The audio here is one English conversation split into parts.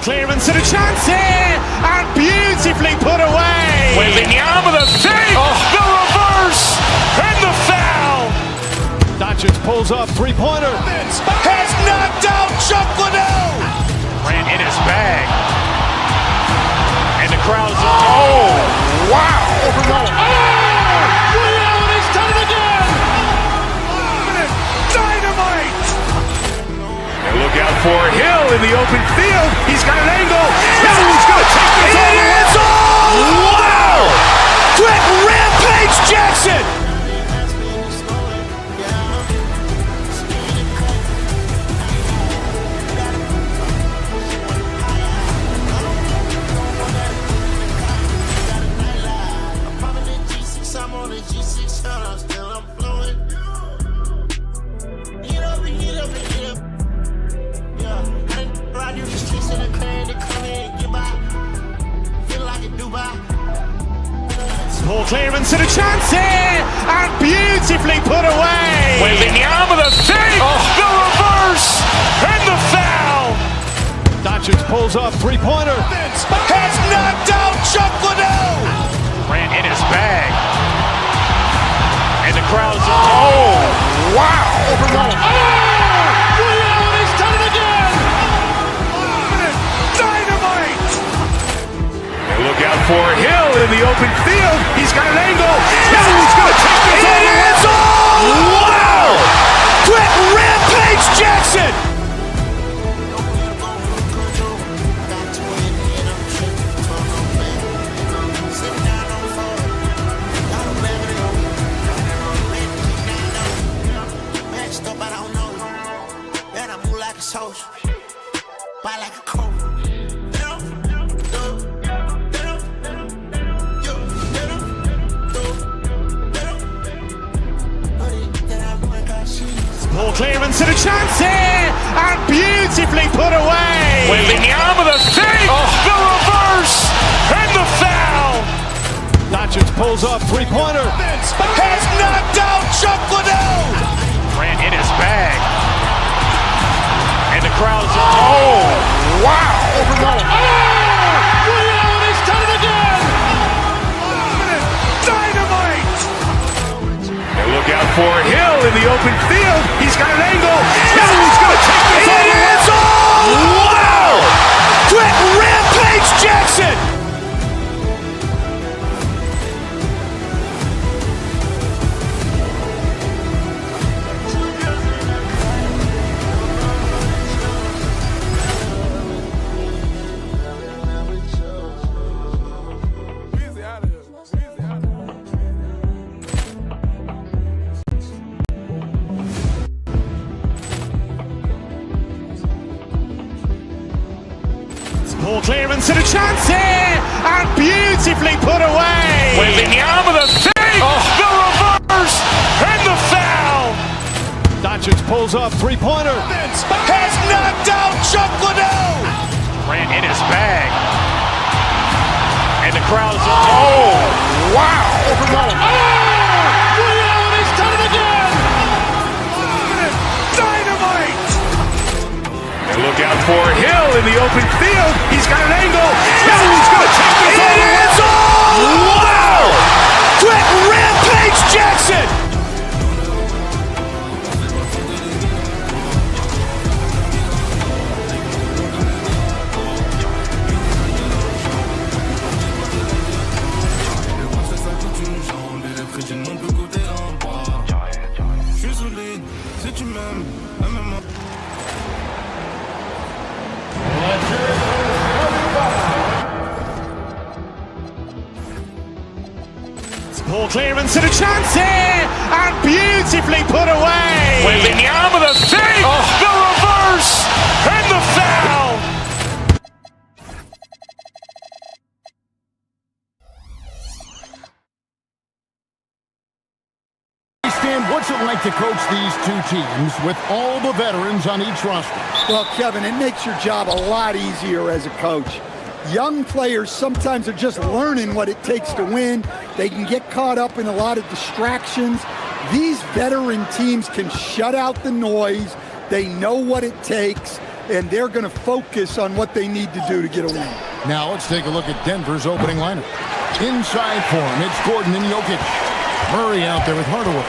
Ball clearance and a chance here, and beautifully put away. Wembanyama with a save, the reverse, and the foul. Doncic pulls up, three-pointer. Has knocked out Chuck Liddell. Ran in his bag. And the crowd's, oh, wow. Reality's done it again. Dynamite. And look out for Hill in the open field. He's got an angle. He's going to take this all the way. Wow. Quick Rampage Jackson. Ball clearance and a chance here, and beautifully put away. Wembanyama with a save, the reverse, and the foul. Doncic pulls up, three-pointer. Has knocked out Chuck Liddell. Ran in his bag. And the crowd's, oh, wow. Reality's done it again. Dynamite. And look out for Hill in the open field. He's got an angle. He's going to take this all the way. Wow. Quick Rampage Jackson. Buy like a coat. Ball clearance and a chance here, and beautifully put away. Wembanyama with a save, the reverse, and the foul. Doncic pulls up, three-pointer. Has knocked out Chuck Liddell. Ran in his bag. And the crowd's, oh, wow. Reality's done it again. Dynamite. And look out for Hill in the open field. He's got an angle. He's going to take this all the way. Wow. Quick Rampage Jackson. Ball clearance and a chance here, and beautifully put away. Wembanyama with a save, the reverse, and the foul. Doncic pulls up, three-pointer. Has knocked out Chuck Liddell. Ran in his bag. And the crowd's, oh, wow. Reality's done it again. Dynamite. And look out for Hill in the open field. He's got an angle. He's going to take this all the way. Wow. Quick Rampage Jackson. Ball clearance and a chance here, and beautifully put away. Wembanyama with a save, the reverse, and the foul. Stan, what's it like to coach these two teams with all the veterans on each roster? Well, Kevin, it makes your job a lot easier as a coach. Young players sometimes are just learning what it takes to win. They can get caught up in a lot of distractions. These veteran teams can shut out the noise. They know what it takes. and they're going to focus on what they need to do to get a win. Now let's take a look at Denver's opening lineup. Inside for him, it's Gordon and Jokic. Murray out there with Hardaway.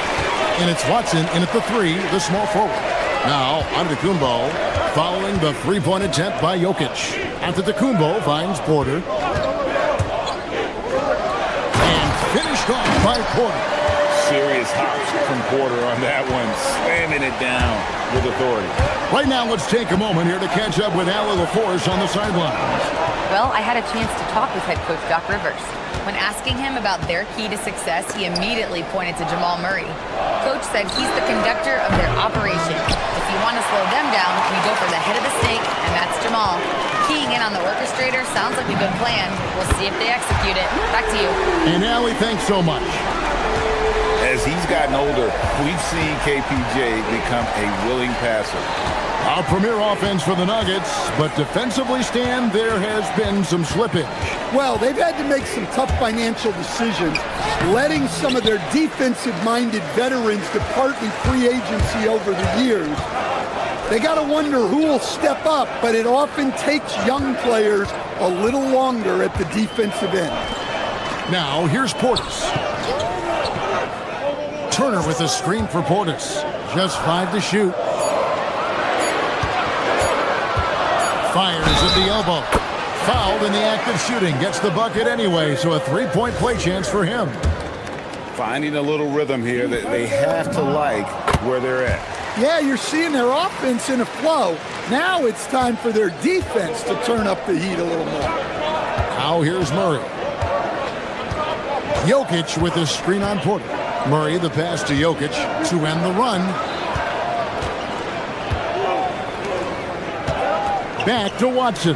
And it's Watson in at the 3, the small forward. Now, Antetokounmpo following the three-point attempt by Jokic. Antetokounmpo finds Porter. And finished off by Porter. Serious hops from Porter on that one, slamming it down with authority. Right now, let's take a moment here to catch up with Allie LaForce on the sideline. Well, I had a chance to talk with head coach Doc Rivers. When asking him about their key to success, he immediately pointed to Jamal Murray. Coach said he's the conductor of their operation. If you want to slow them down, you go for the head of the snake, and that's Jamal. Keying in on the orchestrator sounds like a good plan. We'll see if they execute it. Back to you. And Allie, thanks so much. As he's gotten older, we've seen KPJ become a willing passer. Our premier offense for the Nuggets, but defensively, Stan, there has been some slippage. Well, they've had to make some tough financial decisions, letting some of their defensive-minded veterans depart in free agency over the years. They got to wonder who will step up, but it often takes young players a little longer at the defensive end. Now, here's Portis. Turner with a screen for Portis. Just 5 to shoot. Fires at the elbow. Fouled in the act of shooting. Gets the bucket anyway, so a three-point play chance for him. Finding a little rhythm here that they have to like where they're at. Yeah, you're seeing their offense in a flow. Now it's time for their defense to turn up the heat a little more. Now here's Murray. Jokic with a screen on Porter. Murray the pass to Jokic to end the run. Back to Watson.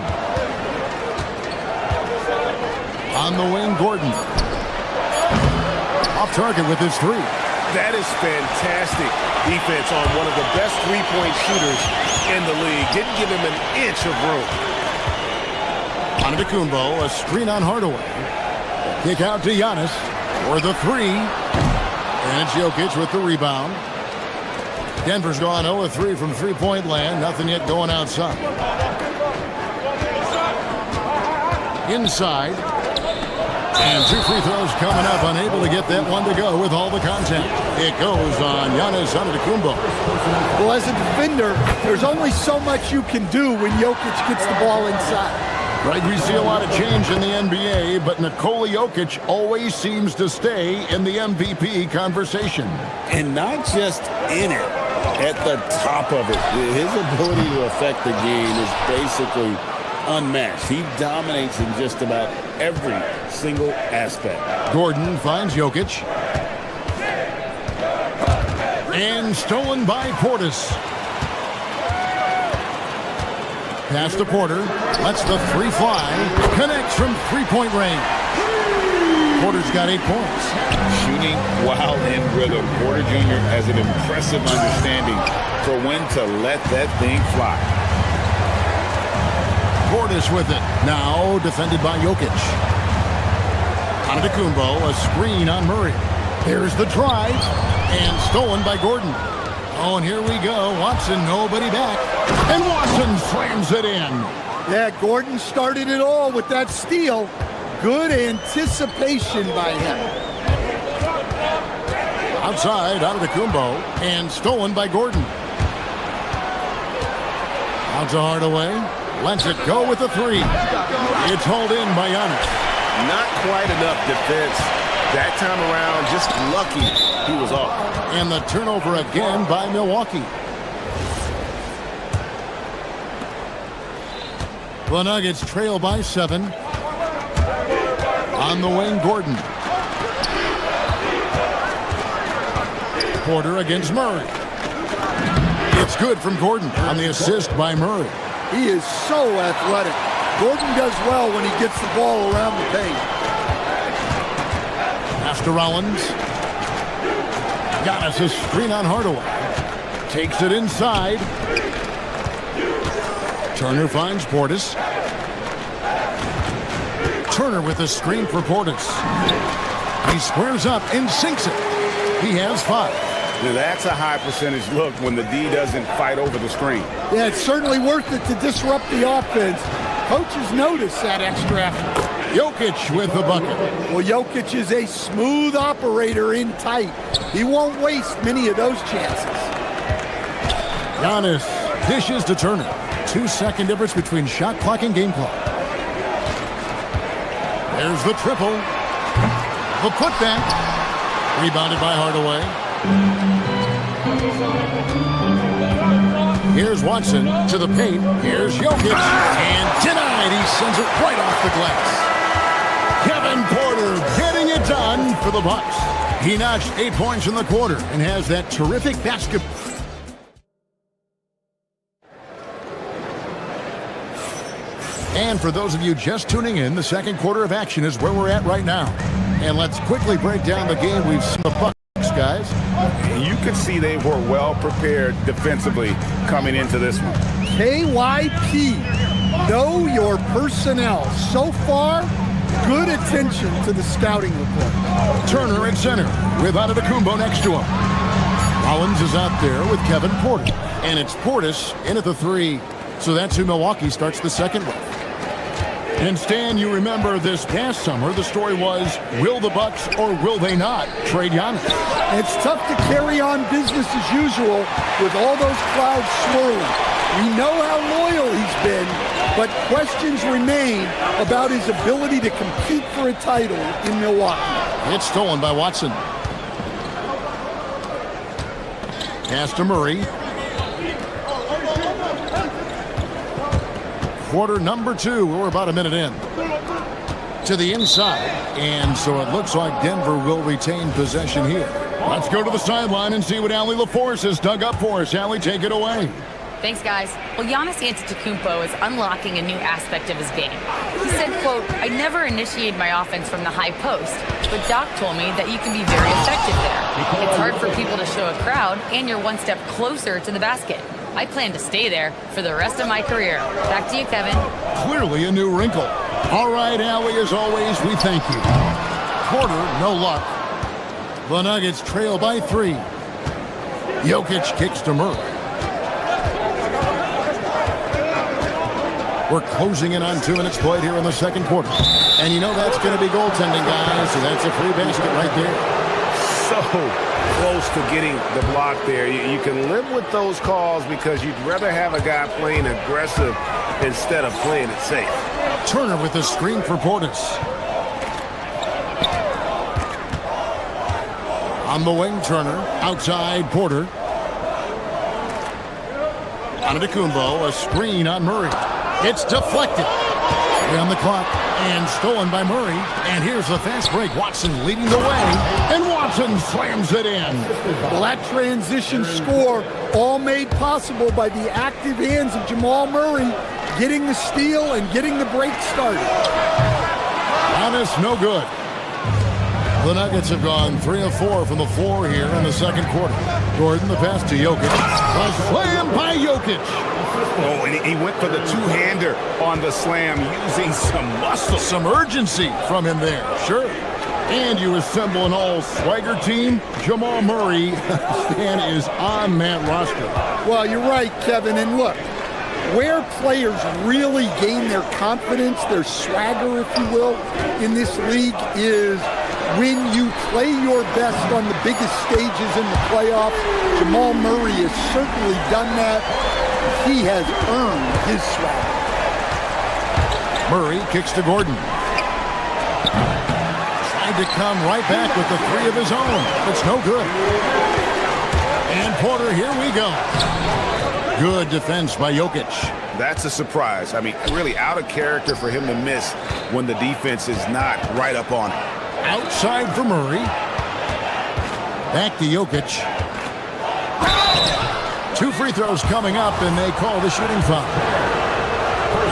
On the wing, Gordon. Off target with his 3. That is fantastic defense on one of the best three-point shooters in the league. Didn't give him an inch of room. Antetokounmpo, a screen on Hardaway. Kick out to Giannis for the 3. And it's Jokic with the rebound. Denver's gone 0-3 from three-point land. Nothing yet going outside. Inside. And 2 free throws coming up. Unable to get that one to go with all the contact. It goes on Giannis Antetokounmpo. Well, as a defender, there's only so much you can do when Jokic gets the ball inside. Right, we see a lot of change in the NBA, but Nikola Jokic always seems to stay in the MVP conversation. And not just in it, at the top of it. His ability to affect the game is basically unmatched. He dominates in just about every single aspect. Gordon finds Jokic. And stolen by Portis. Pass to Porter. Lets the 3 fly. Connects from three-point range. Porter's got 8 points. Shooting while in rhythm. Porter Jr. has an impressive understanding for when to let that thing fly. Portis with it. Now defended by Jokic. Antetokounmpo, a screen on Murray. There's the drive. And stolen by Gordon. Oh, and here we go. Watson, nobody back. And Watson slams it in. Yeah, Gordon started it all with that steal. Good anticipation by him. Outside, Antetokounmpo, and stolen by Gordon. Out to Hardaway. Lets it go with the 3. It's hauled in by Giannis. Not quite enough defense. That time around, just lucky he was off. And the turnover again by Milwaukee. The Nuggets trail by 7. On the wing, Gordon. Porter against Murray. It's good from Gordon on the assist by Murray. He is so athletic. Gordon does well when he gets the ball around the paint. Pass to Rollins. Giannis a screen on Hardaway. Takes it inside. Turner finds Portis. Turner with a screen for Portis. He squares up and sinks it. He has 5. Now, that's a high percentage look when the D doesn't fight over the screen. Yeah, it's certainly worth it to disrupt the offense. Coaches notice that extra effort. Jokic with the bucket. Well, Jokic is a smooth operator in tight. He won't waste many of those chances. Giannis dishes to Turner. 2-second difference between shot clock and game clock. There's the triple. The putback. Rebounded by Hardaway. Here's Watson to the paint. Here's Jokic. And denied. He sends it right off the glass. Kevin Porter getting it done for the Bucks. He notched 8 points in the quarter and has that terrific basket. And for those of you just tuning in, the second quarter of action is where we're at right now. And let's quickly break down the game we've seen the Bucks, guys. You could see they were well prepared defensively coming into this one. KYP, know your personnel. So far, good attention to the scouting report. Turner in center with Antetokounmpo next to him. Rollins is out there with Kevin Porter. And it's Portis in at the 3. So that's who Milwaukee starts the second with. And Stan, you remember this past summer, the story was, will the Bucks or will they not trade Giannis? It's tough to carry on business as usual with all those clouds swirling. We know how loyal he's been, but questions remain about his ability to compete for a title in Milwaukee. It's stolen by Watson. Pass to Murray. Quarter number 2. We're about a minute in. To the inside. And so it looks like Denver will retain possession here. Let's go to the sideline and see what Allie LaForce has dug up for us. Allie, take it away. Thanks, guys. Well, Giannis Antetokounmpo is unlocking a new aspect of his game. He said, quote, I never initiate my offense from the high post, but Doc told me that you can be very effective there. It's hard for people to show a crowd, and you're one step closer to the basket. I plan to stay there for the rest of my career. Back to you, Kevin. Clearly a new wrinkle. All right, Allie, as always, we thank you. Porter, no luck. The Nuggets trail by 3. Jokic kicks to Murray. We're closing in on 2 minutes played here in the second quarter. And you know that's going to be goaltending, guys, so that's a free basket right there. So close to getting the block there. You can live with those calls because you'd rather have a guy playing aggressive instead of playing it safe. Turner with the screen for Portis. On the wing, Turner. Outside, Porter. Antetokounmpo, a screen on Murray. It's deflected. 3 on the clock and stolen by Murray. And here's the fast break. Watson leading the way. And Watson slams it in. Well, that transition score all made possible by the active hands of Jamal Murray getting the steal and getting the break started. Giannis, no good. The Nuggets have gone 3 of 4 from the floor here in the second quarter. Gordon, the pass to Jokic. A slam by Jokic. Oh, and he went for the two-hander on the slam using some muscle. Some urgency from him there, sure. And you assemble an all-swagger team. Jamal Murray is on that roster. Well, you're right, Kevin. And look, where players really gain their confidence, their swagger, if you will, in this league is when you play your best on the biggest stages in the playoffs. Jamal Murray has certainly done that. He has earned his swagger. Murray kicks to Gordon. Tried to come right back with the 3 of his own. It's no good. And Porter, here we go. Good defense by Jokic. That's a surprise. I mean, really out of character for him to miss when the defense is not right up on him. Outside for Murray. Back to Jokic. 2 free throws coming up, and they call the shooting foul.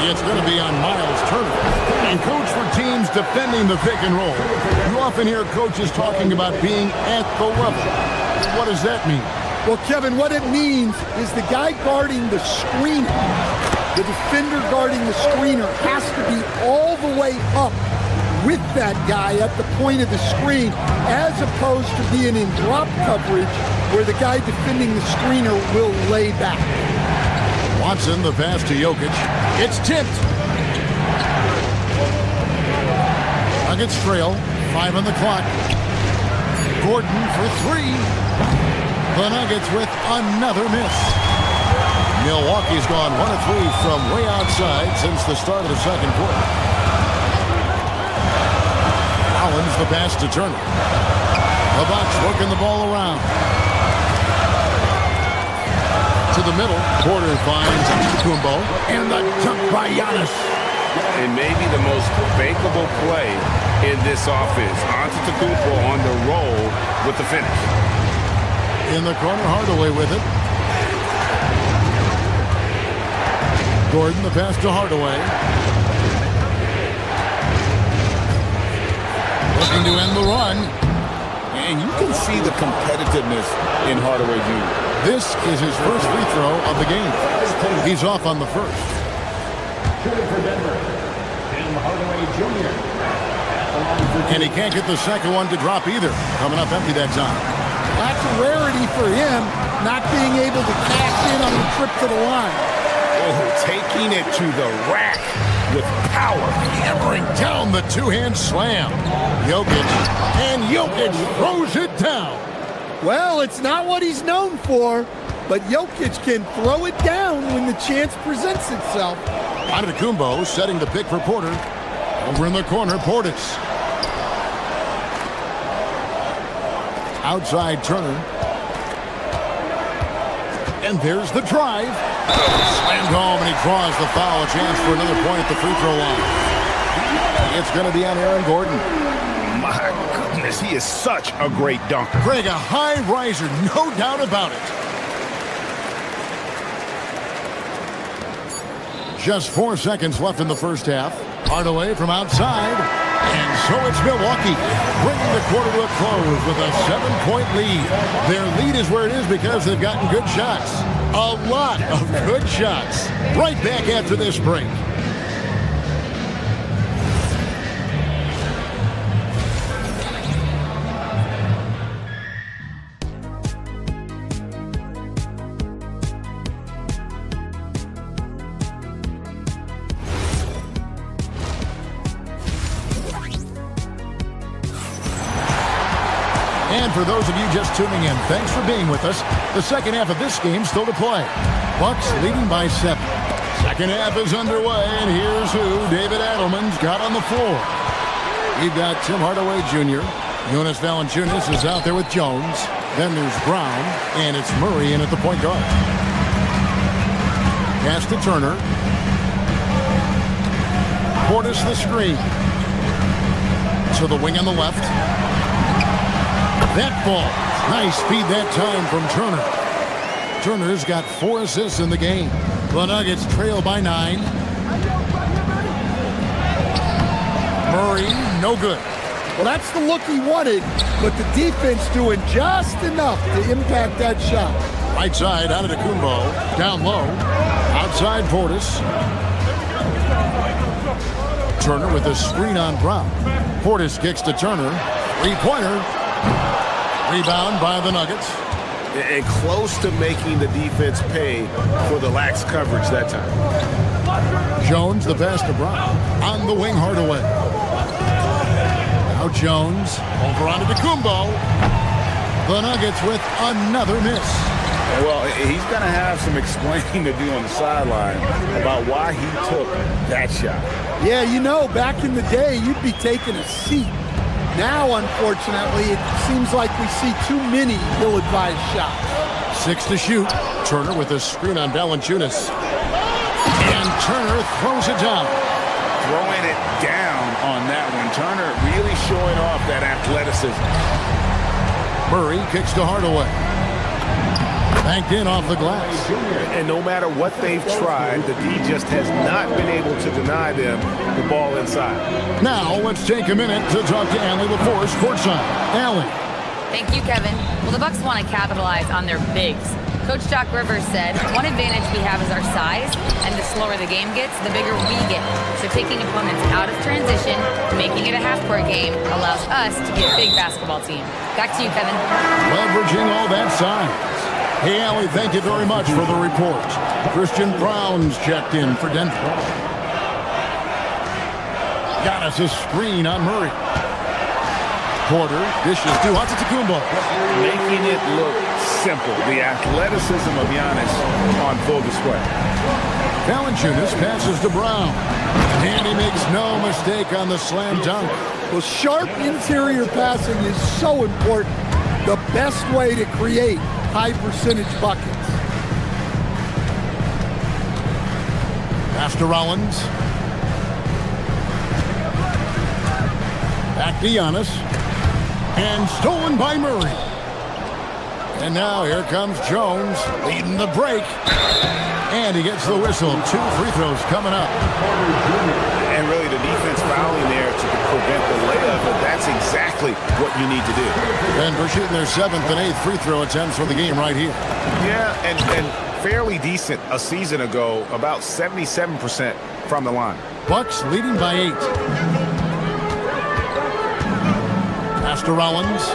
It's going to be on Miles Turner. And coach, for teams defending the pick and roll, you often hear coaches talking about being at the level. What does that mean? Well, Kevin, what it means is the guy guarding the screener, the defender guarding the screener, has to be all the way up with that guy at the point of the screen, as opposed to being in drop coverage where the guy defending the screener will lay back. Watson, the pass to Jokic. It's tipped. Nuggets trail. 5 on the clock. Gordon for 3. The Nuggets with another miss. Milwaukee's gone 1 of 3 from way outside since the start of the second quarter. Collins the pass to Turner. The Bucks working the ball around. To the middle. Porter finds Kumbo. And the jump by Giannis. And maybe the most fakeable play in this offense. Antetokounmpo on the roll with the finish. In the corner, Hardaway with it. Gordon, the pass to Hardaway. Looking to end the run. And you can see the competitiveness in Hardaway Jr. This is his first free throw of the game. He's off on the first. And he can't get the second one to drop either. Coming up empty that time. That's a rarity for him, not being able to cash in on the trip to the line. Oh, taking it to the rack with power. Hammering down the two-hand slam. Jokic. And Jokic throws it down. Well, it's not what he's known for, but Jokic can throw it down when the chance presents itself. Antetokounmpo setting the pick for Porter. Over in the corner, Portis. Outside Turner. And there's the drive. Slammed home, and he draws the foul. A chance for another point at the free throw line. It's going to be on Aaron Gordon. My goodness, he is such a great dunker. Greg, a high riser, no doubt about it. Just 4 seconds left in the first half. Hardaway from outside. And so it's Milwaukee bringing the quarter to a close with a 7-point lead. Their lead is where it is because they've gotten good shots. A lot of good shots. Right back after this break. And for those of you just tuning in, thanks for being with us. The second half of this game still to play. Bucks leading by 7. Second half is underway, and here's who David Adelman's got on the floor. You've got Tim Hardaway Jr. Jonas Valanciunas is out there with Jones. Then there's Brown, and it's Murray in at the point guard. Pass to Turner. Portis the screen. To the wing on the left. That ball. Nice feed that time from Turner. Turner's got 4 assists in the game. The Nuggets trail by 9. Murray, no good. Well, that's the look he wanted, but the defense doing just enough to impact that shot. Right side, Antetokounmpo. Down low. Outside Portis. Turner with a screen on Brown. Portis kicks to Turner. 3-pointer. Rebound by the Nuggets. And close to making the defense pay for the lax coverage that time. Jones, the pass to Brown. On the wing, Hardaway. Now Jones. Over onto Kumbo. The Nuggets with another miss. Well, he's going to have some explaining to do on the sideline about why he took that shot. Yeah, you know, back in the day, you'd be taking a seat. Now, unfortunately, it seems like we see too many ill-advised shots. 6 to shoot. Turner with a screen on Valanciunas. And Turner throws it down. Throwing it down on that one. Turner really showing off that athleticism. Murray kicks to Hardaway. Banked in off the glass. And no matter what they've tried, the D just has not been able to deny them the ball inside. Now, let's take a minute to talk to Allie LaForce courtside. Allie. Thank you, Kevin. Well, the Bucks want to capitalize on their bigs. Coach Doc Rivers said, one advantage we have is our size, and the slower the game gets, the bigger we get. So taking opponents out of transition, making it a half-court game, allows us to be a big basketball team. Back to you, Kevin. Leveraging all that size. Hey, Allie, thank you very much for the report. Christian Brown's checked in for Denver. Got us a screen on Murray. Porter dishes to Antetokounmpo. Making it look simple. The athleticism of Giannis on full display. Valanciunas passes to Brown. And he makes no mistake on the slam dunk. Well, sharp interior passing is so important. The best way to create high percentage buckets. Pass to Rollins. Back to Giannis. And stolen by Murray. And now here comes Jones leading the break. And he gets the whistle. 2 free throws coming up. And really the defense fouling there to prevent the layup, but that's exactly what you need to do. And we're shooting their 7th and 8th free throw attempts for the game right here. Yeah, and fairly decent a season ago, about 77% from the line. Bucks leading by 8. Pass to Rollins.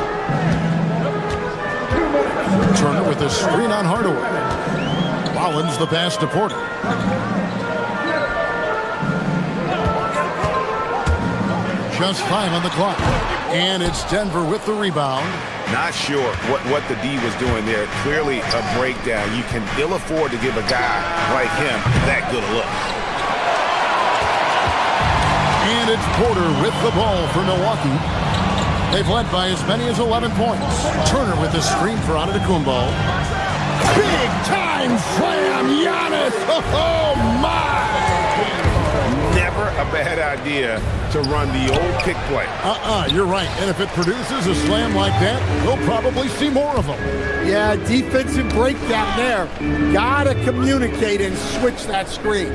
Turner with a screen on Hardaway. Rollins the pass to Porter. Just 5 on the clock. And it's Denver with the rebound. Not sure what the D was doing there. Clearly a breakdown. You can ill afford to give a guy like him that good a look. And it's Porter with the ball for Milwaukee. They've led by as many as 11 points. Turner with the screen for Antetokounmpo. Big time slam, Giannis! Oh my! Never a bad idea to run the old pick play. You're right. And if it produces a slam like that, we'll probably see more of them. Yeah, defensive breakdown there. Gotta communicate and switch that screen.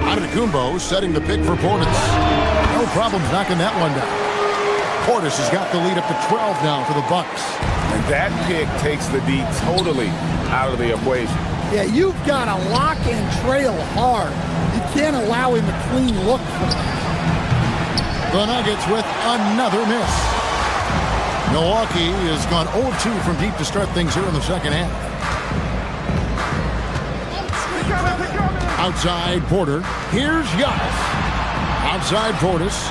Antetokounmpo setting the pick for Portis. No problems knocking that one down. Portis has got the lead up to 12 now for the Bucks. And that pick takes the D totally out of the equation. Yeah, you've got to lock and trail hard. You can't allow him a clean look for that. The Nuggets with another miss. Milwaukee has gone 0-2 from deep to start things here in the second half. Outside Porter. Here's Giannis. Outside Portis.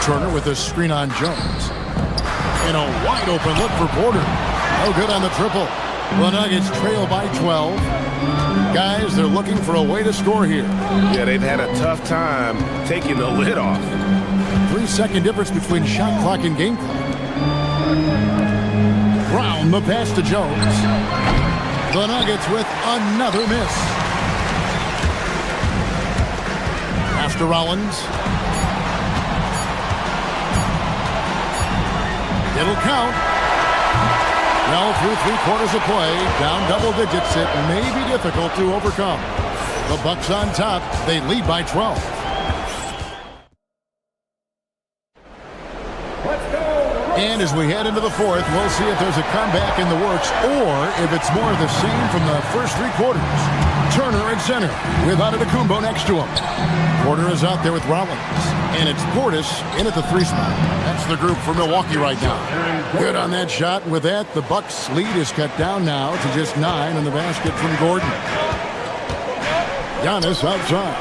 Turner with a screen on Jones. And a wide open look for Porter. No good on the triple. The Nuggets trail by 12. Guys, they're looking for a way to score here. Yeah, they've had a tough time taking the lid off. 3-second difference between shot clock and game clock. Brown the pass to Jones. The Nuggets with another miss. Pass to Rollins. It'll count. Well, through 3 quarters of play, down double digits, it may be difficult to overcome. The Bucks on top. They lead by 12. And as we head into the fourth, we'll see if there's a comeback in the works or if it's more of the same from the first 3 quarters. Turner at center with Antetokounmpo next to him. Porter is out there with Rollins. And it's Portis in at the 3 spot. That's the group for Milwaukee right now. Good on that shot. With that, the Bucks' lead is cut down now to just 9 on the basket from Gordon. Giannis outside.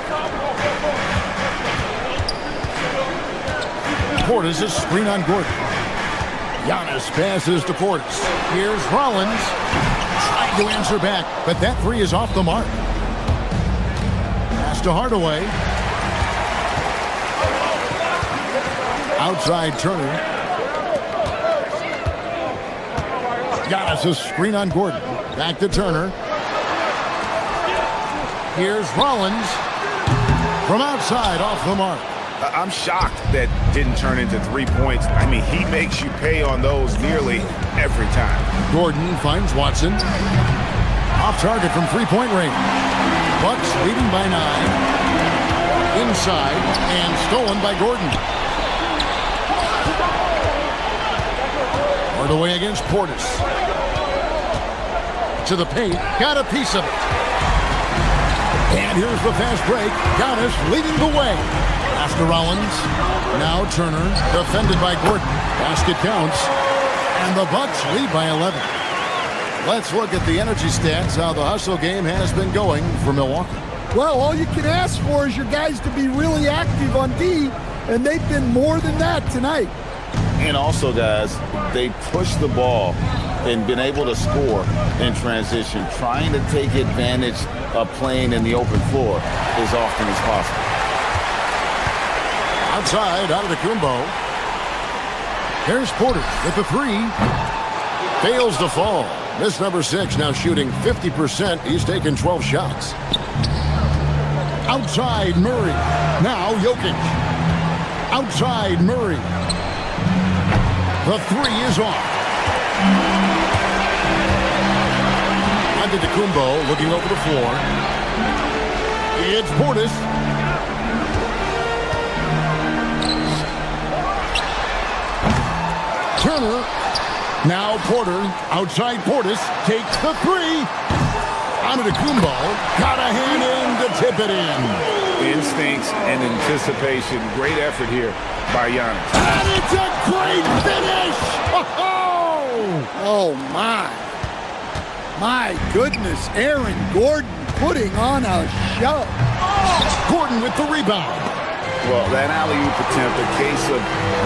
Portis a screen on Gordon. Giannis passes to Portis. Here's Rollins. Trying to answer back, but that 3 is off the mark. Pass to Hardaway. Outside Turner. Giannis a screen on Gordon. Back to Turner. Here's Rollins. From outside, off the mark. I'm shocked that didn't turn into 3 points. I mean, he makes you pay on those nearly every time. Gordon finds Watson. Off target from 3-point range. Bucks leading by 9. Inside and stolen by Gordon. Hardaway against Portis. To the paint, got a piece of it. And here's the fast break. Giannis leading the way. Pass to Rollins. Now Turner, defended by Gordon. Basket counts. And the Bucks lead by 11. Let's look at the energy stats, how the hustle game has been going for Milwaukee. Well, all you can ask for is your guys to be really active on D, and they've been more than that tonight. And also, guys, they push the ball and been able to score in transition, trying to take advantage of playing in the open floor as often as possible. Outside, out of the Kumbo. Here's Porter with the three. Fails to fall. This number 6 now shooting 50%. He's taken 12 shots. Outside Murray. Now Jokic. Outside Murray. The three is off. Antetokounmpo looking over the floor. It's Portis. Turner. Now Porter. Outside Portis. Takes the three. Antetokounmpo got a hand in to tip it in. Instincts and anticipation. Great effort here by Giannis. And it's a great finish! Oh, my. My goodness, Aaron Gordon putting on a show. Gordon with the rebound. Well, that alley-oop attempt, a case of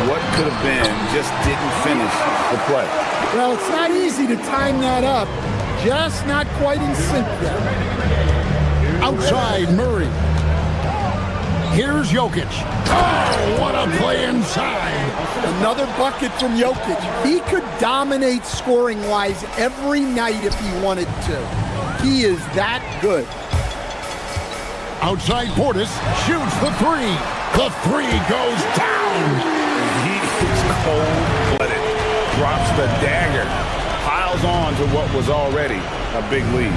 what could have been, just didn't finish the play. Well, it's not easy to time that up. Just not quite in sync there. Outside Murray. Here's Jokic. Oh, what a play inside. Another bucket from Jokic. He could dominate scoring-wise every night if he wanted to. He is that good. Outside Portis shoots the three. The three goes down. He is cold-blooded. Drops the dagger. Piles on to what was already a big lead.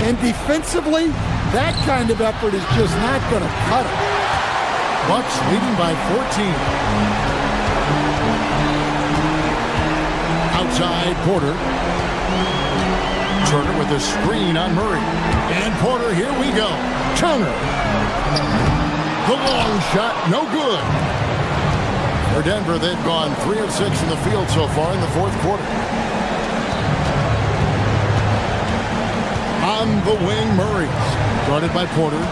And defensively, that kind of effort is just not going to cut it. Bucks leading by 14. Outside Porter. Turner with a screen on Murray. And Porter, here we go. Turner. The long shot, no good. For Denver, they've gone 3 of 6 in the field so far in the fourth quarter. On the wing, Murray. Guarded by Porter.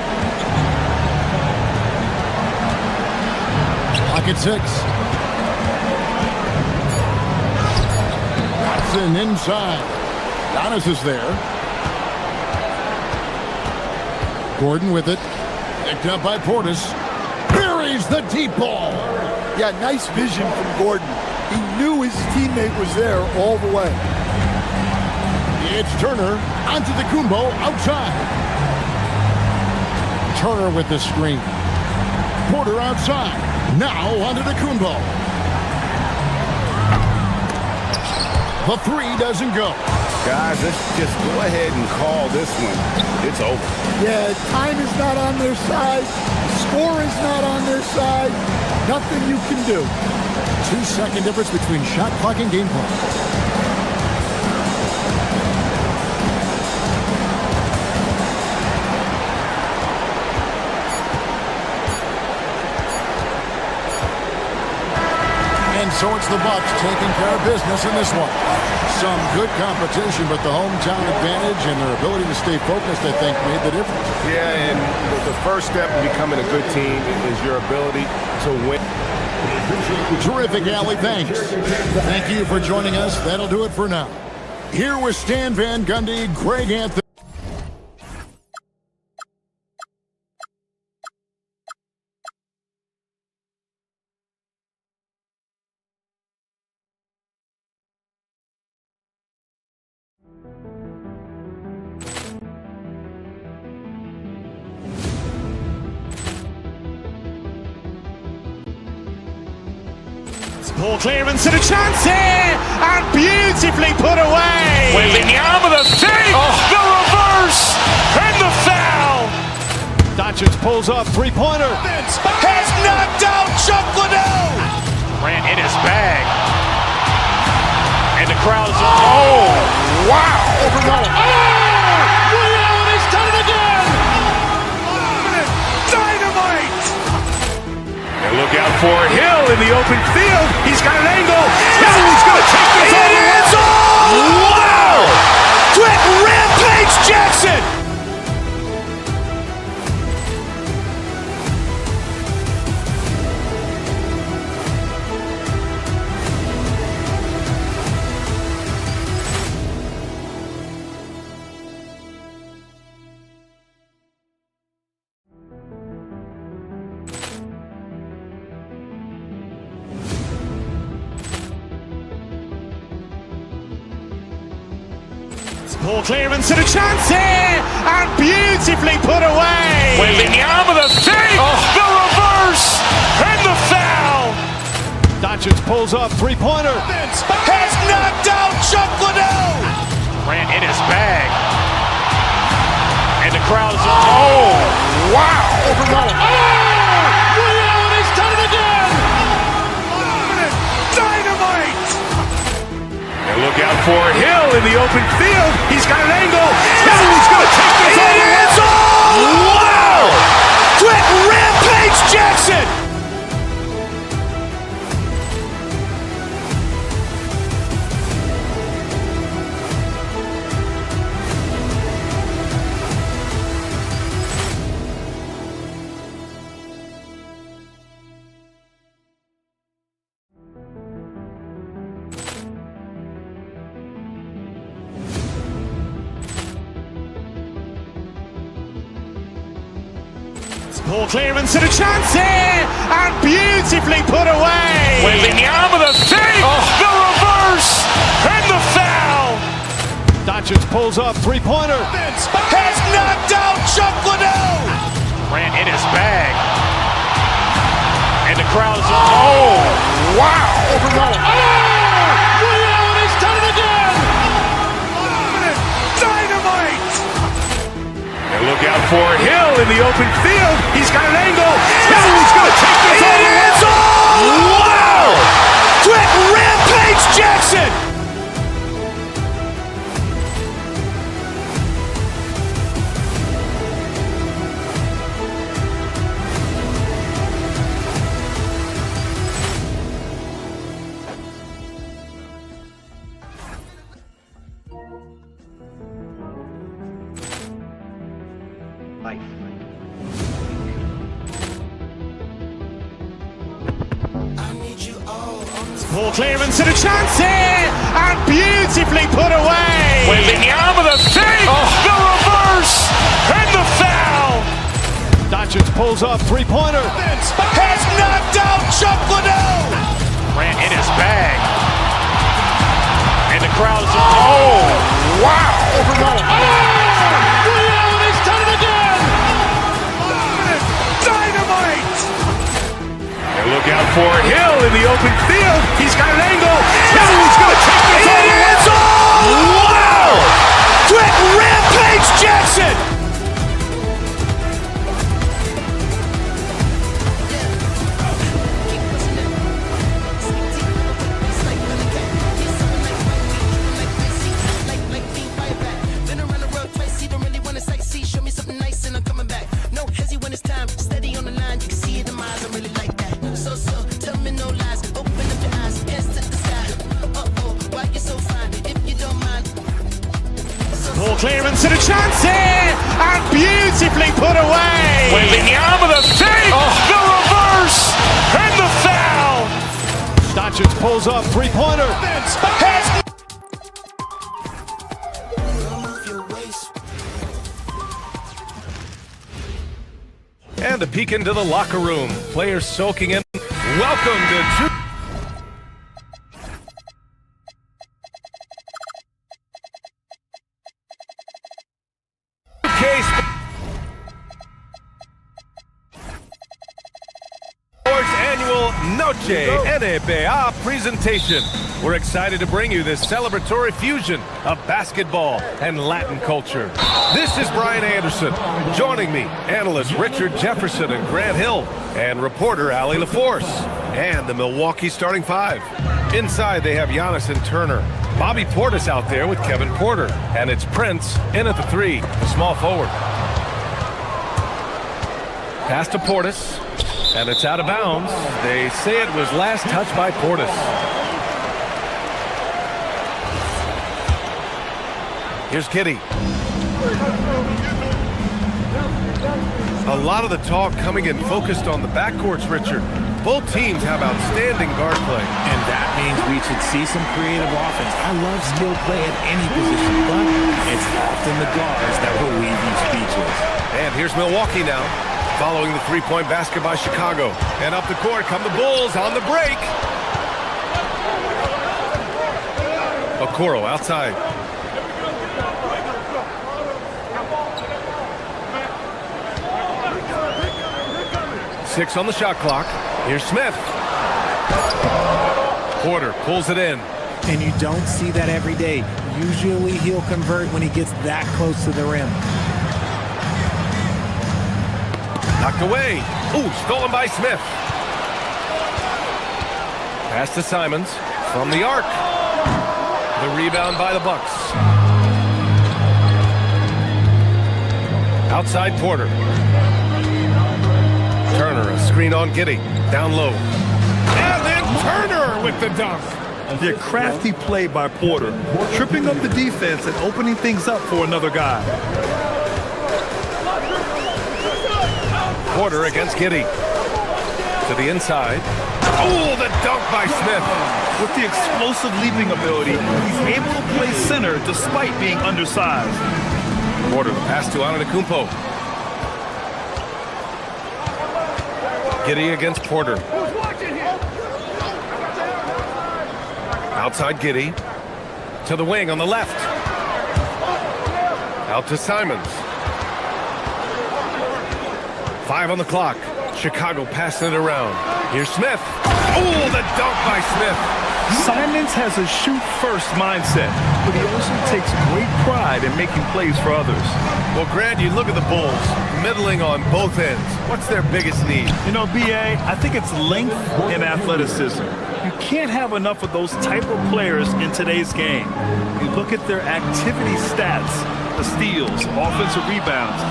Pocket 6. Watson inside. Giannis is there. Gordon with it. Picked up by Portis. Buries the deep ball. Yeah, nice vision from Gordon. He knew his teammate was there all the way. It's Turner. Antetokounmpo outside. Turner with the screen. Porter outside. Now Antetokounmpo. The three doesn't go. Guys, let's just go ahead and call this one. It's over. Yeah, time is not on their side. Score is not on their side. Nothing you can do. 2-second difference between shot clock and game clock. And so it's the Bucks taking care of business in this one. Some good competition, but the hometown advantage and their ability to stay focused, I think, made the difference. Yeah, and the first step in becoming a good team is your ability to win. Terrific, Allie. Thanks. Thank you for joining us. That'll do it for now. Here with Stan Van Gundy, Greg Anthony. Poor clearance and a chance here, and beautifully put away. Wembanyama the save, the reverse, and the foul. Doncic pulls up, three-pointer. Has knocked out Chuck Liddell. Ran in his bag. And the crowd is, oh, wow! Over goal. He's done it again! Dynamite! And look out for Hill in the open field. He's got an angle. Hill is going to take this all the way. Wow! Quick Rampage Jackson! Ball clearance and a chance here, and beautifully put away. Wembanyama the fake, the reverse, and the foul. Doncic pulls up, three-pointer. Has knocked out Chuck Liddell. Ran in his bag. And the crowd is, oh, wow. Over goal. He's done it again. Dynamite. And look out for Hill in the open field. He's got an angle. Hill is going to take this all the way. Wow. Quick Rampage Jackson. Ball clearance and a chance here, and beautifully put away. Wembanyama the fake, the reverse, and the foul. Doncic pulls up, three-pointer. Has knocked out Chuck Liddell. Ran in his bag. And the crowd is, oh, wow. Over goal. He's done it again. Dynamite. And look out for Hill in the open field. He's got an angle. Hill is going to take this all the way. Wow. Quick Rampage Jackson. Ball clearance and a chance here, and beautifully put away. Wembanyama the fake, the reverse, and the foul. Doncic pulls up, three-pointer. Has knocked out Chuck Liddell. Ran in his bag. And the crowd is, oh, wow. Over goal. He's done it again. Dynamite. And look out for Hill in the open field. He's got an angle. Hill is going to take this all the way. Wow. Quick Rampage Jackson. Ball clearance and a chance here, and beautifully put away. Wembanyama the fake, the reverse, and the foul. Doncic pulls up, three-pointer. And a peek into the locker room. Players soaking in. Welcome to Sports Annual Noche NBA presentation. We're excited to bring you this celebratory fusion of basketball and Latin culture. This is Brian Anderson. Joining me, analysts Richard Jefferson and Grant Hill, and reporter Allie LaForce, and the Milwaukee starting five. Inside, they have Giannis and Turner. Bobby Portis out there with Kevin Porter. And it's Prince in at the 3, the small forward. Pass to Portis, and it's out of bounds. They say it was last touched by Portis. Here's Giddey. A lot of the talk coming in focused on the backcourts, Richard. Both teams have outstanding guard play. And that means we should see some creative offense. I love skill play at any position, but it's often the guards that will leave you speechless. And here's Milwaukee now, following the three-point basket by Chicago. And up the court come the Bulls on the break. Okoro outside. Six on the shot clock. Here's Smith. Porter pulls it in. And you don't see that every day. Usually he'll convert when he gets that close to the rim. Knocked away. Ooh, stolen by Smith. Pass to Simons from the arc. The rebound by the Bucks. Outside Porter. Turner, a screen on Giddey. Down low. And then Turner with the dunk. Yeah, crafty play by Porter. Tripping up the defense and opening things up for another guy. Porter against Giddey. To the inside. Oh, the dunk by Smith. With the explosive leaping ability, he's able to play center despite being undersized. Porter, the pass to Antetokounmpo. Giddey against Porter. Outside Giddey. To the wing on the left. Out to Simons. 5 on the clock. Chicago passing it around. Here's Smith. Oh, the dunk by Smith. Simons has a shoot-first mindset, but he also takes great pride in making plays for others. Well, Grant, you look at the Bulls, middling on both ends. What's their biggest need? You know, B.A., I think it's length and athleticism. You can't have enough of those type of players in today's game. You look at their activity stats, the steals, offensive rebounds,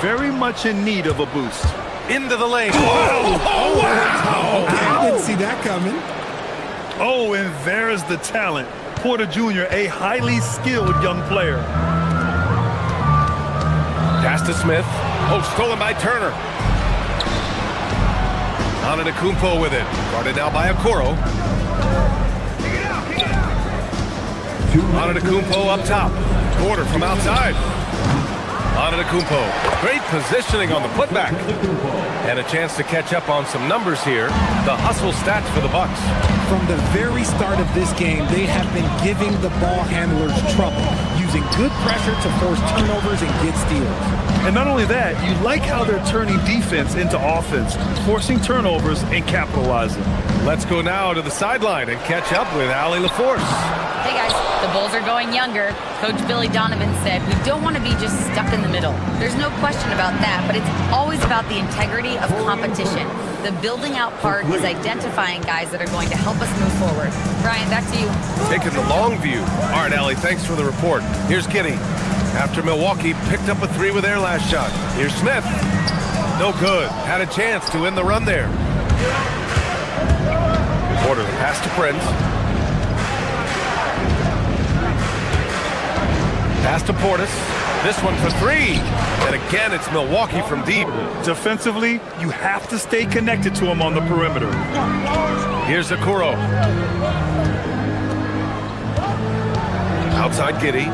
very much in need of a boost. Into the lane. Oh, wow! I didn't see that coming. Oh, and there's the talent. Porter Jr., a highly skilled young player. Pass to Smith. Oh, stolen by Turner. Antetokounmpo with it. Guarded now by Okoro. Antetokounmpo up top. Porter from outside. Antetokounmpo. Great positioning on the putback. And a chance to catch up on some numbers here. The hustle stats for the Bucks. From the very start of this game, they have been giving the ball handlers trouble, using good pressure to force turnovers and get steals. And not only that, you like how they're turning defense into offense, forcing turnovers and capitalizing. Let's go now to the sideline and catch up with Allie LaForce. Hey guys, the Bulls are going younger. Coach Billy Donovan said we don't want to be just stuck in the middle. There's no question about that, but it's always about the integrity of competition. The building out part is identifying guys that are going to help us move forward. Brian, back to you. Taking the long view. All right, Allie, thanks for the report. Here's Giddey. After Milwaukee picked up a 3 with their last shot. Here's Smith. No good. Had a chance to win the run there. Porter, the pass to Prince. Pass to Portis. This one for 3. And again, it's Milwaukee from deep. Defensively, you have to stay connected to him on the perimeter. Here's Okoro. Outside Giddey.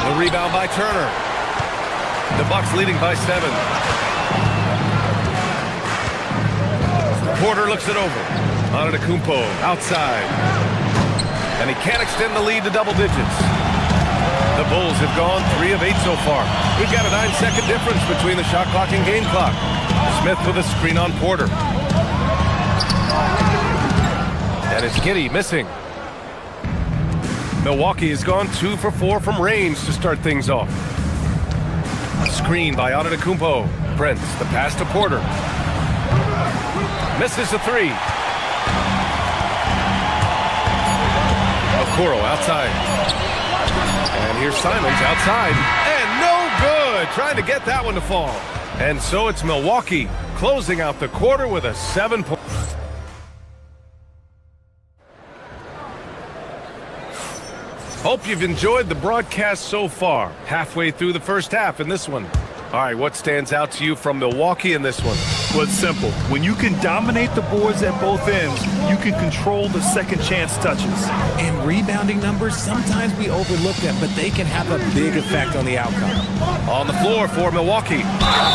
The rebound by Turner. The Bucks leading by 7. Porter looks it over. Antetokounmpo outside. And he can't extend the lead to double digits. The Bulls have gone 3 of 8 so far. We've got a 9-second difference between the shot clock and game clock. Smith with a screen on Porter. And it's Giddey missing. Milwaukee has gone 2 for 4 from range to start things off. Screen by Antetokounmpo. Prince, the pass to Porter. Misses the 3. Okoro outside. And here's Simons outside. And no good. Trying to get that one to fall. And so it's Milwaukee closing out the quarter with a 7-point. Hope you've enjoyed the broadcast so far. Halfway through the first half in this one. All right, what stands out to you from Milwaukee in this one? Well, it's simple. When you can dominate the boards at both ends, you can control the second chance touches. And rebounding numbers, sometimes we overlook them, but they can have a big effect on the outcome. On the floor for Milwaukee.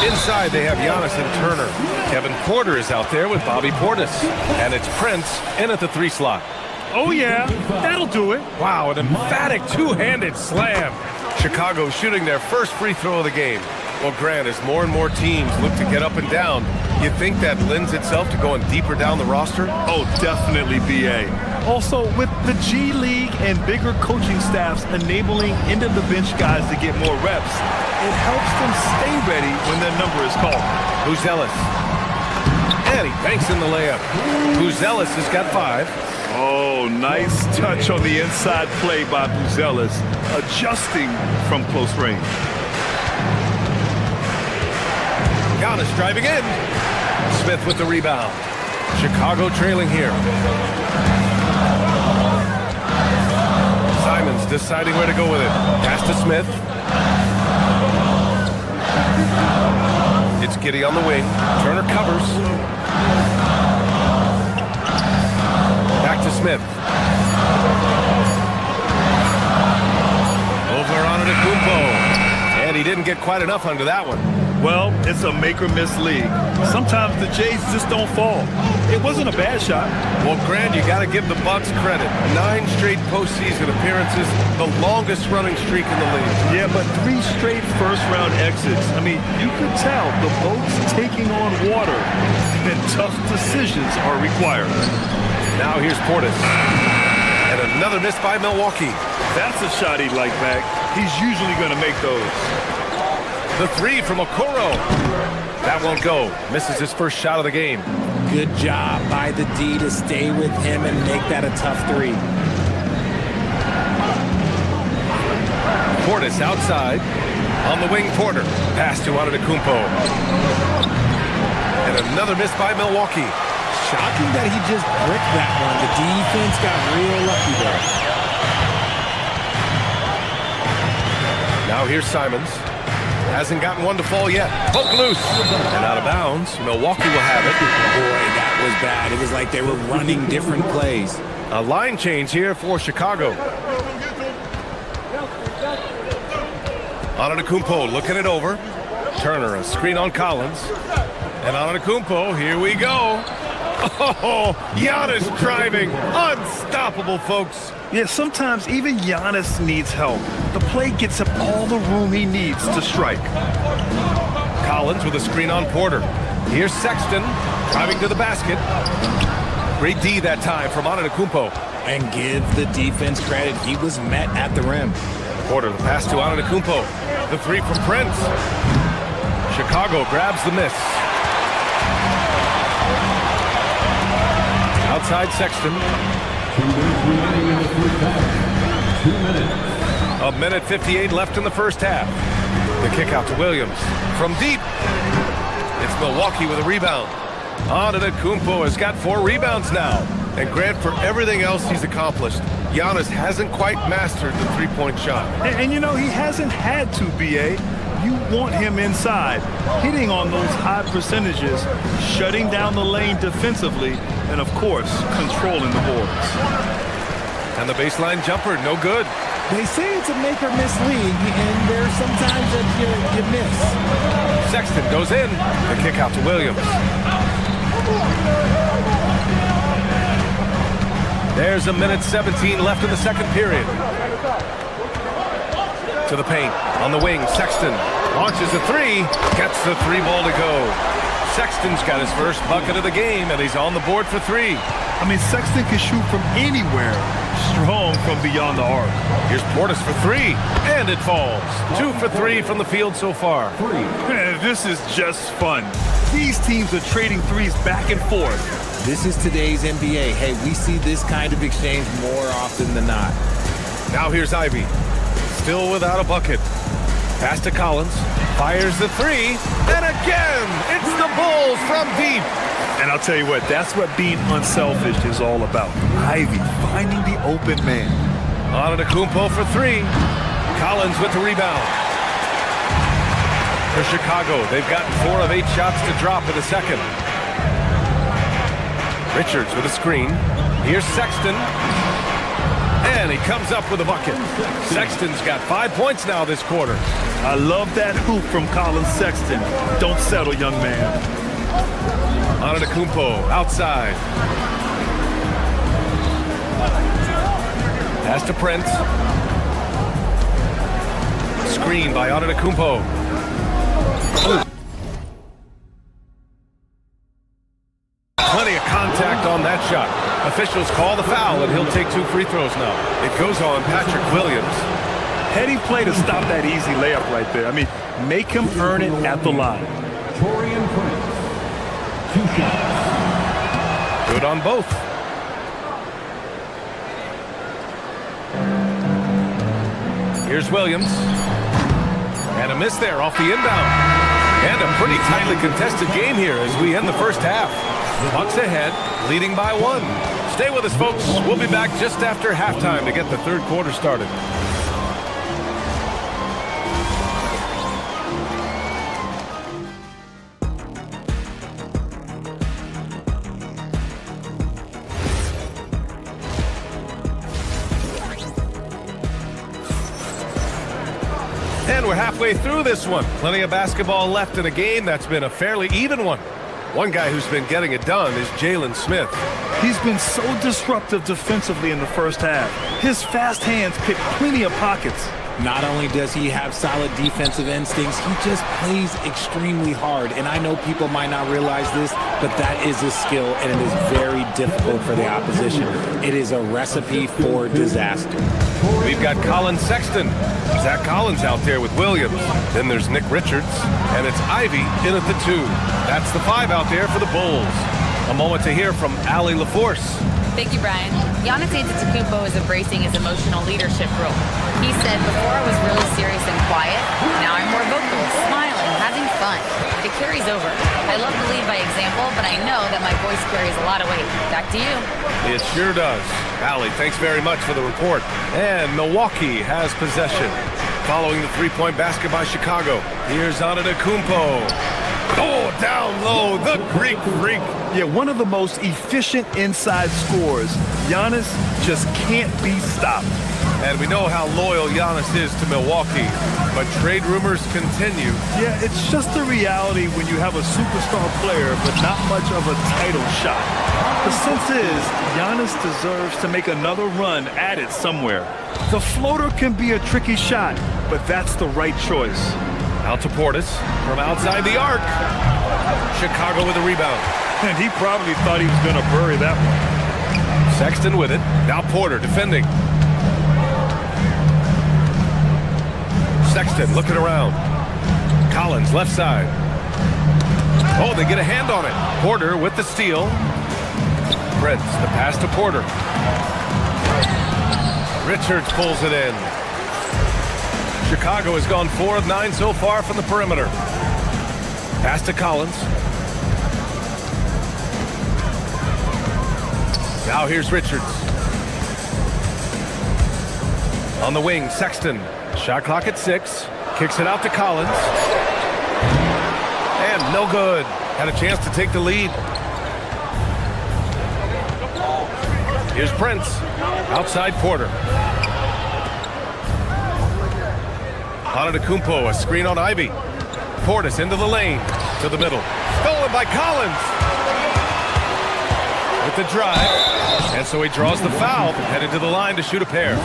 Inside, they have Giannis and Turner. Kevin Porter is out there with Bobby Portis. And it's Prince in at the 3 slot. Oh, yeah, that'll do it. Wow, an emphatic two-handed slam. Chicago shooting their first free throw of the game. Well, Grant, as more and more teams look to get up and down, you think that lends itself to going deeper down the roster? Oh, definitely, BA. Also, with the G League and bigger coaching staffs enabling end-of-the-bench guys to get more reps, it helps them stay ready when their number is called. Buzelis. And he banks in the layup. Buzelis has got 5. Oh, nice touch on the inside play by Buzelis, adjusting from close range. Giannis driving in. Smith with the rebound. Chicago trailing here. Simons deciding where to go with it. Pass to Smith. It's Giddey on the wing. Turner covers. Back to Smith. Over on it to Kumpo. And he didn't get quite enough under that one. Well, it's a make-or-miss league. Sometimes the Jays just don't fall. It wasn't a bad shot. Well, Grant, you got to give the Bucks credit. 9 straight postseason appearances, the longest running streak in the league. Yeah, but 3 straight first-round exits. I mean, you could tell the boat's taking on water, and tough decisions are required. Now here's Portis. And another miss by Milwaukee. That's a shot he'd like back. He's usually going to make those. The 3 from Okoro. That won't go. Misses his first shot of the game. Good job by the D to stay with him and make that a tough 3. Portis outside. On the wing, Porter. Pass to Antetokounmpo. And another miss by Milwaukee. Shocking that he just bricked that one. The defense got real lucky there. Now here's Simons. Hasn't gotten one to fall yet. Poke loose. And out of bounds. Milwaukee will have it. Boy, that was bad. It was like they were running different plays. A line change here for Chicago. Antetokounmpo looking it over. Turner, a screen on Collins. And Antetokounmpo, here we go. Oh, Giannis driving. Unstoppable, folks. Yeah, sometimes even Giannis needs help. The play gets him all the room he needs to strike. Collins with a screen on Porter. Here's Sexton driving to the basket. Great D that time from Antetokounmpo. And give the defense credit. He was met at the rim. Porter, the pass to Antetokounmpo. The 3 from Prince. Chicago grabs the miss. Outside Sexton. 1:58 left in the first half. The kick out to Williams. From deep. It's Milwaukee with a rebound. Antetokounmpo has got 4 rebounds now. And Grant, for everything else he's accomplished, Giannis hasn't quite mastered the 3-point shot. And you know, he hasn't had to, BA. You want him inside, hitting on those high percentages, shutting down the lane defensively, and of course, controlling the boards. And the baseline jumper, no good. They say it's a make-or-miss league, and there's sometimes that you miss. Sexton goes in. The kick out to Williams. There's 1:17 left in the second period. To the paint. On the wing, Sexton launches a 3. Gets the 3 ball to go. Sexton's got his first bucket of the game, and he's on the board for 3. I mean, Sexton can shoot from anywhere. Strong from beyond the arc. Here's Portis for 3, and it falls. 2 for 3 from the field so far. Man, this is just fun. These teams are trading threes back and forth. This is today's NBA. Hey, we see this kind of exchange more often than not. Now here's Ivy. Still without a bucket. Pass to Collins. Fires the three. And again, it's the Bulls from deep. And I'll tell you what, that's what being unselfish is all about. Ivy finding the open man. Antetokounmpo for three. Collins with the rebound. For Chicago, they've gotten 4 of 8 shots to drop in the second. Richards with a screen. Here's Sexton. And he comes up with a bucket. Sexton's got 5 points now this quarter. I love that hoop from Colin Sexton. Don't settle, young man. Antetokounmpo outside. Pass to Prince. Screen by Antetokounmpo. Plenty of contact on that shot. Officials call the foul, and he'll take 2 free throws now. It goes on Patrick Williams. Heady play to stop that easy layup right there. I mean, make him earn it at the line. Torian Prince. 2 shots. Good on both. Here's Williams. And a miss there off the inbound. And a pretty tightly contested game here as we end the first half. Bucks ahead, leading by 1. Stay with us, folks. We'll be back just after halftime to get the third quarter started. And we're halfway through this one. Plenty of basketball left in a game that's been a fairly even one. One guy who's been getting it done is Jalen Smith. He's been so disruptive defensively in the first half. His fast hands pick plenty of pockets. Not only does he have solid defensive instincts, he just plays extremely hard. And I know people might not realize this, but that is a skill, and it is very difficult for the opposition. It is a recipe for disaster. We've got Colin Sexton. Zach Collins out there with Williams. Then there's Nick Richards, and it's Ivy in at the 2. That's the 5 out there for the Bulls. A moment to hear from Allie LaForce. Thank you, Brian. Giannis Antetokounmpo is embracing his emotional leadership role. He said, before I was really serious and quiet, now I'm more vocal, smiling, having fun. It carries over. I love to lead by example, but I know that my voice carries a lot of weight. Back to you. It sure does. Allie, thanks very much for the report. And Milwaukee has possession. Following the 3-point basket by Chicago. Here's Antetokounmpo. Oh, down low, the Greek freak. Yeah, one of the most efficient inside scorers. Giannis just can't be stopped. And we know how loyal Giannis is to Milwaukee, but trade rumors continue. Yeah, it's just the reality when you have a superstar player, but not much of a title shot. The sense is, Giannis deserves to make another run at it somewhere. The floater can be a tricky shot, but that's the right choice. Out to Portis from outside the arc. Chicago with a rebound. And he probably thought he was going to bury that one. Sexton with it. Now Porter defending. Sexton looking around. Collins left side. Oh, they get a hand on it. Porter with the steal. Prince, the pass to Porter. Richards pulls it in. Chicago has gone 4 of 9 so far from the perimeter. Pass to Collins. Now here's Richards. On the wing, Sexton. Shot clock at 6. Kicks it out to Collins. And no good. Had a chance to take the lead. Here's Prince. Outside Porter. Antetokounmpo, a screen on Ivy. Portis into the lane, to the middle. Stolen by Collins. With the drive. And so he draws the foul, headed to the line to shoot a pair.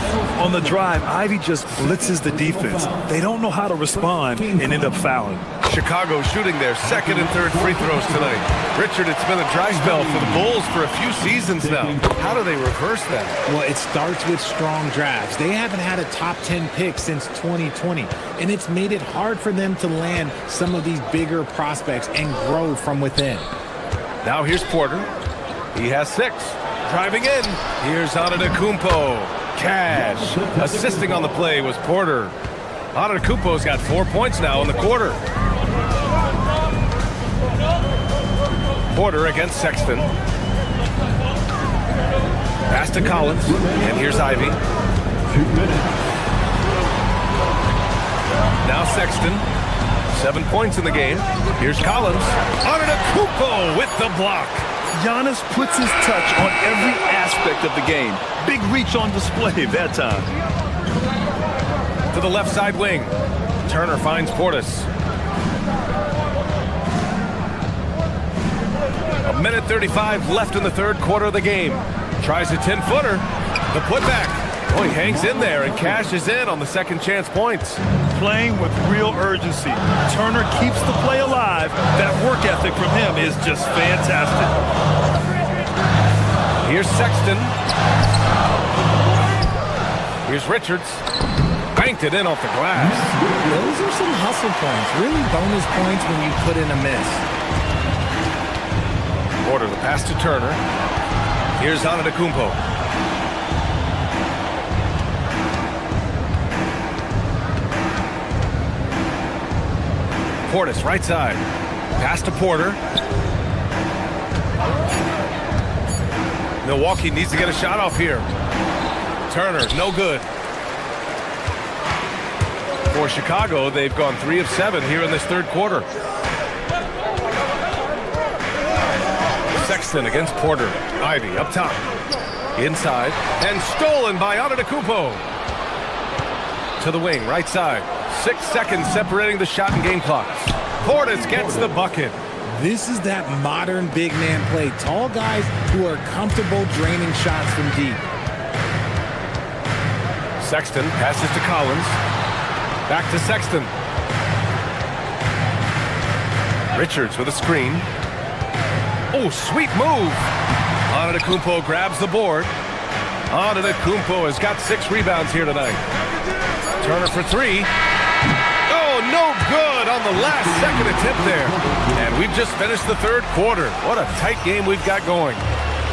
On the drive, Ivy just blitzes the defense. They don't know how to respond and end up fouling. Chicago shooting their second and third free throws tonight. Richard, it's been a dry spell for the Bulls for a few seasons now. How do they reverse that? Well, it starts with strong drafts. They haven't had a top 10 pick since 2020, and it's made it hard for them to land some of these bigger prospects and grow from within. Now here's Porter. He has 6. Driving in. Here's Antetokounmpo. Cash. Assisting on the play was Porter. Antetokounmpo's got 4 points now in the quarter. Porter against Sexton. Pass to Collins. And here's Ivy. 2 minutes. Now Sexton. 7 points in the game. Here's Collins. Antetokounmpo with the block. Giannis puts his touch on every aspect of the game. Big reach on display that time. To the left side wing. Turner finds Portis. 1:35 left in the third quarter of the game. Tries a 10-footer. The putback. Oh, he hangs in there and cashes in on the second chance points. Playing with real urgency. Turner keeps the play alive. That work ethic from him is just fantastic. Here's Sexton. Here's Richards. Banked it in off the glass. Those are some hustle points. Really bonus points when you put in a miss. Porter, the pass to Turner. Here's Antetokounmpo. Portis, right side. Pass to Porter. Milwaukee needs to get a shot off here. Turner, no good. For Chicago, they've gone 3 of 7 here in this third quarter. Sexton against Porter. Ivy up top. Inside. And stolen by Antetokounmpo. To the wing, right side. 6 seconds separating the shot and game clock. Portis gets the bucket. This is that modern big man play. Tall guys who are comfortable draining shots from deep. Sexton passes to Collins. Back to Sexton. Richards with a screen. Oh, sweet move. Antetokounmpo grabs the board. Antetokounmpo has got 6 rebounds here tonight. Turner for 3. Oh, no good on the last second attempt there. And we've just finished the third quarter. What a tight game we've got going.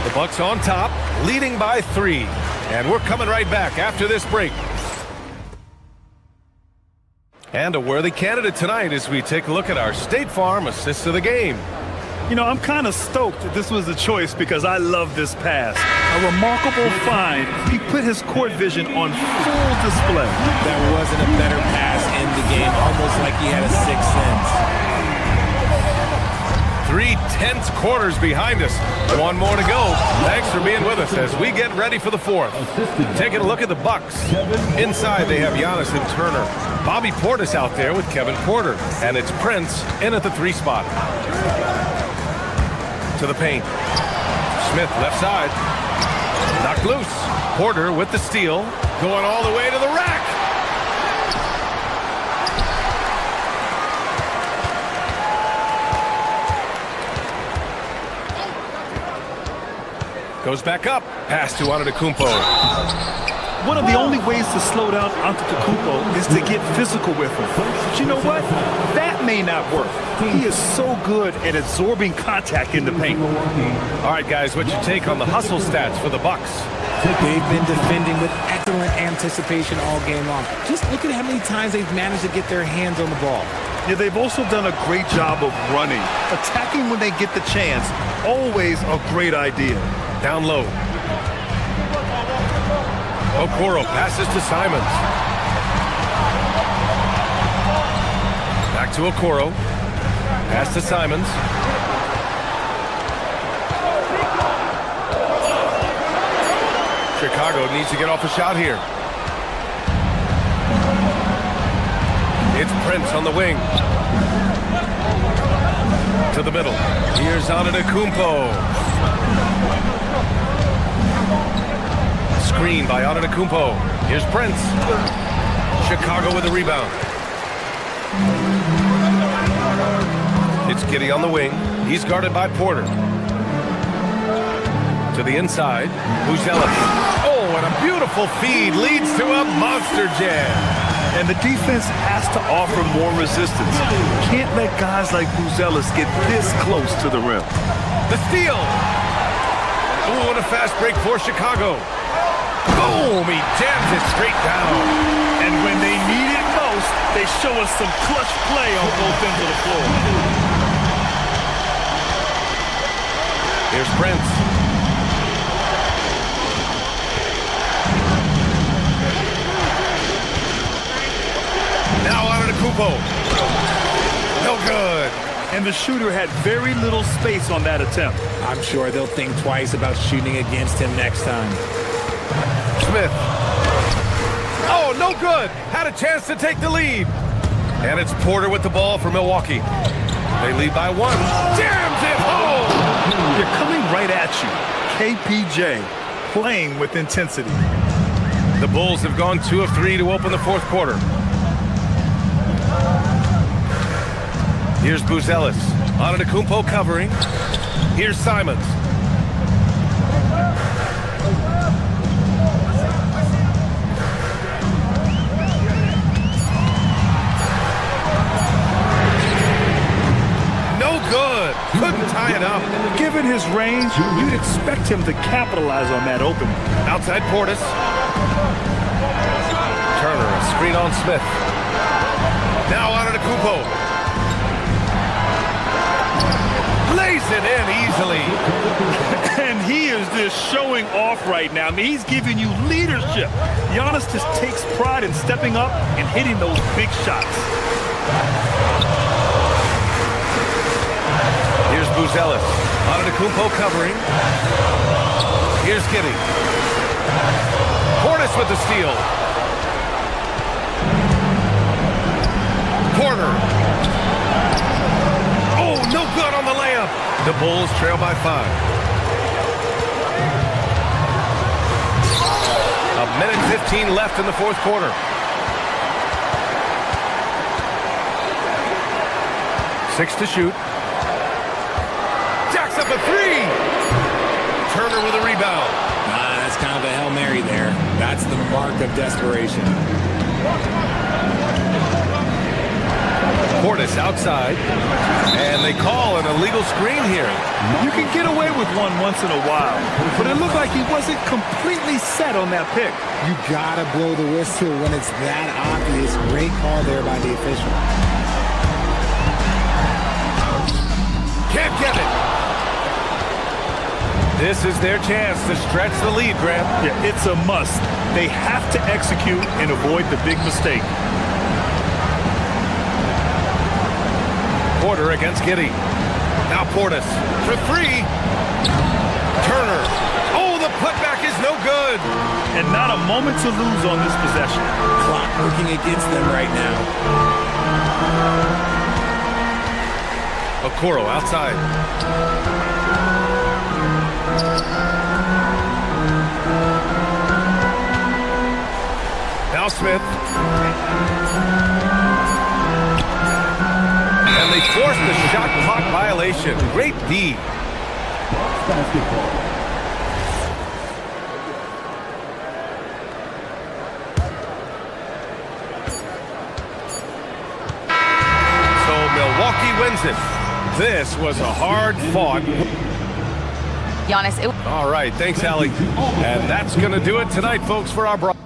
The Bucks on top, leading by 3. And we're coming right back after this break. And a worthy candidate tonight as we take a look at our State Farm assists of the game. You know, I'm kind of stoked that this was a choice because I love this pass. A remarkable find. He put his court vision on full display. There wasn't a better pass in the game, almost like he had a 6th sense. 3 tense quarters behind us. 1 more to go. Thanks for being with us as we get ready for the 4th. Taking a look at the Bucks. Inside they have Giannis and Turner. Bobby Portis out there with Kevin Porter. And it's Prince in at the 3 spot. To the paint. Smith left side. Knocked loose. Porter with the steal. Going all the way to the rack. Goes back up. Pass to Antetokounmpo. One of the only ways to slow down Antetokounmpo is to get physical with him. But you know what? That may not work. He is so good at absorbing contact in the paint. All right, guys, what's your take on the hustle stats for the Bucks? They've been defending with excellent anticipation all game long. Just look at how many times they've managed to get their hands on the ball. Yeah, they've also done a great job of running. Attacking when they get the chance, always a great idea. Down low. Okoro passes to Simons. Back to Okoro. Pass to Simons. Chicago needs to get off a shot here. It's Prince on the wing. To the middle. Here's Antetokounmpo. Screen by Antetokounmpo. Here's Prince. Chicago with the rebound. It's Giddey on the wing. He's guarded by Porter. To the inside. Buzelis. Oh, and a beautiful feed leads to a monster jam. And the defense has to offer more resistance. Can't let guys like Buzelis get this close to the rim. The steal. Ooh, and a fast break for Chicago. Boom! He jams it straight down. And when they need it most, they show us some clutch play on both ends of the floor. Here's Prince. Now on to Kupo. No good. And the shooter had very little space on that attempt. I'm sure they'll think twice about shooting against him next time. Smith. Oh, no good. Had a chance to take the lead. And it's Porter with the ball for Milwaukee. They lead by 1. Jams it home. They're coming right at you. KPJ playing with intensity. The Bulls have gone 2 of 3 to open the fourth quarter. Here's Buzelis. Antetokounmpo covering. Here's Simons. No good. Couldn't tie it up. Given his range, you'd expect him to capitalize on that open. Outside Portis. Turner, a screen on Smith. Now Antetokounmpo. Lays it in easily. And he is just showing off right now. I mean, he's giving you leadership. Giannis just takes pride in stepping up and hitting those big shots. Here's Buzelis. Antetokounmpo covering. Here's Giddey. Portis with the steal. Porter. Oh, no good on the layup. The Bulls trail by 5. A minute 15 left in the fourth quarter. Six to shoot. Jacks up a 3. Turner with a rebound. That's kind of a Hail Mary there. That's the mark of desperation. Portis outside, and they call an illegal screen here. You can get away with one once in a while, but it looked like he wasn't completely set on that pick. You gotta blow the whistle when it's that obvious. Great call there by the official. Can't get it. This is their chance to stretch the lead, Graham. Yeah, it's a must. They have to execute and avoid the big mistake. Porter against Giddey. Now Portis for 3. Turner. Oh, the putback is no good. And not a moment to lose on this possession. Clock working against them right now. Okoro outside. Now Smith. And they forced the shot clock violation. Great D. So Milwaukee wins it. This was a hard-fought. Giannis, All right, thanks, Allie. And that's going to do it tonight, folks, for our broadcast.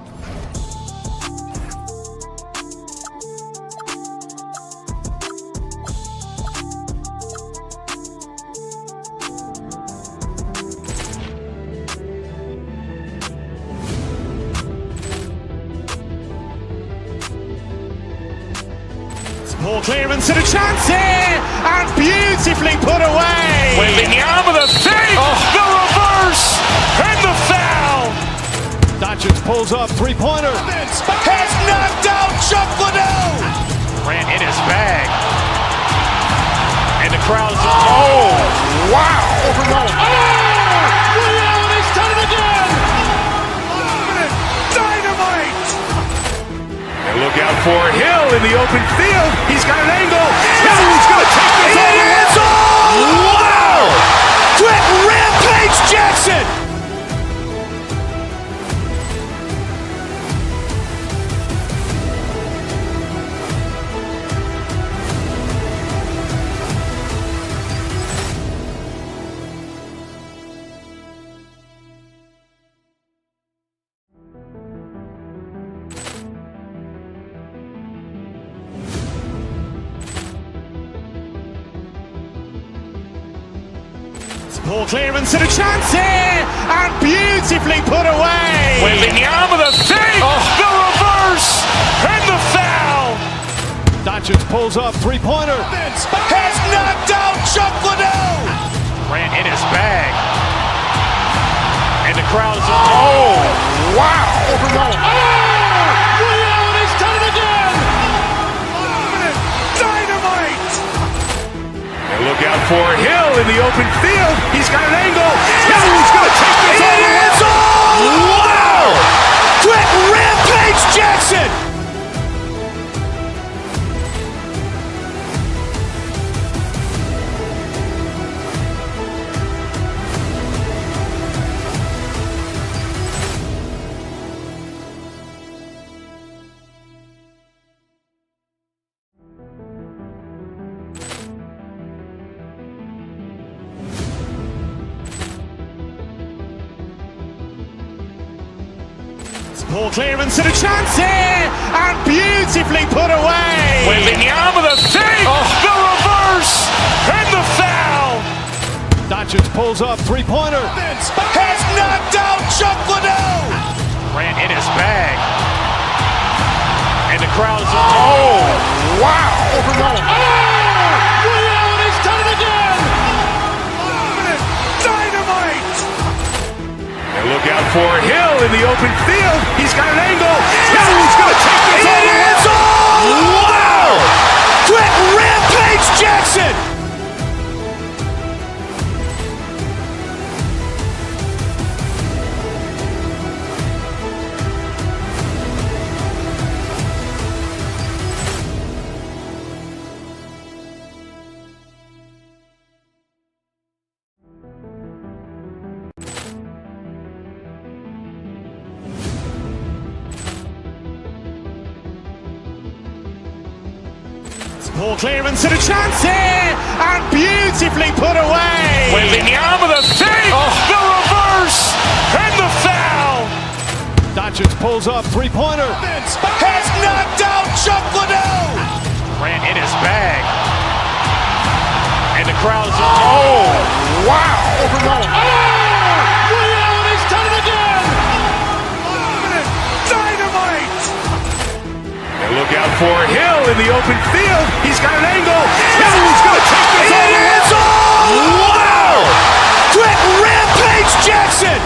Ball clearance and a chance here, and beautifully put away. Wembanyama with a save, the reverse, and the foul. Doncic pulls up, three-pointer. Has knocked out Chuck Liddell. Ran in his bag. And the crowd is, oh, wow. He's done it again. Dynamite. And look out for Hill in the open field. He's got an angle. He's going to take this all the way. Wow! Quick rampage Jackson. Ball clearance and a chance here, and beautifully put away. Wembanyama with a fake, the reverse, and the foul. Doncic pulls up, three-pointer. Has knocked out Chuck Liddell. Ran in his bag. And the crowd is, oh, wow. He's done it again. Dynamite. And look out for Hill in the open field. He's got an angle. He's going to take this all the way. Wow. Quick Rampage Jackson. Ball clearance and a chance here, and beautifully put away. Wembanyama with a fake, the reverse, and the foul. Doncic pulls up, three-pointer. Has knocked out Chuck Liddell. Ran in his bag. And the crowd is, oh, wow. He's done it again. Dynamite. And look out for Hill in the open field. He's got an angle. He's going to take this all the way. Wow. Quick Rampage Jackson. Ball clearance and a chance here, and beautifully put away. Wembanyama with a fake, the reverse, and the foul. Doncic pulls up, three-pointer. Has knocked out Chuck Liddell. Ran in his bag. And the crowd is, oh, wow. He's done it again. Dynamite. And look out for Hill in the open field. He's got an angle. He's going to take this all the way. Wow. Quick Rampage Jackson.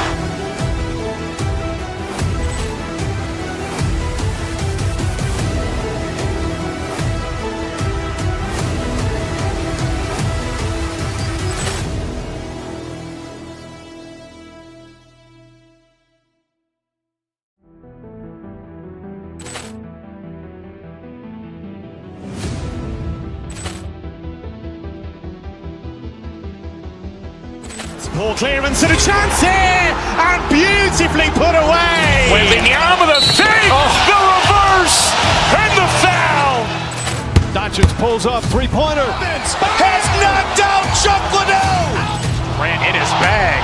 Ball clearance and a chance here, and beautifully put away. Wembanyama with a fake, the reverse, and the foul. Doncic pulls up, three-pointer. Has knocked out Chuck Liddell. Ran in his bag.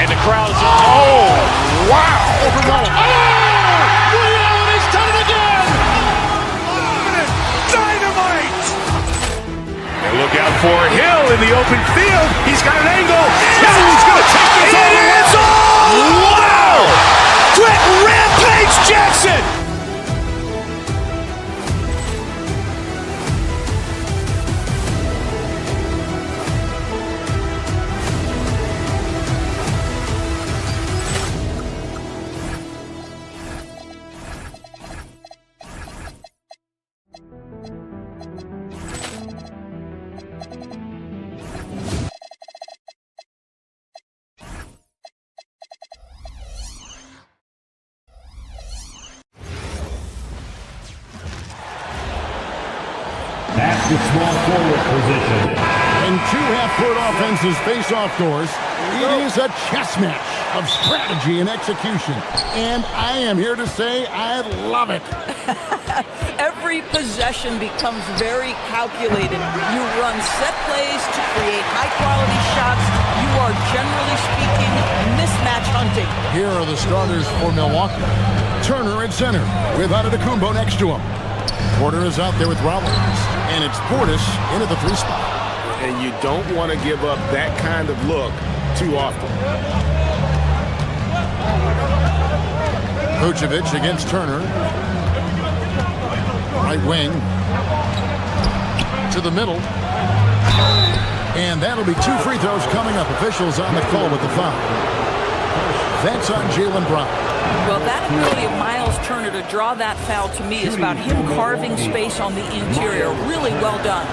And the crowd is, oh, wow. He's done it again. Dynamite. And look out for Hill in the open field. He's got an angle. He's going to take this all the way. Wow. Quick Rampage Jackson. That's the small forward position. When two half-court offenses face off doors, it is a chess match of strategy and execution. And I am here to say I love it. Every possession becomes very calculated. You run set plays to create high-quality shots. You are, generally speaking, mismatch hunting. Here are the starters for Milwaukee. Turner at center with Antetokounmpo next to him. Porter is out there with Rollins. And it's Portis into the three spot. and you don't want to give up that kind of look too often. Vucevic against Turner. Right wing. To the middle. And that'll be 2 free throws coming up. Officials on the call with the foul. That's on Jaylen Brown. Well, that ability of Miles Turner to draw that foul to me is about him carving space on the interior. Really well done.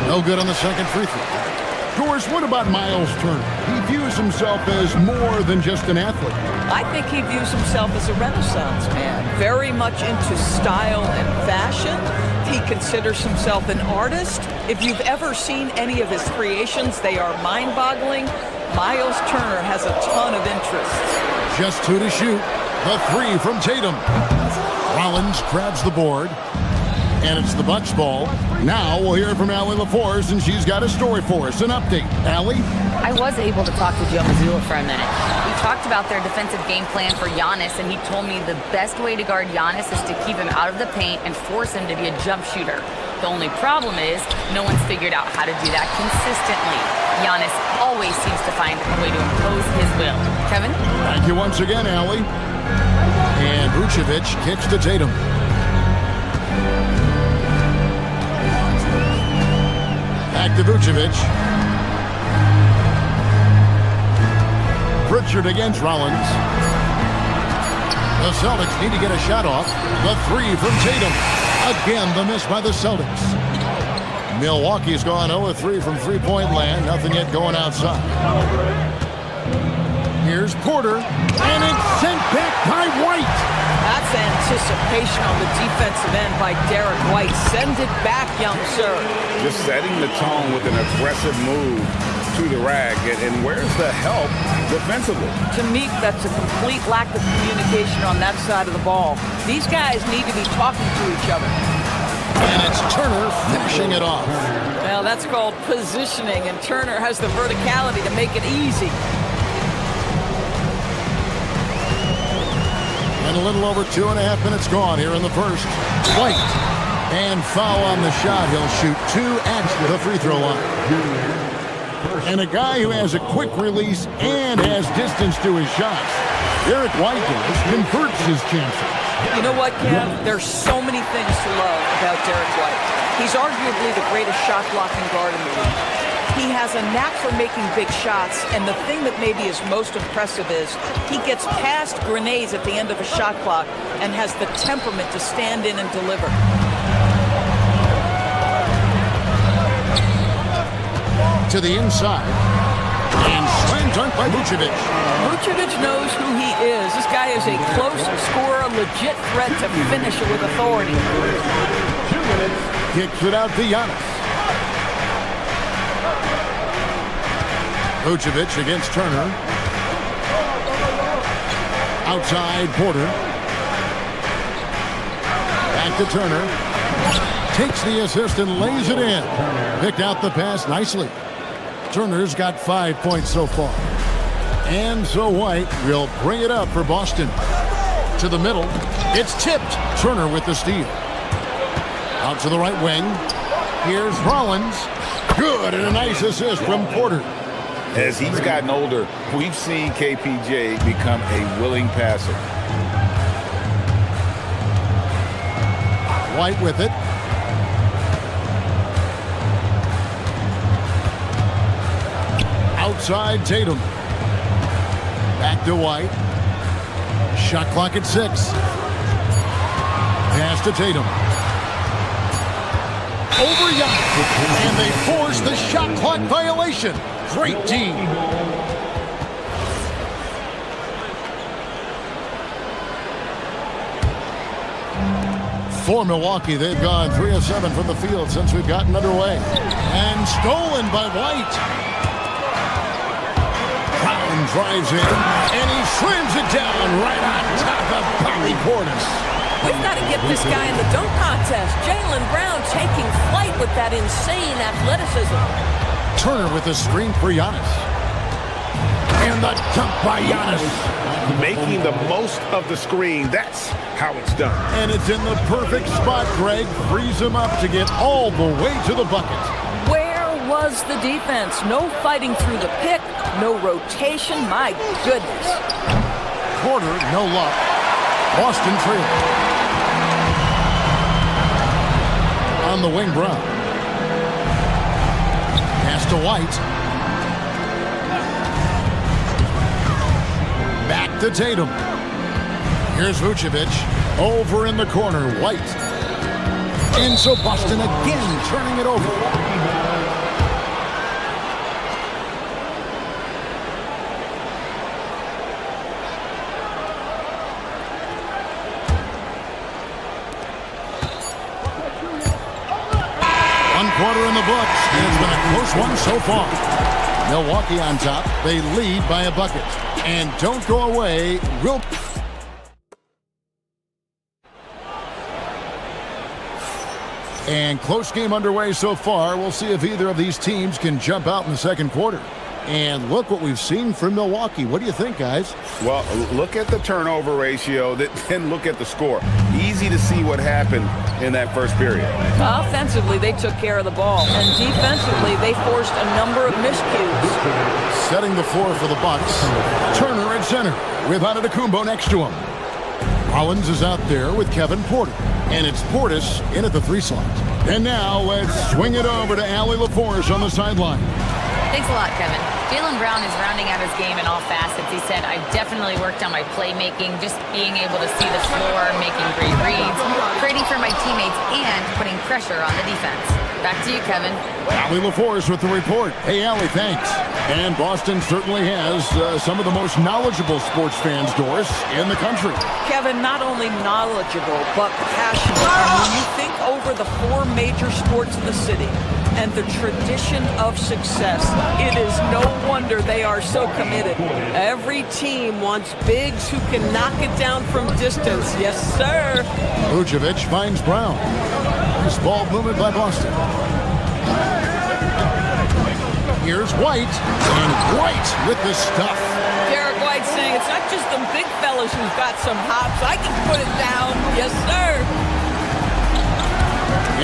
No good on the second free throw. Doris, what about Miles Turner? He views himself as more than just an athlete. I think he views himself as a Renaissance man, very much into style and fashion. He considers himself an artist. If you've ever seen any of his creations, they are mind-boggling. Miles Turner has a ton of interests. Just 2 to shoot. The 3 from Tatum. Rollins grabs the board. And it's the Bucks ball. Now we'll hear from Allie LaForce, and she's got a story for us. An update. Allie? I was able to talk to Joe Mazzulla for a minute. We talked about their defensive game plan for Giannis, and he told me the best way to guard Giannis is to keep him out of the paint and force him to be a jump shooter. The only problem is no one's figured out how to do that consistently. Giannis always seems to find a way to impose his will. Kevin? Thank you once again, Allie. And Vucevic kicks to Tatum. Back to Vucevic. Pritchard against Rollins. The Celtics need to get a shot off. The 3 from Tatum. Again, the miss by the Celtics. Milwaukee's gone 0-3 from three-point land. Nothing yet going outside. Here's Porter. And it's sent back by White. That's anticipation on the defensive end by Derek White. Send it back, young sir. Just setting the tone with an aggressive move to the rack. And where's the help defensively? To me, that's a complete lack of communication on that side of the ball. These guys need to be talking to each other. And it's Turner finishing it off. Well, that's called positioning, and Turner has the verticality to make it easy. And a little over 2.5 minutes gone here in the first. White. And foul on the shot. He'll shoot 2 at the free throw line. And a guy who has a quick release and has distance to his shots. Derek White converts his chances. You know what, Kev? There's so many things to love about Derek White. He's arguably the greatest shot-blocking guard in the league. He has a knack for making big shots, and the thing that maybe is most impressive is he gets past grenades at the end of a shot clock and has the temperament to stand in and deliver. To the inside. And slam dunk by Vucevic. Vucevic knows who he is. This guy is a close scorer, legit threat to finish it with authority. Kicks it out to Giannis. Vucevic against Turner. Outside Porter. Back to Turner. Takes the assist and lays it in. Picked out the pass nicely. Turner's got 5 points so far. And so White will bring it up for Boston. To the middle. It's tipped. Turner with the steal. Out to the right wing. Here's Rollins. Good, and a nice assist from Porter. As he's gotten older, we've seen KPJ become a willing passer. White with it. Outside Tatum. Back to White. Shot clock at 6. Pass to Tatum. Over Giannis. And they force the shot clock violation. Great team. For Milwaukee, they've gone 3 of 7 from the field since we've gotten underway. And stolen by White. Brown drives in, and he slams it down right on top of Bobby Portis. We've got to get this guy in the dunk contest. Jaylen Brown taking flight with that insane athleticism. Turner with a screen for Giannis. And the dunk by Giannis. Making the most of the screen. That's how it's done. And it's in the perfect spot, Greg. Frees him up to get all the way to the bucket. Where was does the defense. No fighting through the pick, no rotation. My goodness. Porter, no luck. Boston trailing. On the wing, Brown. Pass to White. Back to Tatum. Here's Vucevic. Over in the corner, White. And so Boston again turning it over. One quarter in the books, and it's been a close one so far. Milwaukee on top. They lead by a bucket. And don't go away. And close game underway so far. We'll see if either of these teams can jump out in the second quarter. And look what we've seen from Milwaukee. What do you think, guys? Well, look at the turnover ratio, then look at the score. Easy to see what happened in that first period. Offensively, they took care of the ball. And defensively, they forced a number of miscues. Setting the floor for the Bucks. Turner at center with Antetokounmpo next to him. Rollins is out there with Kevin Porter. And it's Portis in at the 3 slot. And now let's swing it over to Allie LaForce on the sideline. Thanks a lot, Kevin. Jaylen Brown is rounding out his game in all facets. He said, I've definitely worked on my playmaking, just being able to see the floor, making great reads, creating for my teammates, and putting pressure on the defense. Back to you, Kevin. Allie LaForce with the report. Hey, Allie, thanks. And Boston certainly has some of the most knowledgeable sports fans, Doris, in the country. Kevin, not only knowledgeable, but passionate. And when you think over the 4 major sports in the city and the tradition of success, it is no wonder they are so committed. Every team wants bigs who can knock it down from distance. Yes, sir. Vucevic finds Brown. This ball movement by Boston. Here's White, and White with the stuff. Derek White saying it's not just the big fellas who've got some hops. I can put it down. Yes, sir.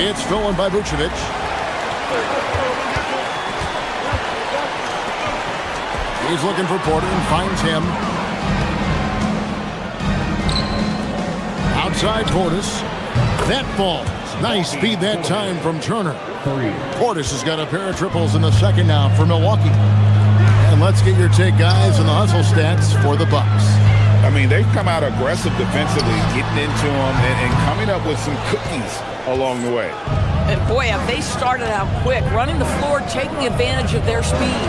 It's stolen by Vucevic. He's looking for Porter and finds him. Outside Portis. That falls. Nice speed that time from Turner. Portis has got a pair of triples in the second now for Milwaukee. And let's get your take, guys, on the hustle stats for the Bucks. I mean, they've come out aggressive defensively, getting into them and coming up with some cookies along the way. And boy, have they started out quick, running the floor, taking advantage of their speed.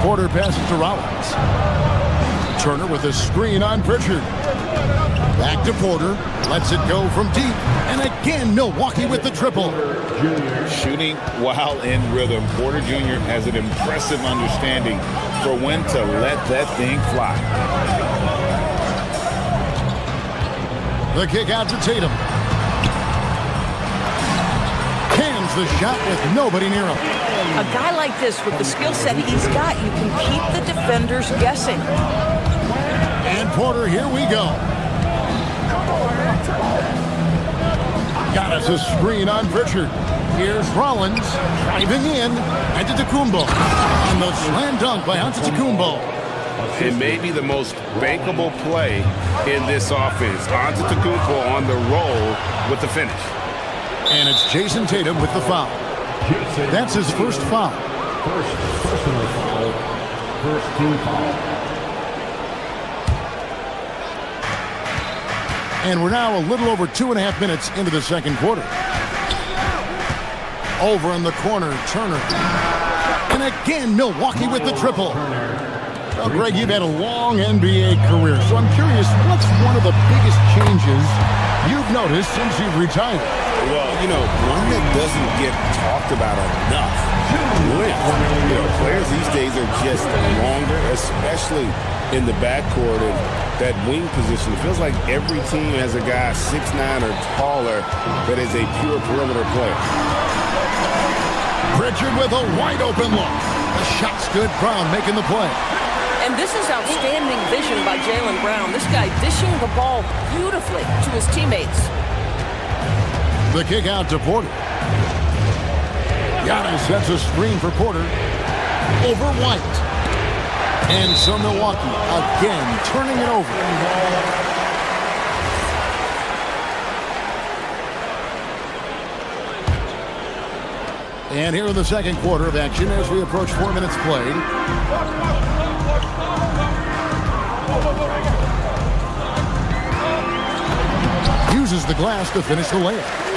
Porter passes to Rollins. Turner with a screen on Pritchard. Back to Porter. Lets it go from deep. And again, Milwaukee with the triple. Shooting while in rhythm. Porter Jr. has an impressive understanding for when to let that thing fly. The kick out to Tatum. Cans the shot with nobody near him. A guy like this, with the skill set he's got, you can keep the defenders guessing. And Porter, here we go. Got us a screen on Pritchard. Here's Rollins driving in. Antetokounmpo. And the slam dunk by Antetokounmpo. It may be the most bankable play in this offense. Antetokounmpo on the roll with the finish. And it's Jason Tatum with the foul. That's his first foul. First personal foul. First team foul. And we're now a little over 2.5 minutes into the second quarter. Over in the corner, Turner. And again, Milwaukee with the triple. Well, Greg, you've had a long NBA career, so I'm curious, what's one of the biggest changes you've noticed since you've retired? Well, one that doesn't get talked about enough. Length. Players these days are just longer, especially in the backcourt and that wing position. It feels like every team has a guy 6'9" or taller that is a pure perimeter player. Pritchard with a wide open look. The shot's good. Brown making the play. And this is outstanding vision by Jaylen Brown. This guy dishing the ball beautifully to his teammates. The kick out to Porter. Giannis sets a screen for Porter. Over White. And so Milwaukee again turning it over. And here in the second quarter of action as we approach 4 minutes played. Uses the glass to finish the layup.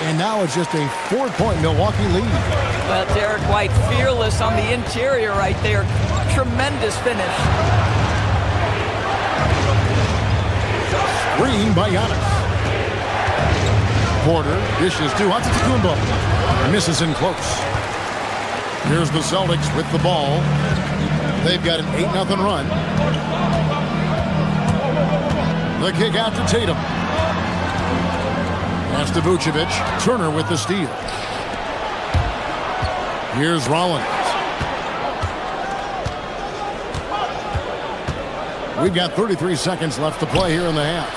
And now it's just a 4-point Milwaukee lead. Well, Derek White fearless on the interior right there. Tremendous finish. Screen by Giannis. Porter dishes to Antetokounmpo. Misses in close. Here's the Celtics with the ball. They've got an 8-0 run. The kick out to Tatum. Pass to Vucevic. Turner with the steal. Here's Rollins. We've got 33 seconds left to play here in the half.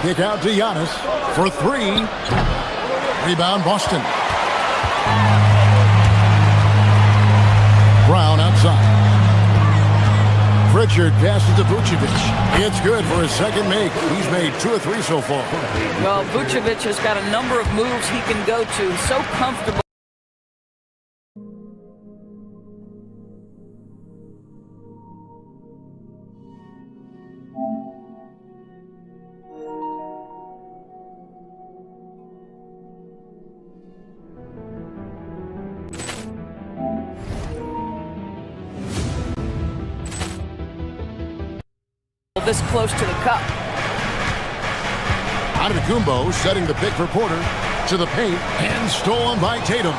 Kick out to Giannis for 3. Rebound Boston. Brown outside. Pritchard passes to Vucevic. It's good for his second make. He's made 2 of 3 so far. Well, Vucevic has got a number of moves he can go to. So comfortable. This close to the cup. Antetokounmpo setting the pick for Porter to the paint and stolen by Tatum.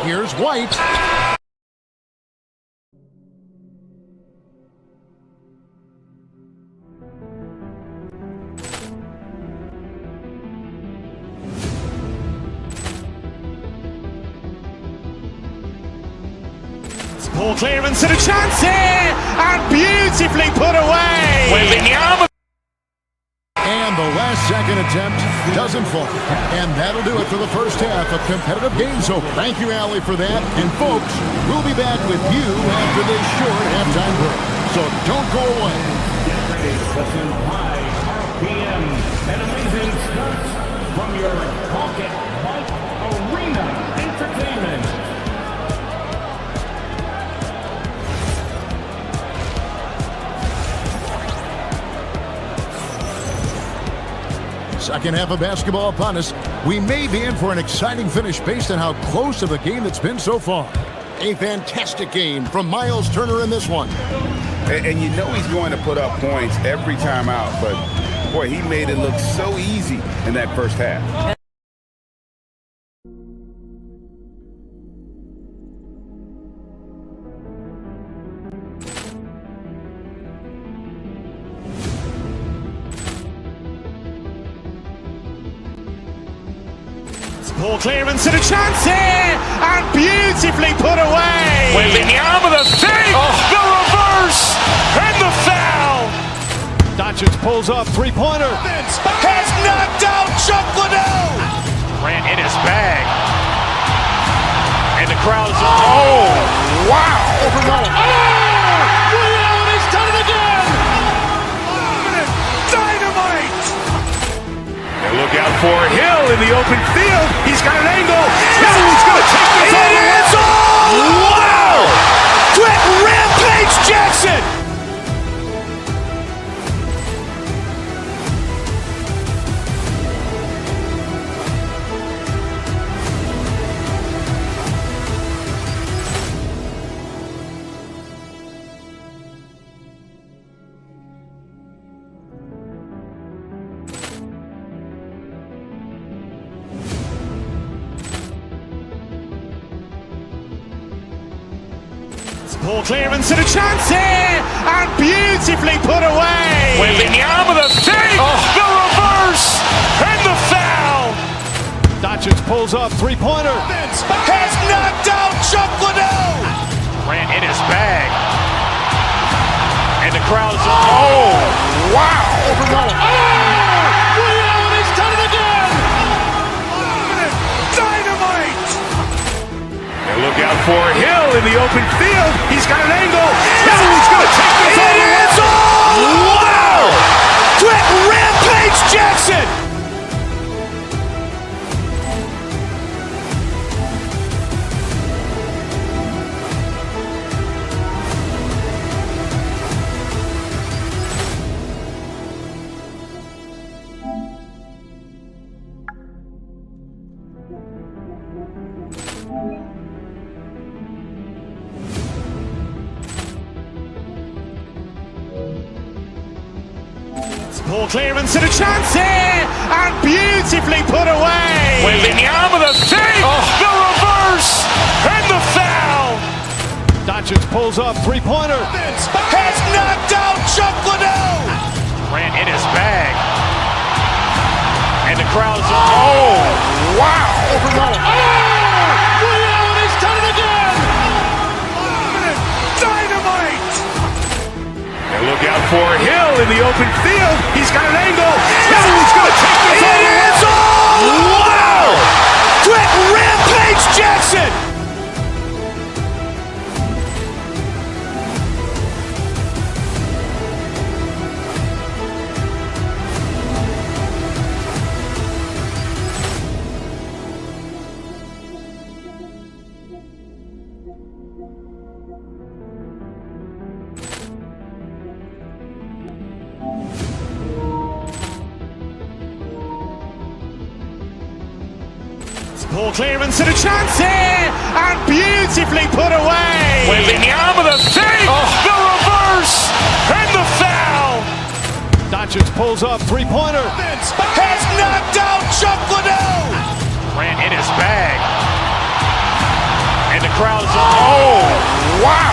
Here's White. Poor clearance and a chance here, and beautifully put away. And the last second attempt doesn't fall. And that'll do it for the first half of competitive games. So thank you, Allie, for that. And folks, we'll be back with you after this short halftime break. So don't go away. Get ready for some high RPM and amazing stunts from your Pocket Bike Arena Entertainment. Second half of basketball upon us. We may be in for an exciting finish based on how close of a game it's been so far. A fantastic game from Miles Turner in this one. And you know he's going to put up points every time out, but boy, he made it look so easy in that first half. Poor clearance and a chance here, and beautifully put away. Wembanyama the fake, the reverse, and the foul. Doncic pulls up, three-pointer. Has knocked out Chuck Liddell. Ran in his bag. And the crowd is, oh, wow. He's done it again. Dynamite. And look out for Hill in the open field. He's got an angle. He's going to take this all the way. Wow! Quick Rampage Jackson. Poor clearance and a chance here, and beautifully put away. Wembanyama the fake, the reverse, and the foul. Doncic pulls up, three-pointer. Has knocked out Chuck Liddell. Ran in his bag. And the crowd is, oh, wow. He's done it again. out for Hill in the open field. He's got an angle. Now he's going to take this all the way. Wow! Quick Rampage Jackson! Poor clearance and a chance here, and beautifully put away. Waving the arm of the save, the reverse, and the foul. Doncic pulls up, three-pointer. Has knocked out Chuck Liddell. Ran in his bag. And the crowd's, oh, wow. He's done it again. Dynamite. And look out for Hill in the open field. He's got an angle. Now he's going to take this all the way. Wow! Quick Rampage Jackson. Poor clearance and a chance here, and beautifully put away. Waving the arm of the save, the reverse, and the foul. Doncic pulls up, three-pointer. Has knocked out Chuck Liddell. Ran in his bag. And the crowd's, oh, wow.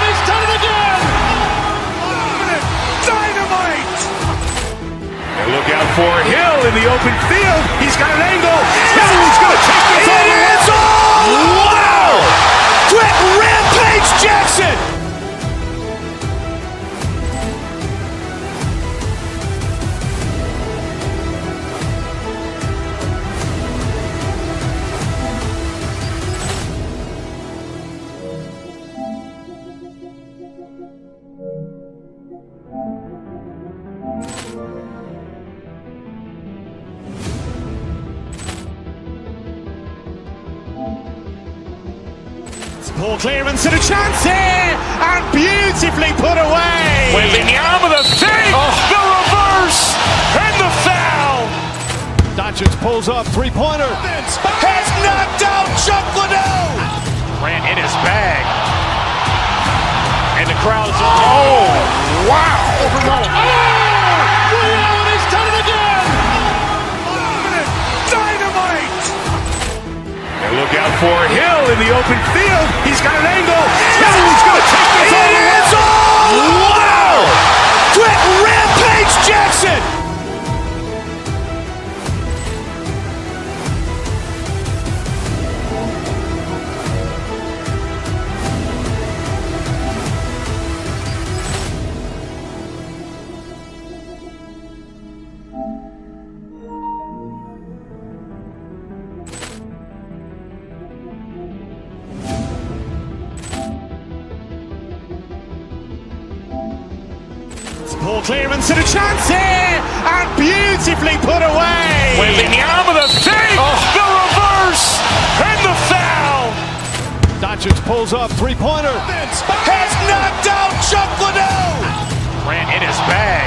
He's done it again. Dynamite. And look out for Hill in the open field. He's got an angle. Now he's going to take this all the way. Wow! Quick Rampage Jackson. Poor clearance and a chance here, and beautifully put away. Waving the arm of the save, the reverse, and the foul. Doncic pulls up, three-pointer. Has knocked out Chuck Liddell. Ran in his bag. And the crowd's, oh, wow. He's done it again. Dynamite. And look out for Hill in the open field. He's got an angle. Now he's going to take this all the way. Wow! Quick Rampage Jackson. Poor clearance and a chance here, and beautifully put away. Waving the arm of the save, the reverse, and the foul. Doncic pulls up, three-pointer. Has knocked out Chuck Liddell. Ran in his bag.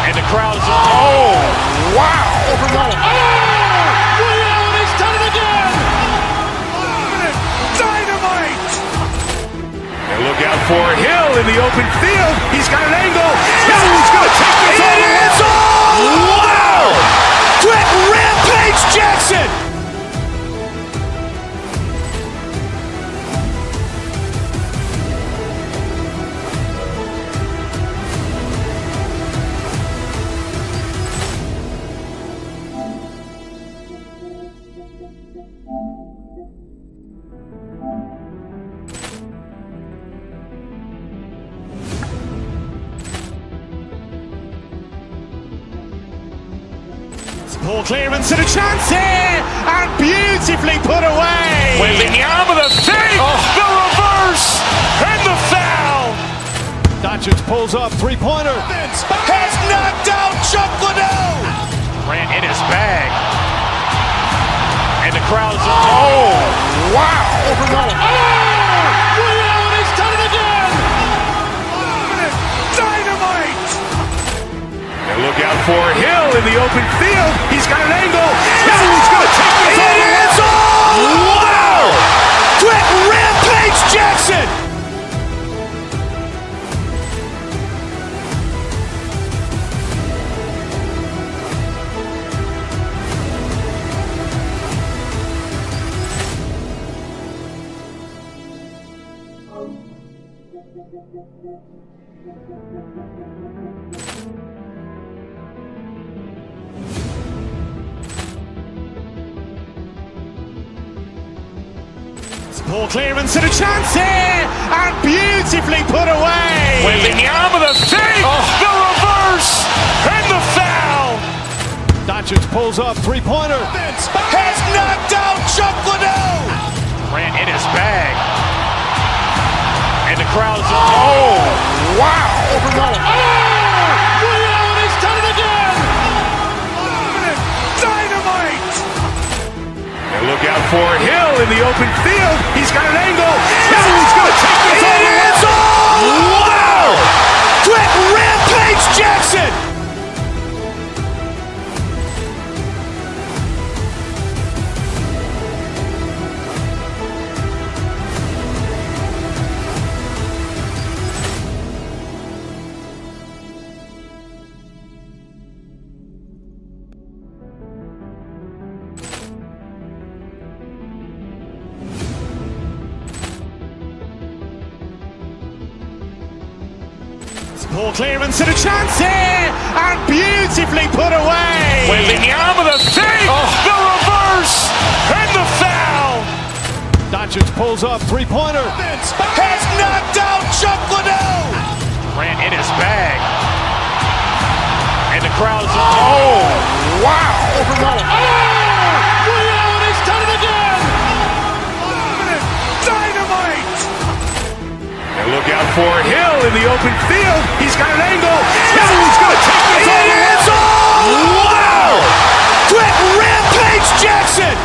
And the crowd's, oh, wow. He's done it again. Dynamite. And look out for Hill in the open field. He's got an angle. Now he's going to take this all the way. Wow! Quick Rampage Jackson. Poor clearance and a chance here, and beautifully put away. Wembanyama the fake, the reverse, and the foul. Doncic pulls up, three-pointer. Has knocked out Chuck Liddell. Grant in his bag. And the crowd's Wow. Ray Allen has done it again. Dynamite. And look out for Hill in the open field. He's got an angle. He's going to take this all the way. Wow. Quick Rampage Jackson. Poor clearance and a chance here, and beautifully put away. Wembanyama the fake, the reverse, and the foul. Doncic pulls up, three-pointer. Has knocked out Chuck Liddell. Grant in his bag. And the crowd's Wow. Ray Allen has done it again. Dynamite. And look out for Hill in the open field. He's got an angle. He's going to take this all the way. Wow. Quick Rampage Jackson. Poor clearance and a chance here, and beautifully put away. Wembanyama the fake, the reverse, and the foul. Doncic pulls up, three-pointer. Has knocked out Chuck Liddell. Grant in his bag. And the crowd's Wow. Ray Allen has done it again. Dynamite. And look out for Hill in the open field. He's got an angle. He's going to take this all the way. Wow. Quick Rampage Jackson.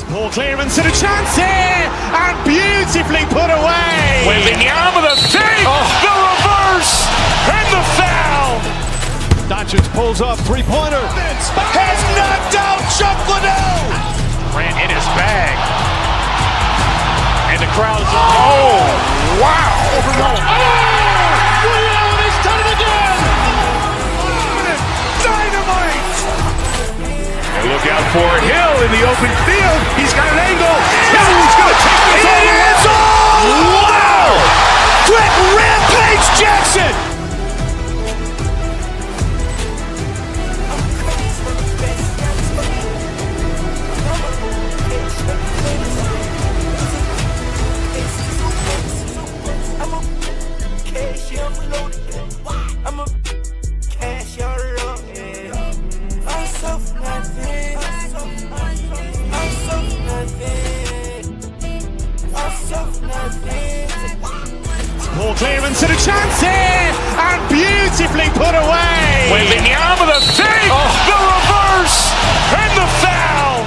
Poor clearance and a chance here, and beautifully put away. Wembanyama the fake, the reverse, and the foul. Doncic pulls up, three-pointer. Has knocked out Chuck Liddell. Grant in his bag. And the crowd's Wow. Ray Allen has done it again. Dynamite. And look out for Hill in the open field. He's got an angle. He's going to take this all the way. Wow. Quick Rampage Jackson. Poor clearance and a chance here, and beautifully put away. Wembanyama the fake, the reverse, and the foul.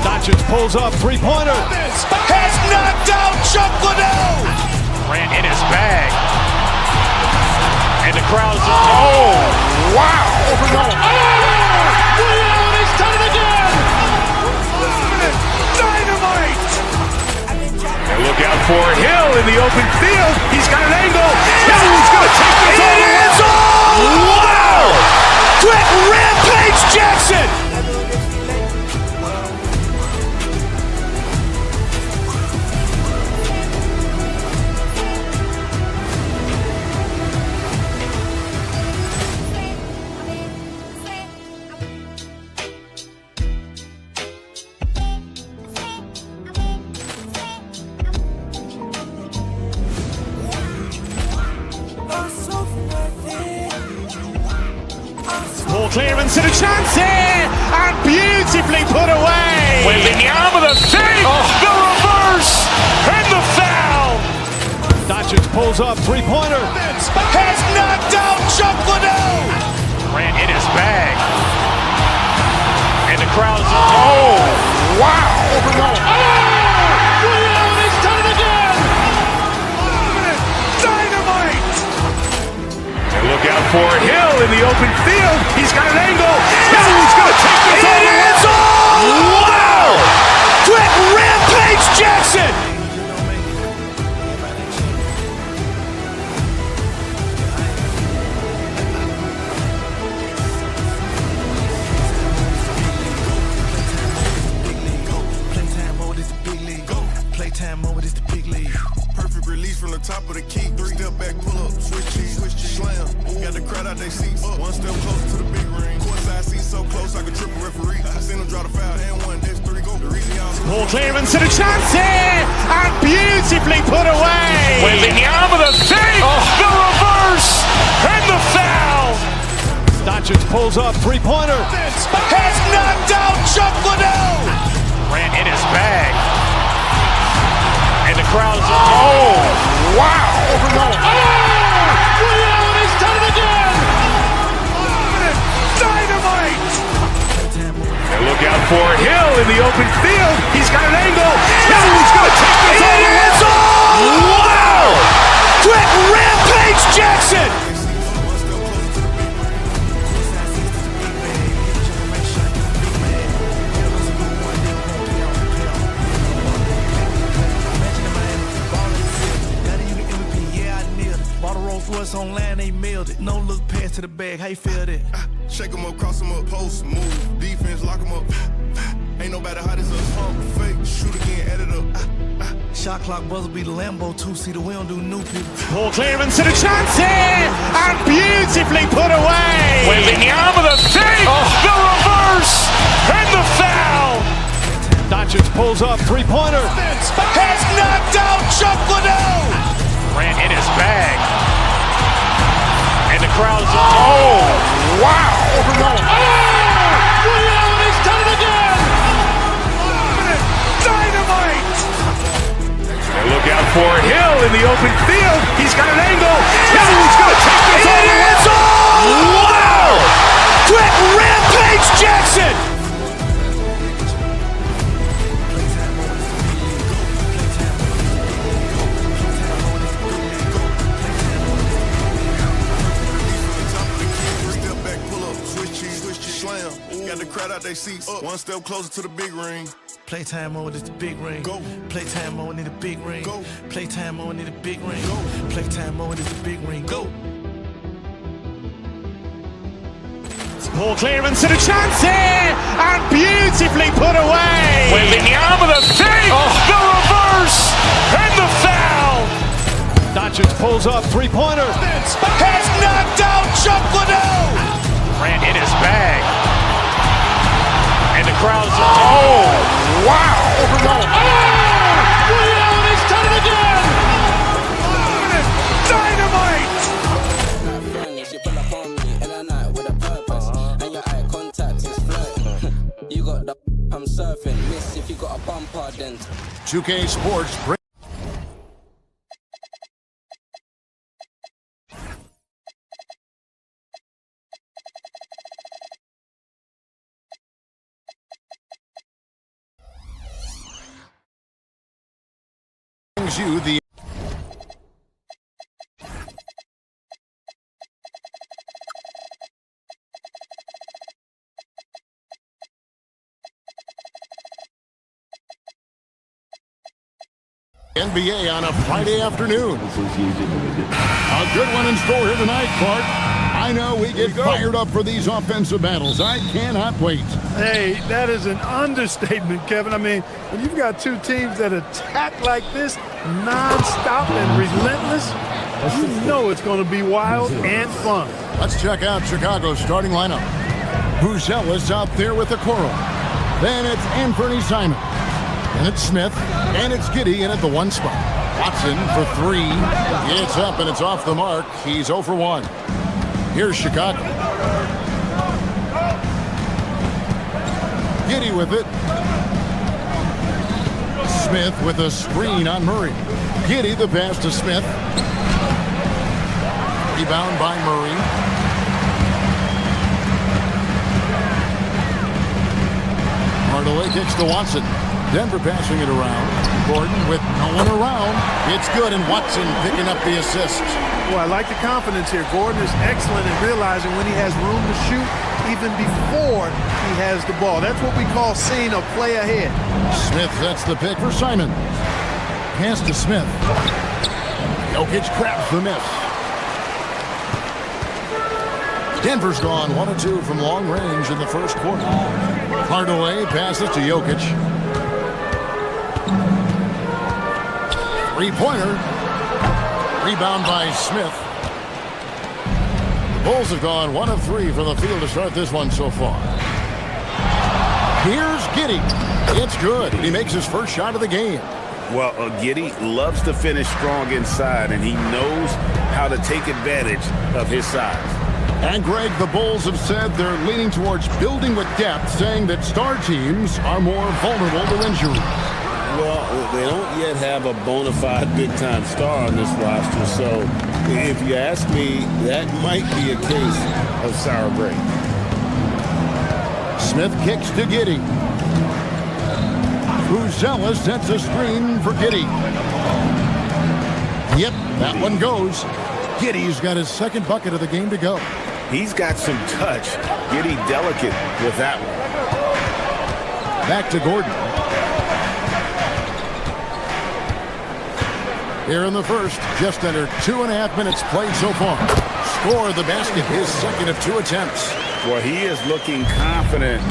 Doncic pulls up, three-pointer. Has knocked out Chuck Liddell. Grant in his bag. And the crowd's Wow. Ray Allen has done it again. Dynamite. And look out for Hill in the open field. He's got an angle. He's going to take this all the way. Wow. Quick Rampage Jackson. clearance and a chance here, and beautifully put away. Wembanyama with a save, the reverse, and the foul. Doncic pulls up, three-pointer. Has knocked out Chuck Liddell. Ran in his bag. And the crowd's, oh, wow. It's done it again. Dynamite. And look out for Hill in the open field. He's got an angle. He's going to take this all the way. Wow. Quick Rampage Jackson. Top of the key, step back, pull up, switch cheese, slam. Got the crowd out their seats, one step closer to the big ring. Courtside seats so close I could trip a referee. I seen them draw the foul, and one, that's three, go. The reason y'all Ball clearance and a chance here, and beautifully put away. Wembanyama with a save, the reverse, and the foul. Doncic pulls up, three-pointer. Has knocked out Chuck Liddell. Ran in his bag. And the crowd's, oh, wow. He's done it again. Dynamite. And look out for Hill in the open field. He's got an angle. He's going to take this all the way. Wow. Quick Rampage Jackson. What's on land, they mailed it. No look past to the bag, how you feel that? Shake them up, cross them up, post, move, defense, lock them up. Ain't nobody hot as us, pump, fake, shoot again, edit up. Shot clock buzzer be the Lambo 2-seater, we don't do new people. Ball clearance and a chance here, and beautifully put away. Wembanyama with a save, the reverse, and the foul. Doncic pulls up, three-pointer. Has knocked out Chuck Liddell. Ran in his bag. And the crowd's, oh, wow. He's done it again. Dynamite. And look out for Hill in the open field. He's got an angle. He's going to take this all the way. Wow. Quick Rampage Jackson. Got the crowd out their seats, one step closer to the big ring. Playtime mode is the big ring. Go. Playtime mode need a big ring. Go. Playtime mode need a big ring. Go. Playtime mode is the big ring. Go. Ball clearance and a chance here, and beautifully put away. Wembanyama with a save, the reverse, and the foul. Doncic pulls up, three-pointer. Has knocked out Chuck Liddell. Ran in his bag. And the crowd's, oh, wow. He's done it again. Dynamite. You pull up on me in a night with a purpose, and your eye contact is flirting. You got the I'm surfing. Miss if you got a bumper then. 2K Sports. You the NBA on a Friday afternoon. A good one in store here tonight, Clark. I know we get fired up for these offensive battles. I cannot wait. Hey, that is an understatement, Kevin. I mean, when you've got two teams that attack like this, non-stop and relentless, you know it's going to be wild and fun. Let's check out Chicago's starting lineup. Buzelis out there with the Coral. Then it's Anthony Simon. And it's Smith. And it's Giddey in at the one spot. Watson for three. It's up and it's off the mark. He's 0 for 1. Here's Chicago. Giddey with it. Smith with a screen on Murray. Giddey the pass to Smith. Rebound by Murray. Hardaway kicks to Watson. Denver passing it around. Gordon with no one around. It's good, and Watson picking up the assist. Well, I like the confidence here. Gordon is excellent in realizing when he has room to shoot even before he has the ball. That's what we call seeing a play ahead. Smith sets the pick for Simon. Pass to Smith. Jokic grabs the miss. Denver's gone 1 of 2 from long range in the first quarter. Hardaway passes to Jokic. Three-pointer. Rebound by Smith. The Bulls have gone 1 of 3 from the field to start this one so far. Here's Giddey. It's good. He makes his first shot of the game. Well, Giddey loves to finish strong inside, and he knows how to take advantage of his size. And Greg, the Bulls have said they're leaning towards building with depth, saying that star teams are more vulnerable to injury. Well, they don't yet have a bona fide big-time star on this roster, so if you ask me, that might be a case of sour grapes. Smith kicks to Giddey. Uzella sets a screen for Giddey. Yep, that one goes. Giddey's got his second bucket of the game to go. He's got some touch. Giddey delicate with that one. Back to Gordon. Here in the first, just under 2.5 minutes played so far. Score the basket, his second of 2 attempts. Well, he is looking confident.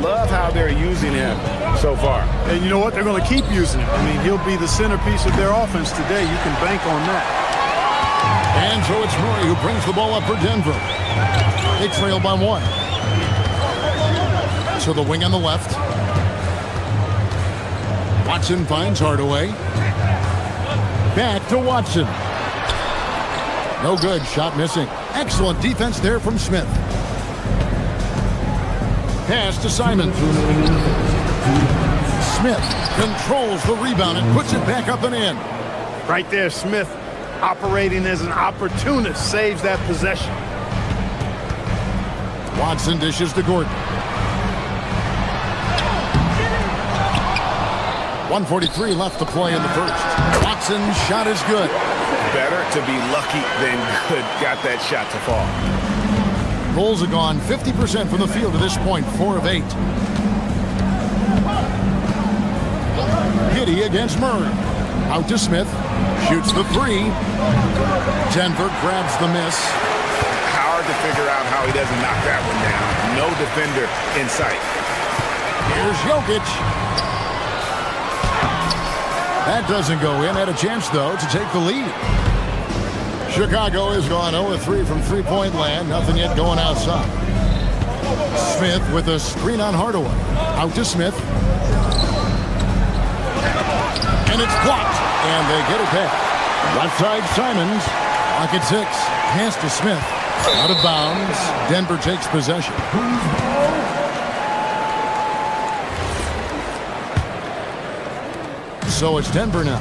Love how they're using him so far. And you know what? They're going to keep using him. I mean, he'll be the centerpiece of their offense today. You can bank on that. And so it's Murray who brings the ball up for Denver. They trail by 1. So the wing on the left. Watson finds Hardaway. Back to Watson. No good. Shot missing. Excellent defense there from Smith. Pass to Simon. Smith controls the rebound and puts it back up and in. Right there, Smith operating as an opportunist saves that possession. Watson dishes to Gordon. 1:43 left to play in the first. Watson's shot is good. Better to be lucky than good. Got that shot to fall. Bulls have gone 50% from the field to this point, 4 of 8. Giddey against Murray. Out to Smith. Shoots the 3. Denver grabs the miss. Hard to figure out how he doesn't knock that one down. No defender in sight. Here's Jokic. That doesn't go in. Had a chance, though, to take the lead. Chicago has gone 0-3 from three-point land. Nothing yet going outside. Smith with a screen on Hardaway. Out to Smith. And it's blocked. And they get it back. Left side, Simons. Clock at 6. Pass to Smith. Out of bounds. Denver takes possession. So it's Denver now.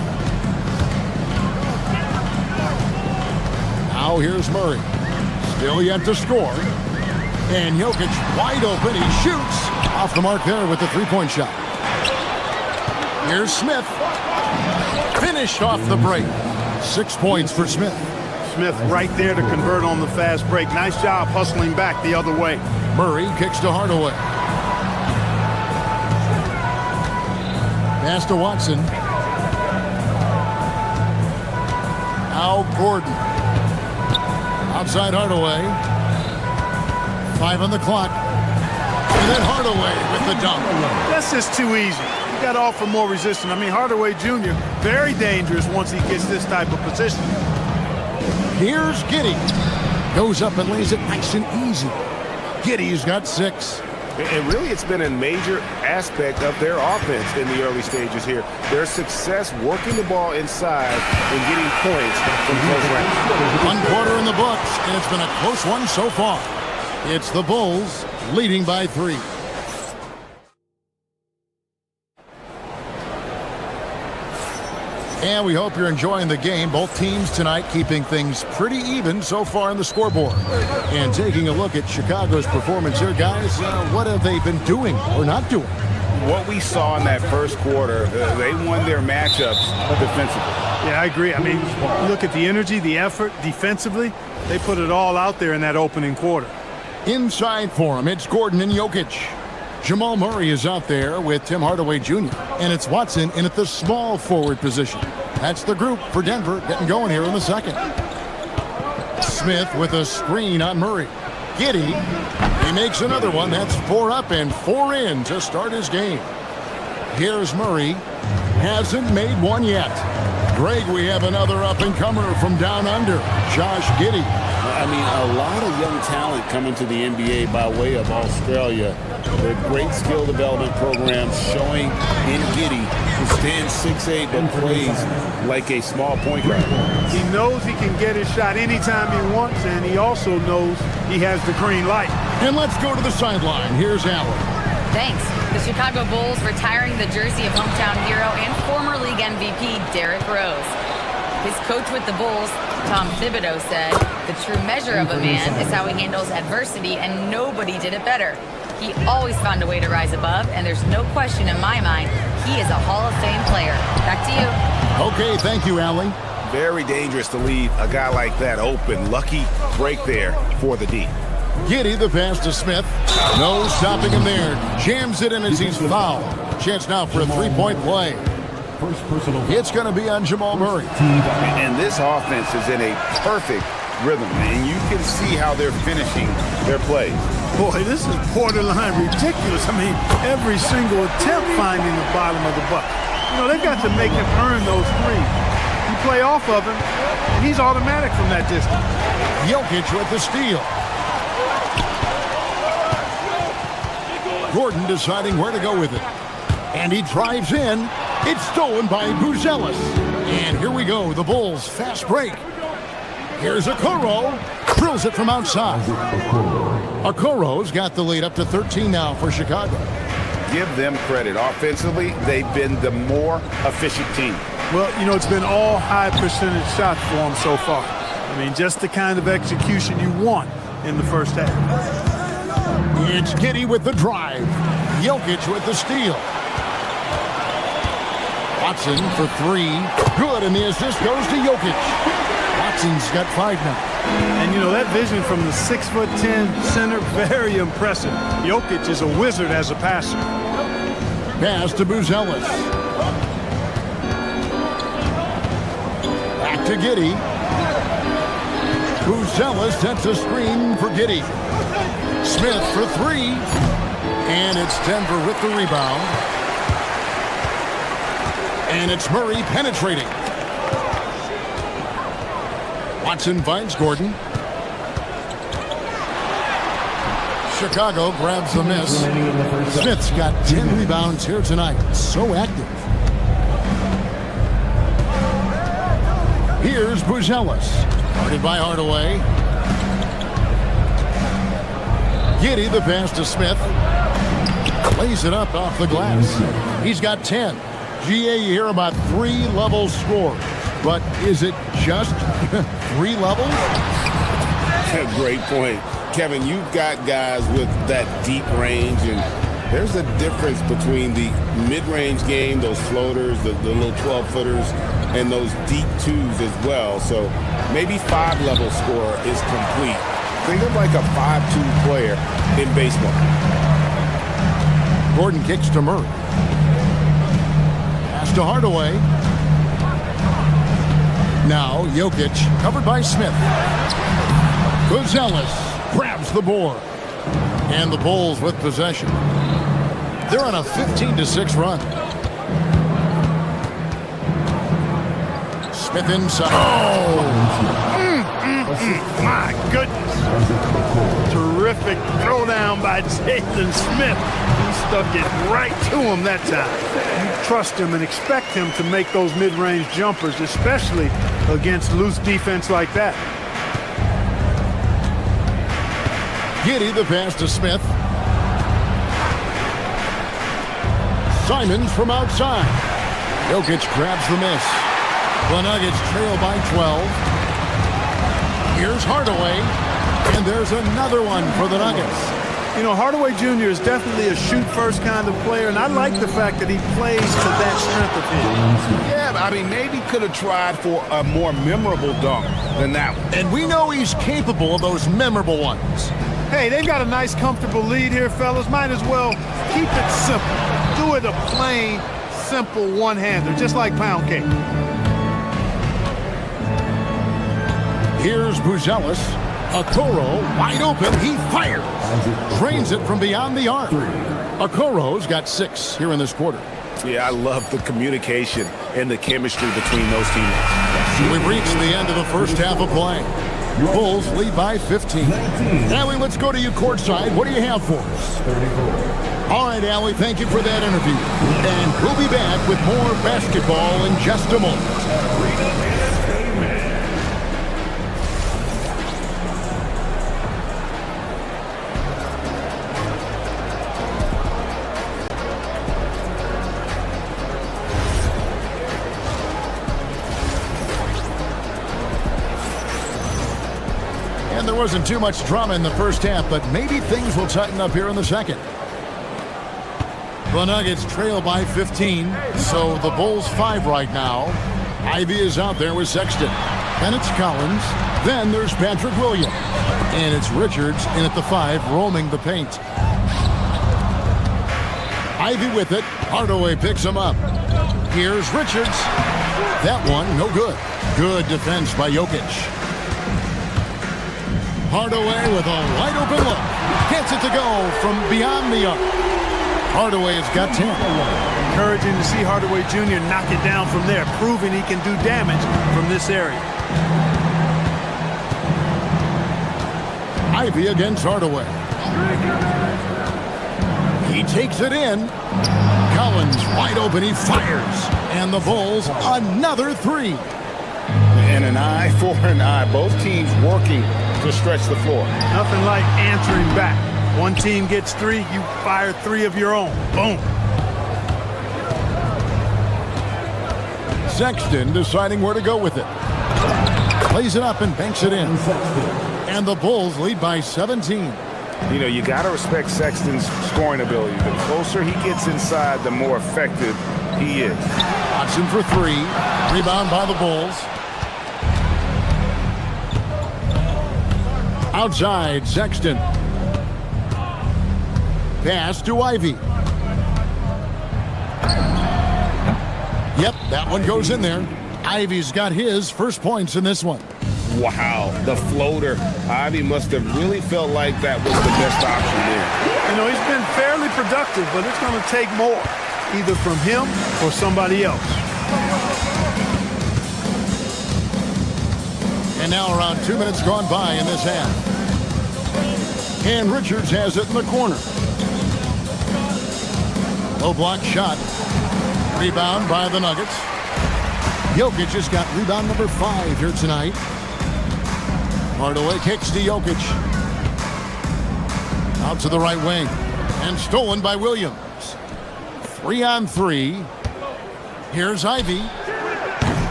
Now here's Murray. Still yet to score. And Jokic wide open. He shoots. Off the mark there with the three-point shot. Here's Smith. Finished off the break. 6 points for Smith. Smith right there to convert on the fast break. Nice job hustling back the other way. Murray kicks to Hardaway. Pass to Watson. Now Gordon. Outside Hardaway. 5 on the clock. And then Hardaway with the dunk. That's just too easy. You got to offer more resistance. I mean, Hardaway Jr., very dangerous once he gets this type of position. Here's Giddey. Goes up and lays it nice and easy. Giddey's got 6. And really, it's been a major aspect of their offense in the early stages here. Their success working the ball inside and getting points from close range. 1 quarter in the books, and it's been a close one so far. It's the Bulls leading by 3. And we hope you're enjoying the game. Both teams tonight keeping things pretty even so far on the scoreboard. And taking a look at Chicago's performance here, guys, what have they been doing or not doing? What we saw in that first quarter, they won their matchups defensively. Yeah, I agree. I mean, look at the energy, the effort defensively. They put it all out there in that opening quarter. Inside for him, it's Gordon and Jokic. Jamal Murray is out there with Tim Hardaway Jr. And it's Watson in at the small forward position. That's the group for Denver getting going here in the second. Smith with a screen on Murray. Giddey, he makes another one. That's 4 up and 4 in to start his game. Here's Murray. Hasn't made one yet. Greg, we have another up-and-comer from down under, Josh Giddey. I mean, a lot of young talent coming to the NBA by way of Australia. With great skill development programs showing in Giddey, who stands 6'8", but plays like a small point guard. He knows he can get his shot anytime he wants, and he also knows he has the green light. And let's go to the sideline. Here's Allen. Thanks. The Chicago Bulls retiring the jersey of hometown hero and former league MVP Derrick Rose. His coach with the Bulls, Tom Thibodeau, said, "The true measure of a man is how he handles adversity, and nobody did it better. He always found a way to rise above, and there's no question in my mind he is a Hall of Fame player." Back to you. Okay, thank you, Allie. Very dangerous to leave a guy like that open. Lucky break there for the D. Giddey, the pass to Smith. No stopping him there. Jams it in as he's fouled. Chance now for a three-point play. It's going to be on Jamal Murray. And this offense is in a perfect rhythm, and you can see how they're finishing their plays. Boy, this is borderline ridiculous. I mean, every single attempt finding the bottom of the bucket. You know, they've got to make him earn those threes. You play off of him, and he's automatic from that distance. Jokic with the steal. Gordon deciding where to go with it. And he drives in. It's stolen by Buzelis. And here we go, the Bulls fast break. Here's Okoro. Drills it from outside. Okoro's got the lead up to 13 now for Chicago. Give them credit. Offensively, they've been the more efficient team. Well, you know, it's been all high percentage shots for them so far. I mean, just the kind of execution you want in the first half. It's Giddey with the drive. Jokic with the steal. Watson for 3. Good, and the assist goes to Jokic. Watson's got 5 now. And, you know, that vision from the 6'10" center, very impressive. Jokic is a wizard as a passer. Pass to Buzelis. Back to Giddey. Buzelis sets a screen for Giddey. Smith for 3. And it's Denver with the rebound. And it's Murray penetrating. Watson finds Gordon. Chicago grabs the miss. Smith's got 10 rebounds here tonight. So active. Here's Buzelis. Guarded by Hardaway. Giddey, the pass to Smith. Lays it up off the glass. He's got 10. GA, you hear about 3-level scores. But is it just 3 levels? Great point. Kevin, you've got guys with that deep range, and there's a difference between the mid-range game, those floaters, the little 12-footers, and those deep 2s as well. So maybe 5-level score is complete. Think of like a 5-2 player in baseball. Gordon kicks to Murray. Pass to Hardaway. Now Jokic covered by Smith. Buzelis grabs the board. And the Bulls with possession. They're on a 15-6 run. Smith inside. My goodness. Terrific throwdown by Jalen Smith. He stuck it right to him that time. You trust him and expect him to make those mid-range jumpers, especially against loose defense like that. Giddey, the pass to Smith. Simons from outside. Jokic grabs the miss. The Nuggets trail by 12. Here's Hardaway, and there's another one for the Nuggets. You know, Hardaway Jr. is definitely a shoot-first kind of player, and I like the fact that he plays to that strength of his. Yeah, I mean, maybe could have tried for a more memorable dunk than that one. And we know he's capable of those memorable ones. Hey, they've got a nice, comfortable lead here, fellas. Might as well keep it simple. Do it a plain, simple one-hander, just like pound cake. Here's Buzelis. Okoro, wide open, he fires. Drains it from beyond the arc. Okoro's got 6 here in this quarter. Yeah, I love the communication and the chemistry between those teammates. We've reached the end of the first half of play. Bulls lead by 15. Allie, let's go to you courtside. What do you have for us? All right, Allie, thank you for that interview. And we'll be back with more basketball in just a moment. And there wasn't too much drama in the first half, but maybe things will tighten up here in the second. The Nuggets trail by 15, so the Bulls 5 right now. Ivy is out there with Sexton. Then it's Collins. Then there's Patrick Williams. And it's Richards in at the 5, roaming the paint. Ivy with it. Hardaway picks him up. Here's Richards. That one, no good. Good defense by Jokic. Hardaway with a wide open look. Gets it to go from beyond the arc. Hardaway has got 10. Encouraging to see Hardaway Jr. knock it down from there, proving he can do damage from this area. Ivy against Hardaway. He takes it in. Collins wide open, he fires. And the Bulls another 3. And an eye for an eye. Both teams working to stretch the floor. Nothing like answering back. One team gets 3, you fire 3 of your own. Boom. Sexton deciding where to go with it. Plays it up and banks it in. And the Bulls lead by 17. You know, you got to respect Sexton's scoring ability. The closer he gets inside, the more effective he is. Watson for 3. Rebound by the Bulls. Outside, Sexton. Pass to Ivy. Yep, that one goes in there. Ivy's got his first points in this one. Wow, the floater. Ivy must have really felt like that was the best option there. You know, he's been fairly productive, but it's going to take more, either from him or somebody else. And now around 2 minutes gone by in this half. And Richards has it in the corner. Low block shot. Rebound by the Nuggets. Jokic has got rebound number 5 here tonight. Hardaway kicks to Jokic. Out to the right wing. And stolen by Williams. 3-on-3. Here's Ivy.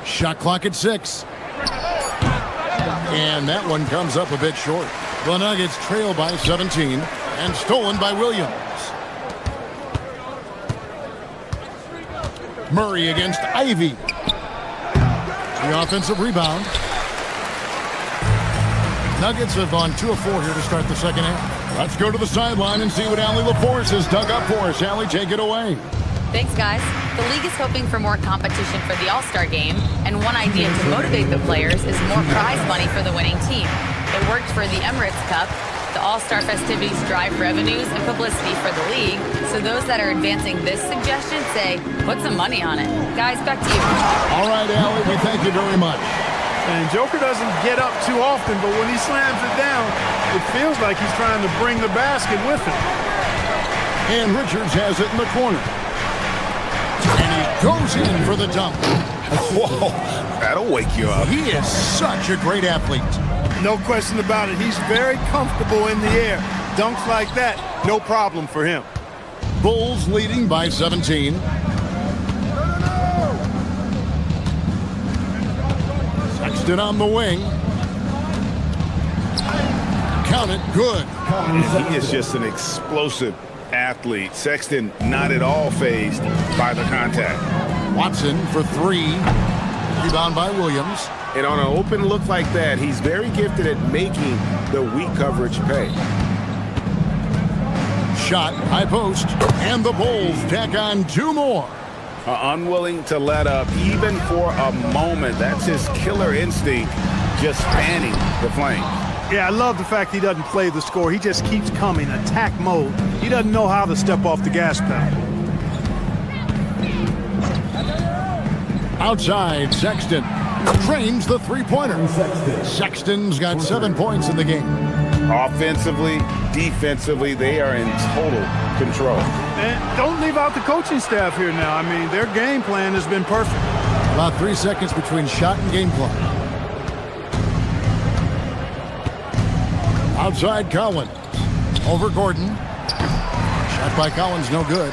Shot clock at 6. And that one comes up a bit short. The Nuggets trail by 17 and stolen by Williams. Murray against Ivy. The offensive rebound. Nuggets have gone 2 of 4 here to start the second half. Let's go to the sideline and see what Allie LaForce has dug up for us. Allie, take it away. Thanks, guys. The league is hoping for more competition for the All-Star game, and one idea to motivate the players is more prize money for the winning team. It worked for the Emirates Cup. The All-Star festivities drive revenues and publicity for the league, so those that are advancing this suggestion say, put some money on it. Guys, back to you. All right, Allie, we thank you very much. And Joker doesn't get up too often, but when he slams it down, it feels like he's trying to bring the basket with him. And Richards has it in the corner. And he goes in for the dunk. Whoa, that'll wake you up. He is such a great athlete. No question about it. He's very comfortable in the air. dunks like that, no problem for him. Bulls leading by 17. Sexton on the wing. Count it, good. He is just an explosive athlete. Sexton not at all fazed by the contact. Watson for three. Rebound by Williams. And on an open look like that, he's very gifted at making the weak coverage pay. Shot, high post, and the Bulls tack on two more. Unwilling to let up even for a moment. That's his killer instinct, just fanning the flames. Yeah, I love the fact he doesn't play the score. He just keeps coming, attack mode. He doesn't know how to step off the gas pedal. Outside, Sexton trains the three-pointer. Sexton's got 7 points in the game. Offensively, defensively, they are in total control. And don't leave out the coaching staff here now. I mean, their game plan has been perfect. About 3 seconds between shot and game clock. Outside Collins. Over Gordon. Shot by Collins, no good.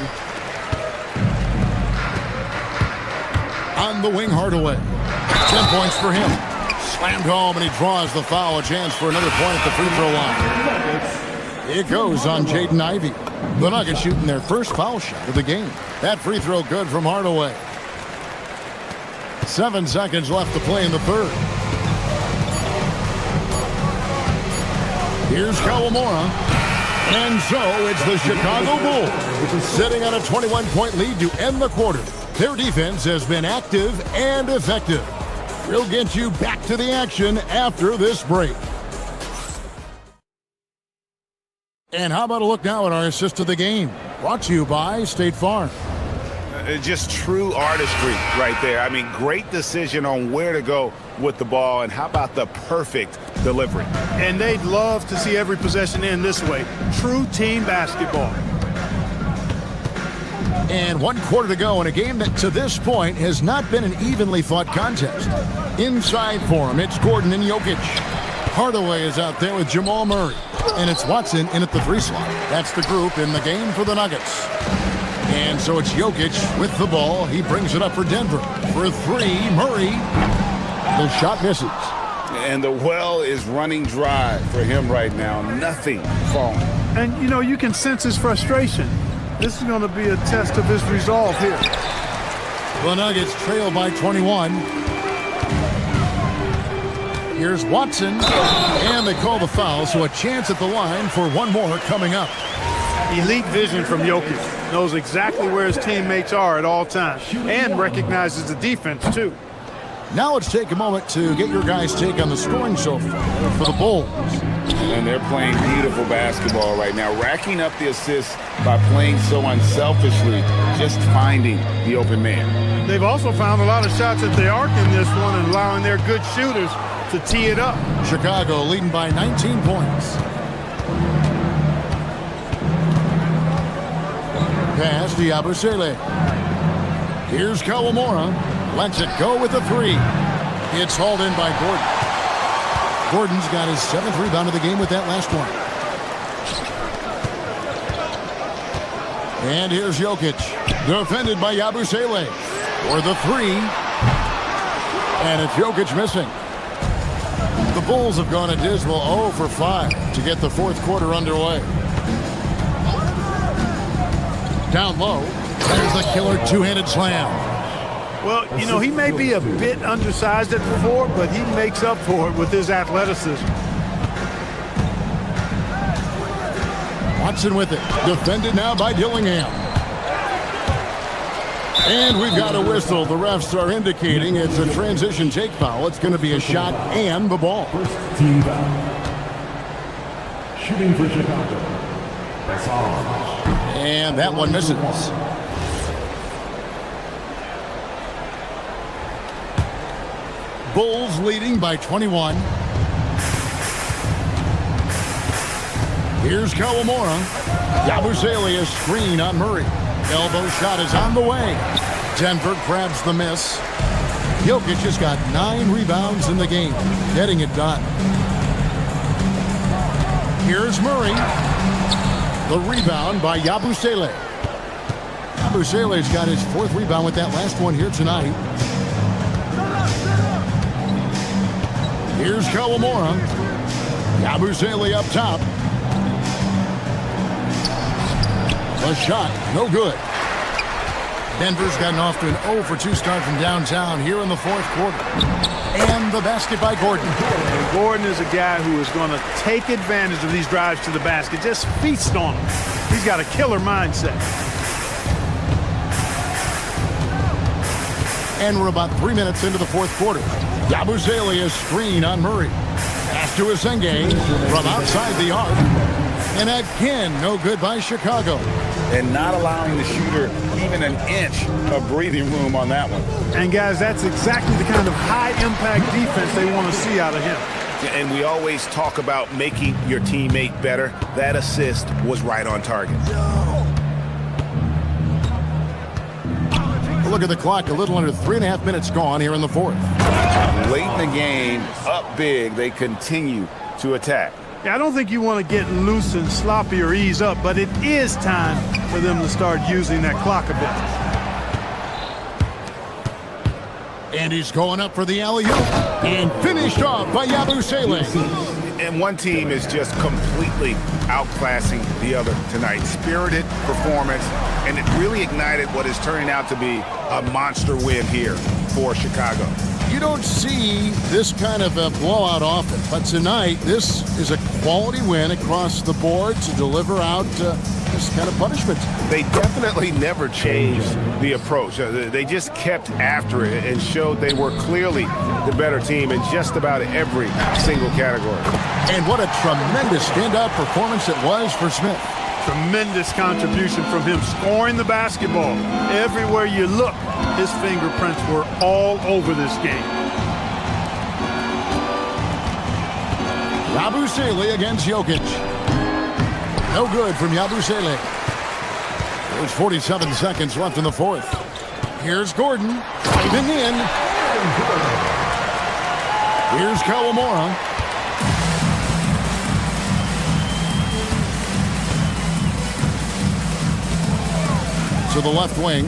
On the wing, Hardaway. 10 points for him. Slammed home, and he draws the foul. A chance for another point at the free throw line. It goes on Jaden Ivey. The Nuggets shooting their first foul shot of the game. That free throw good from Hardaway. 7 seconds left to play in the third. Here's Kawamura. And so it's the Chicago Bulls sitting on a 21-point lead to end the quarter. Their defense has been active and effective. We'll get you back to the action after this break. And how about a look now at our assist of the game? Brought to you by State Farm. Just true artistry right there. I mean, great decision on where to go with the ball, and how about the perfect delivery? And they'd love to see every possession end this way. True team basketball. And 1 quarter to go in a game that to this point has not been an evenly fought contest. Inside for him, it's Gordon and Jokic. Hardaway is out there with Jamal Murray. And it's Watson in at the 3 slot. That's the group in the game for the Nuggets. And so it's Jokic with the ball. He brings it up for Denver. For 3, Murray. The shot misses. And the well is running dry for him right now. Nothing falling. And, you know, you can sense his frustration. This is going to be a test of his resolve here. The Nuggets trail by 21. Here's Watson. And they call the foul, so a chance at the line for one more coming up. Elite vision from Jokic. Knows exactly where his teammates are at all times. And recognizes the defense, too. Now let's take a moment to get your guys' take on the scoring so far for the Bulls. And they're playing beautiful basketball right now, racking up the assists by playing so unselfishly, just finding the open man. They've also found a lot of shots at the arc in this one and allowing their good shooters to tee it up. Chicago leading by 19 points. Pass to Yabusele. Here's Kawamura. Lets it go with a 3. It's hauled in by Gordon. Gordon's got his 7th rebound of the game with that last one. And here's Jokic. Defended by Yabusele. For the 3. And it's Jokic missing. The Bulls have gone a dismal 0 for 5 to get the 4th quarter underway. Down low. There's the killer 2-handed slam. Well, you know, he may be a bit undersized at the 4, but he makes up for it with his athleticism. Watson with it. Defended now by Dillingham. And we've got a whistle. The refs are indicating it's a transition take foul. It's going to be a shot and the ball. First team foul. Shooting for Chicago. That's all. And that one misses. Bulls leading by 21. Here's Kawamura. Yabusele is screen on Murray. Elbow shot is on the way. Denver grabs the miss. Jokic has got 9 rebounds in the game, getting it done. Here's Murray. The rebound by Yabusele. Yabusele's got his 4th rebound with that last one here tonight. Here's Kawamura. Yabusele up top. The shot, no good. Denver's gotten off to an 0 for 2 start from downtown here in the 4th quarter. And the basket by Gordon. And Gordon is a guy who is going to take advantage of these drives to the basket, just feast on them. He's got a killer mindset. And we're about 3 minutes into the 4th quarter. Yabusele is screen on Murray. Pass to Asenge from outside the arc. And again, no good by Chicago. And not allowing the shooter even an inch of breathing room on that one. And guys, that's exactly the kind of high-impact defense they want to see out of him. And we always talk about making your teammate better. That assist was right on target. Look at the clock, a little under 3.5 minutes gone here in the 4th. Late in the game, up big, they continue to attack. Yeah, I don't think you want to get loose and sloppy or ease up, but it is time for them to start using that clock a bit. And he's going up for the alley-oop. And finished off by Yabusele. And one team is just completely outclassing the other tonight. Spirited performance, and it really ignited what is turning out to be a monster win here for Chicago. You don't see this kind of a blowout often, but tonight this is a quality win across the board to deliver out this kind of punishment. They definitely never changed the approach. They just kept after it and showed they were clearly the better team in just about every single category. And what a tremendous standout performance it was for Smith. Tremendous contribution from him, scoring the basketball. Everywhere you look, his fingerprints were all over this game. Yabusele against Jokic. No good from Yabusele. There's 47 seconds left in the 4th. Here's Gordon, driving in. Here's Kawamura. To the left wing.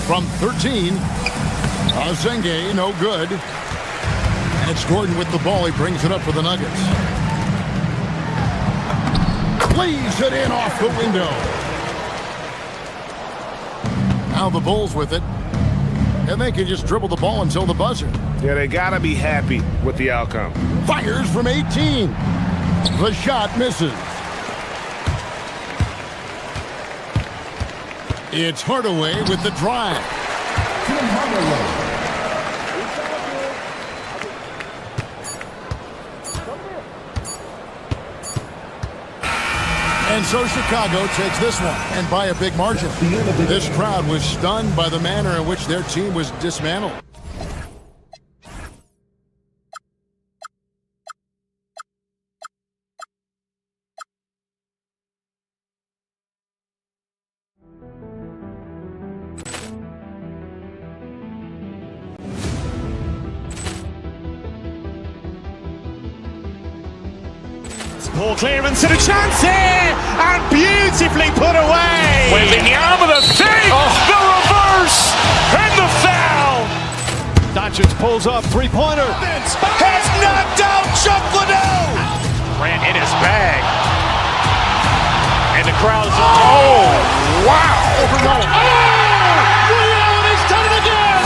From 13. Asenge, no good. And it's Gordon with the ball. He brings it up for the Nuggets. Lays it in off the window. Now the Bulls with it. And they can just dribble the ball until the buzzer. Yeah, they got to be happy with the outcome. Fires from 18. The shot misses. It's Hardaway with the drive. And so Chicago takes this one, and by a big margin. This crowd was stunned by the manner in which their team was dismantled. Ball clearance and a chance here, and beautifully put away. Wembanyama the fake, the reverse, and the foul. Doncic pulls up, three-pointer. Has knocked out Chuck Liddell. Ran in his bag. And the crowd's oh, wow. He's done it again.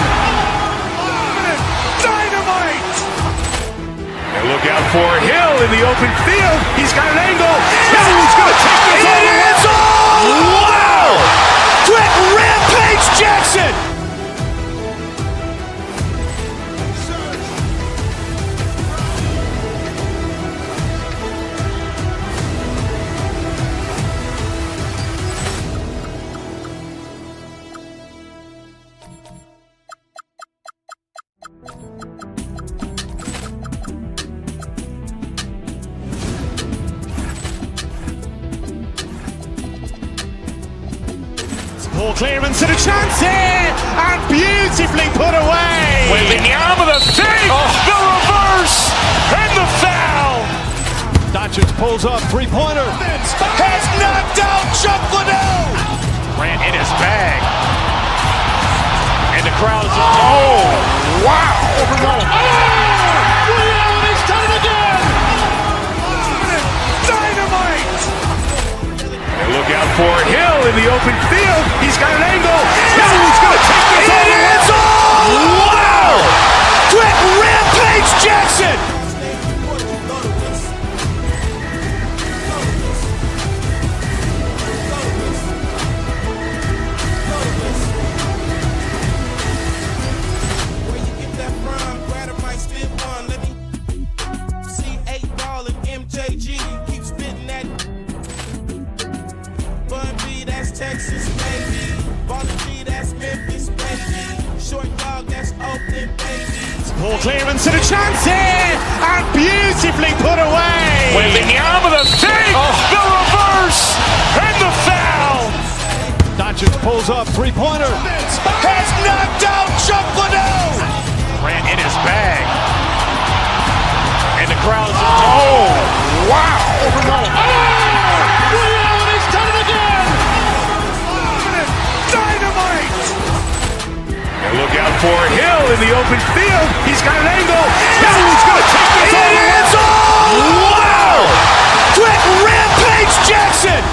Dynamite. And look out for Hill in the open field. He's got an angle. He's going to take this all the way. Wow! Quick Rampage Jackson. Ball clearance and a chance here, and beautifully put away. Wembanyama the fake, the reverse, and the foul. Doncic pulls up, three-pointer. Has knocked out Chuck Liddell. Grant in his bag. And the crowd is, oh, wow. He's done it again! Dynamite. And look out for Hill in the open field. He's got an angle. Hill is going to take this all the way. Wow! Quick Rampage Jackson. Texas, baby. Ballin' G, that's Memphis, baby. Short dog, that's Oakland, baby. Ball clearance and a chance here! And beautifully put away! With the arm of the thing! The reverse! And the foul! Doncic pulls up, three-pointer. Has knocked out Chuck Liddell! Grant in his bag. And the crowd is, oh, wow! He's done it again! And look out for Hill in the open field. He's got an angle. Hill is going to take this all the way. Wow! Quick Rampage Jackson.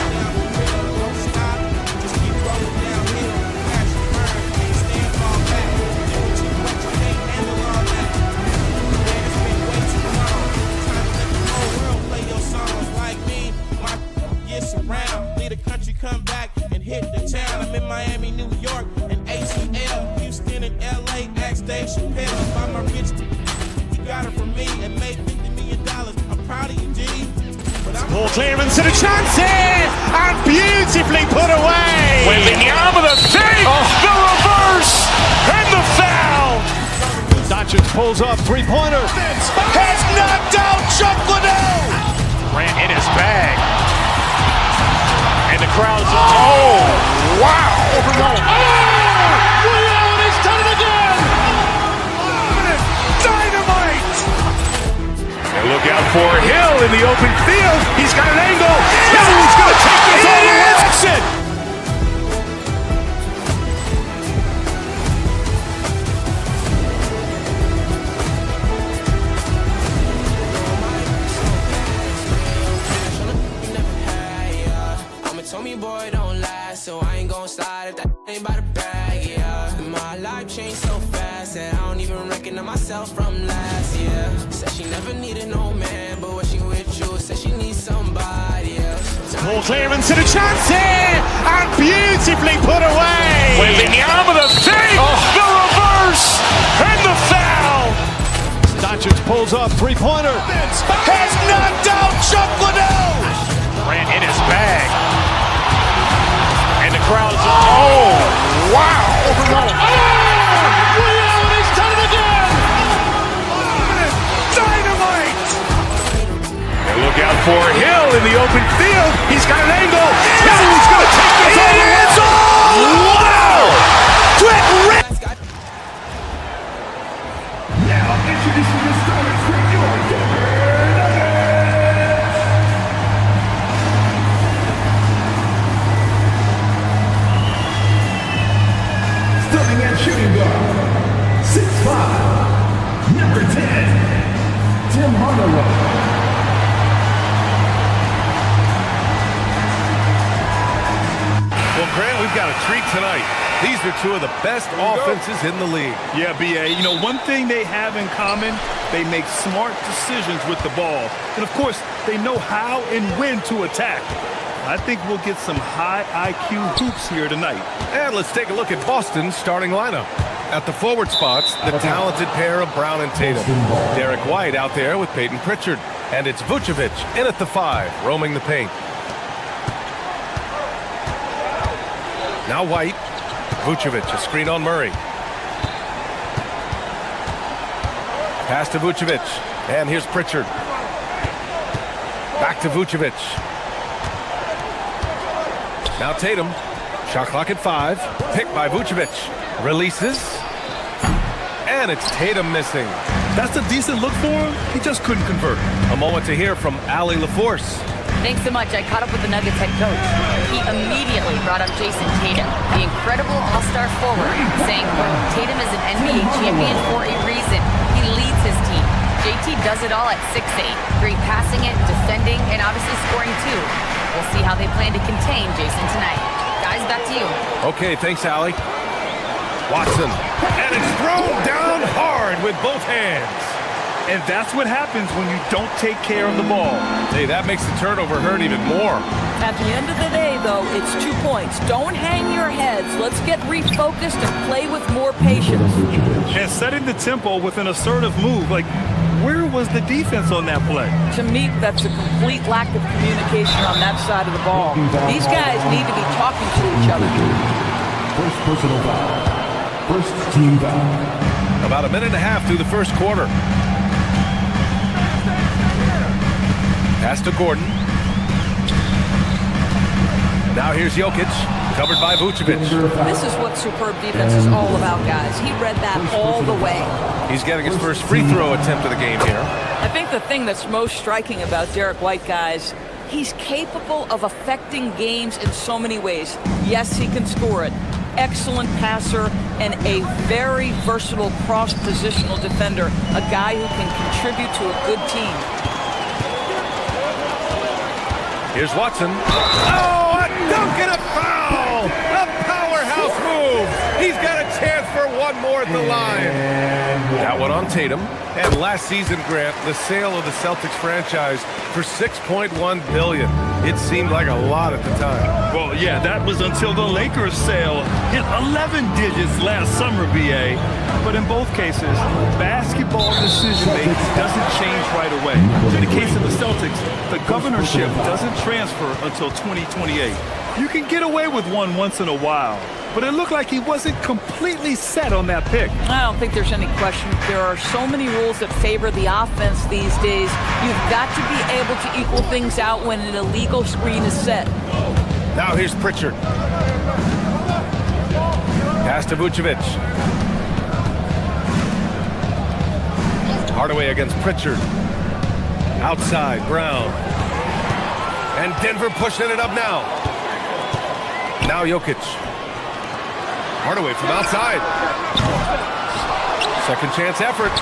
Lead the country, come back and hit the town. I'm in Miami, New York, and ACL. Houston and LA, ask Dave Chappelle. Buy my rich, he got it from me and made $50 million. I'm proud of you, G. Ball clearance and a chance here! And beautifully put away! With the arm of the thing! The reverse! And the foul! Doncic pulls up, three-pointer. Has knocked out Chuck Liddell! Grant in his bag. And the crowd is, oh, wow! He's done it again! Dynamite! And look out for Hill in the open field. He's got an angle. Hill is going to take this all the way. Told me, boy, don't last, so I ain't gon' slide if that ain't by the bag, yeah. My life changed so fast that I don't even recognize myself from last year. Said she never needed no man, but when she with you, said she needs somebody else. Ball clearance and a chance here! And beautifully put away! With the arm of the thing! The reverse! And the foul! Doncic pulls up, three-pointer. Has knocked out Chuck Liddell! Grant in his bag. And the crowd is, oh, wow! He's done it again! Dynamite! And look out for Hill in the open field. He's got an angle. Hill is going to take this all the way. Wow! Quick rip! Now introducing the starters for your Denver Nuggets. Starting at shooting guard, 6'5", number 10, Tim Hardaway. Well, Grant, we've got a treat tonight. These are two of the best offenses in the league. Yeah, B.A., you know, one thing they have in common, they make smart decisions with the ball. And, of course, they know how and when to attack. I think we'll get some high IQ hoops here tonight. And let's take a look at Boston's starting lineup. At the forward spots, the talented pair of Brown and Tatum. Derek White out there with Peyton Pritchard. And it's Vucevic in at the 5, roaming the paint. Now White. Vucevic, a screen on Murray. Pass to Vucevic. And here's Pritchard. Back to Vucevic. Now Tatum. Shot clock at 5. Picked by Vucevic. Releases. And it's Tatum missing. That's a decent look for him. He just couldn't convert. A moment to hear from Allie LaForce. Thanks so much. I caught up with the Nuggets head coach. He immediately brought up Jason Tatum, the incredible all-star forward, saying, quote, Tatum is an NBA champion for a reason. He leads his team. JT does it all at 6'8". Great passing it, defending, and obviously scoring too. We'll see how they plan to contain Jason tonight. Guys, back to you. Okay, thanks, Allie. Watson. And it's thrown down hard with both hands. And that's what happens when you don't take care of the ball. Hey, that makes the turnover hurt even more. At the end of the day, though, it's 2 points. Don't hang your heads. Let's get refocused and play with more patience. And setting the tempo with an assertive move. Like, where was the defense on that play? To me, that's a complete lack of communication on that side of the ball. These guys need to be talking to each other. First personal foul. First team foul. About a minute and a half through the first quarter. Pass to Gordon. Now here's Jokic, covered by Vucevic. This is what superb defense is all about, guys. He read that all the way. He's getting his first free throw attempt of the game here. I think the thing that's most striking about Derek White, guys, he's capable of affecting games in so many ways. Yes, he can score it. Excellent passer and a very versatile cross-positional defender. A guy who can contribute to a good team. Here's Watson. Oh, a dunk and a foul! A powerhouse move! He's got a chance for one more at the line. That one on Tatum. And last season, Grant, the sale of the Celtics franchise for $6.1 billion. It seemed like a lot at the time. Well, yeah, that was until the Lakers sale hit 11 digits last summer, BA. But in both cases, basketball decision-making doesn't change right away. In the case of the Celtics, the governorship doesn't transfer until 2028. You can get away with one once in a while, but it looked like he wasn't completely set on that pick. I don't think there's any question. There are so many rules that favor the offense these days. You've got to be able to equal things out when an illegal screen is set. Now here's Pritchard. Pass to Vucevic. Hardaway against Pritchard. Outside, Brown. And Denver pushing it up now. Now Jokic. Hardaway from outside. Second chance effort.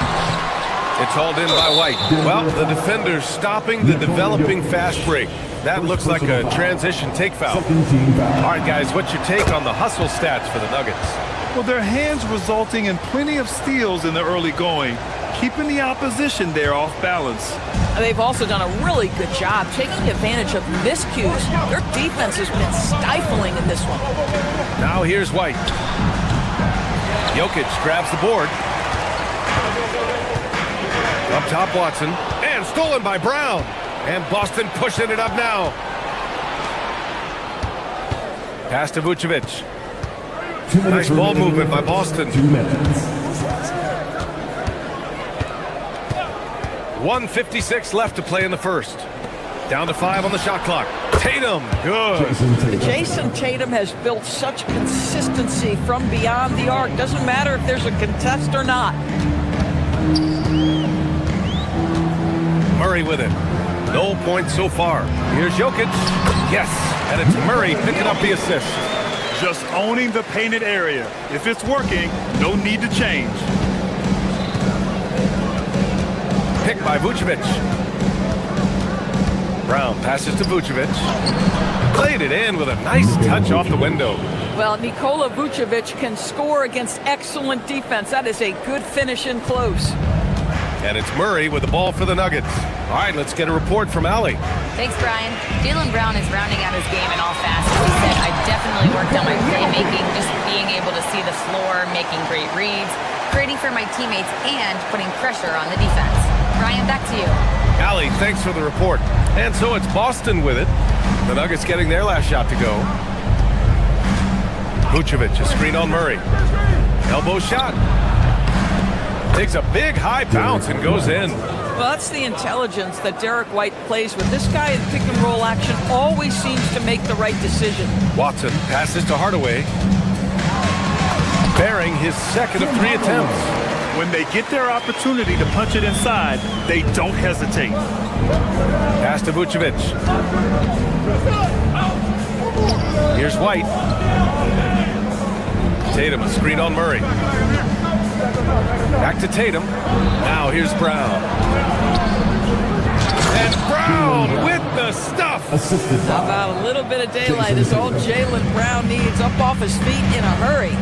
It's hauled in by White. Well, the defender's stopping the developing fast break. That looks like a transition take foul. All right, guys, what's your take on the hustle stats for the Nuggets? Well, their hands resulting in plenty of steals in the early going, keeping the opposition there off balance. They've also done a really good job taking advantage of miscues. Their defense has been stifling in this one. Now here's White. Jokic grabs the board. Up top, Watson. And stolen by Brown. And Boston pushing it up now. Pass to Vucevic. Nice ball movement by Boston. 1:56 left to play in the first. Down to 5 on the shot clock. Tatum, good. Jason Tatum has built such consistency from beyond the arc. Doesn't matter if there's a contest or not. Murray with it. No points so far. Here's Jokic. Yes, and it's Murray picking up the assist. Just owning the painted area. If it's working, no need to change. Pick by Vucevic. Brown passes to Vucevic. Played it in with a nice touch off the window. Well, Nikola Vucevic can score against excellent defense. That is a good finish in close. And it's Murray with the ball for the Nuggets. All right, let's get a report from Allie. Thanks, Brian. Jaylen Brown is rounding out his game in all facets. He said, I definitely worked on my playmaking, just being able to see the floor, making great reads, creating for my teammates, and putting pressure on the defense. Brian, back to you. Allie, thanks for the report. And so it's Boston with it. The Nuggets getting their last shot to go. Vucevic, a screen on Murray. Elbow shot. Takes a big high bounce and goes in. Well, that's the intelligence that Derek White plays with. This guy in pick and roll action always seems to make the right decision. Watson passes to Hardaway. Bearing his second of 3 attempts. When they get their opportunity to punch it inside, they don't hesitate. Pass to Vucevic. Here's White. Tatum, a screen on Murray. Back to Tatum. Now here's Brown. And Brown with the stuff. How about a little bit of daylight is all Jaylen Brown needs, up off his feet in a hurry.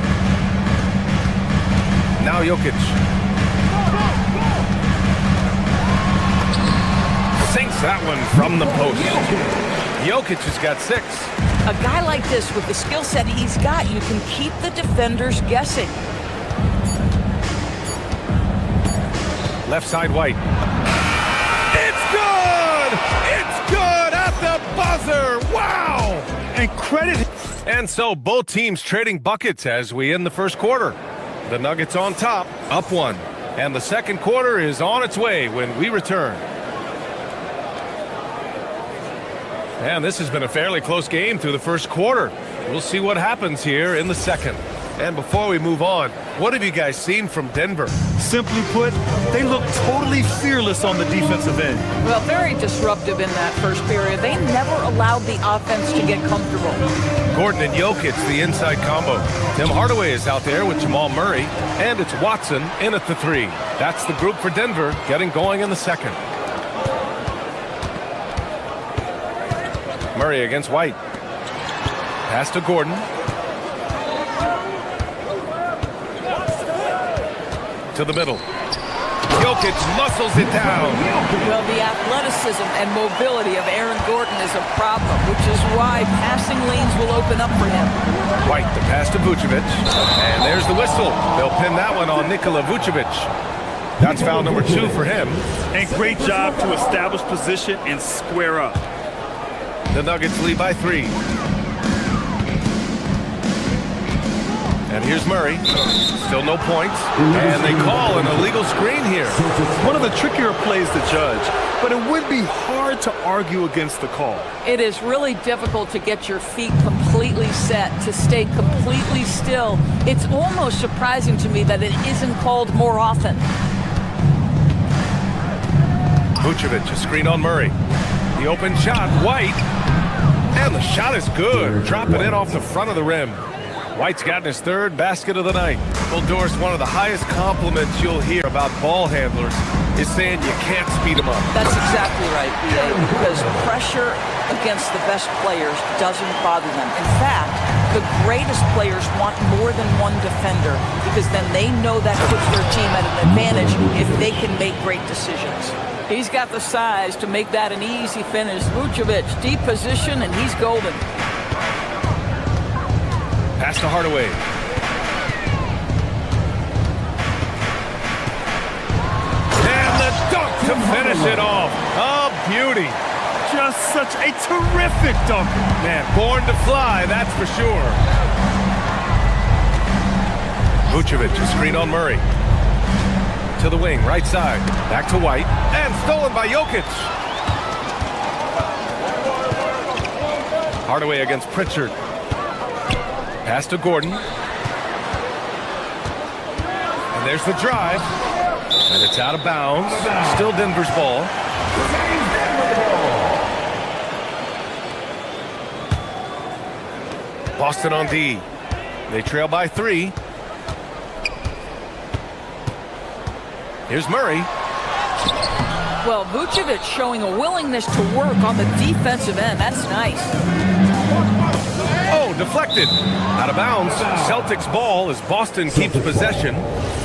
Now Jokic. Sinks that one from the post. Jokic has got 6. A guy like this, with the skill set he's got, you can keep the defenders guessing. Left side, White. It's good! It's good at the buzzer! Wow! And credit. And so both teams trading buckets as we end the first quarter. The Nuggets on top, up 1. And the second quarter is on its way when we return. And this has been a fairly close game through the first quarter. We'll see what happens here in the second. And before we move on, what have you guys seen from Denver? Simply put, they look totally fearless on the defensive end. Well, very disruptive in that first period. They never allowed the offense to get comfortable. Gordon and Jokic, the inside combo. Tim Hardaway is out there with Jamal Murray, and it's Watson in at the 3. That's the group for Denver getting going in the second. Murray against White. Pass to Gordon. To the middle. Jokic muscles it down. Well, the athleticism and mobility of Aaron Gordon is a problem, which is why passing lanes will open up for him. White, the pass to Vucevic. And there's the whistle. They'll pin that one on Nikola Vucevic. That's foul number 2 for him. And great job to establish position and square up. The Nuggets lead by 3. And here's Murray. Still no points. And they call an illegal screen here. One of the trickier plays to judge, but it would be hard to argue against the call. It is really difficult to get your feet completely set, to stay completely still. It's almost surprising to me that it isn't called more often. Vucevic, a screen on Murray. The open shot, White. And the shot is good. Dropping in off the front of the rim. White's gotten his 3rd basket of the night. Well, Doris, one of the highest compliments you'll hear about ball handlers is saying you can't speed them up. That's exactly right, BA, because pressure against the best players doesn't bother them. In fact, the greatest players want more than one defender, because then they know that puts their team at an advantage if they can make great decisions. He's got the size to make that an easy finish. Vucevic, deep position, and he's golden. Pass to Hardaway. And the dunk to finish it off. A beauty. Just such a terrific dunk. Man, born to fly, that's for sure. Vucevic, a screen on Murray. To the wing, right side. Back to White. And stolen by Jokic. Hardaway against Pritchard. Pass to Gordon. And there's the drive. And it's out of bounds. Still Denver's ball. Boston on D. They trail by 3. Here's Murray. Well, Vucevic showing a willingness to work on the defensive end. That's nice. Oh, deflected. Out of bounds. Celtics ball as Boston keeps possession.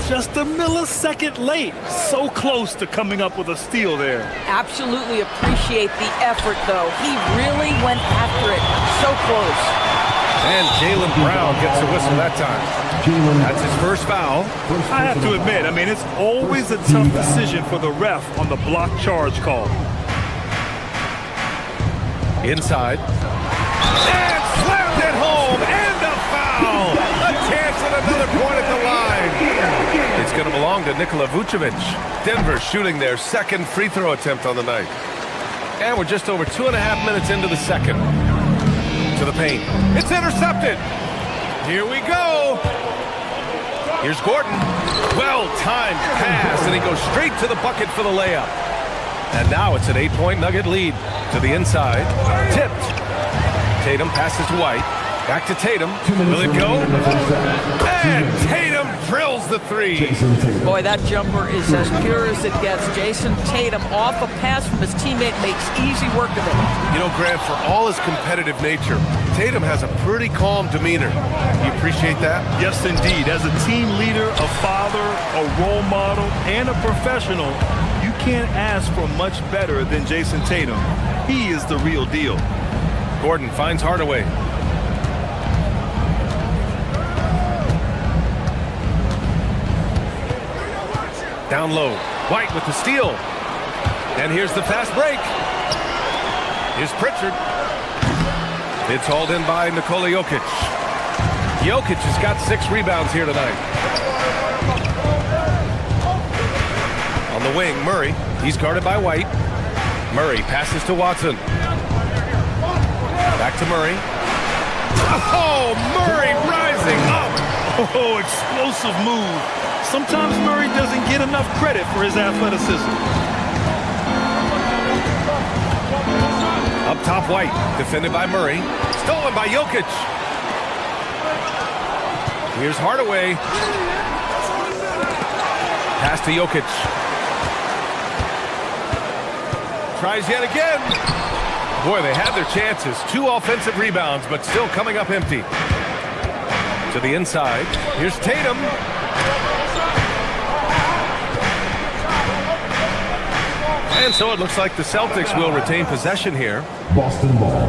Just a millisecond late. So close to coming up with a steal there. Absolutely appreciate the effort, though. He really went after it. So close. And Jaylen Brown gets the whistle that time. That's his first foul. I have to admit, it's always a tough decision for the ref on the block charge call. Inside. And slammed it home. And a foul. A chance at another point at the line. It's going to belong to Nikola Vucevic. Denver shooting their 2nd free throw attempt on the night. And we're just over 2.5 minutes into the second. To the paint. It's intercepted. Here we go. Here's Gordon. Well-timed pass, and he goes straight to the bucket for the layup. And now it's an 8-point Nugget lead. To the inside. Tipped. Tatum passes to White. Back to Tatum. Will it go? And Tatum drills the three. Boy, that jumper is as pure as it gets. Jason Tatum off a pass from his teammate makes easy work of it. You know, Grant, for all his competitive nature, Tatum has a pretty calm demeanor. You appreciate that? Yes, indeed. As a team leader, a father, a role model, and a professional, you can't ask for much better than Jason Tatum. He is the real deal. Gordon finds Hardaway. Down low. White with the steal. And here's the fast break. Here's Pritchard. It's hauled in by Nikola Jokic. Jokic has got 6 rebounds here tonight. On the wing, Murray. He's guarded by White. Murray passes to Watson. Back to Murray. Oh, Murray rising up. Oh, explosive move. Sometimes Murray doesn't get enough credit for his athleticism. Up top, White. Defended by Murray. Stolen by Jokic. Here's Hardaway. Pass to Jokic. Tries yet again. Boy, they had their chances. 2 offensive rebounds, but still coming up empty. To the inside. Here's Tatum. And so it looks like the Celtics will retain possession here. Boston ball.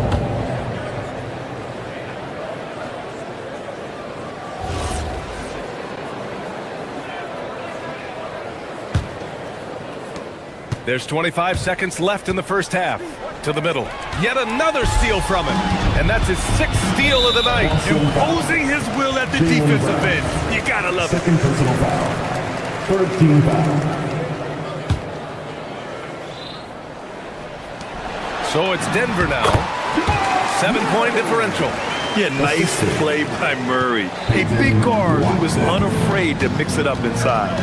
There's 25 seconds left in the first half. To the middle. Yet another steal from him. And that's his 6th steal of the night. Imposing his will at the defensive end. You gotta love it. Second personal foul. Third team foul. So it's Denver now. 7-point differential. Yeah, nice play by Murray. A big guard who was unafraid to mix it up inside.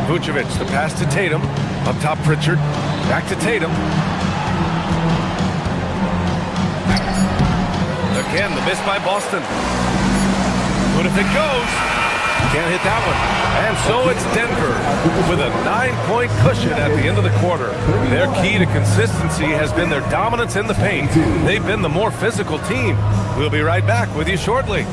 Vucevic, the pass to Tatum. Up top, Pritchard. Back to Tatum. Again, the miss by Boston. What if it goes? Can't hit that one. And so it's Denver with a 9-point cushion at the end of the quarter. Their key to consistency has been their dominance in the paint. They've been the more physical team. We'll be right back with you shortly.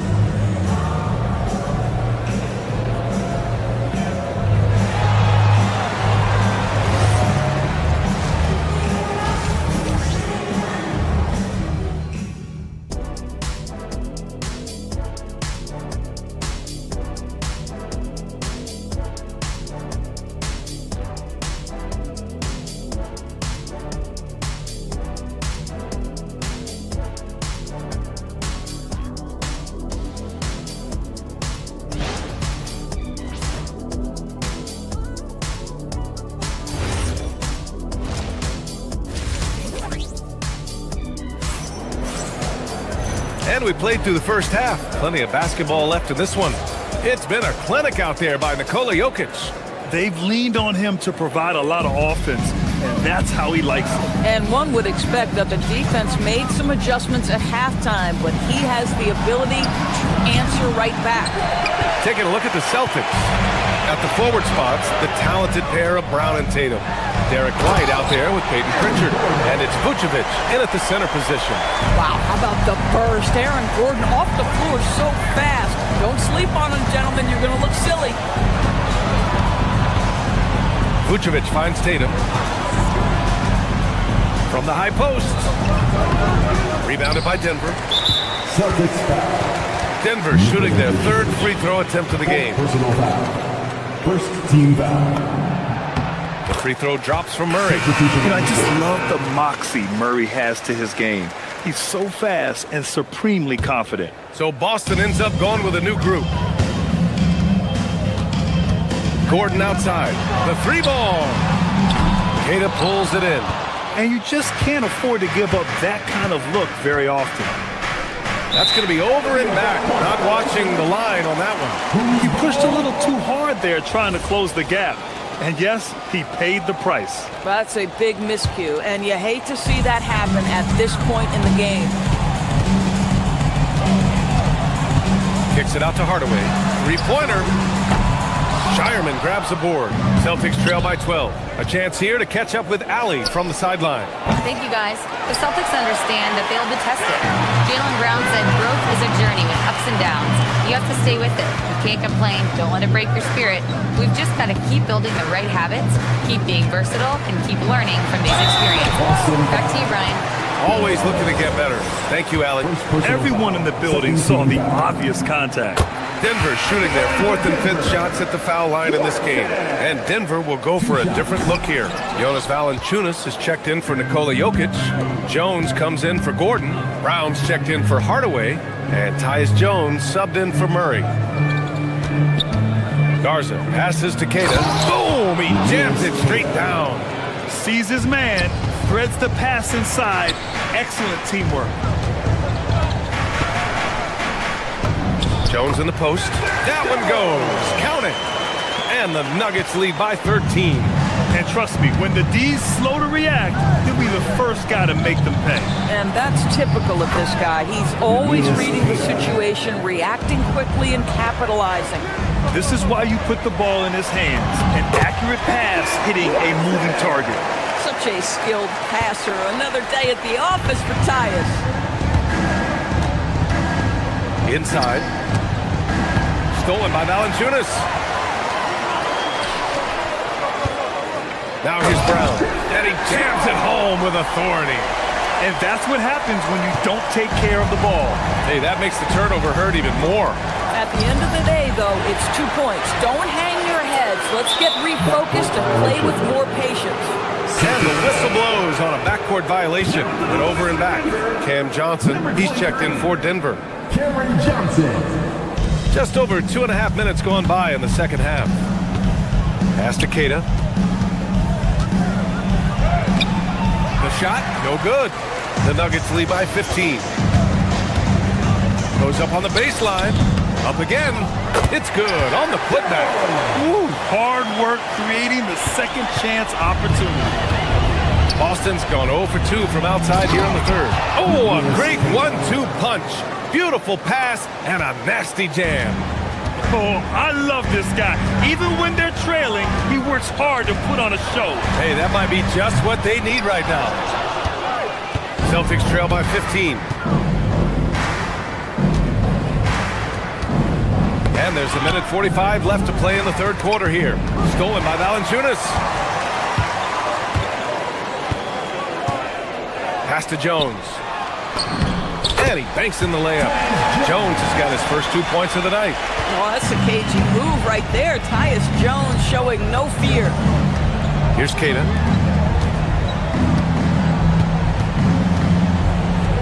And we played through the first half. Plenty of basketball left in this one. It's been a clinic out there by Nikola Jokic. They've leaned on him to provide a lot of offense, and that's how he likes it. And one would expect that the defense made some adjustments at halftime, but he has the ability to answer right back. Taking a look at the Celtics. At the forward spots, the talented pair of Brown and Tatum. Derek White out there with Peyton Pritchard. And it's Vucevic in at the center position. Wow, how about the burst? Aaron Gordon off the floor so fast. Don't sleep on him, gentlemen. You're going to look silly. Vucevic finds Tatum. From the high post. Rebounded by Denver. Celtics foul. Denver shooting their 3rd free throw attempt of the game. Personal foul. First team foul. The free throw drops from Murray. I just love the moxie Murray has to his game. He's so fast and supremely confident. So Boston ends up going with a new group. Gordon outside. The 3-ball. Queta pulls it in. And you just can't afford to give up that kind of look very often. That's going to be over and back. Not watching the line on that one. He pushed a little too hard there trying to close the gap. And yes, he paid the price. That's a big miscue, and you hate to see that happen at this point in the game. Kicks it out to Hardaway. Three-pointer. Shireman grabs the board. Celtics trail by 12. A chance here to catch up with Allie from the sideline. Thank you, guys. The Celtics understand that they'll be tested. Jaylen Brown said growth is a journey with ups and downs. You have to stay with it. You can't complain. Don't let it break your spirit. We've just got to keep building the right habits, keep being versatile, and keep learning from these experiences. Back to you, Brian. Always looking to get better. Thank you, Allie. Everyone in the building saw the obvious contact. Denver shooting their 4th and 5th shots at the foul line in this game. And Denver will go for a different look here. Jonas Valanciunas is checked in for Nikola Jokic. Jones comes in for Gordon. Brown's checked in for Hardaway. And Tyus Jones subbed in for Murray. Garza passes to Keita. Boom! He jams it straight down. Sees his man, threads the pass inside. Excellent teamwork. Jones in the post. That one goes. Count it. And the Nuggets lead by 13. And trust me, when the D's slow to react, he'll be the first guy to make them pay. And that's typical of this guy. He's always reading the situation, reacting quickly, and capitalizing. This is why you put the ball in his hands. An accurate pass hitting a moving target. Such a skilled passer. Another day at the office for Tyus. Inside. Stolen by Valanciunas. Now here's Brown. And he jams it home with authority. And that's what happens when you don't take care of the ball. Hey, that makes the turnover hurt even more. At the end of the day, though, it's 2 points. Don't hang your heads. Let's get refocused and play with more patience. And the whistle blows on a backcourt violation. And over and back. Cam Johnson, he's checked in for Denver. Cameron Johnson. Just over 2.5 minutes gone by in the second half. Pass to Keita. The shot, no good. The Nuggets lead by 15. Goes up on the baseline. Up again. It's good on the putback. Woo, hard work creating the second chance opportunity. Boston's gone 0 for 2 from outside here in the third. Oh, a great 1-2 punch. Beautiful pass and a nasty jam. Oh, I love this guy. Even when they're trailing, he works hard to put on a show. Hey, that might be just what they need right now. Celtics trail by 15. And there's a minute 45 left to play in the third quarter here. Stolen by Valanciunas. Pass to Jones. And he banks in the layup. Jones has got his first 2 points of the night. Oh, that's a cagey move right there. Tyus Jones showing no fear. Here's Keita.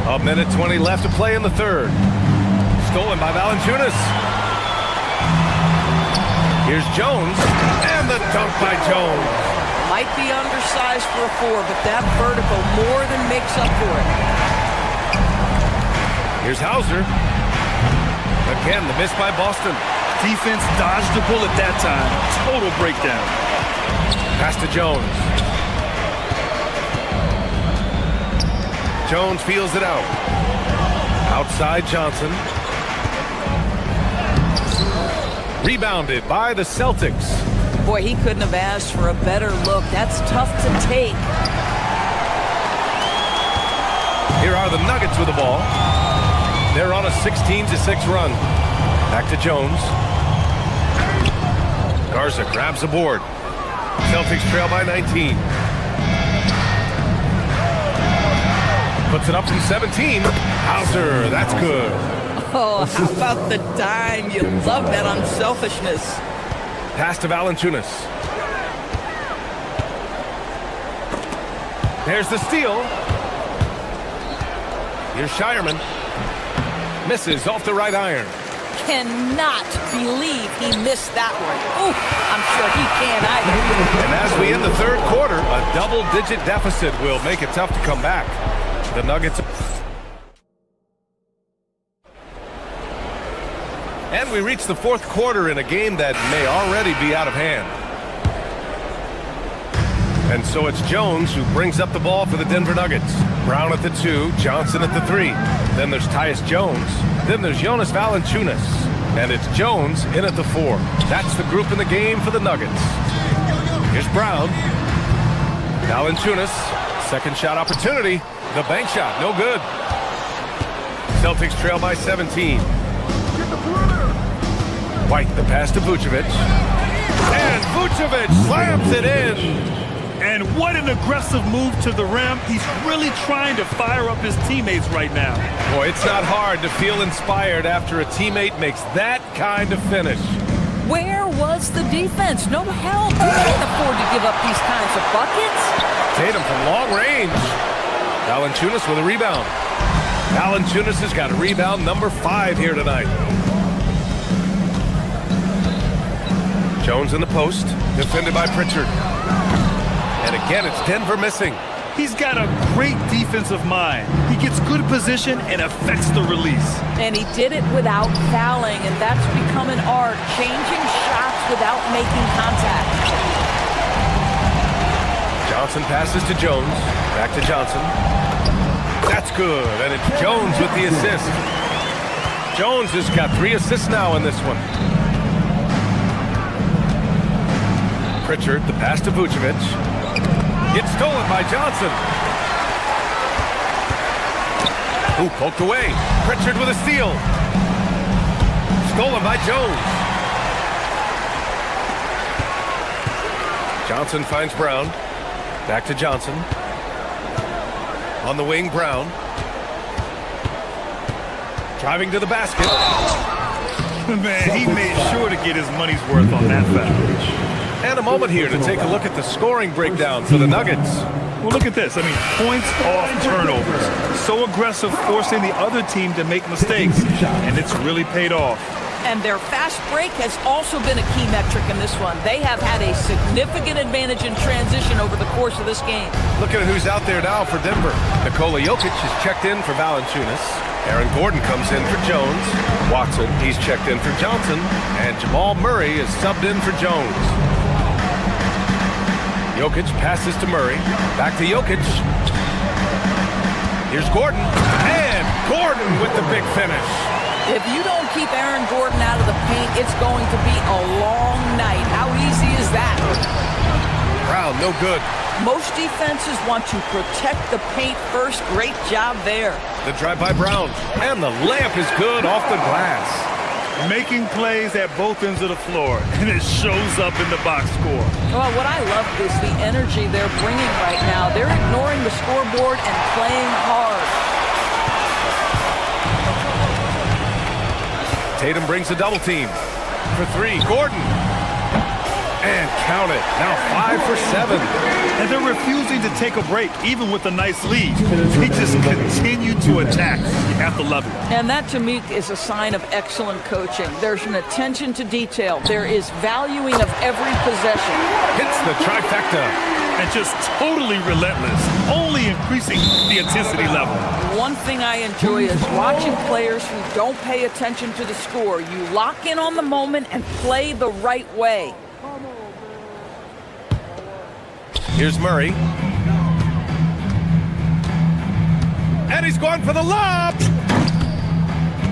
A minute 20 left to play in the third. Stolen by Valanciunas. Here's Jones. And the dunk by Jones. Might be undersized for a 4, but that vertical more than makes up for it. Here's Hauser. Again, the miss by Boston. Defense dodged the bullet that time. Total breakdown. Pass to Jones. Jones feels it out. Outside Johnson. Rebounded by the Celtics. Boy, he couldn't have asked for a better look. That's tough to take. Here are the Nuggets with the ball. They're on a 16-6 run. Back to Jones. Garza grabs the board. Celtics trail by 19. Puts it up from 17. Hauser, that's good. Oh, how about the dime? You love that unselfishness. Pass to Valanciunas. There's the steal. Here's Shireman. Misses off the right iron. Cannot believe he missed that one. Oh, I'm sure he can't either. And as we end the third quarter, a double-digit deficit will make it tough to come back. The Nuggets. And we reach the fourth quarter in a game that may already be out of hand. And so it's Jones who brings up the ball for the Denver Nuggets. Brown at the 2, Johnson at the 3. Then there's Tyus Jones. Then there's Jonas Valanciunas. And it's Jones in at the 4. That's the group in the game for the Nuggets. Here's Brown. Valanciunas, second shot opportunity. The bank shot, no good. Celtics trail by 17. White, the pass to Vucevic. And Vucevic slams it in. And what an aggressive move to the rim. He's really trying to fire up his teammates right now. Boy, it's not hard to feel inspired after a teammate makes that kind of finish. Where was the defense? No help. You can't afford to give up these kinds of buckets. Tatum from long range. Valanciunas with a rebound. Valanciunas has got rebound number 5 here tonight. Jones in the post, defended by Pritchard. And again, it's Denver missing. He's got a great defensive mind. He gets good position and affects the release. And he did it without fouling, and that's become an art, changing shots without making contact. Johnson passes to Jones. Back to Johnson. That's good, and it's Jones with the assist. Jones has got 3 assists now in this one. Pritchard, the pass to Vucevic. It's stolen by Johnson. Ooh, poked away. Pritchard with a steal. Stolen by Jones. Johnson finds Brown. Back to Johnson. On the wing, Brown. Driving to the basket. Man, he made sure to get his money's worth on that foul. And a moment here to take a look at the scoring breakdown for the Nuggets. Well, look at this. I mean, points off turnovers. So aggressive, forcing the other team to make mistakes. And it's really paid off. And their fast break has also been a key metric in this one. They have had a significant advantage in transition over the course of this game. Look at who's out there now for Denver. Nikola Jokic is checked in for Valanciunas. Aaron Gordon comes in for Jones. Watson, he's checked in for Johnson. And Jamal Murray is subbed in for Jones. Jokic passes to Murray. Back to Jokic. Here's Gordon. And Gordon with the big finish. If you don't keep Aaron Gordon out of the paint, it's going to be a long night. How easy is that? Brown, no good. Most defenses want to protect the paint first. Great job there. The drive by Brown. And the layup is good off the glass. Making plays at both ends of the floor, and it shows up in the box score. Well, what I love is the energy they're bringing right now. They're ignoring the scoreboard and playing hard. Tatum brings a double team. For 3, Gordon. And count it. Now 5 for 7. And they're refusing to take a break, even with a nice lead. They just continue to attack. You have to love it. And that, to me, is a sign of excellent coaching. There's an attention to detail. There is valuing of every possession. Hits the trifecta. And just totally relentless, only increasing the intensity level. One thing I enjoy is watching players who don't pay attention to the score. You lock in on the moment and play the right way. Here's Murray. And he's going for the lob.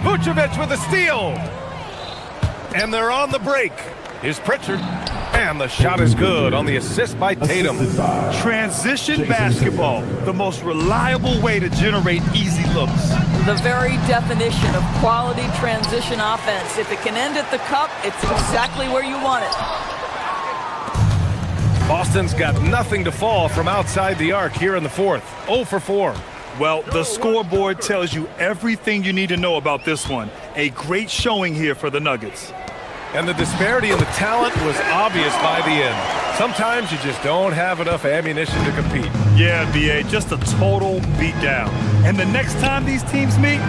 Vucevic with a steal. And they're on the break. Here's Pritchard. And the shot is good on the assist by Tatum. Transition basketball, the most reliable way to generate easy looks. The very definition of quality transition offense. If it can end at the cup, it's exactly where you want it. Boston's got nothing to fall from outside the arc here in the fourth. 0 for 4. Well, the scoreboard tells you everything you need to know about this one. A great showing here for the Nuggets. And the disparity in the talent was obvious by the end. Sometimes you just don't have enough ammunition to compete. Yeah, B.A., just a total beatdown. And the next time these teams meet,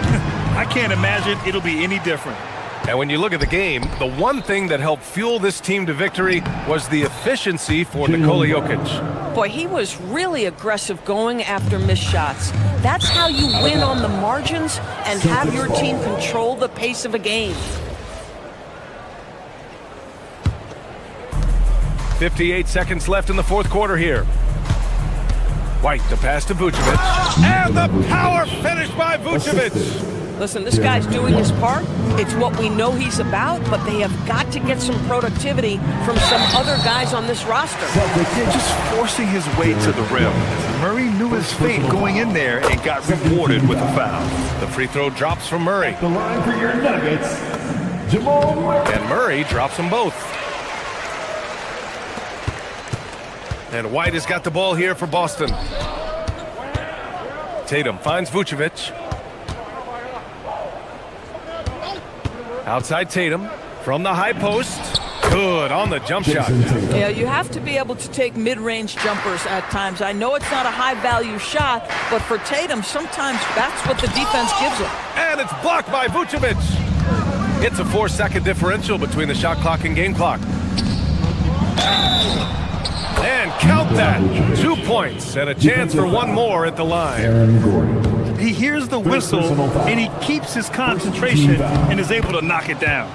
I can't imagine it'll be any different. And when you look at the game, the one thing that helped fuel this team to victory was the efficiency for Nikola Jokic. Boy, he was really aggressive going after missed shots. That's how you win on the margins and have your team control the pace of a game. 58 seconds left in the fourth quarter here. White to pass to Vucevic. And the power finish by Vucevic. Listen, this guy's doing his part. It's what we know he's about, but they have got to get some productivity from some other guys on this roster. Just forcing his way to the rim. Murray knew his fate going in there and got rewarded with a foul. The free throw drops from Murray. The line for your Nuggets, Jamal Murray. And Murray drops them both. And White has got the ball here for Boston. Tatum finds Vucevic. Outside Tatum from the high post. Good on the jump shot. Yeah, you have to be able to take mid-range jumpers at times. I know it's not a high-value shot, but for Tatum, sometimes that's what the defense gives him. And it's blocked by Vucevic. It's a 4-second differential between the shot clock and game clock. And count that. 2 points and a chance for one more at the line. He hears the whistle and he keeps his concentration and is able to knock it down.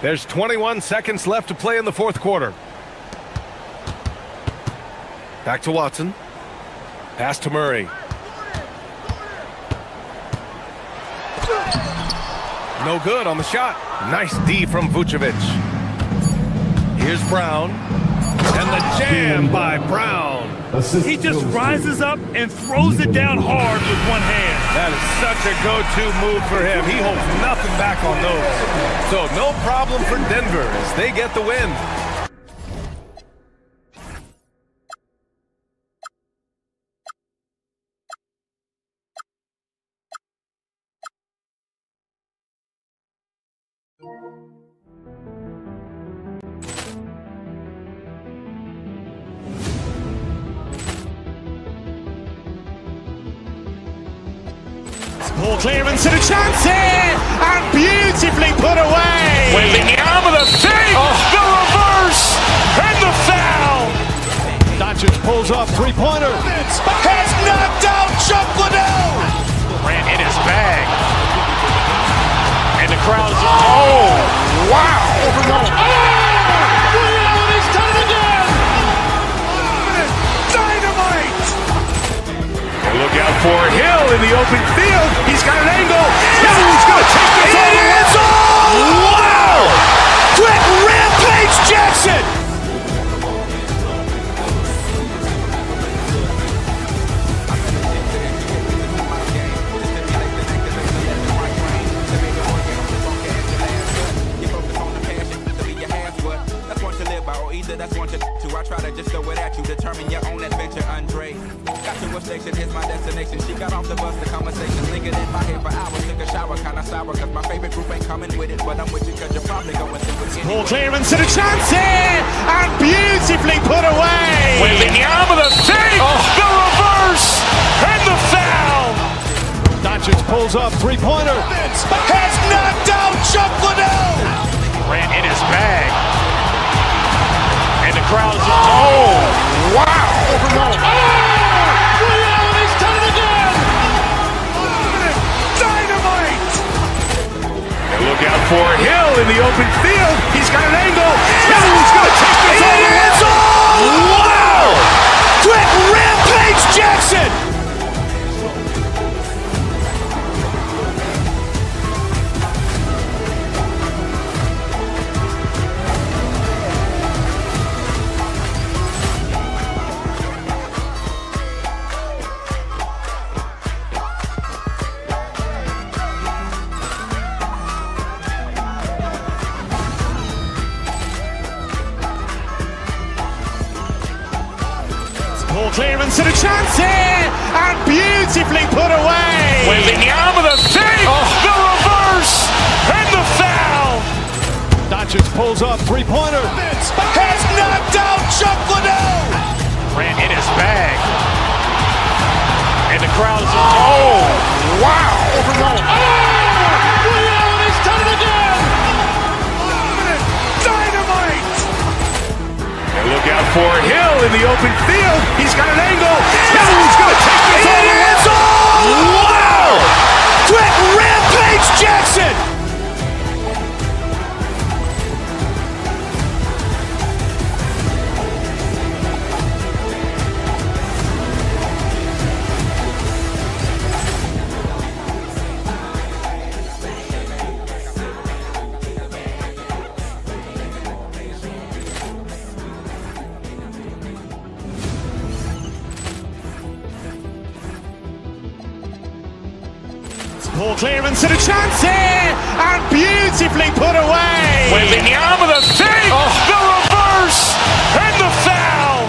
There's 21 seconds left to play in the fourth quarter. Back to Watson. Pass to Murray. No good on the shot. Nice D from Vucevic. Here's Brown. And the jam by Brown. He just rises up and throws it down hard with one hand. That is such a go-to move for him. He holds nothing back on those. So no problem for Denver as they get the win. Ball clearance and a chance here, and beautifully put away. Waving the arm of the fake, the reverse, and the foul. Doncic pulls up, three-pointer. Has knocked out Chuck Liddell. Ran in his bag. And the crowd's, oh, wow. He's done it again. Dynamite. Look out for Hill in the open field. He's got an angle. He's going to take this all the way. Wow! Quick Rampage Jackson. That's one to I try to just throw it at you. Determine your own adventure, Andre. Got to a station, here's my destination. She got off the bus, the conversation lingered in my head for hours. Took a shower, kinda sour, cause my favorite group ain't coming with it. But I'm with you cause you're probably going through it. Ball clearance and a chance here, and beautifully put away. Waving the arm of the fake, the reverse, and the foul. Doncic pulls up, three-pointer. Has knocked out Chuck Liddell. Ran in his bag. And the crowd's, oh, wow. He's done it again. Dynamite. And look out for Hill in the open field. He's got an angle. He's going to take this all the way. Wow. Quick Rampage Jackson. Ball clearance and a chance here, and beautifully put away. Waving the arm of the fake, the reverse, and the foul. Doncic pulls up, three-pointer. Has knocked out Chuck Liddell. Ran in his bag. And the crowd's, oh, wow. He's done it again. Dynamite. And look out for Hill in the open field. He's got an angle. He's going to take this all the way. Wow. Quick Rampage Jackson. Ball clearance and a chance here, and beautifully put away. Wembanyama the fake, the reverse, and the foul.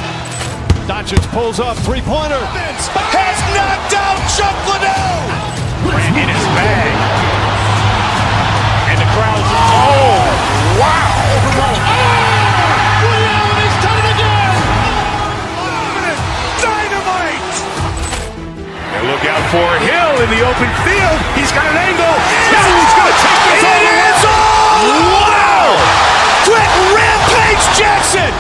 Doncic pulls up, three-pointer. Has knocked out Chuck Liddell. In his bag. And the crowd's, oh, wow. He's done it again. Dynamite. And look out for Hill in the open field. He's got an angle. Now he's going to take this all the way. Wow. Quick Rampage Jackson.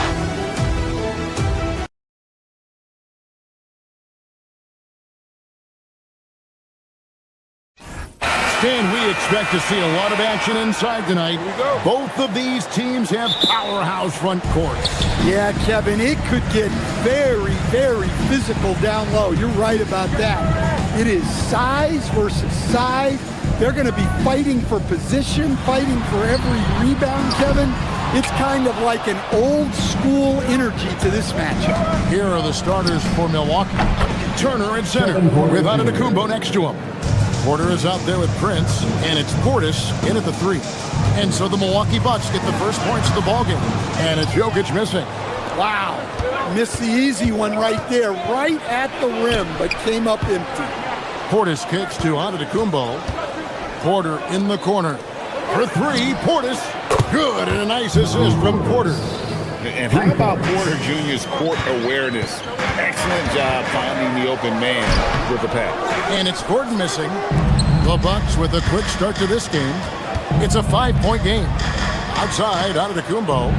And we expect to see a lot of action inside tonight. Both of these teams have powerhouse front courts. Yeah, Kevin, it could get very, very physical down low. You're right about that. It is size versus size. They're going to be fighting for position, fighting for every rebound, Kevin. It's kind of like an old school energy to this matchup. Here are the starters for Milwaukee. Turner at center with Antetokounmpo next to him. Porter is out there with Prince, and it's Portis in at the 3. And so the Milwaukee Bucks get the first points of the ballgame. And it's Jokic missing. Wow. Missed the easy one right there, right at the rim, but came up empty. Portis kicks to Antetokounmpo. Porter in the corner. For 3, Portis. Good, and a nice assist from Porter. And how about Porter Jr.'s court awareness? Excellent job finding the open man with the pass. And it's Gordon missing. The Bucks with a quick start to this game. It's a 5-point game. Outside, Antetokounmpo.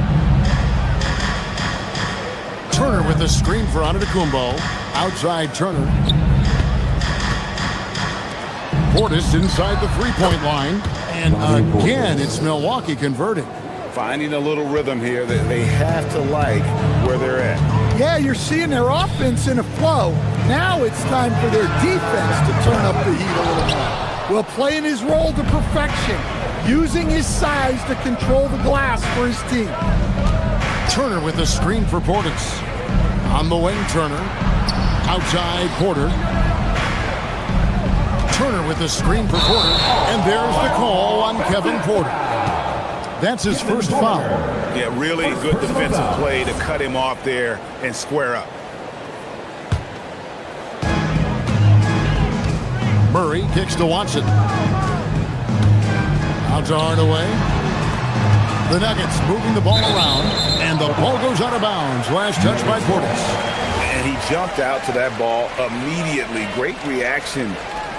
Turner with a screen for Antetokounmpo. Outside, Turner. Portis inside the 3-point line. And again, it's Milwaukee converting. Finding a little rhythm here that they have to like where they're at. Yeah, you're seeing their offense in a flow. Now it's time for their defense to turn up the heat a little more. Well, playing his role to perfection, using his size to control the glass for his team. Turner with a screen for Portis. On the wing, Turner. Outside, Porter. Turner with a screen for Porter. And there's the call on Kevin Porter. That's his first foul. Yeah, really good defensive play to cut him off there and square up. Murray kicks to Watson. Out to Hardaway. The Nuggets moving the ball around, and the ball goes out of bounds. Last touch by Portis. And he jumped out to that ball immediately. Great reaction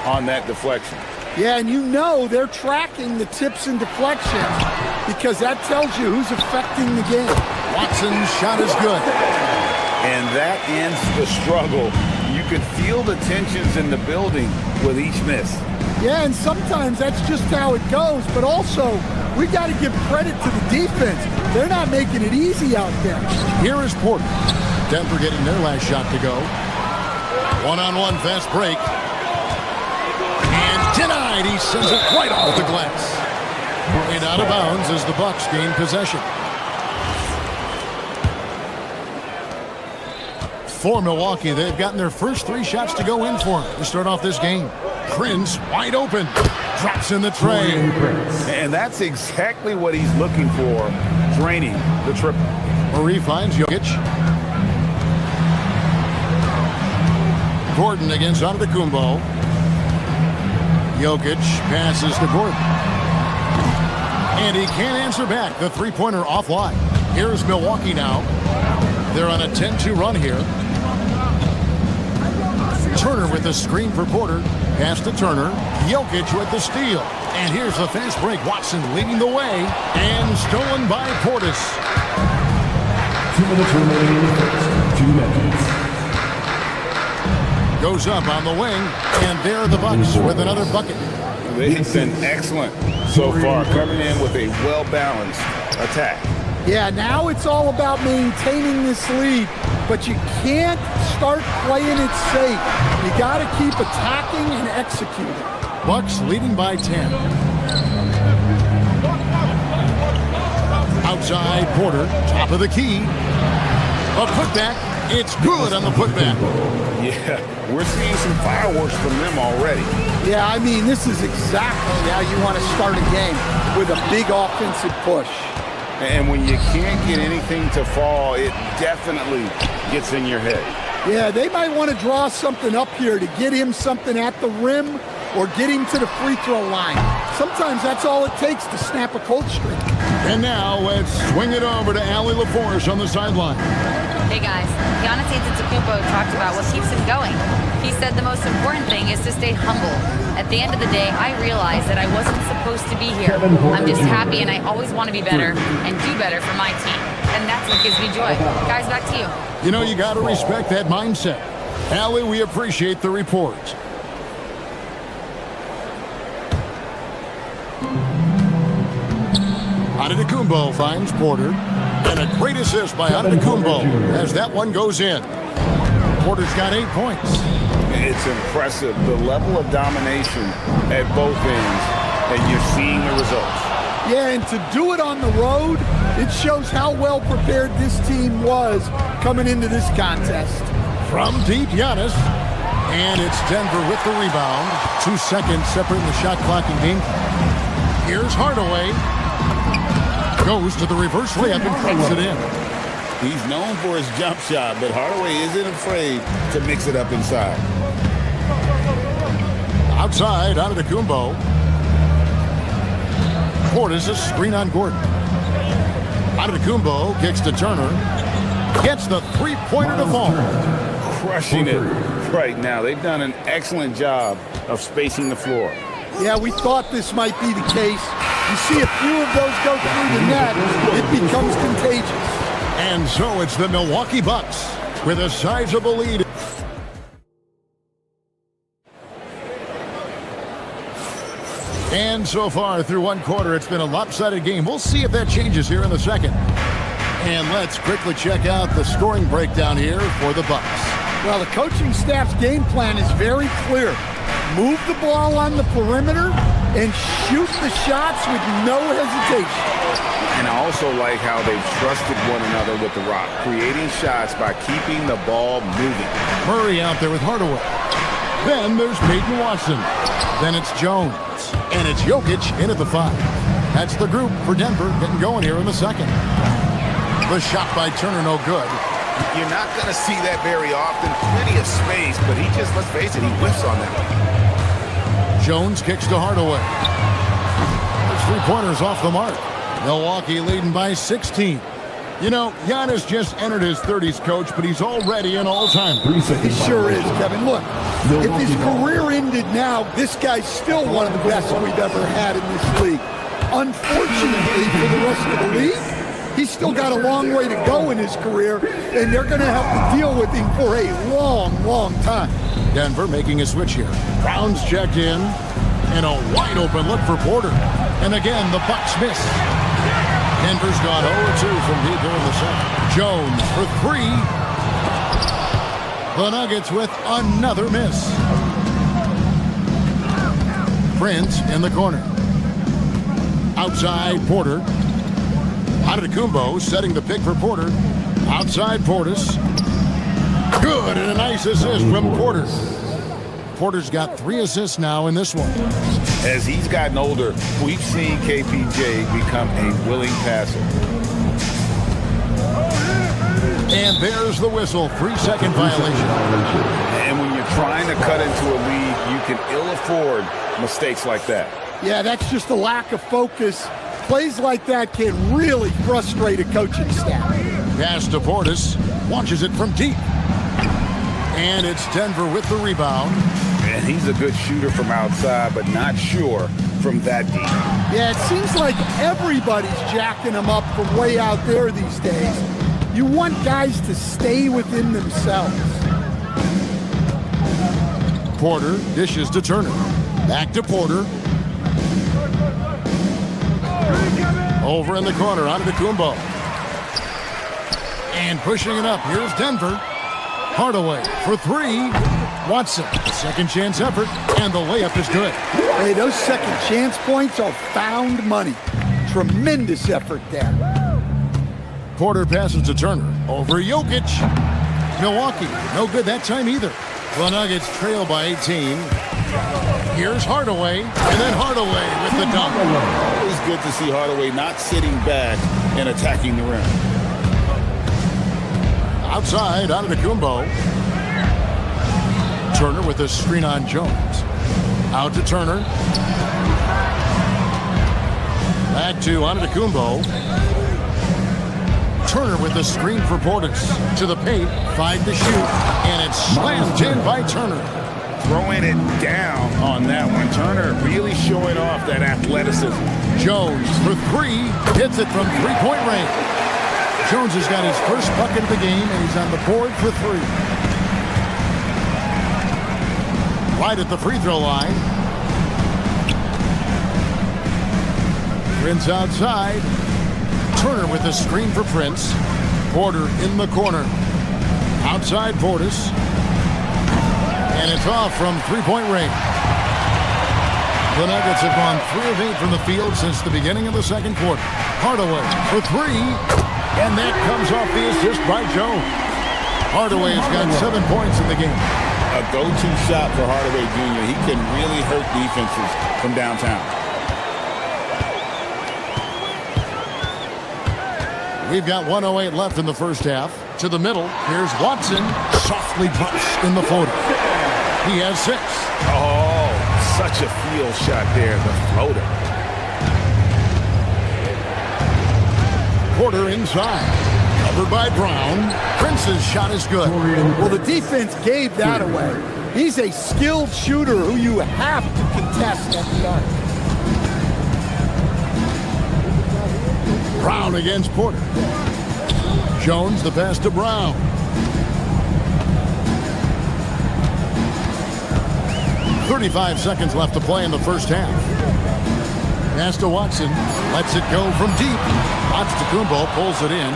on that deflection. Yeah, and you know they're tracking the tips and deflections because that tells you who's affecting the game. Watson's shot is good. And that ends the struggle. You can feel the tensions in the building with each miss. Yeah, and sometimes that's just how it goes, but also we got to give credit to the defense. They're not making it easy out there. Here is Porter. Denver getting their last shot to go. One-on-one fast break. And denied. He sends it right off the glass. And out of bounds as the Bucks gain possession. For Milwaukee, they've gotten their first 3 shots to go in for them to start off this game. Prince wide open. Drops in the tray. And that's exactly what he's looking for, draining the triple. Murray finds Jokic. Gordon against Antetokounmpo. Jokic passes to Gordon. And he can't answer back. The three-pointer offline. Here's Milwaukee now. They're on a 10-2 run here. Turner with the screen for Porter. Pass to Turner. Jokic with the steal. And here's the fast break. Watson leading the way. And stolen by Portis. 2 minutes remaining in the first. 2 minutes. Goes up on the wing. And there are the Bucks with another bucket. They've been excellent so far, coming in with a well-balanced attack. Yeah, now it's all about maintaining this lead, but you can't start playing it safe. You got to keep attacking and executing. Bucks leading by 10. Outside Porter, top of the key. A putback, It's good on the putback. Yeah, we're seeing some fireworks from them already. Yeah, I mean, this is exactly how you want to start a game, with a big offensive push. And when you can't get anything to fall, it definitely gets in your head. Yeah, they might want to draw something up here to get him something at the rim or get him to the free throw line. Sometimes that's all it takes to snap a cold streak. And now let's swing it over to Allie LaForce on the sideline. Hey guys, Giannis Antetokounmpo talked about what keeps him going. He said the most important thing is to stay humble. At the end of the day, I realized that I wasn't supposed to be here. I'm just happy and I always want to be better and do better for my team. And that's what gives me joy. Guys, back to you. You know, you got to respect that mindset. Allie, we appreciate the report. Antetokounmpo finds Porter. And a great assist by Antetokounmpo as that one goes in. Porter's got 8 points. It's impressive, the level of domination at both ends, and you're seeing the results. Yeah, and to do it on the road, it shows how well prepared this team was coming into this contest. From deep, Giannis. And it's Denver with the rebound. 2 seconds separating the shot clock and game clock. Here's Hardaway. Goes to the reverse layup and crunks it in. He's known for his jump shot, but Hardaway isn't afraid to mix it up inside. Outside, Antetokounmpo. Portis a screen on Gordon. Antetokounmpo kicks to Turner. Gets the three-pointer to fall. Crushing it right now. They've done an excellent job of spacing the floor. Yeah, we thought this might be the case. You see a few of those go through the net, it becomes contagious. And so it's the Milwaukee Bucks with a sizable lead. And so far through one quarter, it's been a lopsided game. We'll see if that changes here in the second. And let's quickly check out the scoring breakdown here for the Bucks. Well, the coaching staff's game plan is very clear. Move the ball on the perimeter and shoot the shots with no hesitation. And I also like how they've trusted one another with the rock, creating shots by keeping the ball moving. Murray out there with Hardaway. Then there's Peyton Watson. Then it's Jones. And it's Jokic in at the 5. That's the group for Denver getting going here in the second. The shot by Turner, no good. You're not going to see that very often. Plenty of space, but he just, let's face it, he whiffs on that. Jones kicks to Hardaway. There's 3-pointers off the mark. Milwaukee leading by 16. You know, Giannis just entered his 30s, coach, but he's already an all-timer. He sure is, Kevin. Look, if his career ended now, this guy's still one of the best we've ever had in this league. Unfortunately for the rest of the league, he's still got a long way to go in his career, and they're going to have to deal with him for a long, long time. Denver making a switch here. Brown's checked in, and a wide-open look for Porter. And again, the Bucks miss. Denver's gone 0-2 from deep here in the second. Jones for 3. The Nuggets with another miss. Prince in the corner. Outside, Porter. Antetokounmpo setting the pick for Porter. Outside, Portis. Good, and a nice assist from Porter. Porter's got 3 assists now in this one. As he's gotten older, we've seen KPJ become a willing passer. And there's the whistle, 3-second violation. And when you're trying to cut into a lead, you can ill afford mistakes like that. Yeah, that's just a lack of focus. Plays like that can really frustrate a coaching staff. Pass to Portis, launches it from deep. And it's Denver with the rebound. And he's a good shooter from outside, but not sure from that deep. Yeah, it seems like everybody's jacking him up from way out there these days. You want guys to stay within themselves. Porter dishes to Turner. Back to Porter. Over in the corner, Antetokounmpo. And pushing it up, here's Denver. Hardaway for 3. Watson, second chance effort, and the layup is good. Hey, those second chance points are found money. Tremendous effort there. Porter passes to Turner. Over Jokic. Milwaukee, no good that time either. The Nuggets trail by 18. Here's Hardaway, and then Hardaway with the dunk. Always good to see Hardaway not sitting back and attacking the rim. Outside, Antetokounmpo. Turner with a screen on Jones. Out to Turner. Back to Antetokounmpo. Turner with a screen for Portis. To the paint, 5 to shoot, and it's slammed in by Turner. Throwing it down on that one. Turner really showing off that athleticism. Jones for 3, hits it from three-point range. Jones has got his first bucket of the game, and he's on the board for 3. Right at the free throw line. Prince outside. Turner with a screen for Prince. Porter in the corner. Outside Portis. And it's off from three-point range. The Nuggets have gone 3 of 8 from the field since the beginning of the second quarter. Hardaway for 3. And that comes off the assist by Jones. Hardaway has got 7 points in the game. A go-to shot for Hardaway Jr. He can really hurt defenses from downtown. We've got 1:08 left in the first half. To the middle, here's Watson. Softly drops in the floater. He has 6. Oh, such a field shot there, the floater. Porter inside. Covered by Brown. Prince's shot is good. Well, the defense gave that away. He's a skilled shooter who you have to contest at the arc. Brown against Porter. Jones the pass to Brown. .35 seconds left to play in the first half. Pass to Watson. Lets it go from deep. Antetokounmpo pulls it in.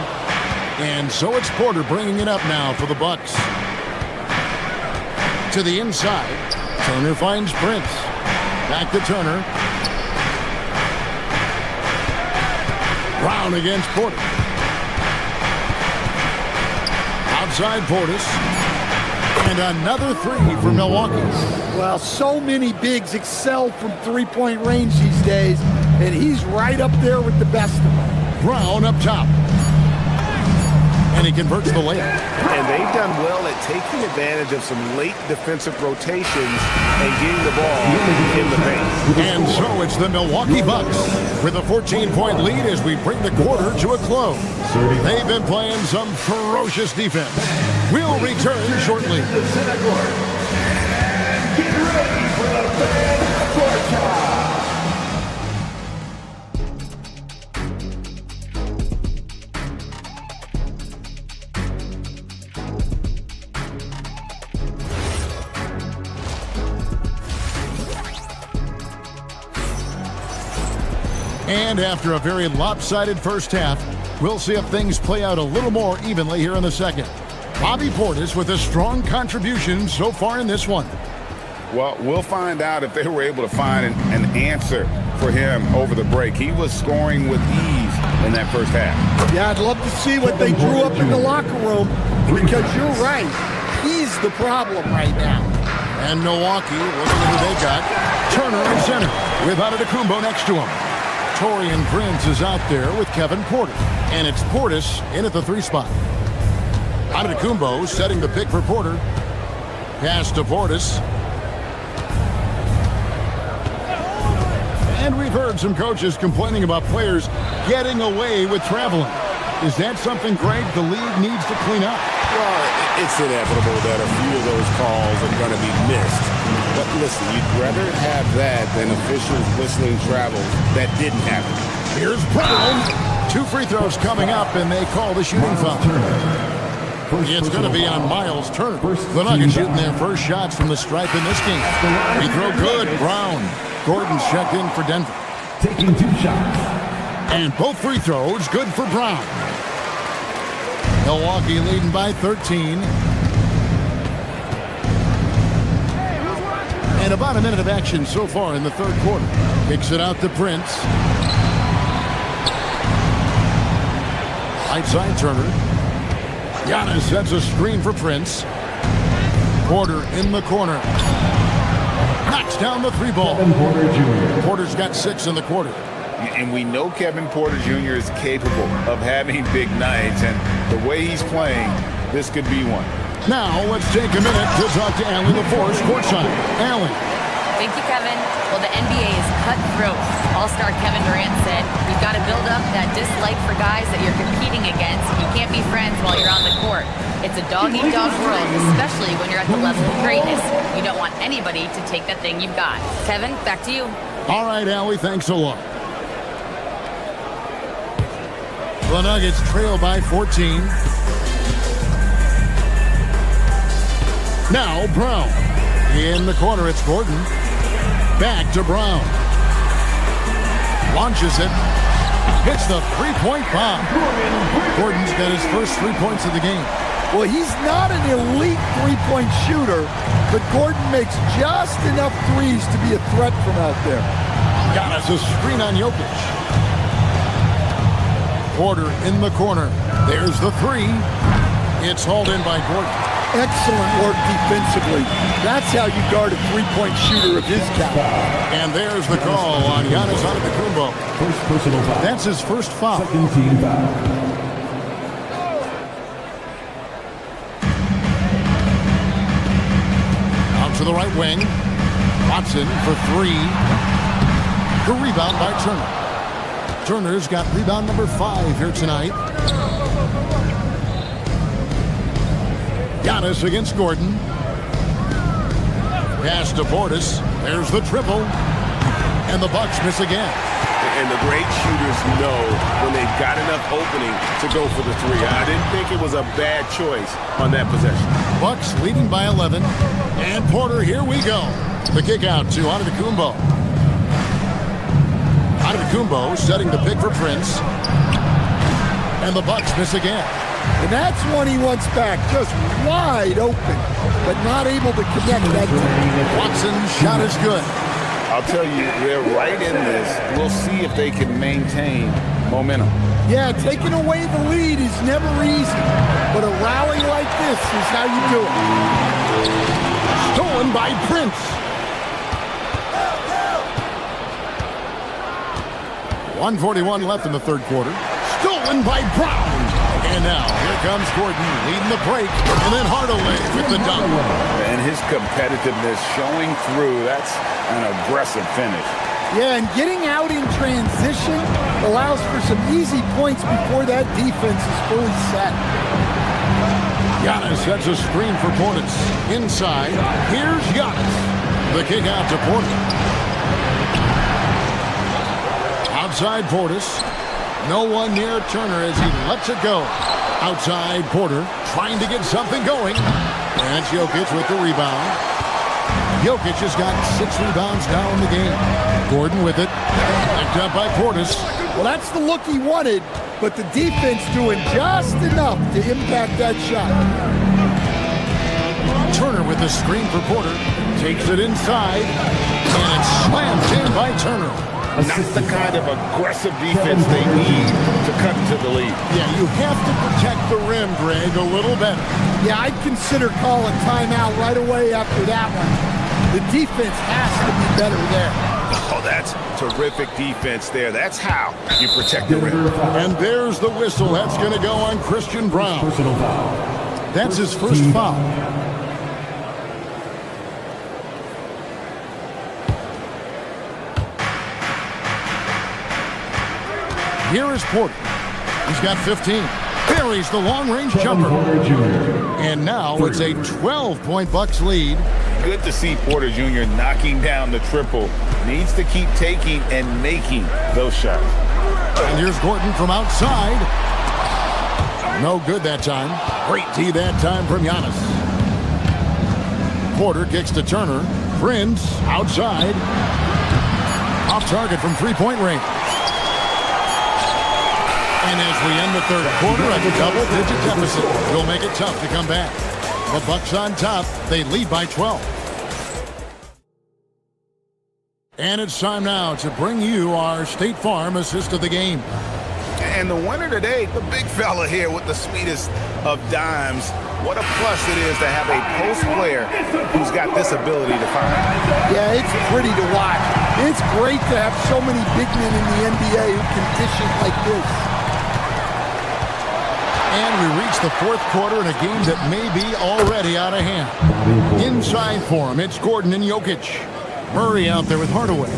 And so it's Porter bringing it up now for the Bucks. To the inside. Turner finds Prince. Back to Turner. Brown against Porter. Outside Portis. And another 3 for Milwaukee. Well, so many bigs excel from three-point range these days, and he's right up there with the best of them. Brown up top. And he converts the layup. And they've done well at taking advantage of some late defensive rotations and getting the ball in the paint. And so it's the Milwaukee Bucks with a 14-point lead as we bring the quarter to a close. They've been playing some ferocious defense. We'll return shortly. Get ready for the fan court time. And after a very lopsided first half, we'll see if things play out a little more evenly here in the second. Bobby Portis with a strong contribution so far in this one. Well, we'll find out if they were able to find an answer for him over the break. He was scoring with ease in that first half. Yeah, I'd love to see what they drew up in the locker room, because you're right. He's the problem right now. And Milwaukee, looking at who they got. Turner in center with Antetokounmpo next to him. Taurean Prince is out there with Kevin Porter. And it's Portis in at the 3 spot. Antetokounmpo setting the pick for Porter. Pass to Portis. And we've heard some coaches complaining about players getting away with traveling. Is that something, Greg, the league needs to clean up? Well, it's inevitable that a few of those calls are going to be missed. But listen, you'd rather have that than officials whistling travels that didn't happen. Here's Brown. 2 free throws coming up, and they call the shooting foul. It's going to be on Miles Turner. The Nuggets shooting their first shots from the stripe in this game. Free throw good. Brown. Gordon's checked in for Denver. Taking 2 shots. And both free throws good for Brown. Milwaukee leading by 13. And about a minute of action so far in the third quarter. Kicks it out to Prince. Right side Turner. Giannis sets a screen for Prince. Porter in the corner. Knocks down the three ball. Porter's got 6 in the quarter. And we know Kevin Porter Jr. is capable of having big nights, and the way he's playing, this could be one. Now let's take a minute to talk to Allie LaForce courtside. Allie. Thank you, Kevin. Well, the NBA is cutthroat. All-star Kevin Durant said, "We've got to build up that dislike for guys that you're competing against. You can't be friends while you're on the court. It's a dog-eat-dog world, especially when you're at the level of greatness. You don't want anybody to take that thing you've got." Kevin, back to you. All right, Allie, thanks a lot. The Nuggets trail by 14. Now Brown. In the corner, it's Gordon. Back to Brown. Launches it. Hits the three-point bomb. Gordon's got his first 3 points of the game. Well, he's not an elite three-point shooter, but Gordon makes just enough threes to be a threat from out there. Giannis a screen on Jokic. Porter in the corner. There's the three. It's hauled in by Gordon. Excellent work defensively. That's how you guard a three-point shooter of his caliber. And there's the call on Giannis Antetokounmpo. First personal foul. That's his first foul. Second team foul. Out to the right wing. Watson for 3. The rebound by Turner. Turner's got rebound number 5 here tonight. Giannis against Gordon. Pass to Portis. There's the triple. And the Bucks miss again. And the great shooters know when they've got enough opening to go for the three. I didn't think it was a bad choice on that possession. Bucks leading by 11. And Porter, here we go. The kick out to Antetokounmpo. Antetokounmpo setting the pick for Prince. And the Bucks miss again. And that's one he wants back, just wide open, but not able to connect that. Watson's shot is good. I'll tell you, they're right in this. We'll see if they can maintain momentum. Yeah, taking away the lead is never easy, but a rally like this is how you do it. Stolen by Prince. 1:41 left in the third quarter. Stolen by Brown. And now, here comes Gordon leading the break, and then Hardaway with the dunk. And his competitiveness showing through. That's an aggressive finish. Yeah, and getting out in transition allows for some easy points before that defense is fully set. Giannis sets a screen for Portis. Inside, here's Giannis. The kick out to Portis. Outside Portis. No one near Turner as he lets it go. Outside Porter trying to get something going. And it's Jokic with the rebound. Jokic has got 6 rebounds now in the game. Gordon with it. Picked up by Portis. Well, that's the look he wanted, but the defense doing just enough to impact that shot. Turner with the screen for Porter. Takes it inside. And it's slammed in by Turner. Not the kind of aggressive defense they need to cut into the lead. Yeah, you have to protect the rim, Greg, a little better. Yeah, I'd consider calling timeout right away after that one. The defense has to be better there. Oh, that's terrific defense there. That's how you protect the rim. And there's the whistle. That's going to go on Christian Brown. That's his first foul. Here is Porter. He's got 15. Buries the long-range jumper. And now it's a 12-point Bucks lead. Good to see Porter Jr. knocking down the triple. Needs to keep taking and making those shots. And here's Gordon from outside. No good that time. Great D that time from Giannis. Porter kicks to Turner. Prince outside. Off target from three-point range. And as we end the third quarter, a double-digit deficit will make it tough to come back. The Bucks on top. They lead by 12. And it's time now to bring you our State Farm assist of the game. And the winner today, the big fella here with the sweetest of dimes. What a plus it is to have a post player who's got this ability to find. Yeah, it's pretty to watch. It's great to have so many big men in the NBA who can dish it like this. And we reach the fourth quarter in a game that may be already out of hand. Inside for him, it's Gordon and Jokic. Murray out there with Hardaway.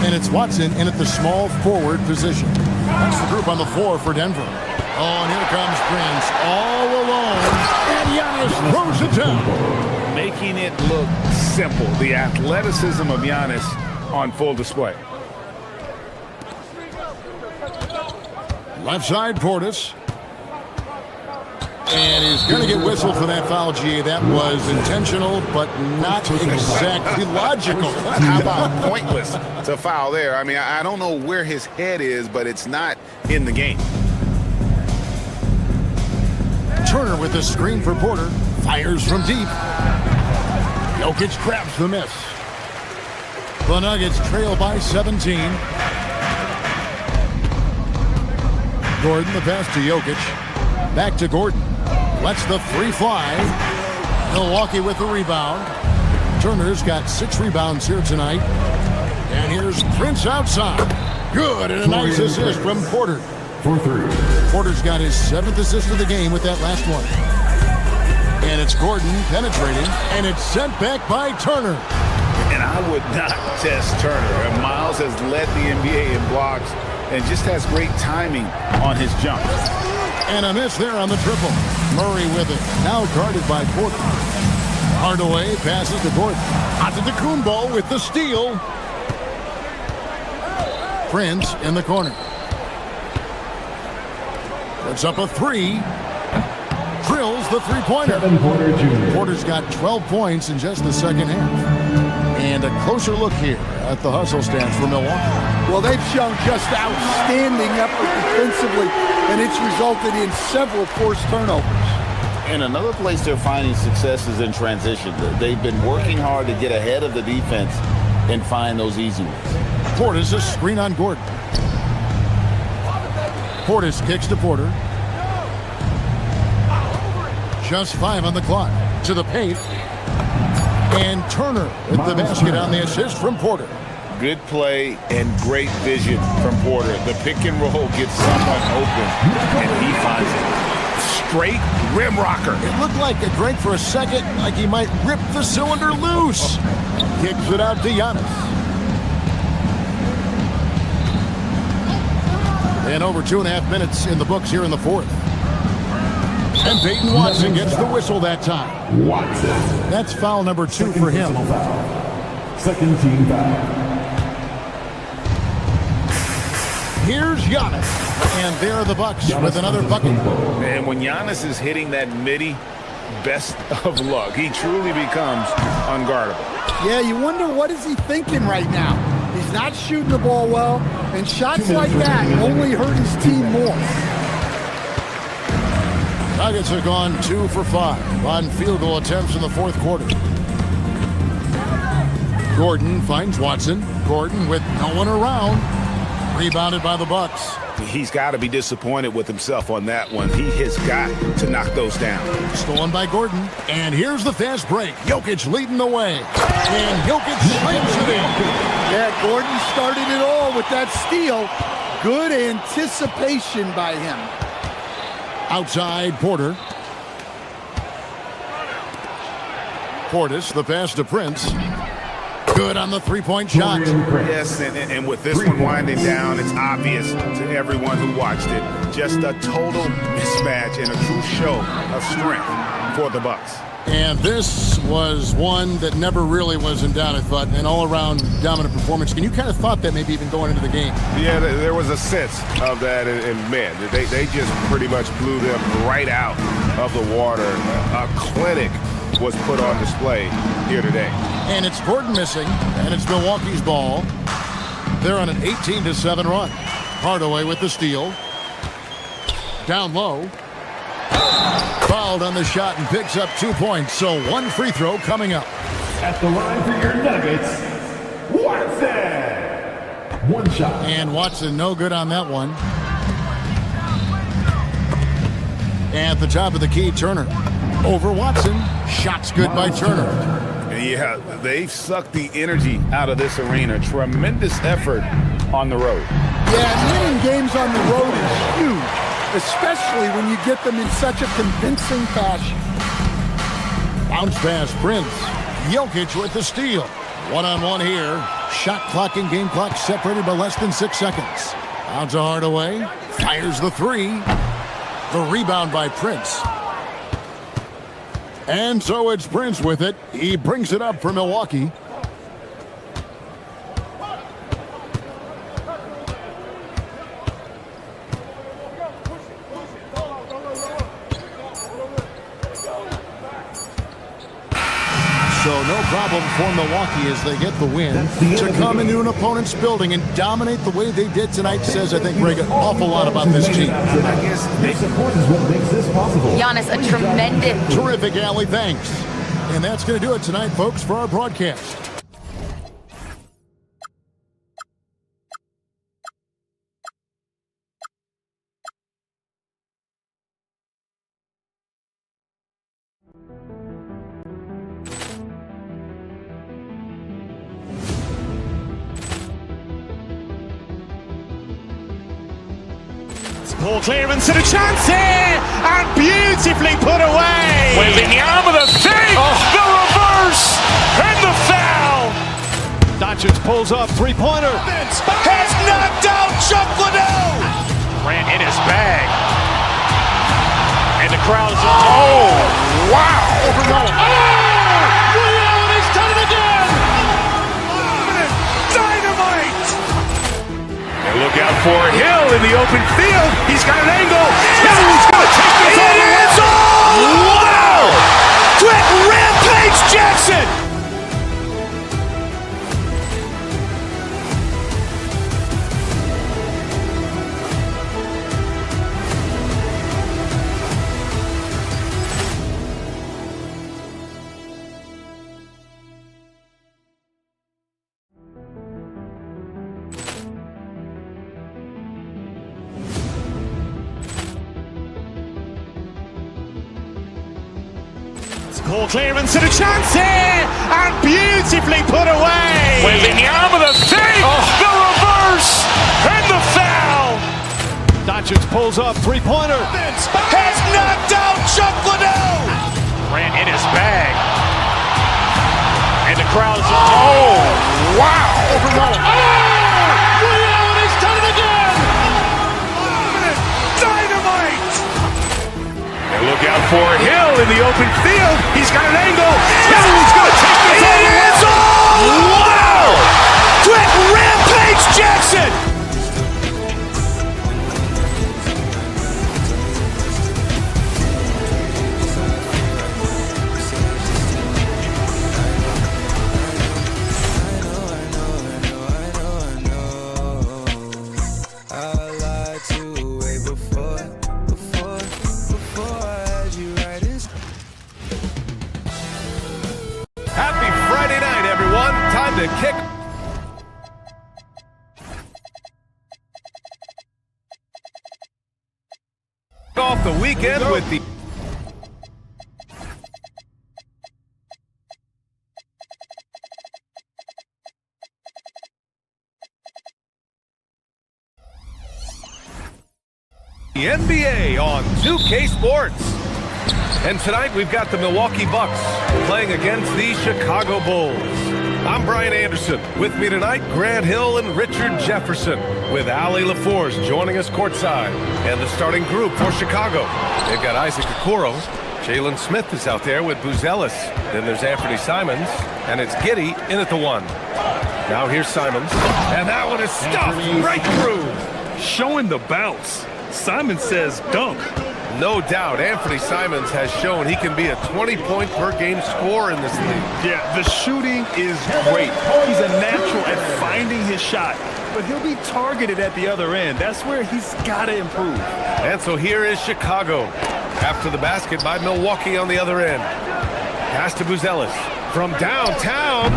And it's Watson in at the small forward position. That's the group on the floor for Denver. Oh, and here comes Prince all alone. And Giannis throws it down. Making it look simple. The athleticism of Giannis on full display. Left side, Portis. And he's going to get whistled for that foul, G. That was intentional, but not exactly logical. How about pointless to foul there? I mean, I don't know where his head is, but it's not in the game. Turner with the screen for Porter. Fires from deep. Jokic grabs the miss. The Nuggets trail by 17. Gordon, the pass to Jokic. Back to Gordon. Lets the three fly. Milwaukee with the rebound. Turner's got 6 rebounds here tonight. And here's Prince outside. Good, and a nice assist from Porter. 4-3. Porter's got his 7th assist of the game with that last one. And it's Gordon penetrating, and it's sent back by Turner. And I would not test Turner. And Miles has led the NBA in blocks and just has great timing on his jump. And a miss there on the triple. Murray with it. Now guarded by Porter. Hardaway passes to Gordon. Antetokounmpo with the steal. Prince in the corner. Puts up a 3. Drills the three-pointer. Porter Jr. Porter's got 12 points in just the second half. And a closer look here at the hustle stance for Milwaukee. Well, they've shown just outstanding effort defensively, and it's resulted in several forced turnovers. And another place they're finding success is in transition. They've been working hard to get ahead of the defense and find those easy ones. Portis a screen on Gordon. Portis kicks to Porter. Just 5 on the clock. To the paint. And Turner with the basket on the assist from Porter. Good play and great vision from Porter. The pick and roll gets someone open, and he finds it. Straight rim rocker. It looked like it drank for a second, like he might rip the cylinder loose. Kicks it out to Giannis. And over 2.5 minutes in the books here in the fourth. And Peyton Watson gets the whistle that time. Watson. That's foul number 2 for him. Second team foul. Here's Giannis. And there are the Bucks with another bucket. And when Giannis is hitting that midi, best of luck. He truly becomes unguardable. Yeah, you wonder what is he thinking right now. He's not shooting the ball well, and shots like that only hurt his team more. Nuggets are gone 2 for 5 on field goal attempts in the fourth quarter. Gordon finds Watson. Gordon with no one around. Rebounded by the Bucks. He's got to be disappointed with himself on that one. He has got to knock those down. Stolen by Gordon. And here's the fast break. Jokic leading the way. And Jokic slams it in. Yeah, Gordon started it all with that steal. Good anticipation by him. Outside, Porter. Portis, the pass to Prince. Good on the three-point shot. Yes, and with this one winding down, it's obvious to everyone who watched it. Just a total mismatch and a true show of strength for the Bucks. And this was one that never really was in doubt, I thought, an all-around dominant performance. And you kind of thought that maybe even going into the game. Yeah, there was a sense of that, and man, they just pretty much blew them right out of the water. A clinic was put on display here today. And it's Gordon missing, and it's Milwaukee's ball. They're on an 18-7 run. Hardaway with the steal. Down low. Fouled on the shot and picks up 2 points. So 1 free throw coming up. At the line for your Nuggets, Watson. 1 shot. And Watson no good on that one. At the top of the key, Turner. Over Watson. Shots good by Turner. Yeah, they've sucked the energy out of this arena. Tremendous effort on the road. Yeah, winning games on the road is huge, especially when you get them in such a convincing fashion. Bounce pass, Prince. Jokic with the steal. One-on-one here. Shot clock and game clock separated by less than 6 seconds. Out to Hardaway. Fires the three. The rebound by Prince. And so it's Prince with it. He brings it up for Milwaukee. So no problem for Milwaukee as they get the win. To come into an opponent's building and dominate the way they did tonight says, I think, Greg, an awful lot about this team. I guess their support is what makes this possible. Giannis, a tremendous... Terrific, Allie, thanks. And that's going to do it tonight, folks, for our broadcast. Ball clearance and a chance here, and beautifully put away. Wembanyama with a fake, the reverse, and the foul. Doncic pulls up, three-pointer. Has knocked out Chuck Liddell. Ran in his bag. And the crowd is, oh, wow. Overall. Allen has done it again. Dynamite. And look out for Hill in the open field. He's got an angle. He's going to take this all the way. Wow. Quick Rampage Jackson. Ball clearance and a chance here, and beautifully put away. Wembanyama with a fake, the reverse, and the foul. Doncic pulls up, three-pointer. Has knocked out Chuck Liddell. Ran in his bag. And the crowd is, oh, wow. Overall. Allen has done it again. Dynamite. And look out for Hill in the open field. He's got an angle. He's going to take this all the way. Wow. Quick Rampage Jackson. Happy Friday night, everyone. Time to kick off the weekend with the NBA on 2K Sports. And tonight we've got the Milwaukee Bucks playing against the Chicago Bulls. I'm Brian Anderson. With me tonight, Grant Hill and Richard Jefferson, with Allie LaForce joining us courtside. And the starting group for Chicago. They've got Isaac Okoro. Jalen Smith is out there with Buzelis. Then there's Anthony Simons. And it's Giddey in at the one. Now here's Simons. And that one is stuffed right through. Showing the bounce. Simon says dunk. No doubt, Anthony Simons has shown he can be a 20-point-per-game scorer in this league. Yeah, the shooting is great. He's a natural at finding his shot, but he'll be targeted at the other end. That's where he's got to improve. And so here is Chicago. After the basket by Milwaukee on the other end. Pass to Buzelis. From downtown,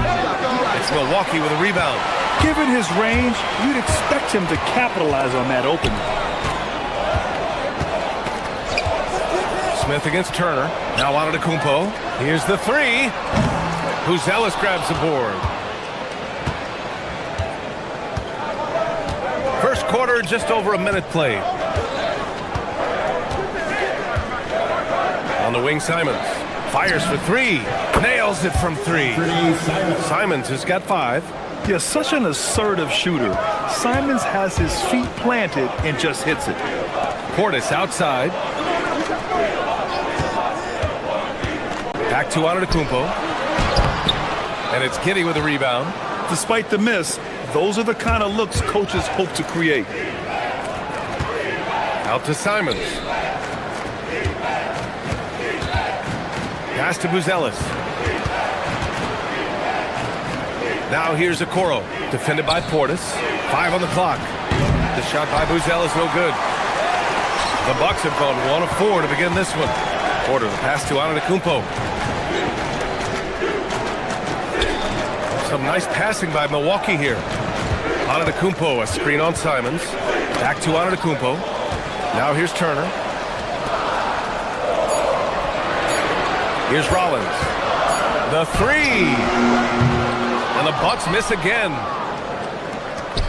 it's Milwaukee with a rebound. Given his range, you'd expect him to capitalize on that opening. Smith against Turner. Now Antetokounmpo. Here's the three. Buzelis grabs the board. First quarter, just over a minute played. On the wing, Simons. Fires for three. Nails it from three. Simons has got 5. Yeah, such an assertive shooter. Simons has his feet planted and just hits it. Portis outside. Back to Antetokounmpo. And it's Giddey with a rebound. Despite the miss, those are the kind of looks coaches hope to create. Out to Simons. Pass to Buzelis. Now here's Okoro, defended by Portis. 5 on the clock. The shot by Buzelis, no good. The Bucks have gone 1 of 4 to begin this one. Porter, the pass to Antetokounmpo. Some nice passing by Milwaukee here. Antetokounmpo, a screen on Simons. Back to Antetokounmpo. Now here's Turner. Here's Rollins. The three. And the Bucks miss again.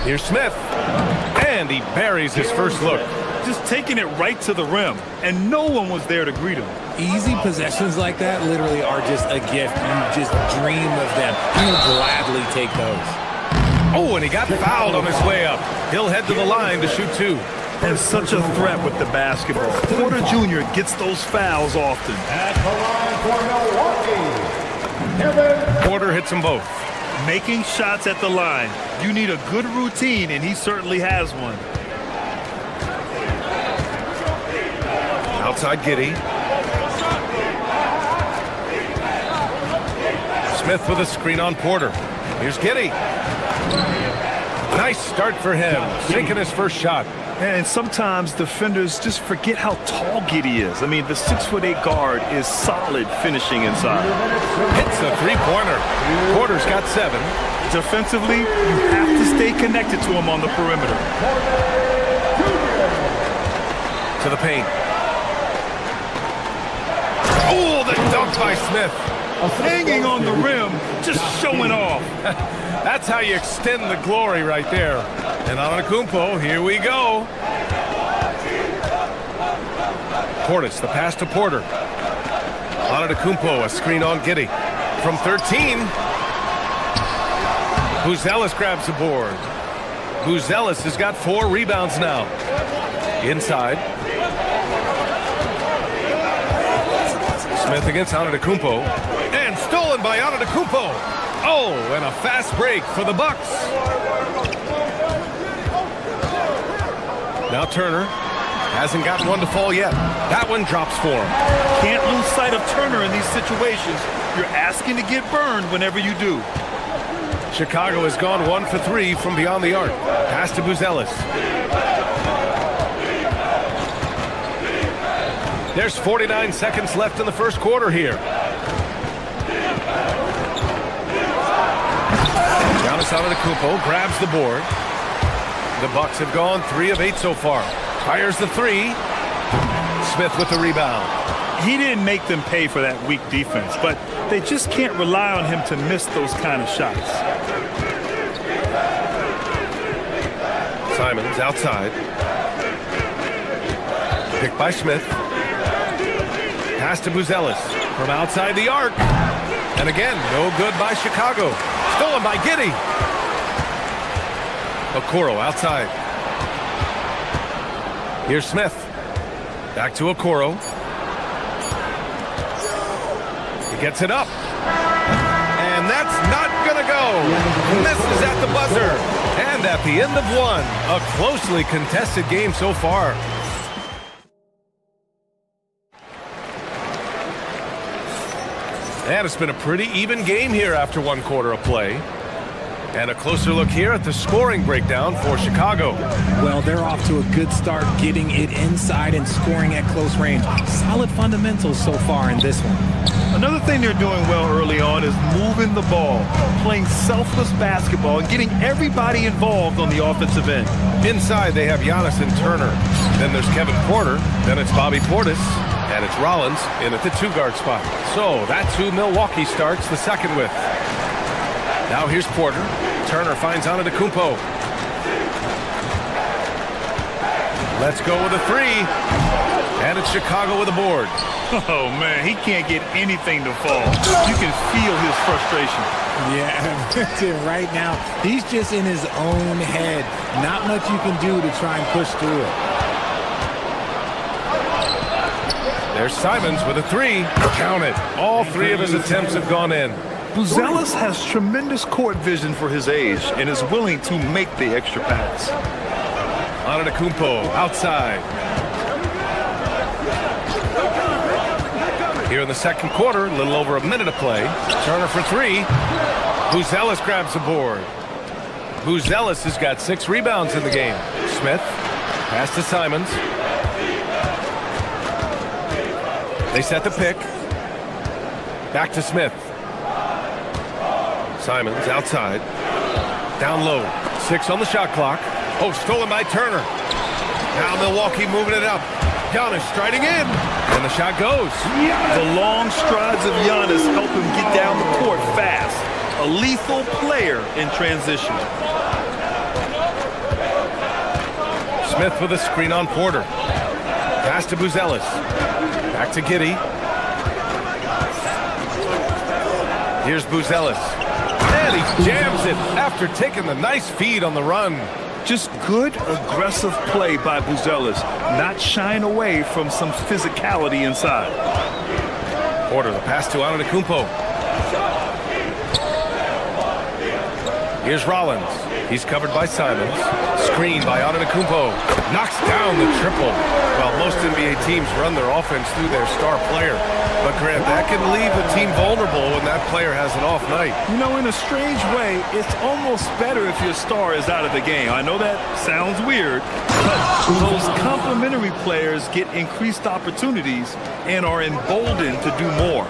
Here's Smith. And he buries his first look. Just taking it right to the rim, and no one was there to greet him. Easy possessions like that literally are just a gift. You just dream of them. You would gladly take those. Oh, and he got fouled on his way up. He'll head to the line to shoot 2. And such a threat with the basketball. Porter Jr. gets those fouls often. At the line for Milwaukee, Porter hits them both. Making shots at the line. You need a good routine, and he certainly has one. Outside Giddey. Smith with a screen on Porter. Here's Giddey. Nice start for him. Sinking his first shot. And sometimes defenders just forget how tall Giddey is. I mean, the 6'8" guard is solid finishing inside. Hits a three-pointer. Porter's got 7. Defensively, you have to stay connected to him on the perimeter. To the paint. Oh, the dunk by Smith. Hanging on the rim, just showing off. That's how you extend the glory right there. And Antetokounmpo, here we go. Portis, the pass to Porter. Antetokounmpo, a screen on Giddey. From 13. Buzelis grabs the board. Buzelis has got 4 rebounds now. Inside. Smith against Antetokounmpo. And stolen by Antetokounmpo. Oh, and a fast break for the Bucks. Now Turner hasn't gotten one to fall yet. That one drops for him. Can't lose sight of Turner in these situations. You're asking to get burned whenever you do. Chicago has gone 1 for 3 from beyond the arc. Pass to Buzelis. There's 49 seconds left in the first quarter here. Giannis Antetokounmpo grabs the board. The Bucks have gone 3 of 8 so far. Fires the 3. Smith with the rebound. He didn't make them pay for that weak defense, but they just can't rely on him to miss those kind of shots. Simons outside. Picked by Smith. Pass to Buzelis from outside the arc. And again, no good by Chicago. Stolen by Giddey. Okoro outside. Here's Smith. Back to Okoro. He gets it up. And that's not going to go. Misses at the buzzer. And at the end of 1, a closely contested game so far. And it's been a pretty even game here after 1 quarter of play. And a closer look here at the scoring breakdown for Chicago. Well, they're off to a good start getting it inside and scoring at close range. Solid fundamentals so far in this one. Another thing they're doing well early on is moving the ball, playing selfless basketball, and getting everybody involved on the offensive end. Inside, they have Giannis and Turner. Then there's Kevin Porter. Then it's Bobby Portis. And And it's Rollins in at the 2-guard spot. So that's who Milwaukee starts the second with. Now here's Porter. Turner finds Antetokounmpo. Let's go with a 3. And it's Chicago with a board. Oh, man, he can't get anything to fall. You can feel his frustration. Yeah, right now, he's just in his own head. Not much you can do to try and push through it. There's Simons with a 3. Count it. All 3 of his attempts have gone in. Buzelis has tremendous court vision for his age and is willing to make the extra pass. Antetokounmpo outside. Here in the second quarter, a little over a minute to play. Turner for 3. Buzelis grabs the board. Buzelis has got 6 rebounds in the game. Smith, pass to Simons. They set the pick. Back to Smith. Simons outside. Down low. 6 on the shot clock. Oh, stolen by Turner. Now Milwaukee moving it up. Giannis striding in. And the shot goes. The long strides of Giannis help him get down the court fast. A lethal player in transition. Smith with a screen on Porter. Pass to Buzelis. Back to Giddey. Here's Buzelis. And he jams it after taking the nice feed on the run. Just good, aggressive play by Buzelis, not shying away from some physicality inside. Porter, the pass to Antetokounmpo. Here's Rollins. He's covered by Simons. Screen by Antetokounmpo. Knocks down the triple. Well, most NBA teams run their offense through their star player. But, Grant, that can leave a team vulnerable when that player has an off night. You know, in a strange way, it's almost better if your star is out of the game. I know that sounds weird, but those complementary players get increased opportunities and are emboldened to do more.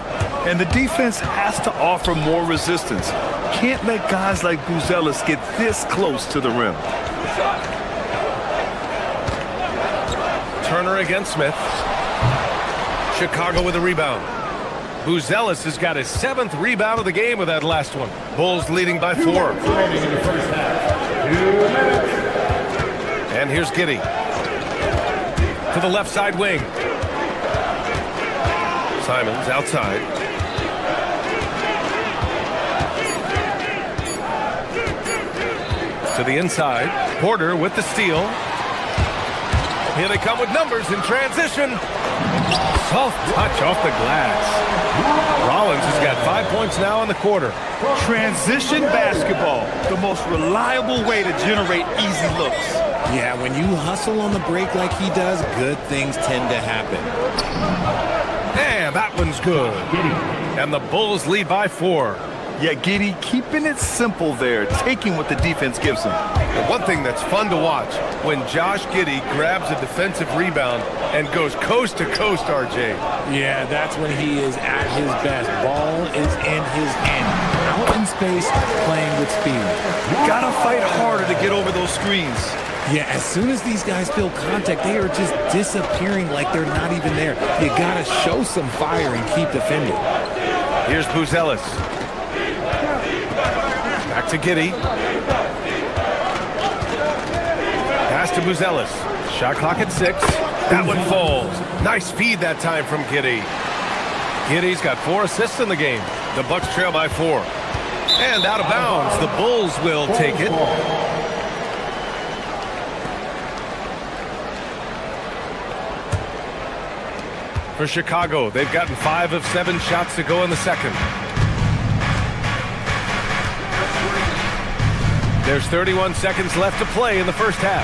And the defense has to offer more resistance. Can't let guys like Buzelis get this close to the rim. Turner against Smith. Chicago with a rebound. Buzelis has got his 7th rebound of the game with that last one. Bulls leading by 4. And here's Giddey. To the left side wing. Simons outside. To the inside. Porter with the steal. Here they come with numbers in transition. Soft touch off the glass. Rollins has got 5 points now in the quarter. Transition basketball, the most reliable way to generate easy looks. Yeah, when you hustle on the break like he does, good things tend to happen. And that one's good. And the Bulls lead by 4. Yeah, Giddey keeping it simple there, taking what the defense gives him. The one thing that's fun to watch, when Josh Giddey grabs a defensive rebound and goes coast to coast, RJ. Yeah, that's when he is at his best. Ball is in his hand. Out in space, playing with speed. Gotta fight harder to get over those screens. Yeah, as soon as these guys feel contact, they are just disappearing like they're not even there. You gotta show some fire and keep defending. Here's Buzelis. Back to Giddey. Pass to Buzelis. Shot clock at 6. That one falls. Nice feed that time from Giddey. Giddey's got 4 assists in the game. The Bucks trail by 4. And out of bounds. The Bulls will take it. For Chicago, they've gotten 5 of 7 shots to go in the second. There's 31 seconds left to play in the first half.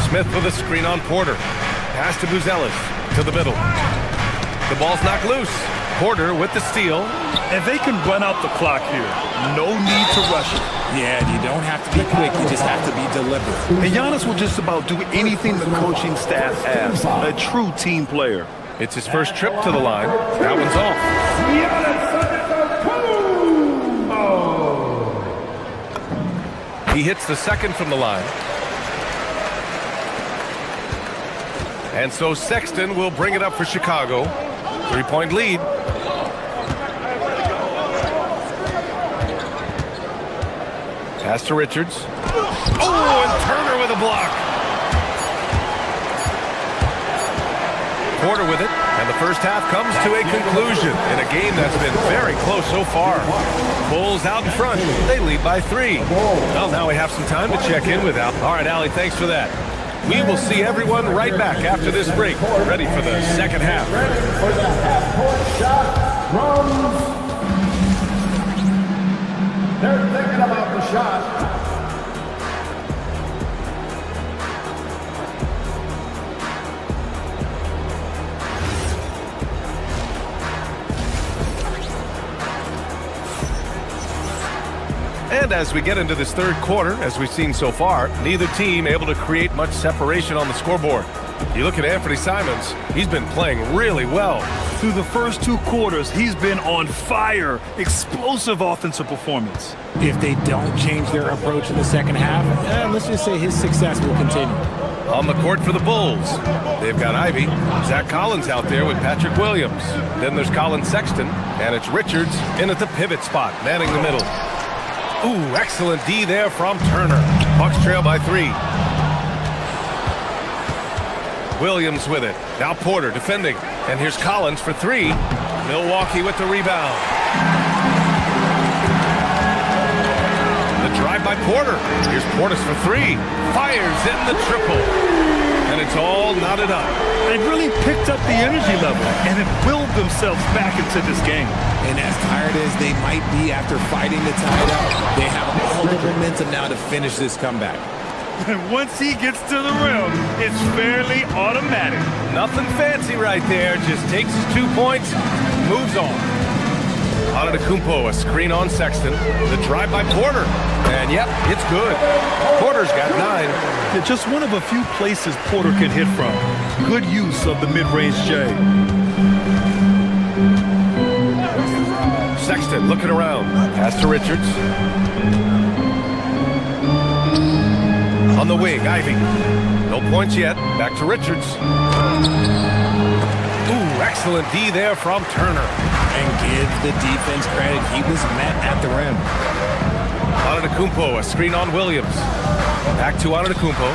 Smith with a screen on Porter. Pass to Buzelis. To the middle. The ball's knocked loose. Porter with the steal. And they can run out the clock here. No need to rush it. Yeah, you don't have to be quick. You just have to be deliberate. And Giannis will just about do anything the coaching staff asks. A true team player. It's his first trip to the line. That one's off. He hits the second from the line. And so Sexton will bring it up for Chicago. 3-point lead. Pass to Richards. Oh, and Turner with a block. Porter with it, and the first half comes to a conclusion in a game that's been very close so far. Bulls out in front. They lead by 3. Well, now we have some time to check in with Al. All right, Allie, thanks for that. We will see everyone right back after this break, ready for the second half. For the half-court shot from... They're thinking about the shot. And as we get into this third quarter, as we've seen so far, neither team able to create much separation on the scoreboard. You look at Anthony Simons, he's been playing really well. Through the first 2 quarters, he's been on fire. Explosive offensive performance. If they don't change their approach in the second half, let's just say his success will continue. On the court for the Bulls, they've got Ivy. Zach Collins out there with Patrick Williams. Then there's Colin Sexton, and it's Richards in at the pivot spot, manning the middle. Ooh, excellent D there from Turner. Bucks trail by 3. Williams with it. Now Porter defending. And here's Collins for 3. Milwaukee with the rebound. The drive by Porter. Here's Portis for 3. Fires in the triple. And it's all knotted up. They've really picked up the energy level and have willed themselves back into this game. And as tired as they might be after fighting to tie it up, they have all the momentum now to finish this comeback. And once he gets to the rim, it's fairly automatic. Nothing fancy right there. Just takes his 2 points, moves on. Antetokounmpo, a screen on Sexton. The drive by Porter. And yep, it's good. Porter's got 9. Yeah, just one of a few places Porter can hit from. Good use of the mid-range J. Sexton looking around. Pass to Richards. On the wing, Ivy. No points yet. Back to Richards. Ooh, excellent D there from Turner. And give the defense credit. He was met at the rim. Antetokounmpo, a screen on Williams. Back to Antetokounmpo.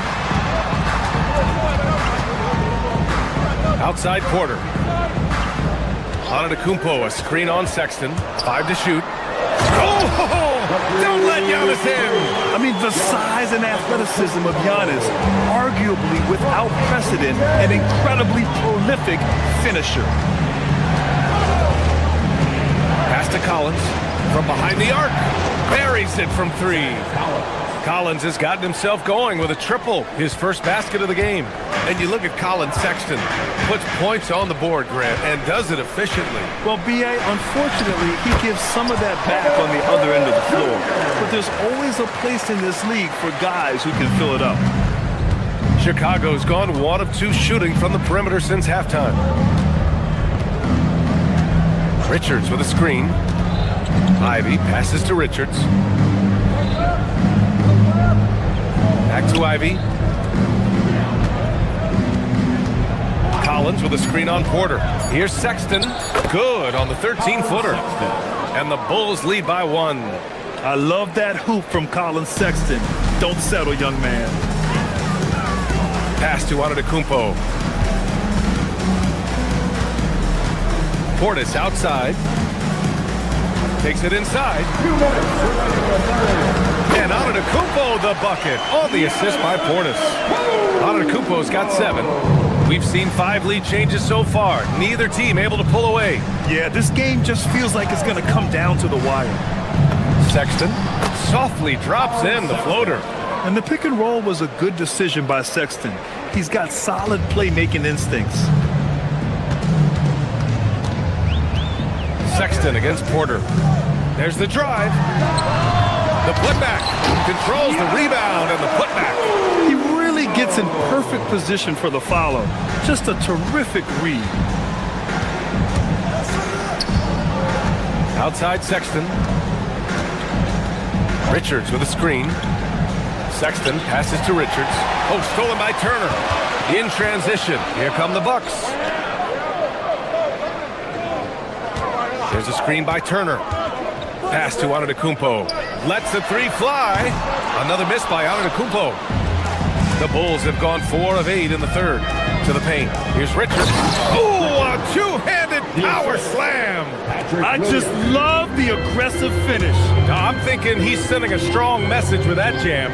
Outside Porter. Antetokounmpo, a screen on Sexton. 5 to shoot. Oh! Don't let Giannis in! I mean, the size and athleticism of Giannis, arguably without precedent, an incredibly prolific finisher. Pass to Collins from behind the arc. Buries it from 3. Collins has gotten himself going with a triple, his first basket of the game. And you look at Colin Sexton, puts points on the board, Grant, and does it efficiently. Well, B.A., unfortunately, he gives some of that back on the other end of the floor. But there's always a place in this league for guys who can fill it up. Chicago's gone 1 of 2 shooting from the perimeter since halftime. Richards with a screen. Ivy passes to Richards. Back to Ivy. Collins with a screen on Porter. Here's Sexton. Good on the 13-footer. And the Bulls lead by 1. I love that hoop from Colin Sexton. Don't settle, young man. Pass to Antetokounmpo. Portis outside. Takes it inside. And Antetokounmpo the bucket on the assist by Portis. Antetokounmpo's got 7. We've seen 5 lead changes so far. Neither team able to pull away. Yeah, this game just feels like it's going to come down to the wire. Sexton softly drops in the floater. And the pick and roll was a good decision by Sexton. He's got solid playmaking instincts. Sexton against Porter. There's the drive. The putback. Controls the rebound and the putback. He really gets in perfect position for the follow. Just a terrific read. Outside Sexton. Richards with a screen. Sexton passes to Richards. Oh, stolen by Turner. In transition. Here come the Bucks. There's a screen by Turner. Pass to Antetokounmpo. Lets the three fly. Another miss by Antetokounmpo. The Bulls have gone 4 of 8 in the third. To the paint. Here's Richards. Oh, a two-handed power slam. I just love the aggressive finish. Now, I'm thinking he's sending a strong message with that jam.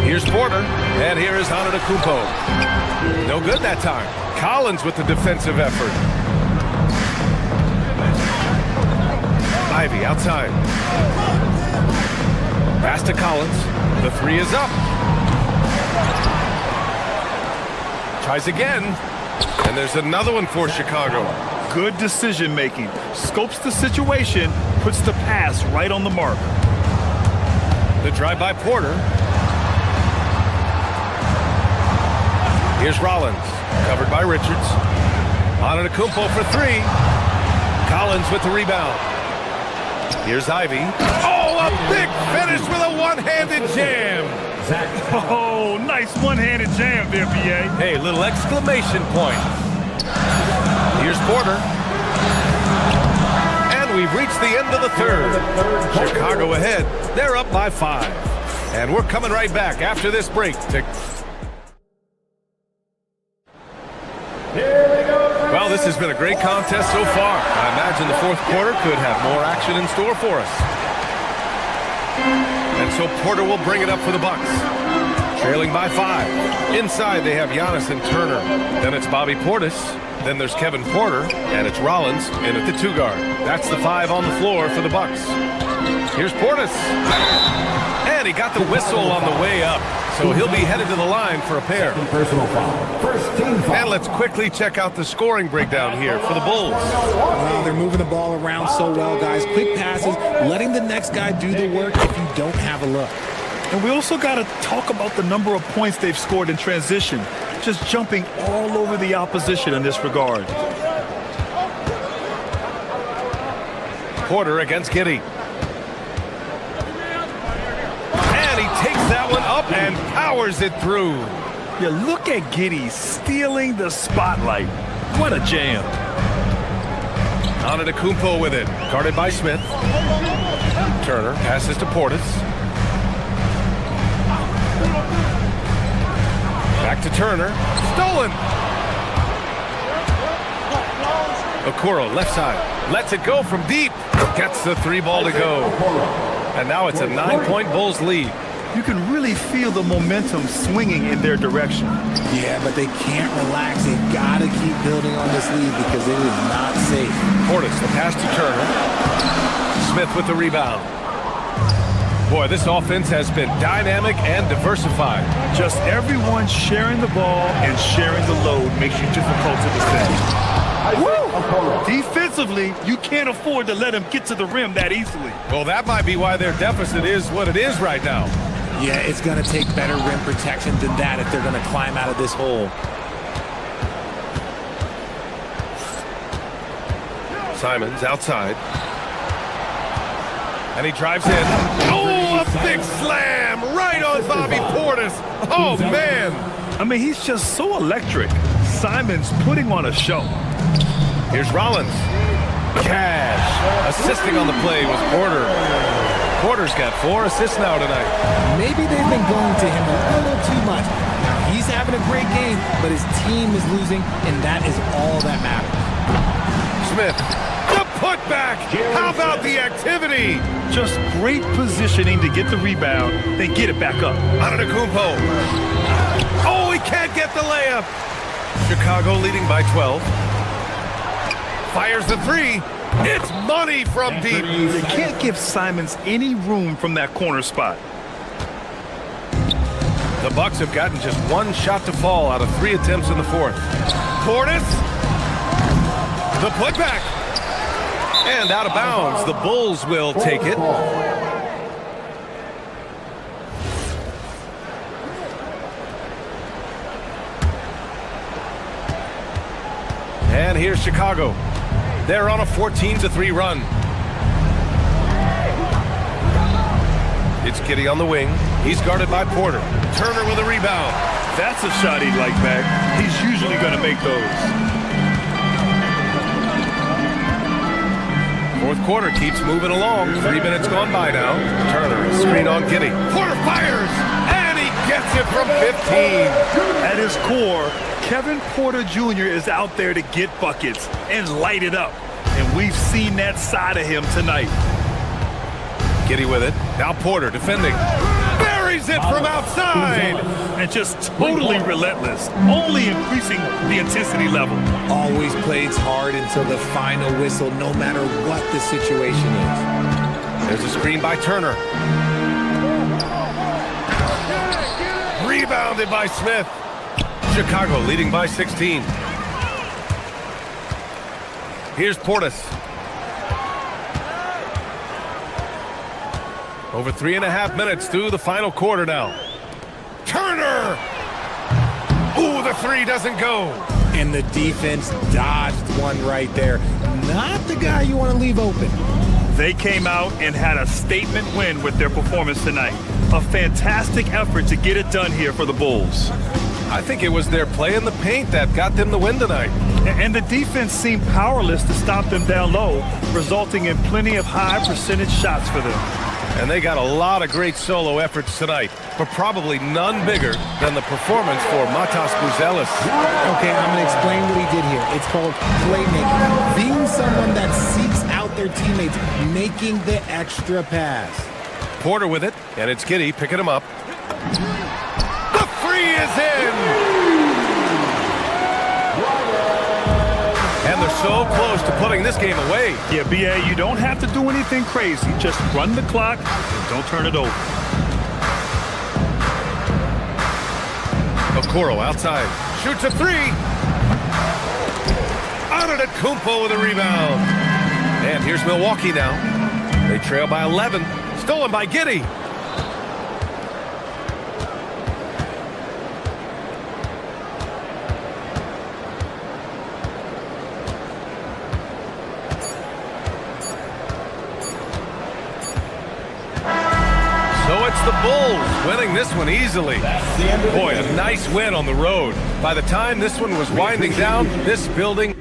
Here's Porter, and here is Antetokounmpo. No good that time. Collins with the defensive effort. Ivy outside. Pass to Collins. The three is up. Tries again. And there's another one for Chicago. Good decision making. Scopes the situation, puts the pass right on the mark. The drive by Porter. Here's Rollins, covered by Richards. Antetokounmpo for three. Collins with the rebound. Here's Ivy. Oh, a big finish with a one-handed jam. Oh, nice one-handed jam there, BA. Hey, little exclamation point. Here's Porter. And we've reached the end of the third. Chicago ahead. They're up by 5. And we're coming right back after this break to... Well, this has been a great contest so far. I imagine the fourth quarter could have more action in store for us. And so Porter will bring it up for the Bucks. Trailing by 5. Inside they have Giannis and Turner. Then it's Bobby Portis. Then there's Kevin Porter. And it's Rollins in at the 2 guard. That's the 5 on the floor for the Bucks. Here's Portis. And he got the whistle on the way up. So he'll be headed to the line for a pair. Personal foul. First team foul. And let's quickly check out the scoring breakdown here for the Bulls. Well, they're moving the ball around so well, guys. Quick passes, letting the next guy do the work if you don't have a look. And we also got to talk about the number of points they've scored in transition. Just jumping all over the opposition in this regard. Porter against Giddey. And he takes that one up and powers it through. Yeah, look at Giddey stealing the spotlight. What a jam. Antetokounmpo with it. Guarded by Smith. Turner passes to Portis. Back to Turner. Stolen. Okoro, left side. Lets it go from deep. Gets the 3 ball to go. And now it's a 9-point Bulls lead. You can really feel the momentum swinging in their direction. Yeah, but they can't relax. They've got to keep building on this lead because it is not safe. Portis, the pass to Turner. Smith with the rebound. Boy, this offense has been dynamic and diversified. Just everyone sharing the ball and sharing the load makes you difficult to defend. Woo! Defensively, you can't afford to let them get to the rim that easily. Well, that might be why their deficit is what it is right now. Yeah, it's going to take better rim protection than that if they're going to climb out of this hole. Simons outside. And he drives in. Oh, a big slam right on Bobby Portis. Oh, man. I mean, he's just so electric. Simons putting on a show. Here's Rollins. Cash. Assisting on the play was Porter. Porter's got 4 assists now tonight. Maybe they've been going to him a little too much. Now, he's having a great game, but his team is losing, and that is all that matters. Smith. The putback. How about the activity? Just great positioning to get the rebound, then get it back up. Antetokounmpo. Oh, he can't get the layup. Chicago leading by 12. Fires the 3. It's money from deep. You can't give Simons any room from that corner spot. The Bucks have gotten just 1 shot to fall out of 3 attempts in the fourth. Portis. The putback. And out of bounds. The Bulls will take it. And here's Chicago. They're on a 14-3 run. It's Giddey on the wing. He's guarded by Porter. Turner with a rebound. That's a shot he'd like back. He's usually going to make those. Fourth quarter keeps moving along. 3 minutes gone by now. Turner, screen on Giddy. Porter fires, and he gets it from 15. At his core, Kevin Porter Jr. is out there to get buckets and light it up. And we've seen that side of him tonight. Giddy with it. Now Porter defending. Buries it from outside. And just totally relentless, only increasing the intensity level. Always plays hard until the final whistle, no matter what the situation is. There's a screen by Turner. Rebounded by Smith. Chicago leading by 16. Here's Portis. Over 3.5 minutes through the final quarter now. Turner! Ooh, the three doesn't go. And the defense dodged one right there. Not the guy you want to leave open. They came out and had a statement win with their performance tonight. A fantastic effort to get it done here for the Bulls. I think it was their play in the paint that got them the win tonight. And the defense seemed powerless to stop them down low, resulting in plenty of high percentage shots for them. And they got a lot of great solo efforts tonight, but probably none bigger than the performance for Matas Buzelis. Okay, I'm going to explain what he did here. It's called playmaking. Being someone that seeks out their teammates, making the extra pass. Porter with it, and it's Giddy picking him up. The three is in! And they're so close to putting this game away. Yeah, B.A., you don't have to do anything crazy. Just run the clock and don't turn it over. Okoro outside. Shoots a three. Antetokounmpo with a rebound. And here's Milwaukee now. They trail by 11. Stolen by Giddy. So it's the Bulls winning this one easily. Boy, a nice win on the road. By the time this one was winding down, this building...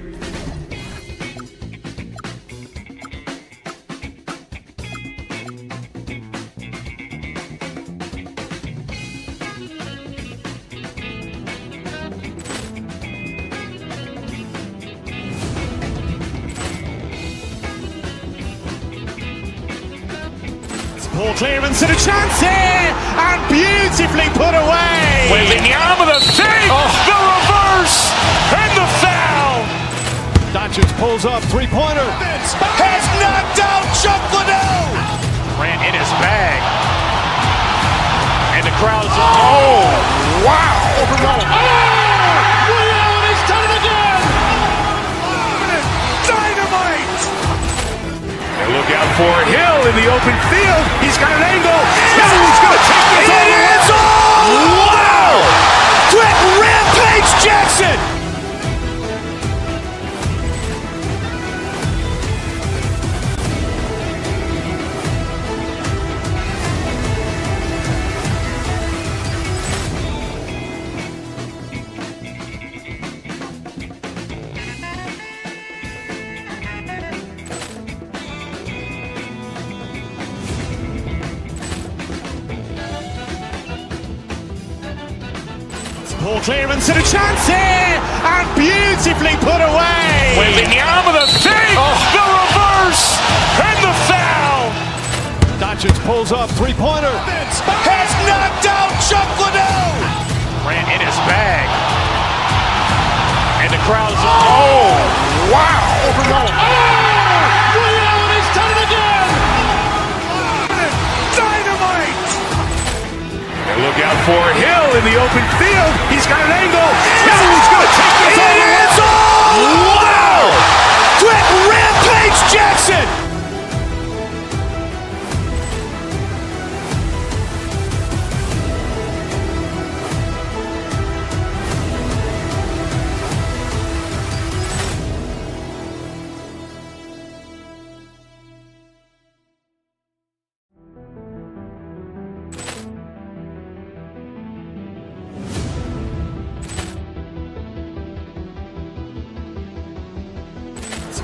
Ball clearance and a chance here, and beautifully put away. Wembanyama the save, the reverse, and the foul. Doncic pulls up, three-pointer. Has knocked out Chuck Liddell. Ran in his bag. And the crowd is, oh, wow. Liddell, and he's done it again. Dynamite. And look out for Hill in the open field. He's got an angle. He's going to take this all the way. Wow! Quick Rampage Jackson. Ball clearance and a chance here, and beautifully put away. Wembanyama the save, the reverse, and the foul. Doncic pulls up, three-pointer. Has knocked out Chuck Liddell. Ran in his bag. And the crowd is, oh, wow. Liddell, and he's done it again. Dynamite. And look out for Hill in the open field. He's got an angle. Hill's going to take this all the way. Wow! Quick Rampage Jackson.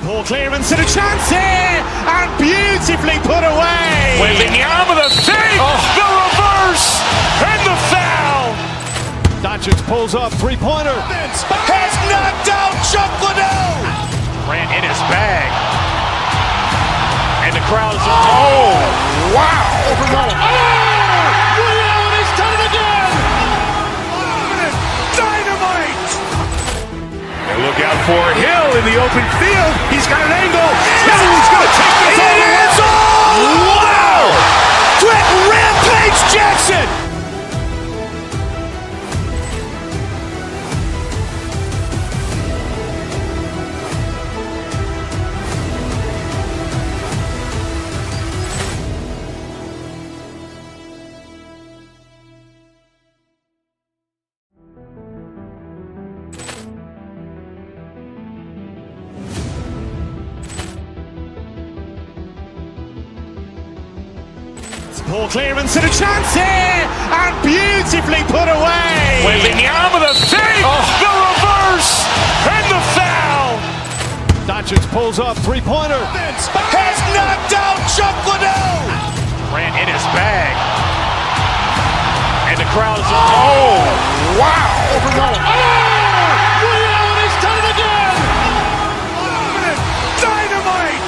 Ball clearance and a chance here, and beautifully put away. Wembanyama with a fake, the reverse, and the foul. Doncic pulls up, three-pointer. Has knocked out Chuck Liddell. Ran in his bag. And the crowd is, oh, wow. Over Rollins. He's done it again. Dynamite. And look out for Hill in the open field. He's got an angle. He's going to take this all the way. Wow. Quick Rampage Jackson. Ball clearance and a chance here, and beautifully put away. Wembanyama with a fake, the reverse, and the foul. Doncic pulls up, three-pointer. Has knocked out Chuck Liddell. Ran in his bag. And the crowd is, oh, wow. Over Rollins. He's done it again. Dynamite.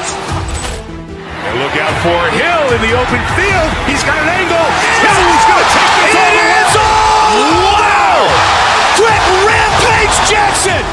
And look out for Hill in the open field. He's got an angle. He's going to take this all the way. Wow. Quick Rampage Jackson.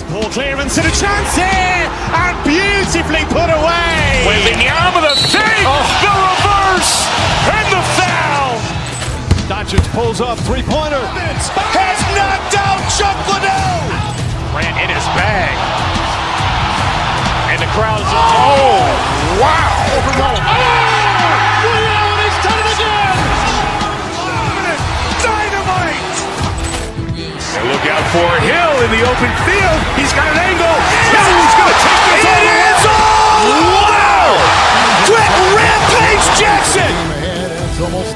Ball clearance and a chance here, and beautifully put away. Wembanyama with a fake, the reverse, and the foul. Doncic pulls up, three-pointer. Has knocked out Chuck Liddell. Ran in his bag. And the crowd is, oh, wow. Over Rollins. He's done it again. Dynamite. And look out for Hill in the open field. He's got an angle. He's going to take this all the way. Wow. Quick Rampage Jackson. Ahead, it's almost.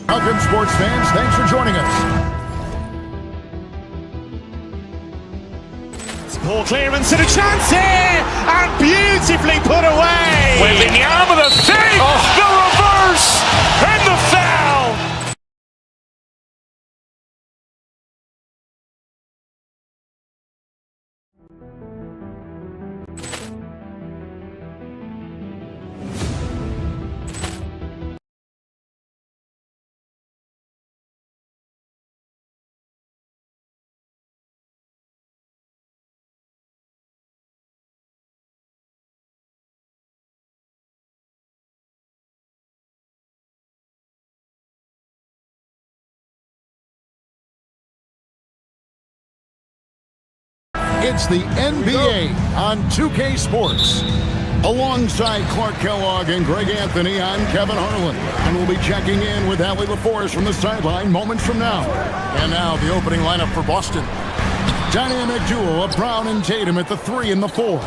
Welcome, sports fans. Thanks for joining us. Ball clearance and a chance here, and beautifully put away. Wembanyama with a fake, the reverse, and the foul. It's the NBA on 2K Sports. Alongside Clark Kellogg and Greg Anthony, I'm Kevin Harlan. And we'll be checking in with Allie LaForest from the sideline moments from now. And now the opening lineup for Boston. Dynamic duo of Brown and Tatum at the 3 and the 4.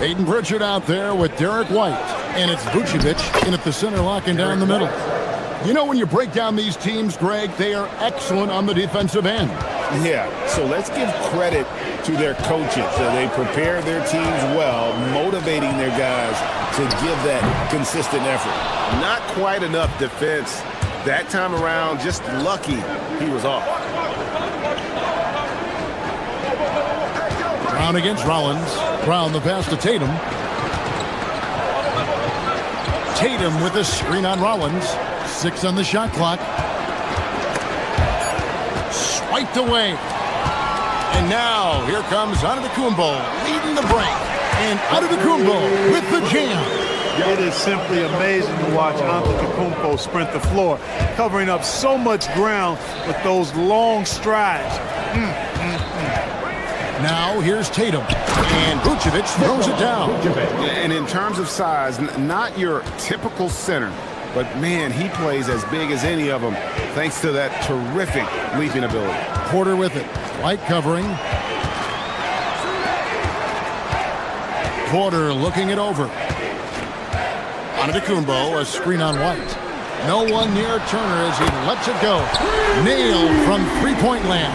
Aiden Pritchard out there with Derek White. And it's Vucevic in at the center, locking down the middle. You know, when you break down these teams, Greg, they are excellent on the defensive end. Yeah, so let's give credit to their coaches. They prepare their teams well, motivating their guys to give that consistent effort. Not quite enough defense that time around. Just lucky he was off. Brown against Rollins. Brown the pass to Tatum. Tatum with a screen on Rollins. 6 on the shot clock. Swiped away. And now, here comes Antetokounmpo leading the break. And Antetokounmpo with the jam. It is simply amazing to watch Antetokounmpo sprint the floor, covering up so much ground with those long strides. Now here's Tatum, and Vucevic throws it down. And in terms of size, not your typical center, but man, he plays as big as any of them thanks to that terrific leaping ability. Porter with it, White covering. Porter looking it over. Antetokounmpo, a screen on White. No one near Turner as he lets it go. Nailed from three-point land.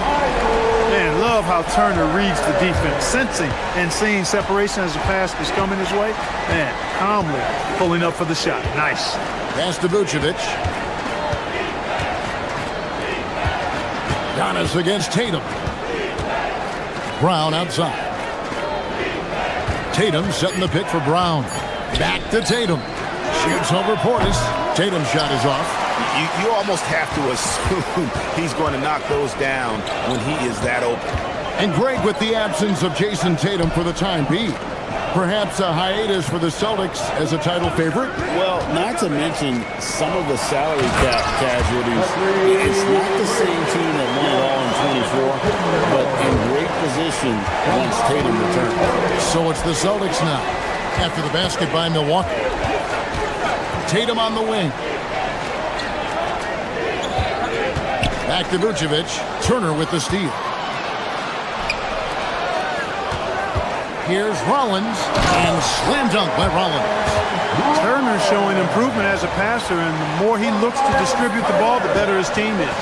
Man, love how Turner reads the defense, sensing and seeing separation as the pass is coming his way. Man, calmly pulling up for the shot. Nice. Pass to Vucevic. Giannis against Tatum. Brown outside. Tatum setting the pick for Brown. Back to Tatum. Shoots over Portis. Tatum's shot is off. You almost have to assume he's going to knock those down when he is that open. And Greg with the absence of Jason Tatum for the time being. Perhaps a hiatus for the Celtics as a title favorite? Well, not to mention some of the salary cap casualties. It's not the same team that won it all in 24, but in great position once Tatum returns. So it's the Celtics now after the basket by Milwaukee. Tatum on the wing. Back to Vucevic. Turner with the steal. Here's Rollins, and slam dunk by Rollins. Turner showing improvement as a passer, and the more he looks to distribute the ball, the better his team is.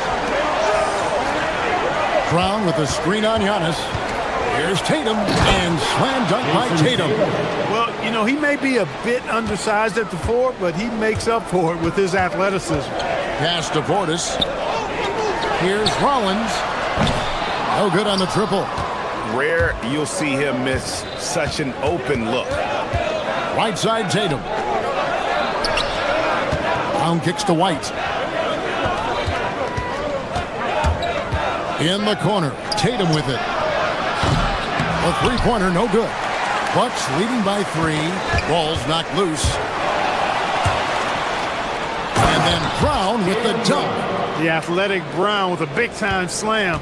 Brown with a screen on Giannis. Here's Tatum, and slam dunk by Tatum. Well, you know, he may be a bit undersized at the four, but he makes up for it with his athleticism. Pass to Portis. Here's Rollins. No good on the triple. Rare you'll see him miss such an open look. Right side Tatum. Brown kicks to White. In the corner, Tatum with it. A three-pointer, no good. Bucks leading by 3. Ball's knocked loose. And then Brown with the dunk. The athletic Brown with a big-time slam.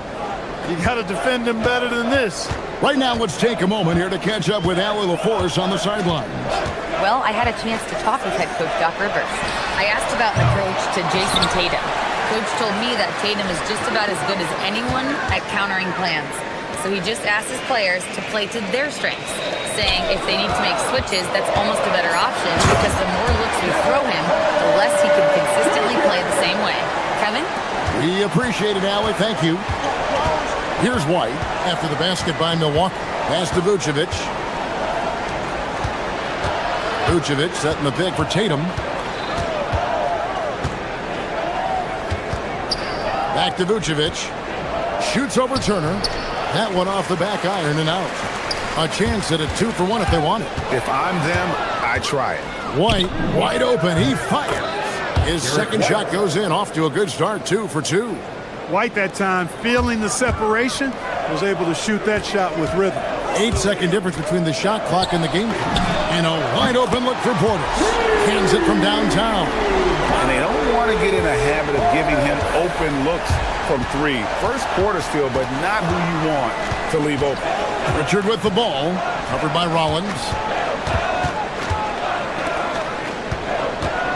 You got to defend him better than this. Right now, let's take a moment here to catch up with Allie LaForce on the sideline. Well, I had a chance to talk with head coach Doc Rivers. I asked about the approach to Jason Tatum. Coach told me that Tatum is just about as good as anyone at countering plans. So he just asked his players to play to their strengths, saying if they need to make switches, that's almost a better option because the more looks we throw him, the less he can consistently play the same way. Kevin? We appreciate it, Allie. Thank you. Here's White after the basket by Milwaukee. Pass to Vucevic. Vucevic setting the pick for Tatum. Back to Vucevic. Shoots over Turner. That one off the back iron and out. A chance at a 2-for-1 if they want it. If I'm them, I try it. White, wide open. He fires. His second shot goes in. Off to a good start. 2 for 2. White that time, feeling the separation, was able to shoot that shot with rhythm. 8-second difference between the shot clock and the game clock. And a wide open look for Portis. Hands it from downtown. And they don't want to get in a habit of giving him open looks from 3. First quarter steal, but not who you want to leave open. Richard with the ball, covered by Rollins.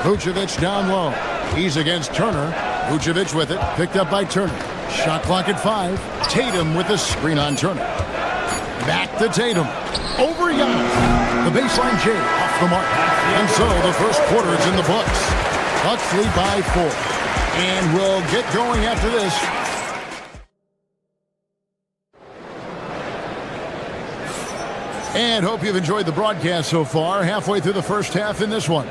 Vucevic down low. He's against Turner. Vucevic with it, picked up by Turner. Shot clock at 5. Tatum with a screen on Turner. Back to Tatum. Over Giannis. The baseline J off the mark. And so the first quarter is in the books. Bucks lead by 4. And we'll get going after this. And hope you've enjoyed the broadcast so far. Halfway through the first half in this one.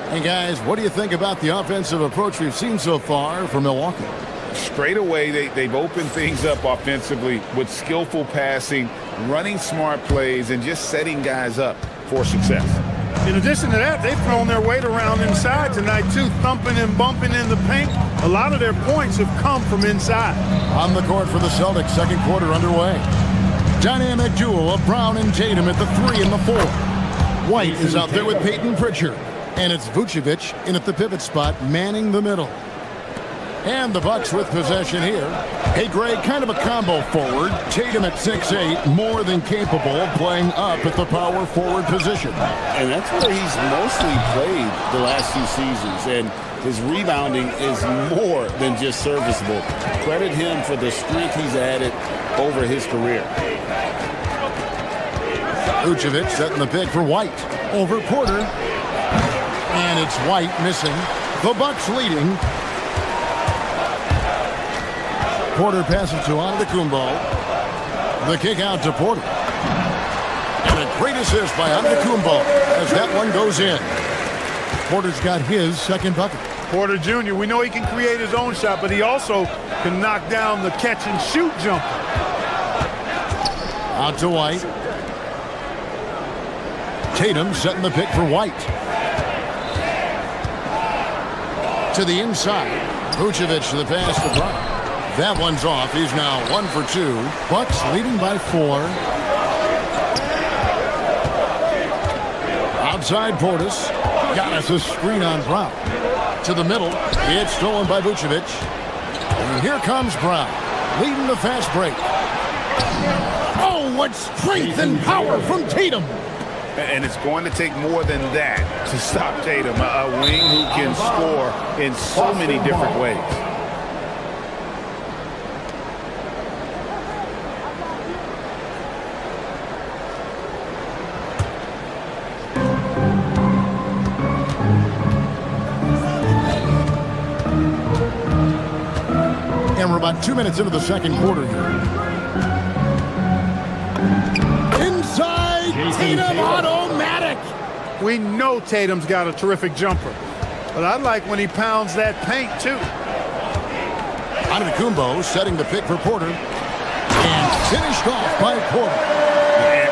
Hey guys, what do you think about the offensive approach we've seen so far from Milwaukee? Straight away, they've opened things up offensively with skillful passing, running smart plays, and just setting guys up for success. In addition to that, they've thrown their weight around inside tonight, too, thumping and bumping in the paint. A lot of their points have come from inside. On the court for the Celtics, second quarter underway. Dynamic duo of Brown and Tatum at the 3 and the 4. White is out there with Peyton Pritchard. And it's Vucevic in at the pivot spot, manning the middle. And the Bucks with possession here. Hey, Greg, kind of a combo forward. Tatum at 6'8", more than capable of playing up at the power forward position. And that's where he's mostly played the last 2 seasons. And his rebounding is more than just serviceable. Credit him for the strength he's added over his career. Vucevic setting the pick for White. Over Porter. And it's White missing. The Bucks leading. Porter passes to Antetokounmpo. The kick out to Porter. And a great assist by Antetokounmpo as that one goes in. Porter's got his second bucket. Porter Jr., we know he can create his own shot, but he also can knock down the catch-and-shoot jumper. Out to White. Tatum setting the pick for White. To the inside. Vucevic to the pass to Brown. That one's off. He's now 1 for 2. Bucks leading by 4. Outside Portis. Got us a screen on Brown. To the middle. It's stolen by Vucevic. And here comes Brown. Leading the fast break. Oh, what strength and power from Tatum. And it's going to take more than that to stop Tatum, a wing who can score in so many different ways. And we're about 2 minutes into the second quarter here. Inside, Tatum automatic. We know Tatum's got a terrific jumper, but I like when he pounds that paint, too. Antetokounmpo setting the pick for Porter. And finished off by Porter.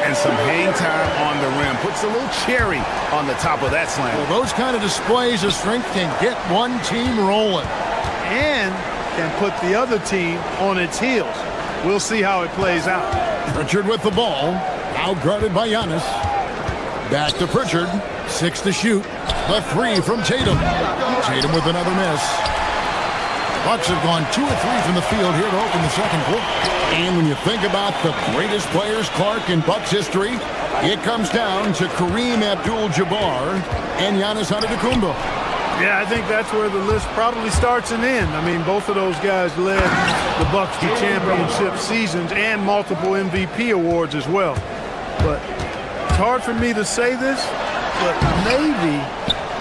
And some hang time on the rim. Puts a little cherry on the top of that slam. Well, those kind of displays of strength can get one team rolling. And can put the other team on its heels. We'll see how it plays out. Pritchard with the ball. Out guarded by Giannis. Back to Pritchard. 6 to shoot. The 3 from Tatum. Tatum with another miss. Bucks have gone 2 of 3 from the field here to open the second quarter. And when you think about the greatest players, Clark, in Bucks history, it comes down to Kareem Abdul-Jabbar and Giannis Antetokounmpo. Yeah, I think that's where the list probably starts and ends. I mean, both of those guys led the Bucks to championship seasons and multiple MVP awards as well. But it's hard for me to say this, but maybe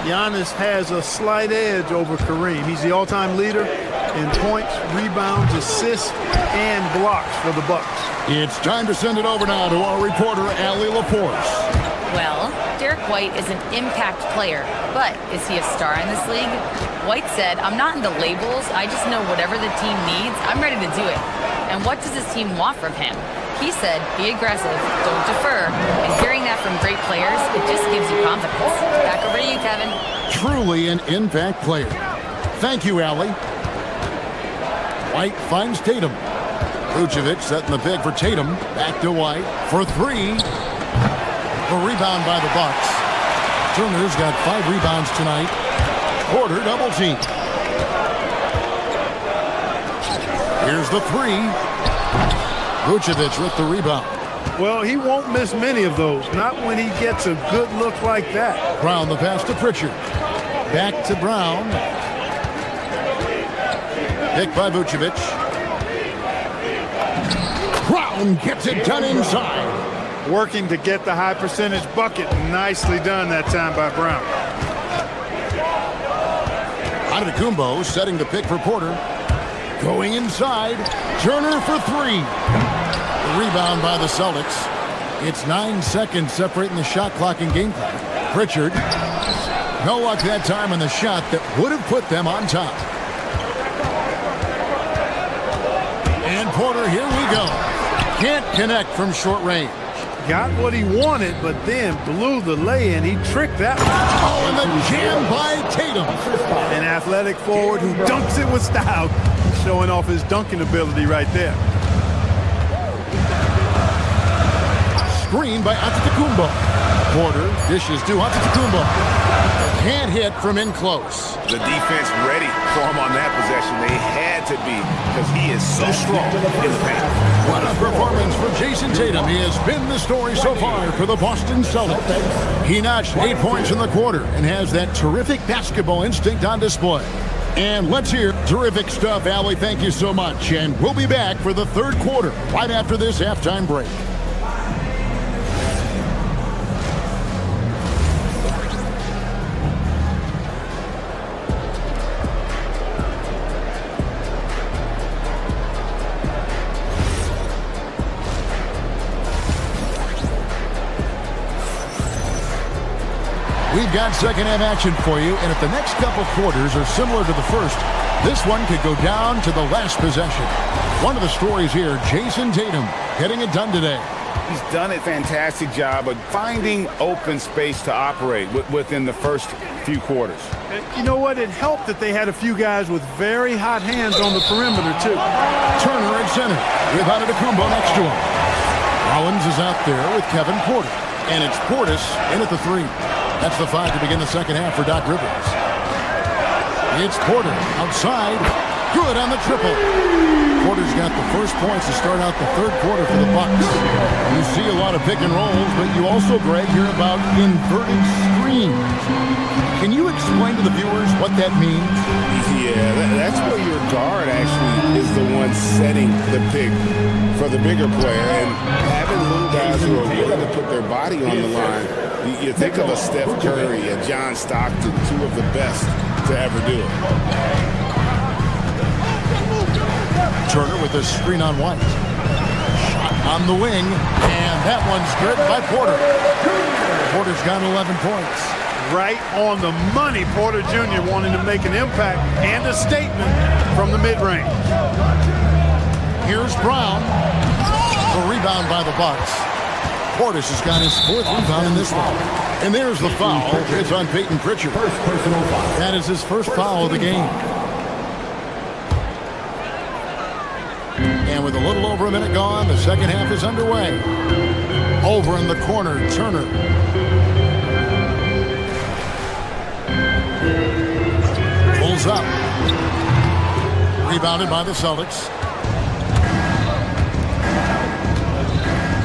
Giannis has a slight edge over Kareem. He's the all-time leader in points, rebounds, assists, and blocks for the Bucks. It's time to send it over now to our reporter, Allie LaForce. Well, Derek White is an impact player, but is he a star in this league? White said, "I'm not into labels. I just know whatever the team needs, I'm ready to do it. And what does his team want from him?" He said, "Be aggressive, don't defer." And hearing that from great players, it just gives you confidence. Back over to you, Kevin. Truly an impact player. Thank you, Allie. White finds Tatum. Vucevic setting the pick for Tatum. Back to White for 3. A rebound by the Bucks. Turner's got 5 rebounds tonight. Porter double team. Here's the 3. Vucevic with the rebound. Well, he won't miss many of those. Not when he gets a good look like that. Brown the pass to Pritchard. Back to Brown. Picked by Vucevic. Brown gets it done inside. Working to get the high percentage bucket. Nicely done that time by Brown. Antetokounmpo setting the pick for Porter. Going inside. Turner for 3. The rebound by the Celtics. It's 9 seconds separating the shot clock and game clock. Pritchard. No luck that time on the shot that would have put them on top. And Porter, here we go. Can't connect from short range. got what he wanted, but then blew the lay-in. He tricked that one. Oh, and the jam by Tatum. An athletic forward who dunks it with style, showing off his dunking ability right there. Screen by Antetokounmpo. Porter dishes to Antetokounmpo. Can't hit from in close. The defense ready for him on that possession. They had to be because he is so strong in the paint. What a performance for Jason Tatum. He has been the story so far for the Boston Celtics. He notched 8 points in the quarter and has that terrific basketball instinct on display. And let's hear terrific stuff, Allie. Thank you so much. And we'll be back for the third quarter right after this halftime break. We've got second half action for you, and if the next couple quarters are similar to the first, this one could go down to the last possession. One of the stories here, Jason Tatum getting it done today. He's done a fantastic job of finding open space to operate within the first few quarters. You know what? It helped that they had a few guys with very hot hands on the perimeter, too. Turner at center with Antetokounmpo next to him. Rollins is out there with Kevin Porter, and it's Portis in at the three. That's the 5 to begin the second half for Doc Rivers. It's Porter outside. Good on the triple. Porter's got the first points to start out the third quarter for the Bucks. You see a lot of pick and rolls, but you also, Greg, hear about inverted screens. Can you explain to the viewers what that means? Yeah, that's where your guard actually is the one setting the pick for the bigger player. And having little guys who are willing to put their body on the line, you think of a Steph Curry, a John Stockton, two of the best to ever do it. Turner with a screen on White. Shot on the wing, and that one's good by Porter. Porter's got 11 points. Right on the money, Porter Jr. wanting to make an impact and a statement from the mid-range. Here's Brown. The rebound by the Bucks. Portis has got his fourth rebound in this one. And there's the foul. It's on Peyton Pritchard. That is his first foul of the game. And with a little over a minute gone, the second half is underway. Over in the corner, Turner. Pulls up. Rebounded by the Celtics.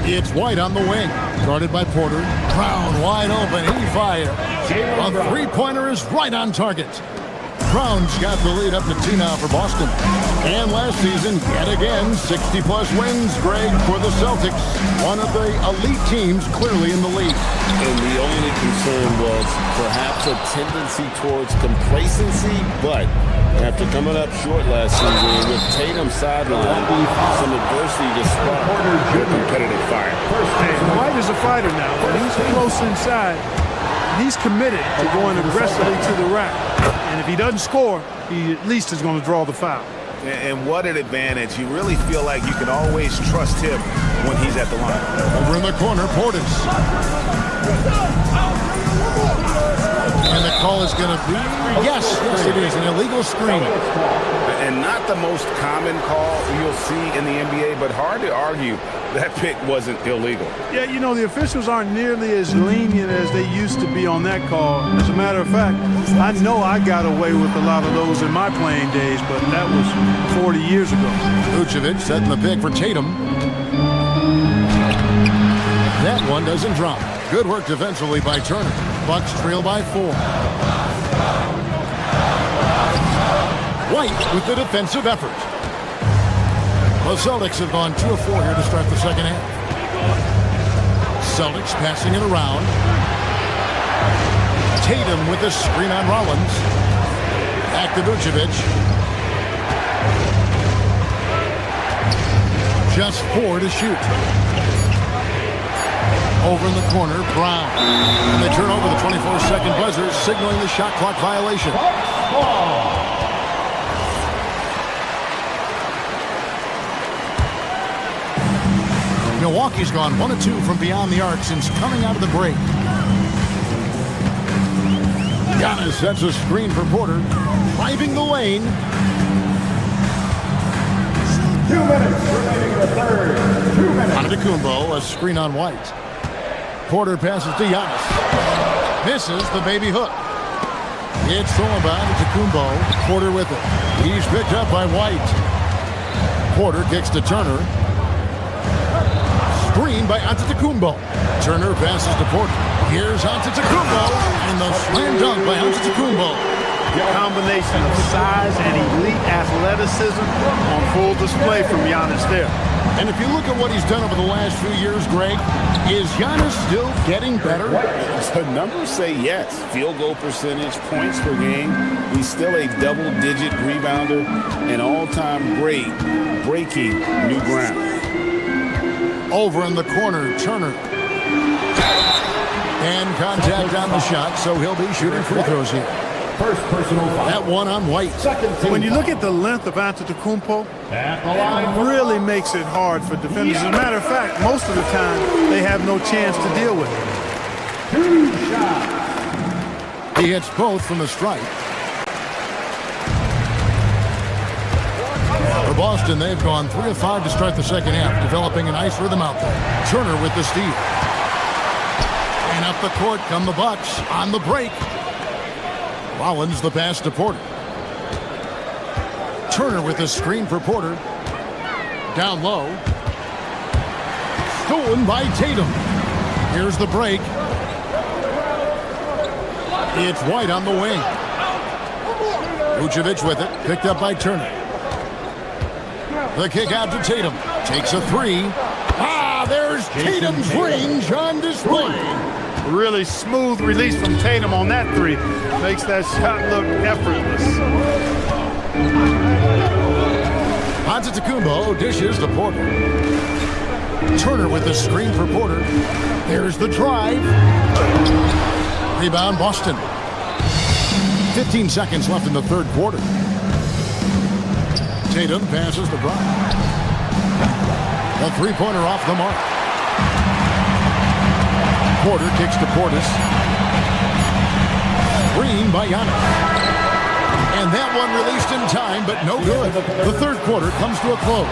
It's White on the wing, guarded by Porter. Brown wide open, he fires. A three-pointer is right on target. Brown's got the lead up to 2 now for Boston. And last season, yet again, 60-plus wins, Greg, for the Celtics. One of the elite teams clearly in the league. And the only concern was perhaps a tendency towards complacency, but after coming up short last season with Tatum sideline, some adversity to spark a competitive fire. White is a fighter now. He's close inside. He's committed to going aggressively to the rack. And if he doesn't score, he at least is going to draw the foul. And what an advantage. You really feel like you can always trust him when he's at the line. Over in the corner, Portis. And the call is going to be, yes, it is, an illegal screen. And not the most common call you'll see in the NBA, but hard to argue that pick wasn't illegal. Yeah, you know, the officials aren't nearly as lenient as they used to be on that call. As a matter of fact, I know I got away with a lot of those in my playing days, but that was 40 years ago. Vucevic setting the pick for Tatum. That one doesn't drop. Good work defensively by Turner. Bucks trail by 4. White with the defensive effort. The Celtics have gone 2 of 4 here to start the second half. Celtics passing it around. Tatum with the screen on Rollins. Back to Vucevic. Just 4 to shoot. Over in the corner, Brown. And they turn over the 24-second buzzer, signaling the shot clock violation. Milwaukee's gone 1 of 2 from beyond the arc since coming out of the break. Giannis sets a screen for Porter, driving the lane. 2 minutes remaining in the third. 2 minutes. Antetokounmpo, a screen on White. Porter passes to Giannis. Misses the baby hook. It's thrown by Antetokounmpo. Porter with it. He's picked up by White. Porter kicks to Turner. Screen by Antetokounmpo. Turner passes to Porter. Here's Antetokounmpo, and the slam dunk by Antetokounmpo. Combination of size and elite athleticism on full display from Giannis there. And if you look at what he's done over the last few years, Greg, is Giannis still getting better? The numbers say yes. Field goal percentage, points per game. He's still a double-digit rebounder and all-time great, breaking new ground. Over in the corner, Turner. And contact on the shot, so he'll be shooting free throws here. First personal foul. That one on White. When you look at the length of Antetokounmpo, it really makes it hard for defenders. As a matter of fact, most of the time, they have no chance to deal with it. 2 shots. He hits both from the stripe. For Boston, they've gone 3 of 5 to start the second half, developing a nice rhythm out there. Turner with the steal. And up the court come the Bucks on the break. Rollins the pass to Porter. Turner with the screen for Porter. Down low. Stolen by Tatum. Here's the break. It's White on the wing. Vucevic with it. Picked up by Turner. The kick out to Tatum. Takes a 3. There's Tatum's range on display. Really smooth release from Tatum on that 3. Makes that shot look effortless. Antetokounmpo dishes to Porter. Turner with the screen for Porter. There's the drive. Rebound Boston. 15 seconds left in the third quarter. Tatum passes the drive. A 3-pointer off the mark. Porter kicks to Portis. Screen by Giannis. And that one released in time, but no good. The third quarter comes to a close.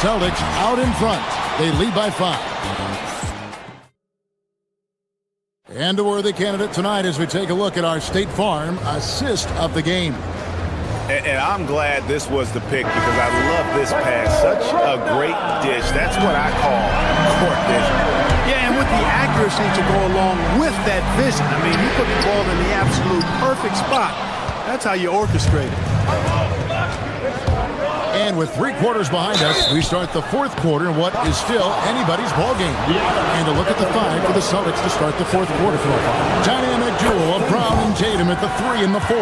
Celtics out in front. They lead by 5. And a worthy candidate tonight as we take a look at our State Farm assist of the game. And I'm glad this was the pick because I love this pass. Such a great dish. That's what I call court vision. Yeah, and with the accuracy to go along with that vision. I mean, you put the ball in the absolute perfect spot. That's how you orchestrate it. And with 3 quarters behind us, we start the fourth quarter in what is still anybody's ball game. And a look at the 5 for the Celtics to start the fourth quarter. Dynamic duo of Brown and Tatum at the 3 and the 4.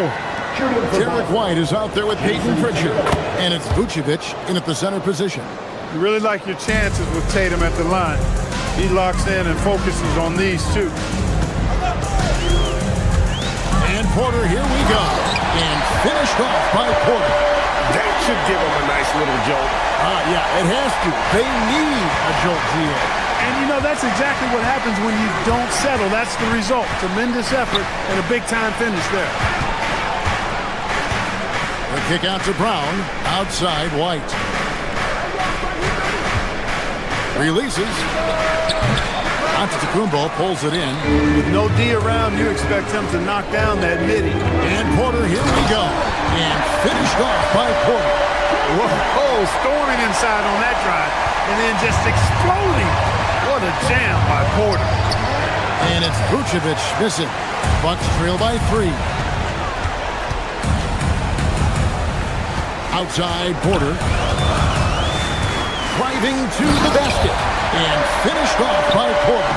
Derek White is out there with Peyton Pritchard. And it's Vucevic in at the center position. You really like your chances with Tatum at the line. He locks in and focuses on these 2. And Porter, here we go. And finished off by Porter. That should give him a nice little jolt. Yeah, it has to. They need a jolt here. And you know, that's exactly what happens when you don't settle. That's the result. Tremendous effort and a big-time finish there. The kick out to Brown. Outside White. Releases. Antetokounmpo pulls it in. With no D around, you expect him to knock down that midi. And Porter, here we go. And finished off by Porter. Whoa, storming inside on that drive. And then just exploding. What a jam by Porter. And it's Vucevic missing. Bucks trail by 3. Outside Porter. Driving to the basket. And finished off by Porter.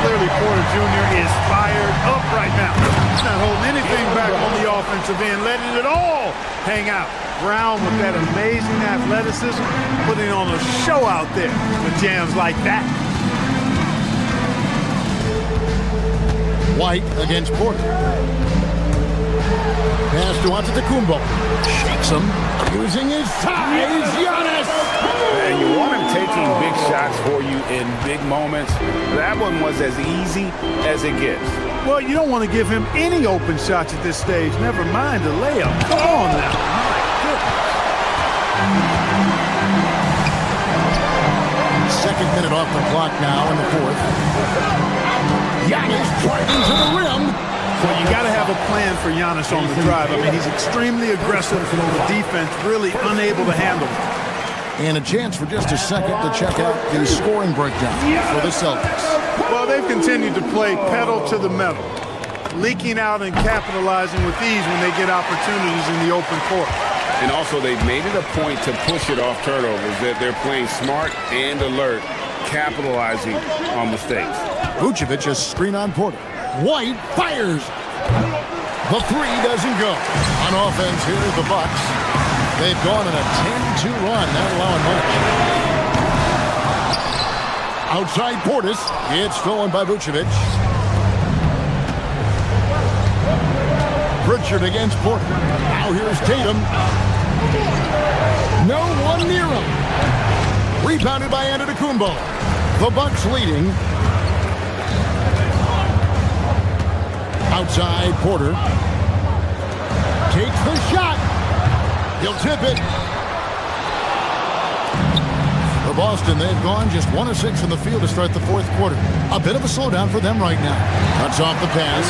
Clearly Porter Jr. is fired up right now. He's not holding anything back on the offensive end, letting it all hang out. Brown with that amazing athleticism, putting on a show out there with jams like that. White against Porter. Pass to Antetokounmpo. Shakes him. Using his size. Giannis! And you want him taking big shots. shots for you in big moments. That one was as easy as it gets. Well, you don't want to give him any open shots at this stage. Never mind the layup. Come on now. My goodness. Second minute off the clock now in the fourth. Giannis driving to the rim. Well, you got to have a plan for Giannis on the drive. I mean, he's extremely aggressive. The defense really unable to handle him. And a chance for just a second to check out the scoring breakdown for the Celtics. Well, they've continued to play pedal to the metal, leaking out and capitalizing with ease when they get opportunities in the open court. And also, they've made it a point to push it off turnovers, that they're playing smart and alert, capitalizing on mistakes. Vucevic a screen on Porter. White fires. The three doesn't go. On offense, here's the Bucks. They've gone on a 10-2 run, not allowing much. Outside Portis. It's stolen by Vucevic. Pritchard against Porter. Now here's Tatum. No one near him. Rebounded by Antetokounmpo. The Bucks leading. Outside Porter. Takes the shot. He'll tip it. For Boston, they've gone just 1 of 6 in the field to start the fourth quarter. A bit of a slowdown for them right now. Cuts off the pass.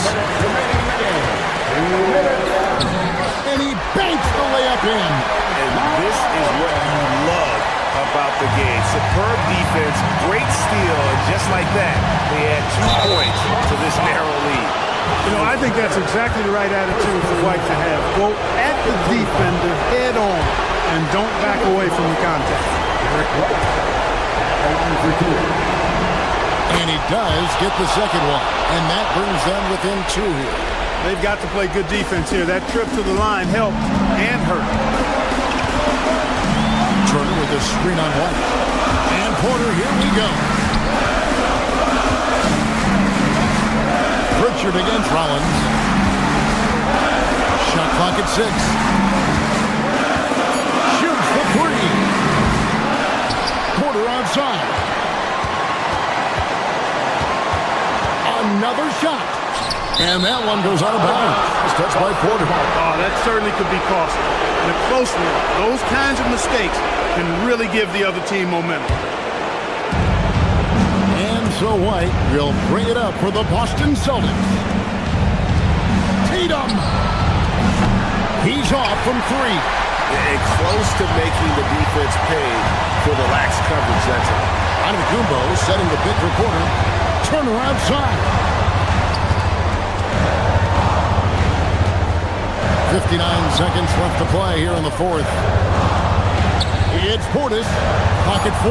And he banks the layup in. And this is what you love about the game. Superb defense, great steal, and just like that, they add 2 points to this narrow lead. You know, I think that's exactly the right attitude for White to have. Go at the defender head on and don't back away from the contact. And he does get the second one. And that brings them within 2 here. They've got to play good defense here. That trip to the line helped and hurt. Turner with a screen on White. And Porter, here we go. Pritchard against Rollins. Shot clock at 6. Shoots the three. Porter outside. Another shot. And that one goes out of bounds. It's touched by Porter. Oh, that certainly could be costly. In a close one, those kinds of mistakes can really give the other team momentum. And so White will bring it up for the Boston Celtics. Tatum. He's off from 3. And close to making the defense pay for the lax coverage, that's it. Antetokounmpo setting the pick for Porter. Turner outside. 59 seconds left to play here in the fourth. It's Portis. Pocket 4.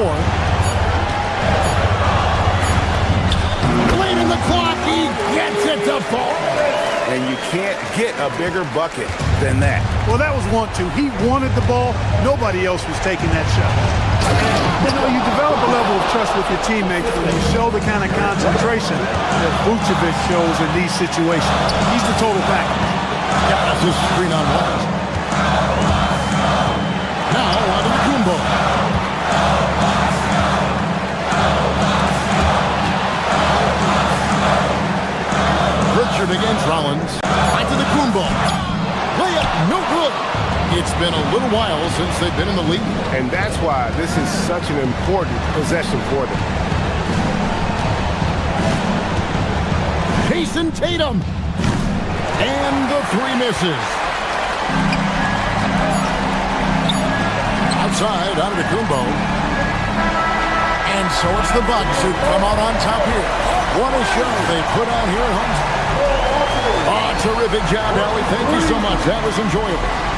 Late in the clock. He gets it to fall. And you can't get a bigger bucket than that. Well, that was 1-2. He wanted the ball. Nobody else was taking that shot. You know, you develop a level of trust with your teammates when you show the kind of concentration that Vucevic shows in these situations. He's the total package. That's a screen on White. Now on to Kumbo. Pritchard against Rollins. Onto the Kumbo. Layup, no good. It's been a little while since they've been in the lead. And that's why this is such an important possession for them. Jason Tatum. And the 3 misses. Outside, Antetokounmpo. And so it's the Bucks who come out on top here. What a show they put on here at home. Oh, terrific job, Howie. Thank you so much. That was enjoyable.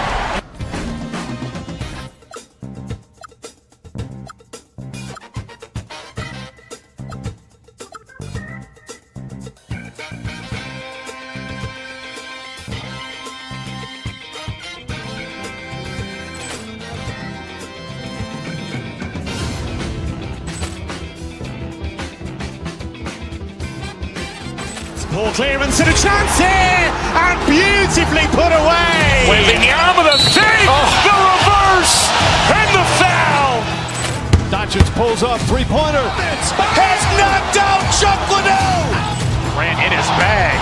Poor clearance and a chance here, and beautifully put away. Waving the arm of the save, the reverse, and the foul. Dodge Doncic pulls up, three-pointer. Has knocked out Chuck Liddell. Grant in his bag.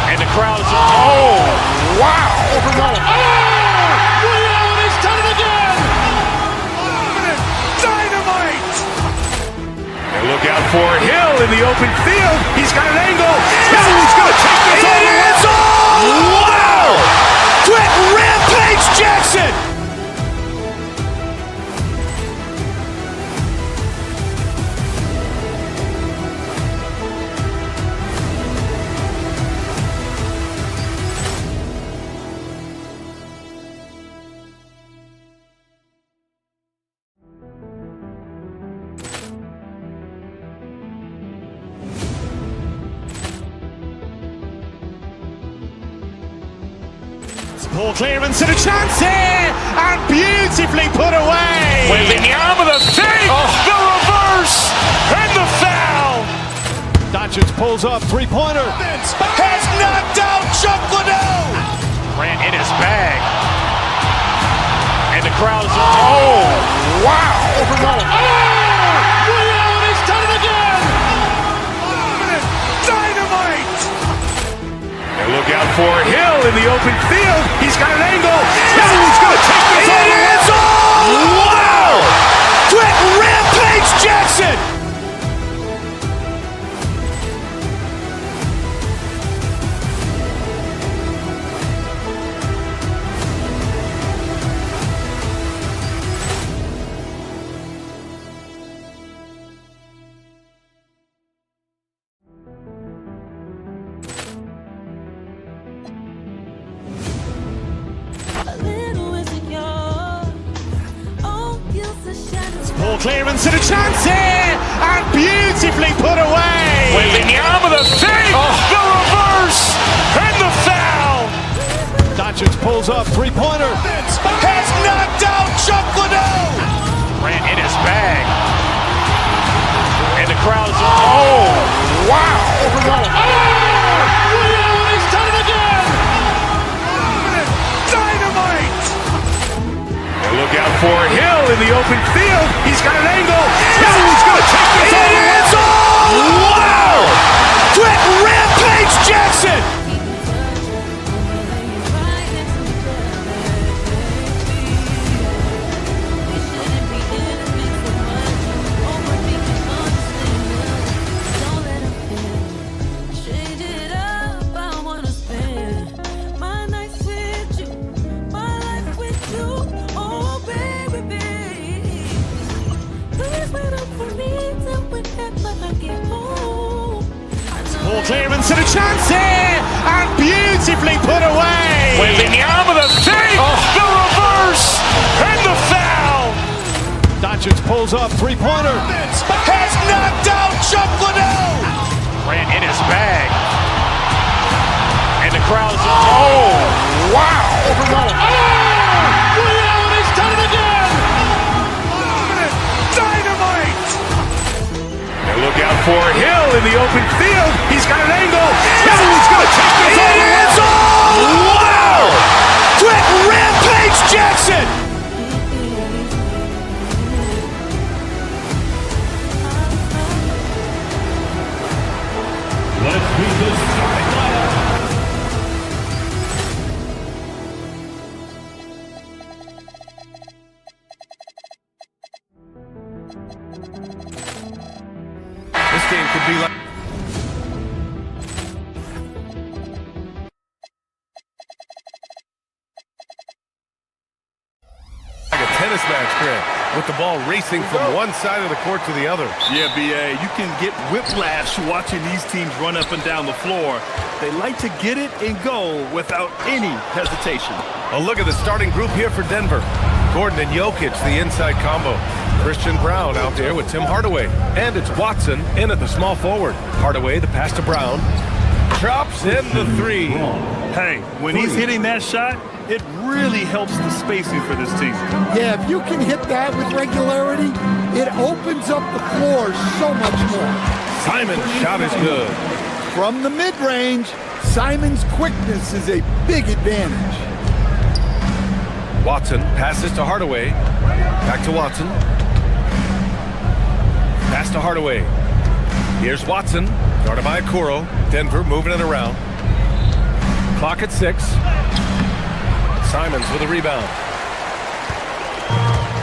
And the crowd is, oh, wow. Ray Allen has done it again. Dynamite. And look out for Hill in the open field. He's got an angle. Hill's going to take this all the way. Wow. Quick Rampage Jackson. Ball clearance and a chance here, and beautifully put away. Waving the arm of the fake, the reverse, and the foul. Doncic pulls up, three-pointer. Has knocked out Chuck Liddell. Grant in his bag. And the crowd is, oh, wow. Ray Allen has done it again. Dynamite. And look out for Hill in the open field. He's got an angle. Hill's going to take this all the way. Wow. Quick Rampage Jackson. Ball clearance and a chance here, and beautifully put away. Waving the arm of the fake, the reverse, and the foul. Doncic pulls up, three-pointer. Has knocked out Chuck Liddell. Grant in his bag. And the crowd is, oh, wow. Ray Allen has done it again. Dynamite. And look out for Hill in the open field. He's got an angle. Hill's going to take this all the way. Wow. Quick Rampage Jackson. Ball clearance and a chance here, and beautifully put away. Waving the arm of the fake, the reverse, and the foul. Doncic pulls up, three-pointer. Has knocked out Chuck Liddell. Grant in his bag. And the crowd is, oh, wow. Ray Allen has done it again. Dynamite. And look out for Hill in the open field. He's got an angle. Hill's going to take this all the way. Wow. Quick Rampage Jackson. Let's beat this starting lineup. This game could be like a tennis match, Grant, with the ball racing from one side of the court to the other. Yeah, B.A., you can get whiplash watching these teams run up and down the floor. They like to get it and go without any hesitation. A look at the starting group here for Denver. Gordon and Jokic, the inside combo. Christian Brown out there with Tim Hardaway. And it's Watson in at the small forward. Hardaway, the pass to Brown. Drops in the three. Hey, when he's hitting that shot, it really helps the spacing for this team. Yeah, if you can hit that with regularity, it opens up the floor so much more. Simon's shot is good. From the mid-range, Simon's quickness is a big advantage. Watson passes to Hardaway. Back to Watson. Pass to Hardaway. Here's Watson, guarded by Okoro. Denver moving it around. Clock at 6. Simons with a rebound.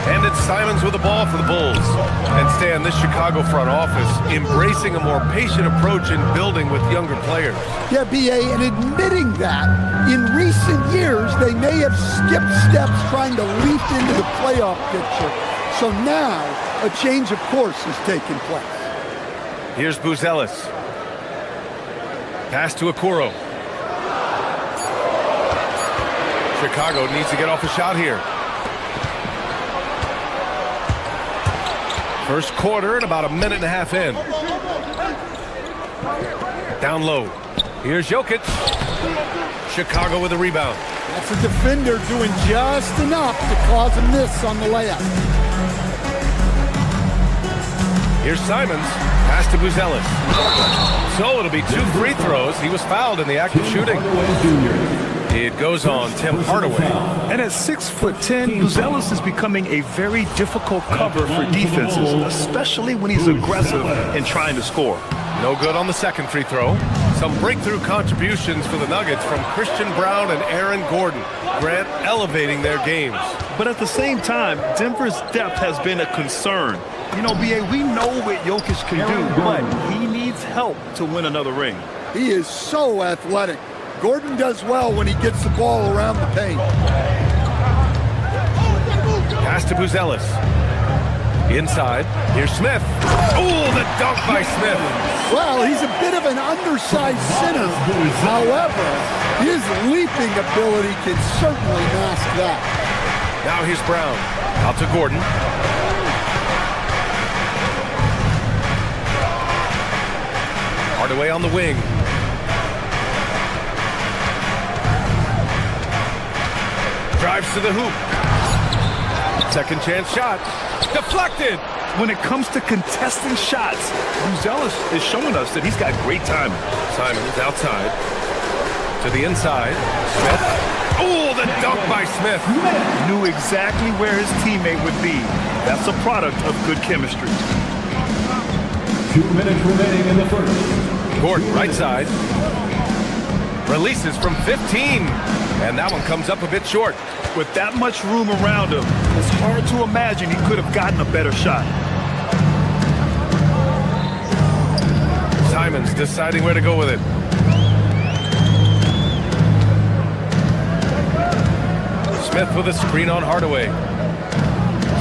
And it's Simons with the ball for the Bulls. And Stan, this Chicago front office embracing a more patient approach in building with younger players. Yeah, B.A., and admitting that in recent years they may have skipped steps trying to leap into the playoff picture. So now a change of course is taking place. Here's Buzelis. Pass to Okoro. Chicago needs to get off a shot here. First quarter and about a minute and a half in. Down low. Here's Jokic. Chicago with a rebound. That's a defender doing just enough to cause a miss on the layup. Here's Simons. Pass to Buzelis. So it'll be 2 free throws. He was fouled in the act of shooting. It goes on Tim Hardaway. And at 6'10", Buzelis is becoming a very difficult cover for defenses, especially when he's aggressive and trying to score. No good on the second free throw. Some breakthrough contributions for the Nuggets from Christian Brown and Aaron Gordon. Grant elevating their games. But at the same time, Denver's depth has been a concern. You know, B.A., we know what Jokic can do, but he needs help to win another ring. He is so athletic. Gordon does well when he gets the ball around the paint. Pass to Buzelis. Inside. Here's Smith. Oh, the dunk by Smith. Well, he's a bit of an undersized center. However, his leaping ability can certainly mask that. Now here's Brown. Out to Gordon. Hardaway on the wing. Drives to the hoop. Second chance shot. Deflected. When it comes to contesting shots, Buzelis is showing us that he's got great timing. Simons outside. To the inside. Smith. Oh, the dunk by Smith. Knew exactly where his teammate would be. That's a product of good chemistry. 2 minutes remaining in the first. Gordon, right side. Releases from 15. And that one comes up a bit short. With that much room around him, it's hard to imagine he could have gotten a better shot. Simons deciding where to go with it. Smith with a screen on Hardaway.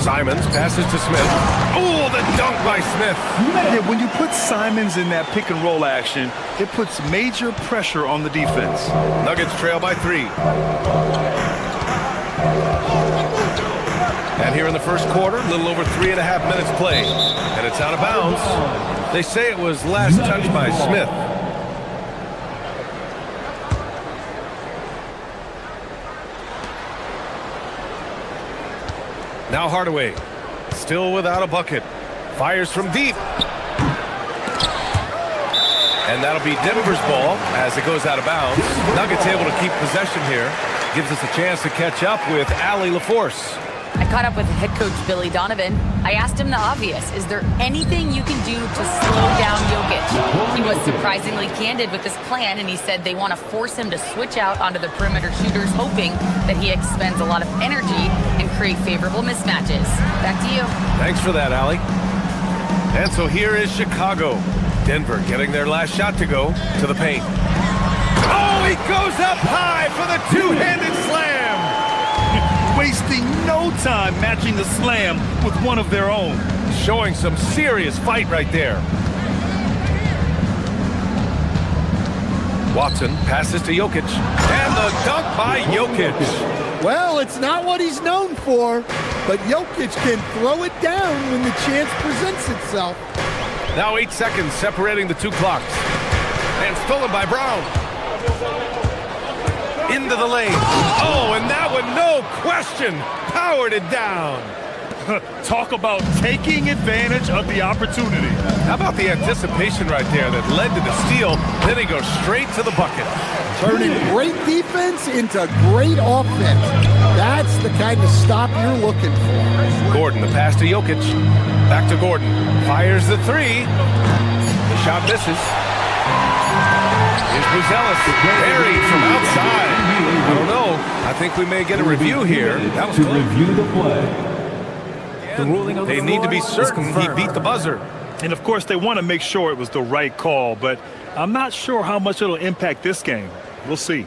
Simons passes to Smith. Oh, the dunk by Smith. Yeah, when you put Simons in that pick and roll action, it puts major pressure on the defense. Nuggets trail by 3. And here in the first quarter, a little over 3.5 minutes played. And it's out of bounds. They say it was last touched by Smith. Now Hardaway, still without a bucket. Fires from deep. And that'll be Denver's ball as it goes out of bounds. Nuggets able to keep possession here. Gives us a chance to catch up with Allie LaForce. I caught up with head coach Billy Donovan. I asked him the obvious. Is there anything you can do to slow down Jokic? He was surprisingly candid with this plan, and he said they want to force him to switch out onto the perimeter shooters, hoping that he expends a lot of energy and create favorable mismatches. Back to you. Thanks for that, Allie. And so here is Chicago. Denver getting their last shot to go to the paint. Oh, he goes up high for the two-handed slam. Wasting no time matching the slam with one of their own. Showing some serious fight right there. Watson passes to Jokic. And the dunk by Jokic. Well, it's not what he's known for, but Jokic can throw it down when the chance presents itself. Now 8 seconds separating the two clocks. And stolen by Brown. Into the lane. Oh, and that one, no question, powered it down. Talk about taking advantage of the opportunity. How about the anticipation right there that led to the steal? Then he goes straight to the bucket. Turning great defense into great offense. That's the kind of stop you're looking for. Gordon Gordon, the pass to Jokic. Back to Gordon. Fires the three. The shot misses. Here's Buzelis. Buried from outside. I don't know. I think we may get a review here. That was close. Review the play. The ruling on the They need to be floor is certain he confirmed. beat the buzzer. And of course, they want to make sure it was the right call, but I'm not sure how much it'll impact this game. We'll see.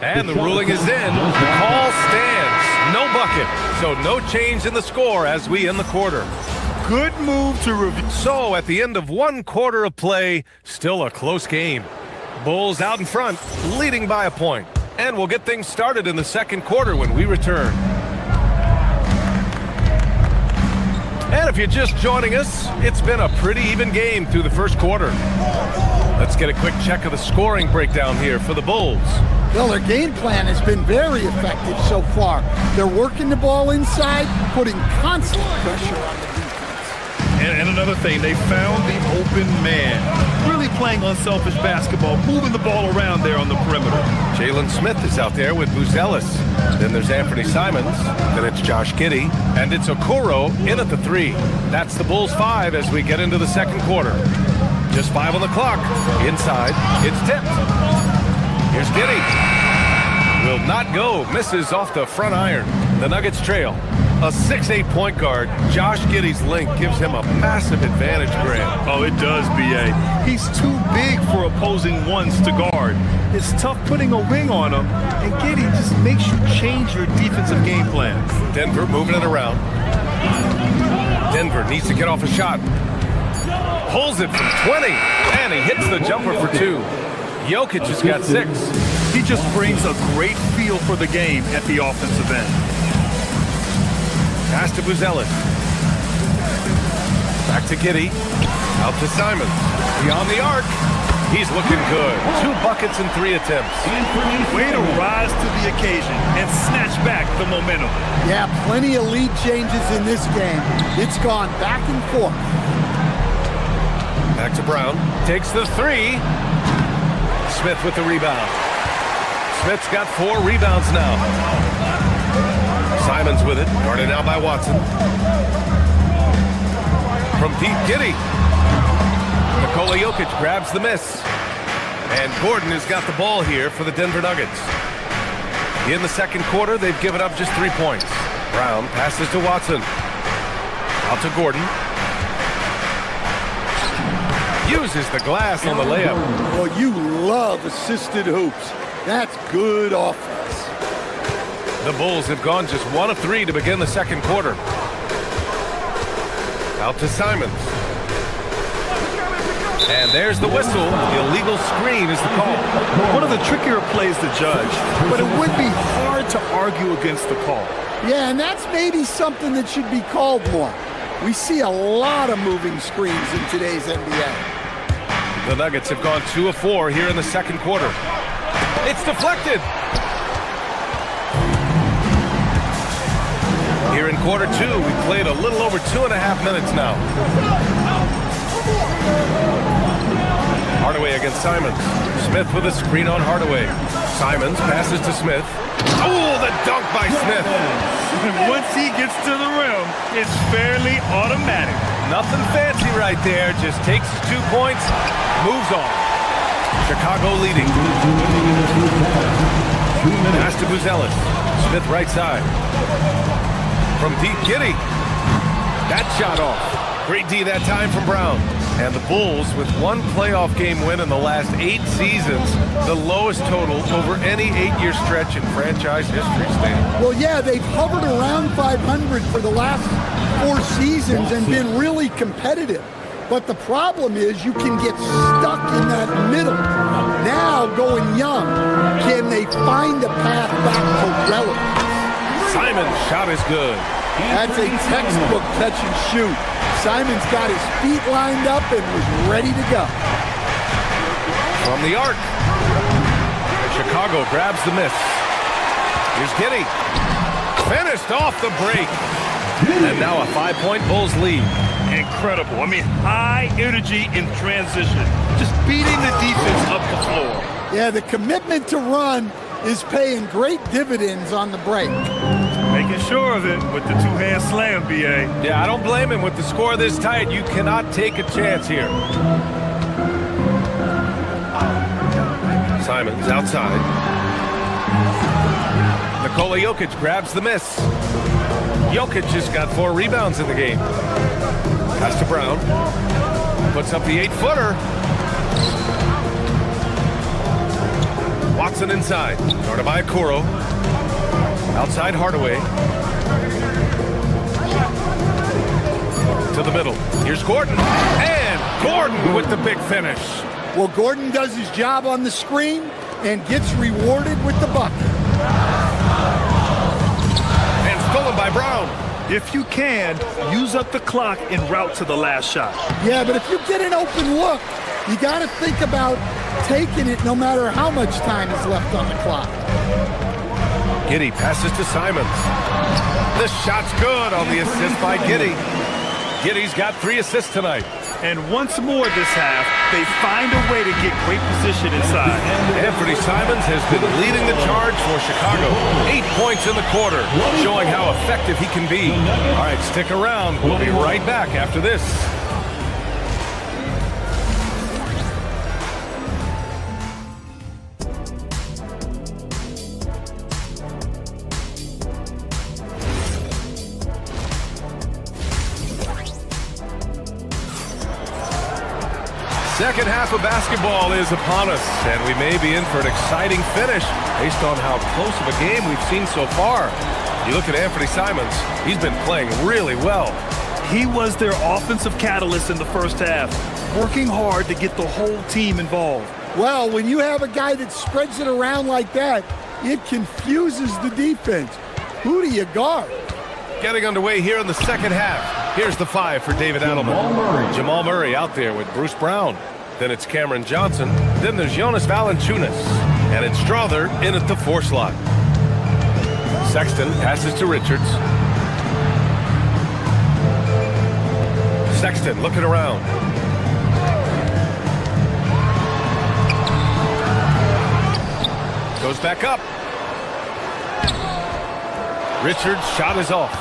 And the ruling is in. The call stands. No bucket. So no change in the score as we end the quarter. Good move to review. So at the end of one quarter of play, still a close game. Bulls out in front, leading by a point. And we'll get things started in the second quarter when we return. And if you're just joining us, it's been a pretty even game through the first quarter. Let's get a quick check of the scoring breakdown here for the Bulls. Well, their game plan has been very effective so far. They're working the ball inside, putting constant pressure on the defense. And another thing, they found the open man. Really playing unselfish basketball, moving the ball around there on the perimeter. Jalen Smith is out there with Buzelis. Then there's Anthony Simons. Then it's Josh Giddey. And it's Okoro in at the three. That's the Bulls 5 as we get into the second quarter. Just 5 on the clock. Inside, it's tipped. Here's Giddey. Will not go. Misses off the front iron. The Nuggets trail. A 6'8" point guard, Josh Giddey's length gives him a massive advantage, Grant. Oh, it does, B.A. He's too big for opposing ones to guard. It's tough putting a wing on him, and Giddey just makes you change your defensive game plan. Denver moving it around. Denver needs to get off a shot. Pulls it from 20, and he hits the jumper for 2. Jokic has got 6. He just brings a great feel for the game at the offensive end. Pass to Buzelis. Back to Giddey. Out to Simons. Beyond the arc. He's looking good. 2 buckets in 3 attempts. Way to rise to the occasion and snatch back the momentum. Yeah, plenty of lead changes in this game. It's gone back and forth. Back to Brown. Takes the 3. Smith with the rebound. Smith's got 4 rebounds now. Simons with it, guarded now by Watson. From deep, Giddey. Nikola Jokic grabs the miss. And Gordon has got the ball here for the Denver Nuggets. In the second quarter, they've given up just 3 points. Brown passes to Watson. Out to Gordon. Uses the glass on the layup. Well, you love assisted hoops. That's good offense. The Bulls have gone just 1 of 3 to begin the second quarter. Out to Simons. And there's the whistle. The illegal screen is the call. One of the trickier plays to judge, but it would be hard to argue against the call. Yeah, and that's maybe something that should be called more. We see a lot of moving screens in today's NBA. The Nuggets have gone 2 of 4 here in the second quarter. It's deflected. Here in quarter 2, we played a little over 2.5 minutes now. Hardaway against Simons. Smith with a screen on Hardaway. Simons passes to Smith. Oh, the dunk by Smith. Once he gets to the rim, it's fairly automatic. Nothing fancy right there. Just takes his 2 points, moves on. Chicago leading. Pass to Buzelis. Smith right side. From deep, Giddey. That shot off. Great D that time from Brown. And the Bulls, with 1 playoff game win in the last 8 seasons, the lowest total over any 8-year stretch in franchise history, Stan. Well, yeah, they've hovered around 500 for the last 4 seasons and been really competitive. But the problem is you can get stuck in that middle. Now, going young, can they find a path back to relevance? Simon's shot is good. That's a textbook catch and shoot. Simon's got his feet lined up and was ready to go. From the arc. Chicago grabs the miss. Here's Giddey. Finished off the break. And now a 5-point Bulls lead. Incredible. I mean, high energy in transition. Just beating the defense up the floor. Yeah, the commitment to run is paying great dividends on the break. Making sure of it with the two-hand slam, B.A. Yeah, I don't blame him. With the score this tight, you cannot take a chance here. Simons outside. Nikola Jokic grabs the miss. Jokic just got 4 rebounds in the game. Pass to Brown. Puts up the 8-footer. Watson inside. Guarded by Okoro. Outside Hardaway. To the middle. Here's Gordon. And Gordon with the big finish. Well, Gordon does his job on the screen and gets rewarded with the bucket. And stolen by Brown. If you can, use up the clock en route to the last shot. Yeah, but if you get an open look, you got to think about taking it no matter how much time is left on the clock. Giddey passes to Simons. The shot's good on the assist by Giddey. Giddey's got 3 assists tonight. And once more this half, they find a way to get great position inside. Anthony Simons has been leading the charge for Chicago. 8 points in the quarter, showing how effective he can be. All right, stick around. We'll be right back after this. Second half of basketball is upon us, and we may be in for an exciting finish based on how close of a game we've seen so far. You look at Anthony Simons, he's been playing really well. He was their offensive catalyst in the first half, working hard to get the whole team involved. Well, when you have a guy that spreads it around like that, it confuses the defense. Who do you guard? Getting underway here in the second half. Here's the 5 for David Adelman. Jamal Murray out there with Bruce Brown. Then it's Cameron Johnson. Then there's Jonas Valanciunas. And it's Strother in at the 4 slot. Sexton passes to Richards. Sexton looking around. Goes back up. Richards' shot is off.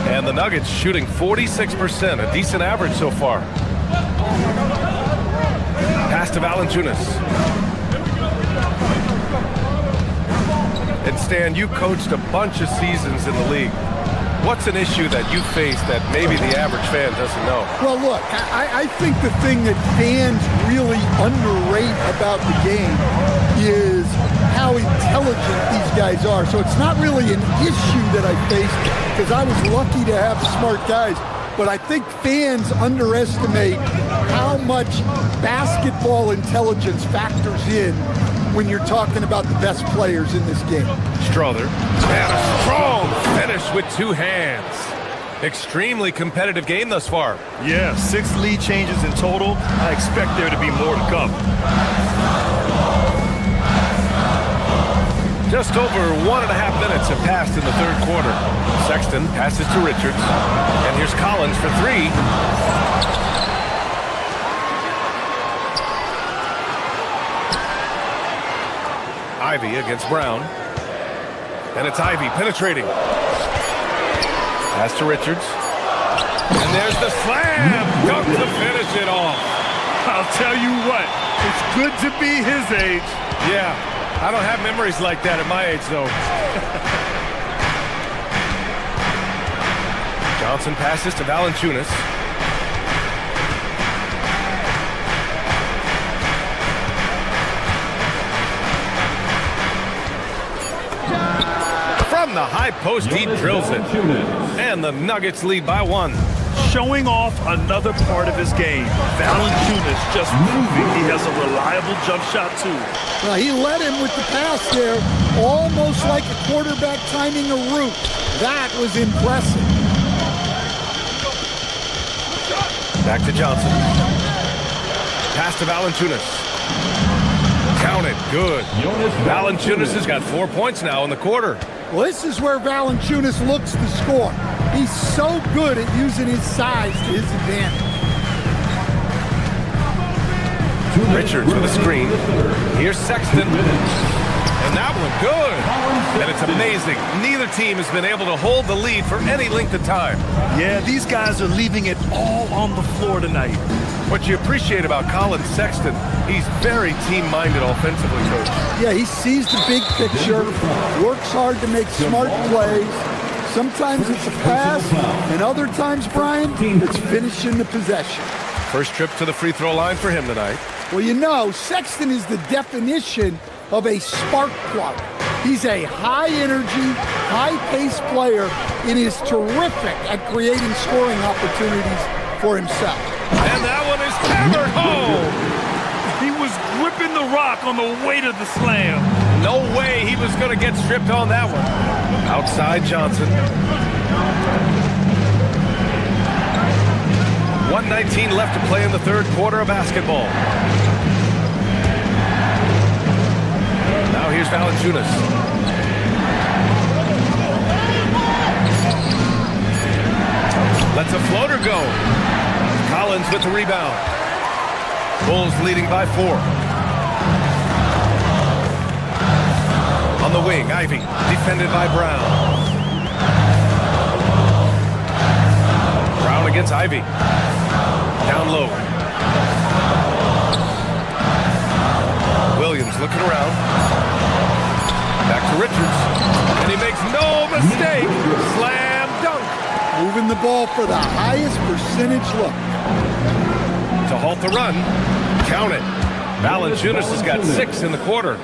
And the Nuggets shooting 46%, a decent average so far. Pass to Valanciunas. And Stan, you coached a bunch of seasons in the league. What's an issue that you face that maybe the average fan doesn't know? Well, look, I think the thing that fans really underrate about the game is how intelligent these guys are. So it's not really an issue that I faced because I was lucky to have smart guys. But I think fans underestimate how much basketball intelligence factors in when you're talking about the best players in this game. Strother, and a strong finish with 2 hands. Extremely competitive game thus far. Yeah, 6 lead changes in total. I expect there to be more to come. Just over 1.5 minutes have passed in the third quarter. Sexton passes to Richards. And here's Collins for 3. Ivy against Brown. And it's Ivy penetrating. Pass to Richards. And there's the slam. Dunk to finish it off. I'll tell you what, it's good to be his age. Yeah, I don't have memories like that at my age, though. Johnson passes to Valanciunas. From the high post, he drills it. And the Nuggets lead by 1. Showing off another part of his game. Valanciunas just proving he has a reliable jump shot, too. Well, he led him with the pass there, almost like a quarterback timing a route. That was impressive. Back to Johnson. Pass to Valanciunas. Count it. Good. Valanciunas has got 4 points now in the quarter. Well, this is where Valanciunas looks to score. He's so good at using his size to his advantage. Richards with a screen. Here's Sexton. And that one good. And it's amazing. Neither team has been able to hold the lead for any length of time. Yeah, these guys are leaving it all on the floor tonight. What you appreciate about Colin Sexton, he's very team-minded offensively, Coach. Yeah, he sees the big picture, works hard to make smart plays. Sometimes it's a pass, and other times, Brian, it's finishing the possession. First trip to the free throw line for him tonight. Well, you know, Sexton is the definition of a spark plug. He's a high-energy, high-paced player and is terrific at creating scoring opportunities for himself. And that one is hammered home. He was gripping the rock on the weight of the slam. No way he was going to get stripped on that one. Outside Johnson. 1:19 left to play in the third quarter of basketball. Now here's Valanciunas. Lets a floater go. Collins with the rebound. Bulls leading by 4. On the wing, Ivy, defended by Brown. Brown against Ivy. Down low. Williams looking around. Back to Richards. And he makes no mistake. Slam dunk. Moving the ball for the highest percentage look. To halt the run. Count it. Valanciunas has got 6 in the quarter.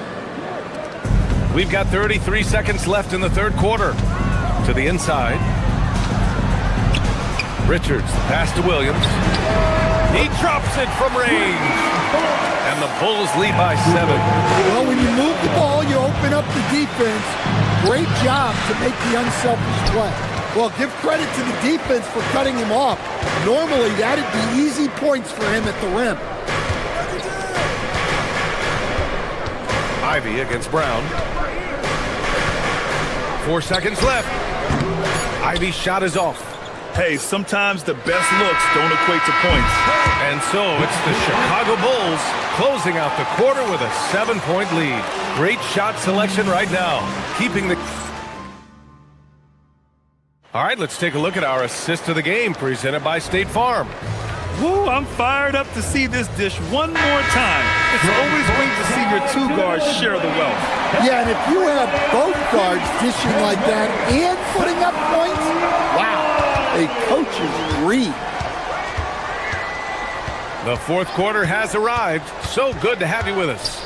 We've got 33 seconds left in the third quarter. To the inside. Richards, pass to Williams. He drops it from range. And the Bulls lead by 7. Well, when you move the ball, you open up the defense. Great job to make the unselfish play. Well, give credit to the defense for cutting him off. Normally, that'd be easy points for him at the rim. Ivy against Brown. 4 seconds left. Ivy's shot is off. Hey, sometimes the best looks don't equate to points. And so it's the Chicago Bulls closing out the quarter with a 7-point lead. Great shot selection right now, keeping the... All right, let's take a look at our assist of the game presented by State Farm. Woo, I'm fired up to see this dish one more time. It's always great to see your 2 guards share the wealth. Yeah, and if you have both guards dishing like that and putting up points, wow, a coach's dream. The fourth quarter has arrived. So good to have you with us.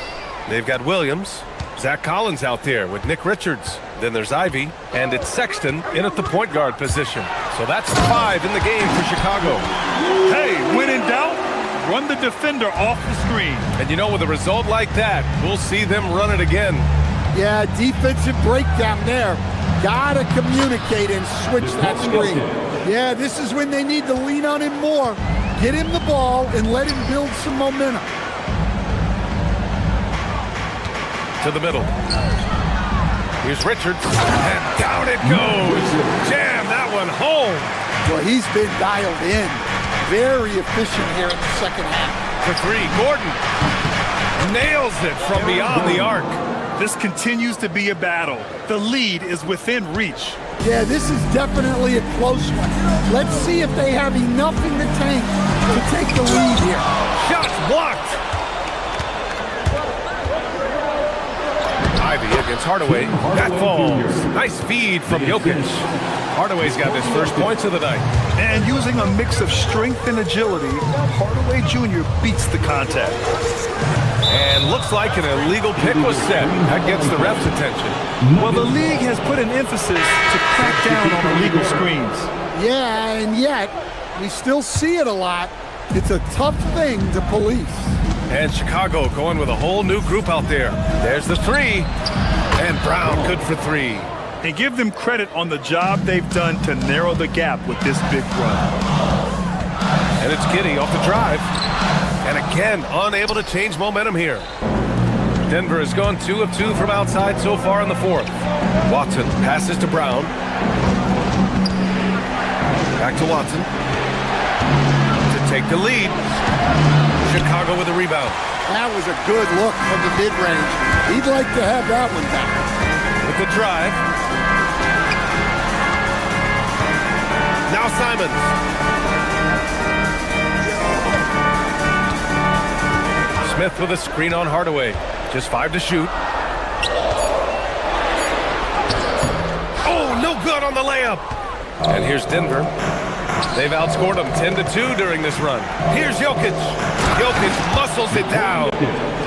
They've got Williams, Zach Collins out there with Nick Richards. Then there's Ivy, and it's Sexton in at the point guard position. So that's 5 in the game for Chicago. Hey, when in doubt, run the defender off the screen. And you know, with a result like that, we'll see them run it again. Yeah, defensive breakdown there. Gotta communicate and switch that screen. Yeah, this is when they need to lean on him more. Get him the ball and let him build some momentum. To the middle. Here's Richards, and down it goes. Jam that one home. Well, he's been dialed in. Very efficient here in the second half. For 3, Gordon nails it from beyond the arc. This continues to be a battle. The lead is within reach. Yeah, this is definitely a close one. Let's see if they have enough in the tank to take the lead here. Shots blocked. Ivy against Hardaway. That falls. Nice feed from Jokic. Hardaway's got his first points of the night. And using a mix of strength and agility, Hardaway Jr. beats the contact. And looks like an illegal pick was set. That gets the ref's attention. Well, the league has put an emphasis to crack down on illegal screens. Yeah, and yet, we still see it a lot. It's a tough thing to police. And Chicago going with a whole new group out there. There's the 3. And Brown good for 3. And give them credit on the job they've done to narrow the gap with this big run. And it's Giddey off the drive. And again, unable to change momentum here. Denver has gone 2 of 2 from outside so far in the fourth. Watson passes to Brown. Back to Watson. To take the lead. Chicago with a rebound. That was a good look from the mid-range. He'd like to have that one back. With the drive. Now Simons. Smith with a screen on Hardaway. Just 5 to shoot. Oh, no good on the layup. And here's Denver. They've outscored them 10-2 during this run. Here's Jokic. Jokic muscles it down.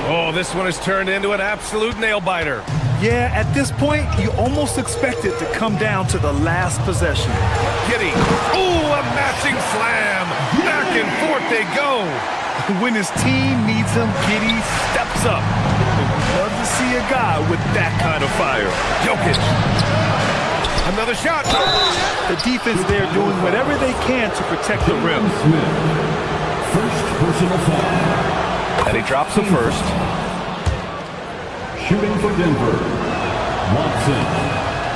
Oh, this one has turned into an absolute nail-biter. Yeah, at this point, you almost expect it to come down to the last possession. Giddey. Oh, a matching slam. Back and forth they go. When his team needs him, Giddey steps up. Love to see a guy with that kind of fire. Jokic. Another shot. The defense there doing whatever they can to protect the rim. First personal foul. And he drops the first. Shooting for Denver, Watson.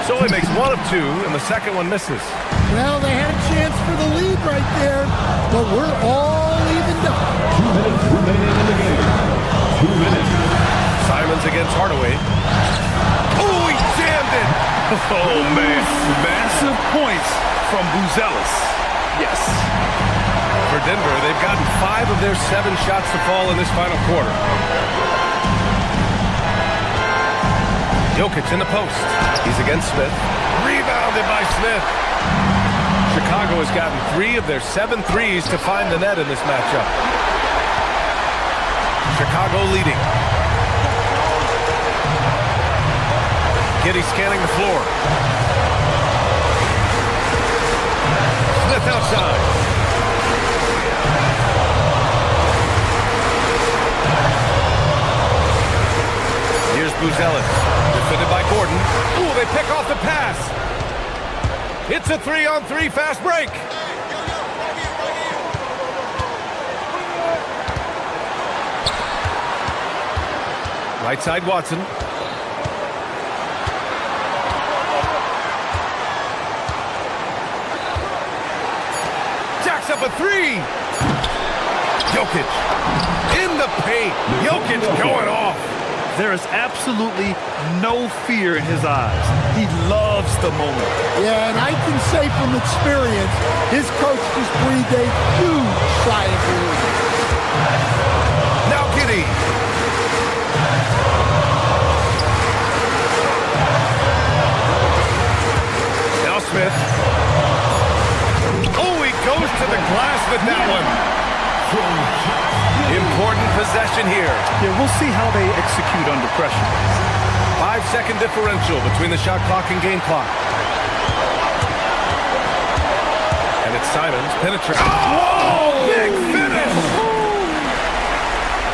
So he makes 1 of 2, and the second one misses. Well, they had a chance for the lead right there, but we're all evened up. 2 minutes remaining in the game. 2 minutes. Simons against Hardaway. Oh, he jammed it. Oh, man. Massive points from Buzelis. Yes. For Denver, they've gotten 5 of their 7 shots to fall in this final quarter. Jokic in the post. He's against Smith. Rebounded by Smith. Chicago has gotten 3 of their 7 threes to find the net in this matchup. Chicago leading. Giddey scanning the floor. Smith outside. Here's Buzelis. Defended by Gordon. Ooh, they pick off the pass. It's a 3-on-3 fast break. Right side Watson. Jacks up a 3. Jokic in the paint. Jokic going off. There is absolutely no fear in his eyes. He loves the moment. Yeah, and I can say from experience, his coach just breathed a huge sigh of relief. Now Giddey. Now Smith. Oh, he goes to the glass with that one. Important possession here. Yeah, we'll see how they execute under pressure. 5-second differential between the shot clock and game clock. And it's Simons penetrating. Oh, big finish!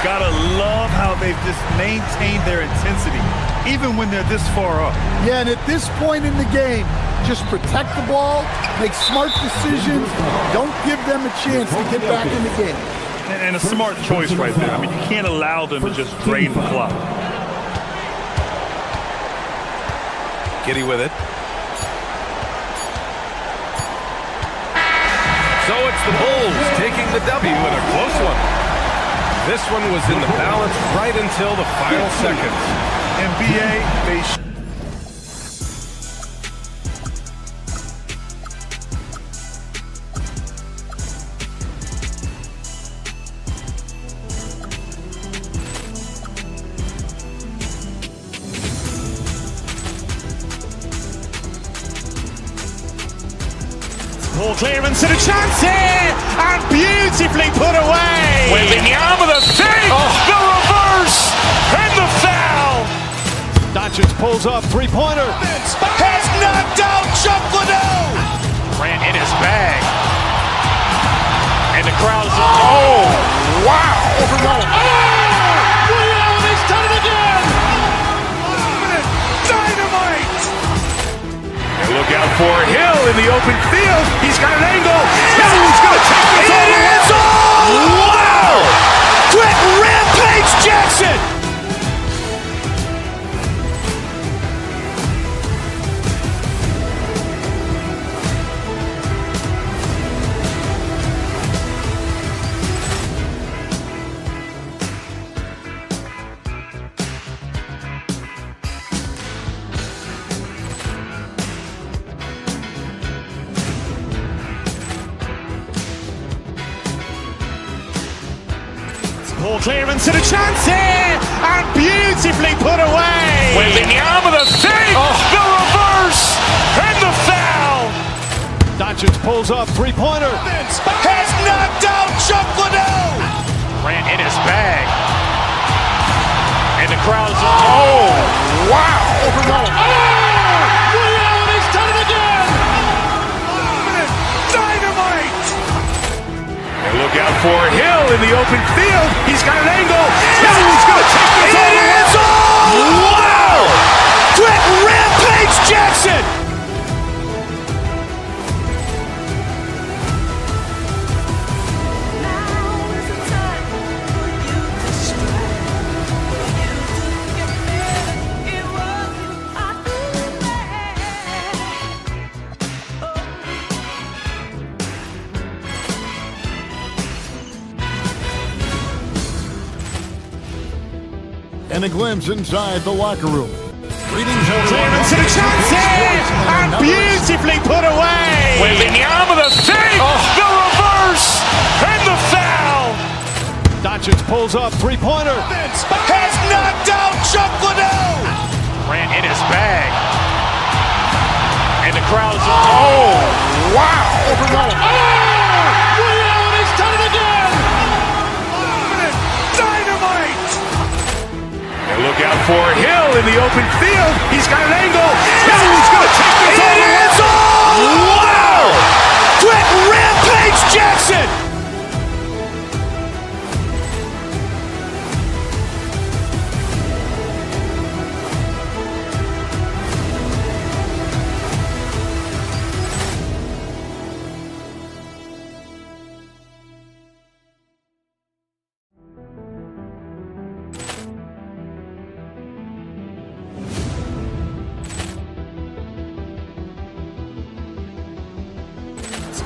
Gotta love how they've just maintained their intensity, even when they're this far up. Yeah, and at this point in the game, just protect the ball, make smart decisions, don't give them a chance to get back in the game. And a smart choice right there. I mean, you can't allow them to just drain the clock. Giddey with it. So it's the Bulls taking the W in a close one. This one was in the balance right until the final seconds. NBA, they Ball clearance and a chance here, and beautifully put away. Wembanyama with a save, the reverse, and the foul. Doncic pulls up, three-pointer. Has knocked out Chuck Liddell. Ran in his bag. And the crowd is, oh, wow. He's done it again. Dynamite. And look out for Hill in the open field. He's got an angle. Hill's going to take this all the way. Wow! Quick Rampage Jackson. Ball clearance and a chance here, and beautifully put away. Wembanyama with a save, the reverse, and the foul. Doncic pulls up, three-pointer. Has knocked out Chuck Liddell. Grant in his bag. And the crowd's, oh, wow. He's done it again. Dynamite. And look out for Hill in the open field. He's got an angle. He's going to take this all the way. Wow. Quick Rampage Jackson. And a glimpse inside the locker room. Greetings, Clearance and a chance here, and beautifully put away. Wembanyama with a save, the reverse, and the foul. Doncic pulls up, three-pointer. Has knocked out Chuck Liddell. Grant in his bag. And the crowd's, oh, wow. He's done it again. Dynamite. And look out for Hill in the open field. He's got an angle. He's going to take this all the way. Wow. Quick Rampage Jackson.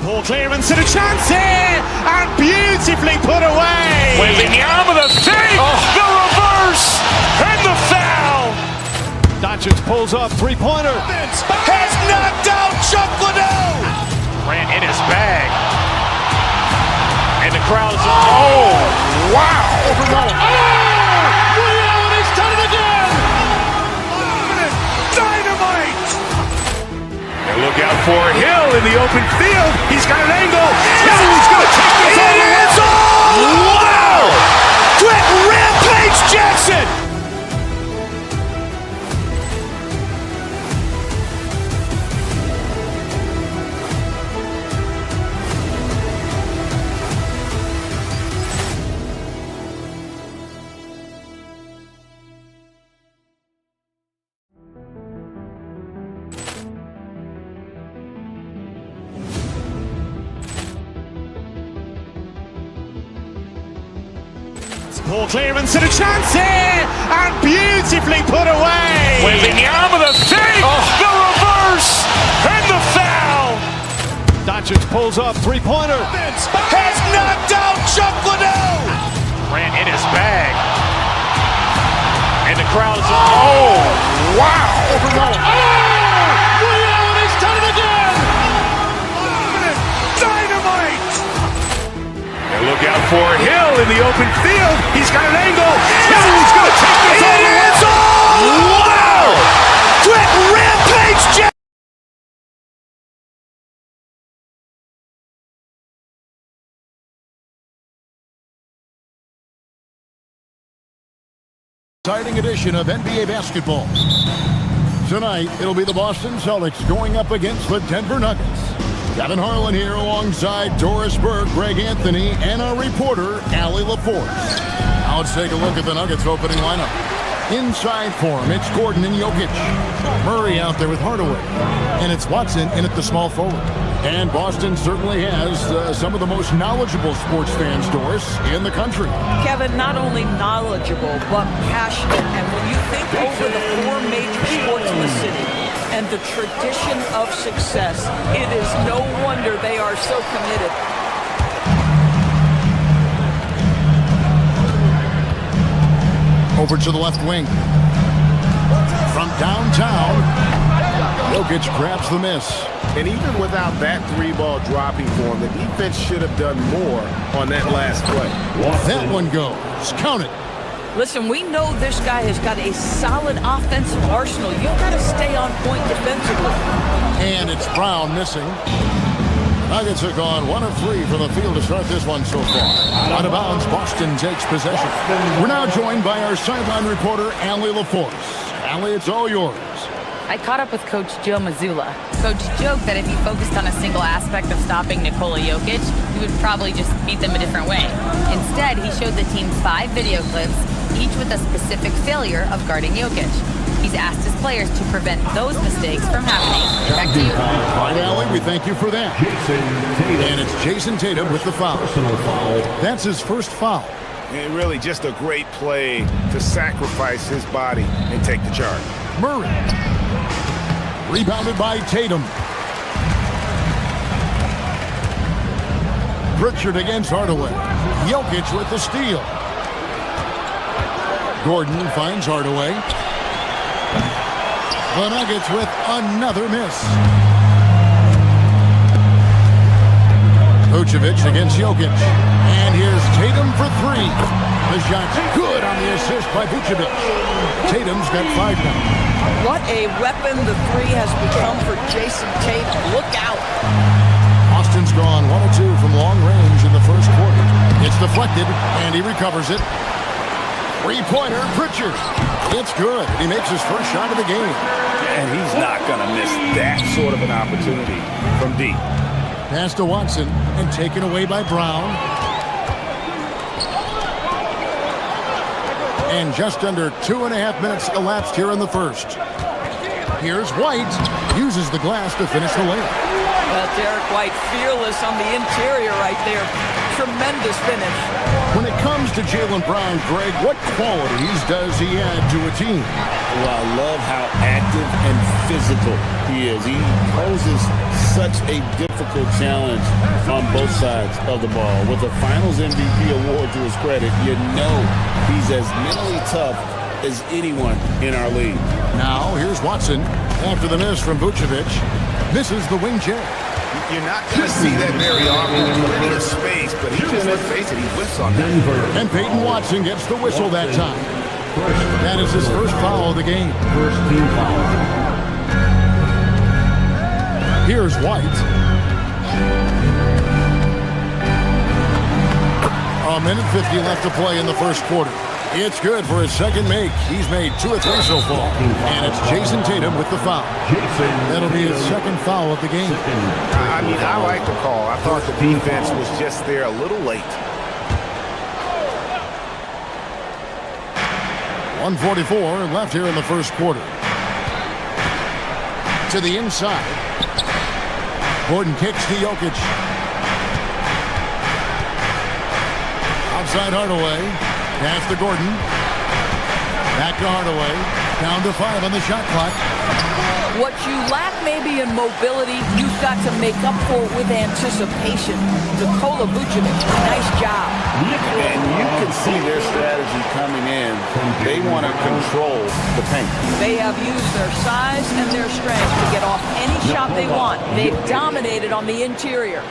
Ball clearance and a chance here, and beautifully put away. Wembanyama with a save, the reverse, and the foul. Doncic pulls up, three-pointer. Has knocked out Chuck Liddell. Grant in his bag. And the crowd's, oh, wow. He's done it again. Dynamite. And look out for Hill in the open field. He's got an angle. He's going to take this all the way. Wow. Quick Rampage Jackson. Ball clearance and a chance here, and beautifully put away. Wembanyama with a save, the reverse, and the foul. Doncic pulls up, three-pointer. Has knocked out Chuck Liddell. Grant in his bag. And the crowd's, oh, wow. He's done it again. Dynamite. And look out for Hill in the open field. He's got an angle. He's going to take this all the way. Wow. Quick Rampage Jackson. Exciting edition of NBA basketball. Tonight, it'll be the Boston Celtics going up against the Denver Nuggets. Kevin Harlan here alongside Doris Burke, Greg Anthony, and our reporter, Allie LaForce. Now let's take a look at the Nuggets opening lineup. Inside form, it's Gordon and Jokic. Murray out there with Hardaway. And it's Watson in at the small forward. And Boston certainly has some of the most knowledgeable sports fans, Doris, in the country. Kevin, not only knowledgeable, but passionate. And when you think over the four major sports in the city and the tradition of success, it is no wonder they are so committed. Over to the left wing. From downtown, Jokic grabs the miss. And even without that three-ball dropping for him, the defense should have done more on that last play. That one goes. Count it. Listen, we know this guy has got a solid offensive arsenal. You've got to stay on point defensively. And it's Brown missing. Nuggets have gone 1 of 3 from the field to start this one so far. Out of bounds, Boston takes possession. We're now joined by our sideline reporter, Allie LaForce. Allie, it's all yours. I caught up with Coach Joe Mazzulla. Coach joked that if he focused on a single aspect of stopping Nikola Jokic, he would probably just beat them a different way. Instead, he showed the team 5 video clips, each with a specific failure of guarding Jokic. He's asked his players to prevent those mistakes from happening. Back to you. All right, Allie, we thank you for that. And it's Jason Tatum with the foul. That's his first foul. And really just a great play to sacrifice his body and take the charge. Murray. Rebounded by Tatum. Pritchard against Hardaway. Jokic with the steal. Gordon finds Hardaway. The Nuggets with another miss. Vucevic against Jokic. And here's Tatum for 3. The shot's good on the assist by Vucevic. Tatum's got 5 now. What a weapon the 3 has become for Jason Tatum. Look out. Austin's gone 1 of 2 from long range in the first quarter. It's deflected, and he recovers it. 3-pointer, Pritchard. It's good. He makes his first shot of the game. And he's not going to miss that sort of an opportunity from deep. Pass to Watson and taken away by Brown. And just under 2.5 minutes elapsed here in the first. Here's White. Uses the glass to finish the layup. Well, Derek White fearless on the interior right there. Tremendous finish. When it comes to Jaylen Brown, Greg, what qualities does he add to a team? Well, I love how active and physical he is. He poses such a difficult challenge on both sides of the ball. With a Finals MVP award to his credit, you know he's as mentally tough as anyone in our league. Now, here's Watson. After the miss from Vucevic, misses the wing J. You're not going to see that very often. Plenty of space, but he just, let's face it, he whiffs on that. And Peyton Watson gets the whistle that time. That is his first foul of the game. First team foul. Here's White. A minute 50 left to play in the first quarter. It's good for his second make. He's made 2 of 3 so far. And it's Jason Tatum with the foul. That'll be his second foul of the game. I mean, I like the call. I thought the defense was just there a little late. 1:44 left here in the first quarter. To the inside. Gordon kicks to Jokic. Outside Hardaway. Pass to Gordon. Back to Hardaway. Down to 5 on the shot clock. What you lack maybe in mobility, you've got to make up for it with anticipation. Nikola Vucevic, nice job. And you can see their strategy coming in. They want to control the paint. They have used their size and their strength to get off any shot they want. They've dominated on the interior.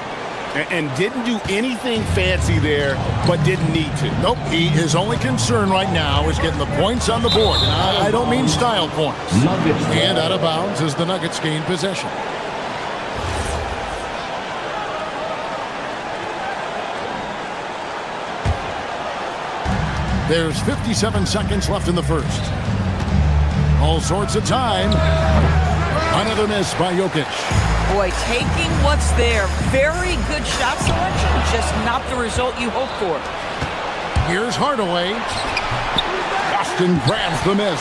And didn't do anything fancy there, but didn't need to. Nope, his only concern right now is getting the points on the board. And I don't mean style points. And out of bounds as the Nuggets gain possession. There's 57 seconds left in the first. All sorts of time. Another miss by Jokic. Boy, taking what's there. Very good shot selection, just not the result you hope for. Here's Hardaway. Boston grabs the miss.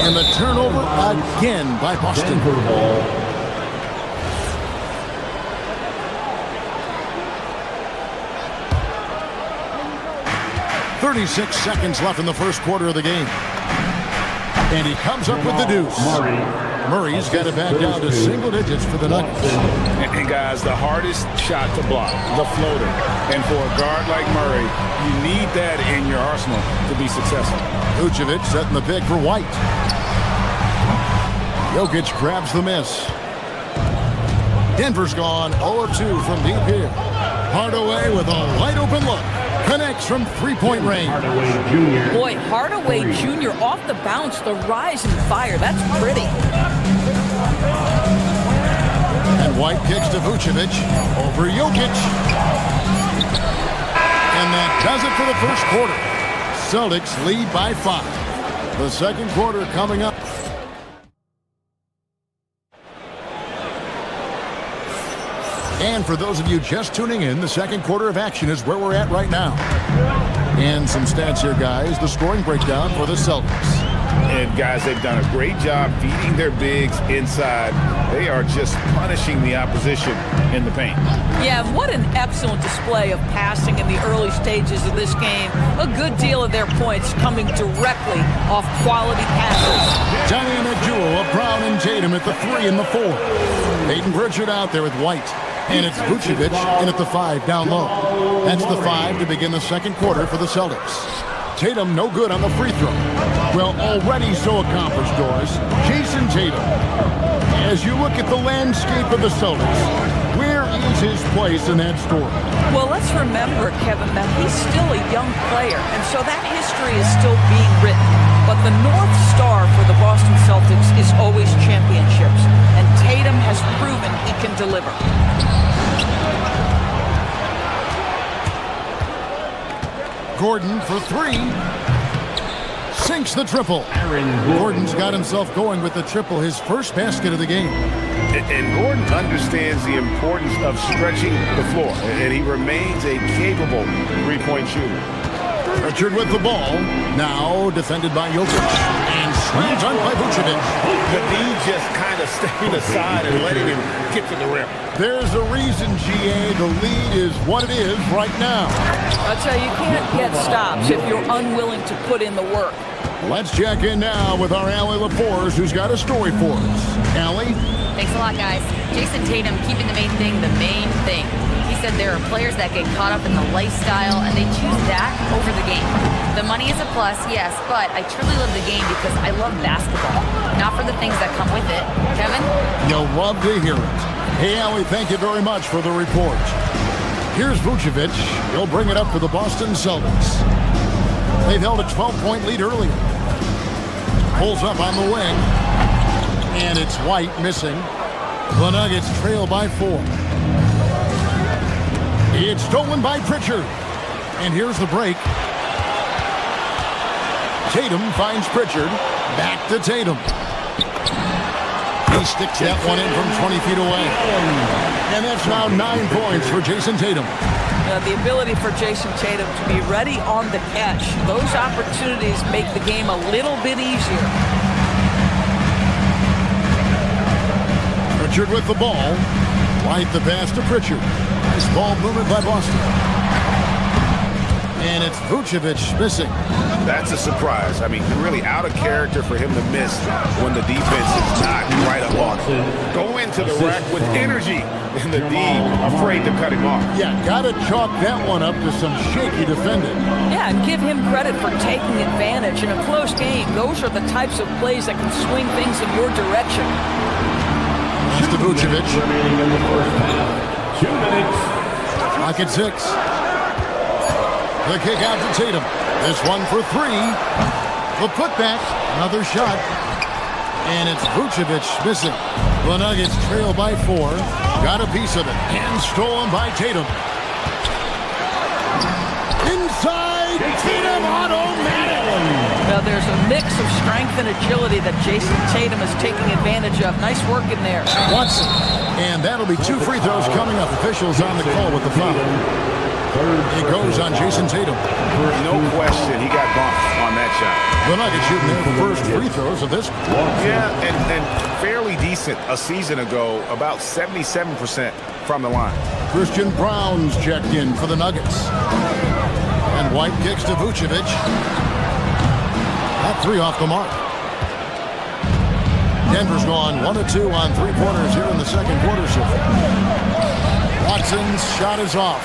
And the turnover again by Boston. 36 seconds left in the first quarter of the game. And he comes up with the deuce. Murray's got it back down to single digits for the Nuggets. And guys, the hardest shot to block, the floater. And for a guard like Murray, you need that in your arsenal to be successful. Vucevic setting the pick for White. Jokic grabs the miss. Denver's gone 0 of 2 from deep here. Hardaway with a wide open look. Connects from three-point range. Boy, Hardaway Jr. off the bounce, the rise and fire. That's pretty. And White kicks to Vucevic over Jokic. And that does it for the first quarter. Celtics lead by 5. The second quarter coming up. And for those of you just tuning in, the second quarter of action is where we're at right now. And some stats here, guys. The scoring breakdown for the Celtics. And guys, they've done a great job feeding their bigs inside. They are just punishing the opposition in the paint. Yeah, what an excellent display of passing in the early stages of this game. A good deal of their points coming directly off quality passes. Dynamic duo of Brown and Tatum at the 3 and the 4. Peyton Pritchard out there with White. And it's Vucevic in at the 5 down low. That's the 5 to begin the second quarter for the Celtics. Tatum no good on the free throw. Well, already so accomplished, Doris. Jason Tatum. As you look at the landscape of the Celtics, where is his place in that story? Well, let's remember, Kevin, that he's still a young player, and so that history is still being written. But the North Star for the Boston Celtics is always championships, and Tatum has proven he can deliver. Gordon for 3. Sinks the triple. Gordon's got himself going with the triple, his first basket of the game. And Gordon understands the importance of stretching the floor, and he remains a capable three-point shooter. Pritchard with the ball, now defended by Jokic, and slammed on by Vucevic. The D just kind of staying aside and letting him get to the rim. There's a reason, GA, the lead is what it is right now. I'll tell you, you can't get stops if you're unwilling to put in the work. Let's check in now with our Allie LaForce, who's got a story for us. Allie? Thanks a lot, guys. Jason Tatum keeping the main thing the main thing. He said there are players that get caught up in the lifestyle and they choose that over the game. The money is a plus, yes, but I truly love the game because I love basketball, not for the things that come with it. Kevin? You'll love to hear it. Hey, Allie, thank you very much for the report. Here's Vucevic. He'll bring it up for the Boston Celtics. They've held a 12-point lead earlier. Pulls up on the wing. And it's White missing. The Nuggets trail by 4. It's stolen by Pritchard. And here's the break. Tatum finds Pritchard. Back to Tatum. He sticks that one in from 20 feet away. And that's now 9 points for Jason Tatum. The ability for Jason Tatum to be ready on the catch. Those opportunities make the game a little bit easier. Pritchard with the ball. White the pass to Pritchard. Nice ball movement by Boston. And it's Vucevic missing. That's a surprise. I mean, really out of character for him to miss when the defense is not right up on him. Go into the rack with energy, and the D afraid to cut him off. Yeah, gotta chalk that one up to some shaky defending. Yeah, and give him credit for taking advantage in a close game. Those are the types of plays that can swing things in your direction. That's to Vucevic. 2 minutes. Clock at 6. The kick out to Tatum. This one for 3. The putback. Another shot. And it's Vucevic missing. The Nuggets trail by 4. Got a piece of it. And stolen by Tatum. Inside. Tatum automatic. Now there's a mix of strength and agility that Jason Tatum is taking advantage of. Nice work in there. Watson. And that'll be 2 free throws coming up. Officials on the call with the foul. It goes on Jason Tatum. No question, he got bumped on that shot. The Nuggets shooting their first free throws of this. Yeah, and fairly decent a season ago, about 77% from the line. Christian Brown's checked in for the Nuggets. And White kicks to Vucevic. That 3 off the mark. Denver's gone 1 of 2 on 3-pointers here in the second quarter so far. Watson's shot is off.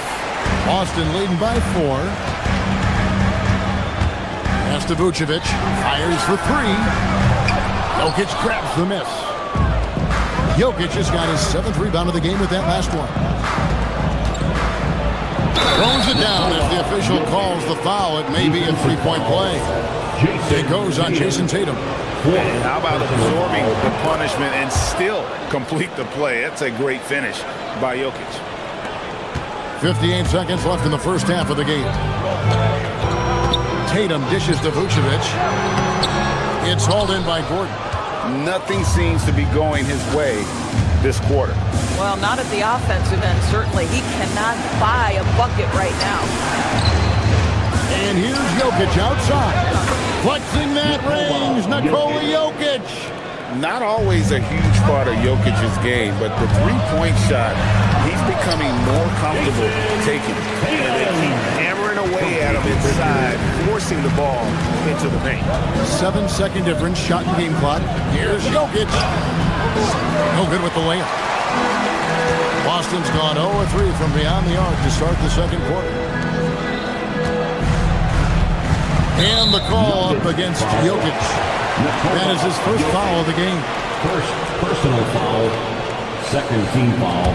Boston leading by 4. Pass to Vucevic. Fires for 3. Jokic grabs the miss. Jokic has got his 7th rebound of the game with that last one. Throws it down as the official calls the foul. It may be a 3-point play. It goes on Jason Tatum. And how about absorbing the punishment and still complete the play? That's a great finish by Jokic. 58 seconds left in the first half of the game. Tatum dishes to Vucevic. It's hauled in by Gordon. Nothing seems to be going his way this quarter. Well, not at the offensive end, certainly. He cannot buy a bucket right now. And here's Jokic outside. Flexing that range, Nikola Jokic. Not always a huge part of Jokic's game, but the three-point shot, he's becoming more comfortable taking it. And they keep hammering away at him inside, forcing the ball into the paint. 7-second difference, shot and game clock. Here's Jokic. No good with the layup. Boston's gone 0-3 from beyond the arc to start the second quarter. And the call up against Jokic. That is his first foul of the game. First personal foul, second team foul.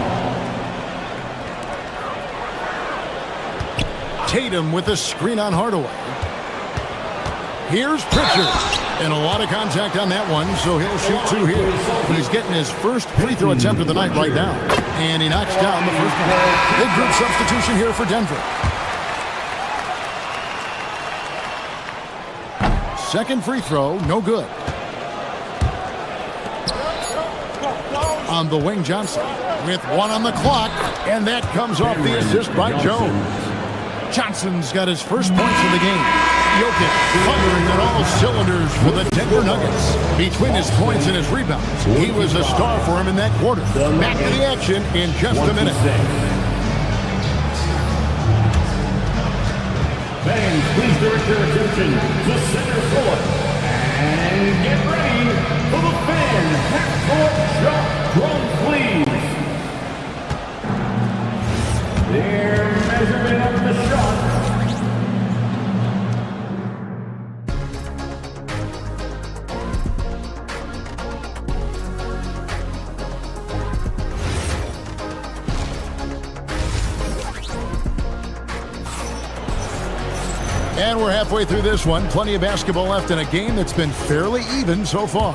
Tatum with a screen on Hardaway. Here's Pritchard. And a lot of contact on that one, so he'll shoot 2 here. But he's getting his first free throw attempt of the night right now. And he knocks down the first one. Big group substitution here for Denver. Second free throw, no good. On the wing, Johnson with 1 on the clock, and that comes off the assist by Jones. Johnson's got his first points of the game. Jokic firing at all cylinders for the Denver Nuggets. Between his points and his rebounds, he was a star for him in that quarter. Back to the action in just a minute. Fans, please direct your attention to center court. And get ready for the fan half-court shot drum, please. Their measurement of the shot. And we're halfway through this one. Plenty of basketball left in a game that's been fairly even so far.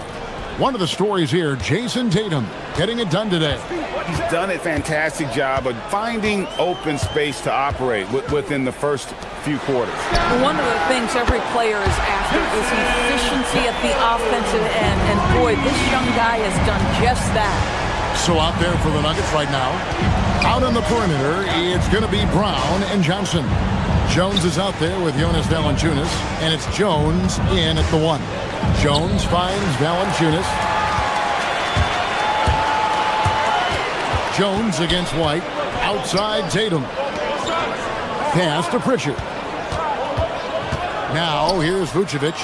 One of the stories here, Jason Tatum getting it done today. He's done a fantastic job of finding open space to operate within the first few quarters. One of the things every player is after is efficiency at the offensive end. And boy, this young guy has done just that. So out there for the Nuggets right now, out on the perimeter, it's going to be Brown and Johnson. Jones is out there with Jonas Valanciunas, and it's Jones in at the 1. Jones finds Valanciunas. Jones against White. Outside Tatum. Pass to Pritchard. Now here's Vucevic.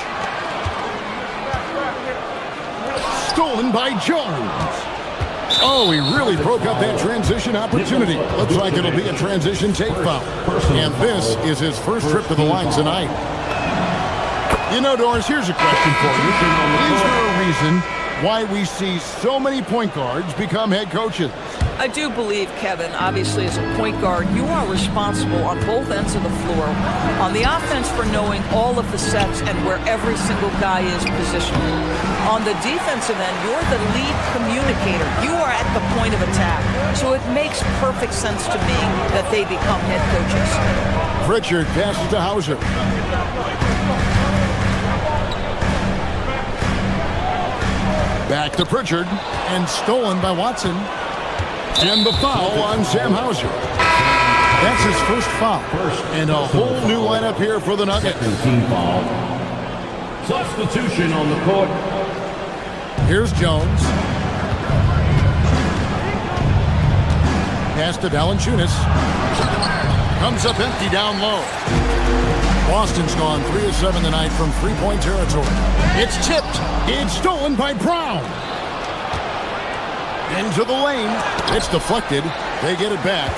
Stolen by Jones. Oh, he really broke up that transition opportunity. Looks like it'll be a transition take foul. And this is his first trip to the line tonight. You know, Doris, here's a question for you. Is there a reason why we see so many point guards become head coaches? I do believe, Kevin, obviously as a point guard, you are responsible on both ends of the floor. On the offense for knowing all of the sets and where every single guy is positioned. On the defensive end, you're the lead communicator. You are at the point of attack. So it makes perfect sense to me that they become head coaches. Pritchard passes to Hauser. Back to Pritchard, and stolen by Watson. And the foul on Sam Hauser. That's his first foul. And a whole new lineup here for the Nuggets. Team foul. Substitution on the court. Here's Jones. Pass to Valanciunas. Comes up empty down low. Boston's gone 3 of 7 tonight from three-point territory. It's tipped. It's stolen by Brown. Into the lane. It's deflected. They get it back.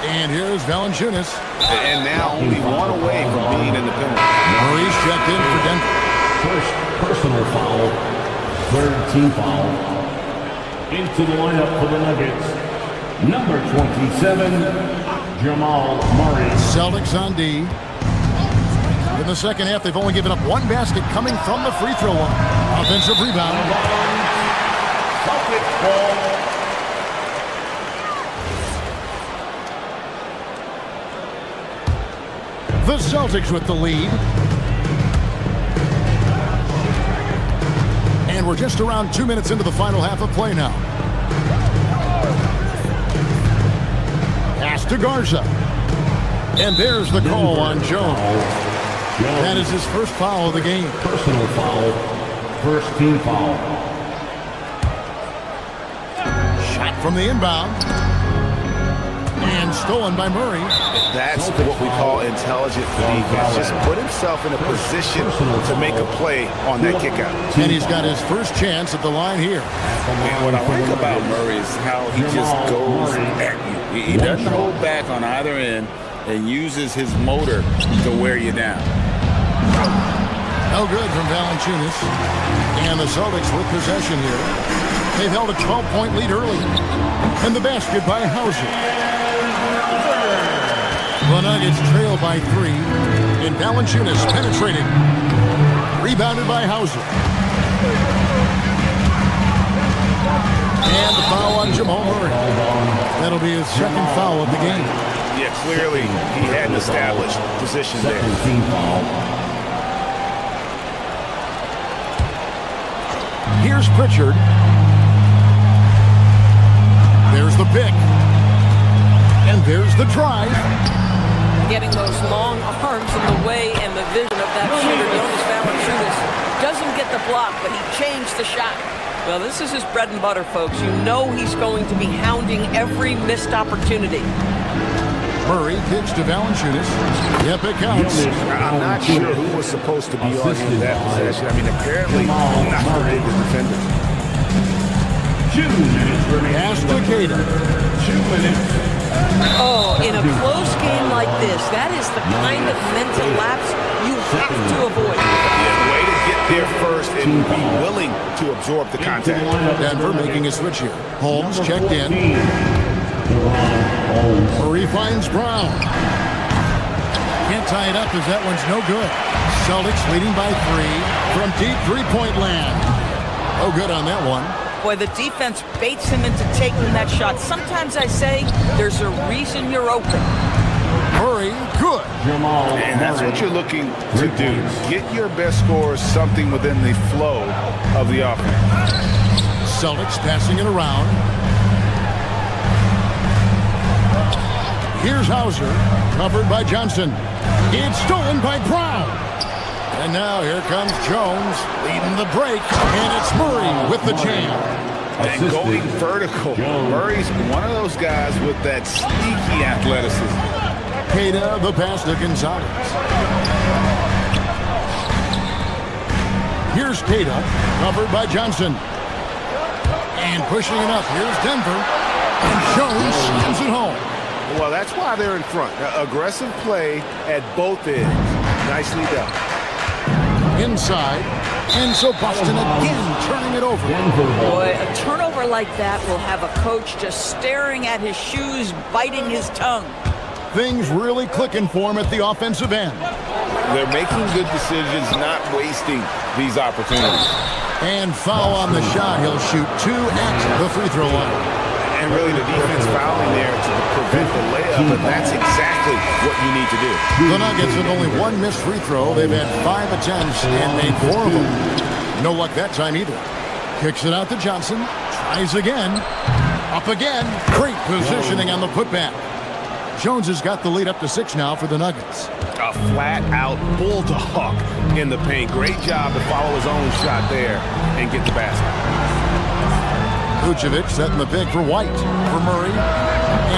And here's Valanciunas. And now only 1 away from being in the penalty. Murray's checked in for Denver. First personal foul. Third team foul. Into the lineup for the Nuggets, number 27, Jamal Murray. Celtics on D. In the second half, they've only given up one basket coming from the free throw line. Offensive rebound. Celtics ball. The Celtics with the lead. And we're just around 2 minutes into the final half of play now. Pass to Garza. And there's the call on Jones. That is his first foul of the game. Personal foul. First team foul. Shot from the inbound. And stolen by Murray. That's what we call intelligent defense. Just put himself in a position to make a play on that kick out. And he's got his first chance at the line here. And what I like about Murray is how he just goes at you. He doesn't hold back on either end and uses his motor to wear you down. No good from Valanciunas. And the Celtics with possession here. They've held a 12-point lead early. And the basket by Hauser. The Nuggets trail by 3. And Valanciunas penetrating. Rebounded by Hauser. And the foul on Jamal Murray. That'll be his second foul of the game. Yeah, clearly he had an established position there. Team foul. Here's Pritchard. There's the pick. And there's the drive. Getting those long arms in the way and the vision of that shooter, Jonas Valanciunas, doesn't get the block, but he changed the shot. Well, this is his bread and butter, folks. You know he's going to be hounding every missed opportunity. Murray kicks to Valanciunas. Yep, it counts. I'm not sure who was supposed to be on him in that possession. I mean, apparently not a big defender. 2 minutes remaining. Pass to Keita. 2 minutes. Oh, in a close game like this, that is the kind of mental lapse you have to avoid. Yeah, way to get there first and be willing to absorb the contact. Denver making a switch here. Holmes checked in. Murray finds Brown. Can't tie it up as that one's no good. Celtics leading by 3 from deep three-point land. No good on that one. Boy, the defense baits him into taking that shot. Sometimes I say there's a reason you're open. Murray, good. And that's what you're looking to do. Get your best scorers something within the flow of the offense. Celtics passing it around. Here's Hauser, covered by Johnson. It's stolen by Brown. And now here comes Jones, leading the break, and it's Murray with the jam. And going vertical. Murray's one of those guys with that sneaky athleticism. Keita, the pass to Gonzalez. Here's Keita, covered by Johnson. And pushing it up, here's Denver. And Jones slams it home. Well, that's why they're in front. Aggressive play at both ends. Nicely done. Inside, and so Boston again turning it over. Boy, a turnover like that will have a coach just staring at his shoes, biting his tongue. Things really clicking for him at the offensive end. They're making good decisions, not wasting these opportunities. And foul on the shot. He'll shoot 2 at the free throw line. And really the defense fouling there to prevent the layup, and that's exactly what you need to do. The Nuggets with only 1 missed free throw. They've had 5 attempts and made 4 of them. No luck that time either. Kicks it out to Johnson. Tries again. Up again. Great positioning on the putback. Jones has got the lead up to 6 now for the Nuggets. A flat-out bulldog in the paint. Great job to follow his own shot there and get the basket. Vucevic setting the pick for White for Murray.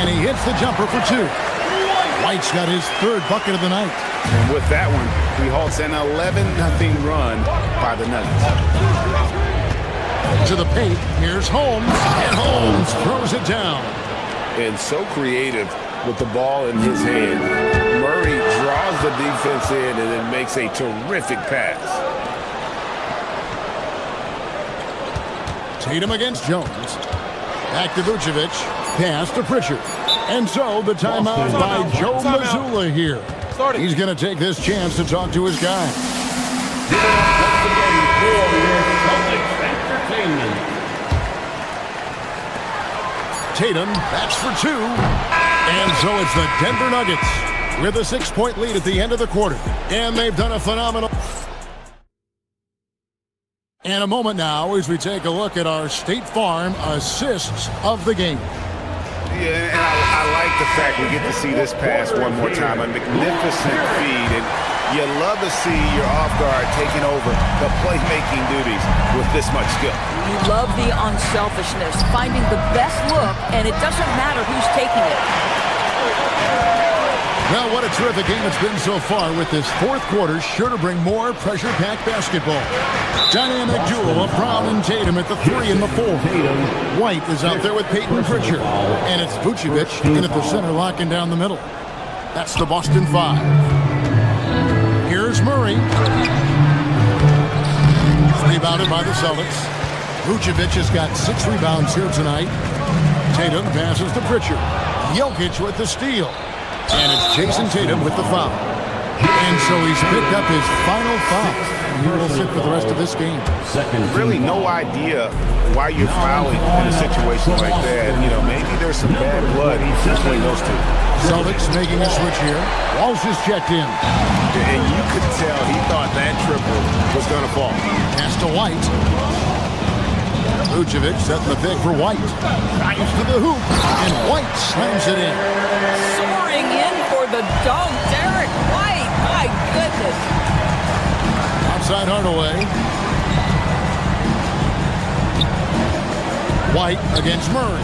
And he hits the jumper for 2. White's got his 3rd bucket of the night. And with that one, he halts an 11-0 run by the Nuggets. To the paint, here's Holmes. And Holmes throws it down. And so creative with the ball in his hand. Murray draws the defense in and then makes a terrific pass. Tatum against Jones. Back to Vucevic. Pass to Pritchard. And so the timeout by Joe Mazzulla here. He's going to take this chance to talk to his guy. Tatum, that's for two. And so it's the Denver Nuggets with a 6-point lead at the end of the quarter. And they've done a phenomenal... And a moment now as we take a look at our State Farm assists of the game. Yeah, and I like the fact we get to see this pass one more time. A magnificent feed, and you love to see your off guard taking over the playmaking duties with this much skill. You love the unselfishness, finding the best look, and it doesn't matter who's taking it. Well, what a terrific game it's been so far, with this fourth quarter sure to bring more pressure-packed basketball. Dynamic duo of Brown and Tatum at the 3 and the 4. White is out there with Peyton Pritchard. And it's Vucevic in at the center, locking down the middle. That's the Boston 5. Here's Murray. Rebounded by the Celtics. Vucevic has got 6 rebounds here tonight. Tatum passes to Pritchard. Jokic with the steal. And it's Jason Tatum with the foul. And so he's picked up his final foul. He will sit for the rest of this game. Really no idea why you're fouling in a situation like that. You know, maybe there's some bad blood between those two. Celtics making a switch here. Walsh is checked in. And you could tell he thought that triple was going to fall. Pass to White. Vucevic setting the pick for White. Drives to the hoop. And White slams it in. Soaring in for the dunk, Derek White. My goodness. Outside Hardaway. White against Murray.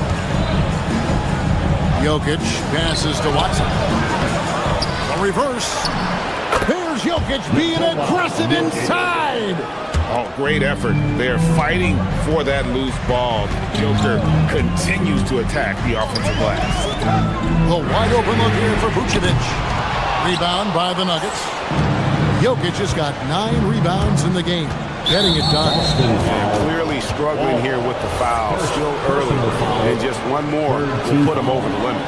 Jokic passes to Watson. A reverse. Here's Jokic being aggressive inside. Oh, great effort. They're fighting for that loose ball. Joker continues to attack the offensive glass. A wide open look here for Vucevic. Rebound by the Nuggets. Jokic has got 9 rebounds in the game, getting it done. And clearly struggling here with the foul. Still early, and just one more will put him over the limit.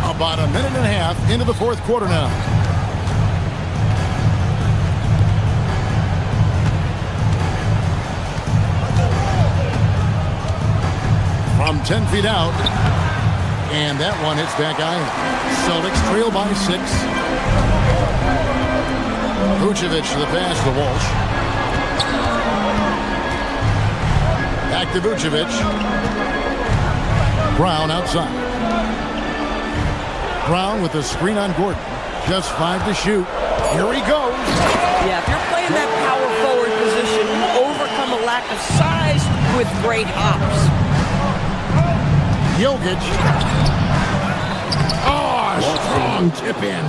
About a minute and a half into the fourth quarter now. From 10 feet out, and that one hits back iron. Celtics trail by 6. Vucevic the pass to Walsh. Back to Vucevic. Brown outside. Brown with the screen on Gordon. Just 5 to shoot. Here he goes. Yeah, if you're playing that power forward position, you overcome a lack of size with great hops. Jokic. Oh, strong tip in.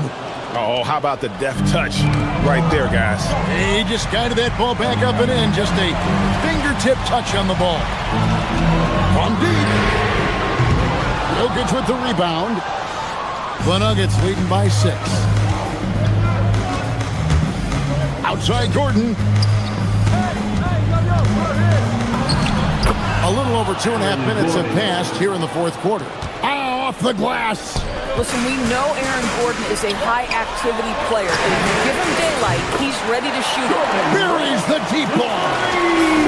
Oh, how about the deft touch right there, guys? He just guided that ball back up and in. Just a fingertip touch on the ball. From deep. Jokic with the rebound. The Nuggets leading by 6. Outside Gordon. A little over 2.5 minutes have passed here in the fourth quarter. Oh, off the glass. Listen, we know Aaron Gordon is a high-activity player. If you give him daylight, he's ready to shoot it. Buries the deep ball.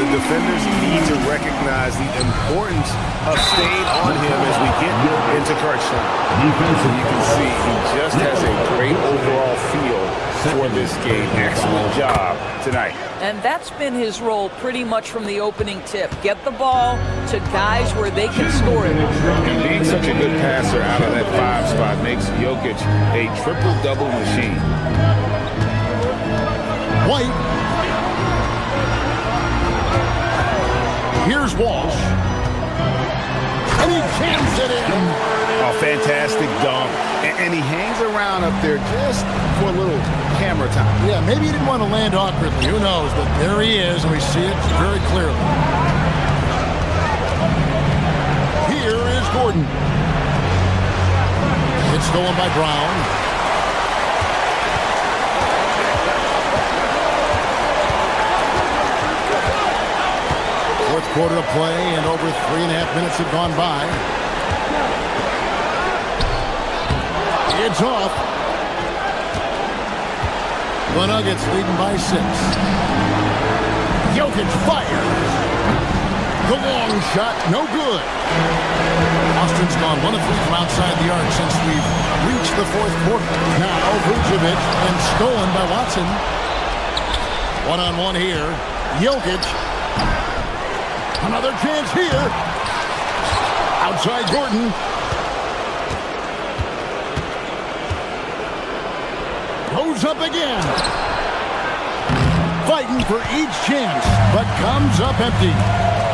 The defenders need to recognize the importance of staying on him as we get into crunch time. You can see he just has a great overall feel for this game. Excellent job tonight. And that's been his role pretty much from the opening tip. Get the ball to guys where they can score it. And being such a good passer out of that 5 spot makes Jokic a triple-double machine. White. Here's Walsh. And he jams it in. A fantastic dunk. And he hangs around up there just for a little camera time. Yeah, maybe he didn't want to land awkwardly. Who knows? But there he is, and we see it very clearly. Here is Gordon. It's stolen by Brown. Fourth quarter of play, and over 3.5 minutes have gone by. It's off. The Nuggets leading by 6. Jokic fires. The long shot, no good. Austin's gone 1 of 3 from outside the arc since we've reached the fourth quarter. Now Vucevic, and stolen by Watson. One-on-one here. Jokic. Another chance here. Outside Gordon. Goes up again. Fighting for each chance, but comes up empty.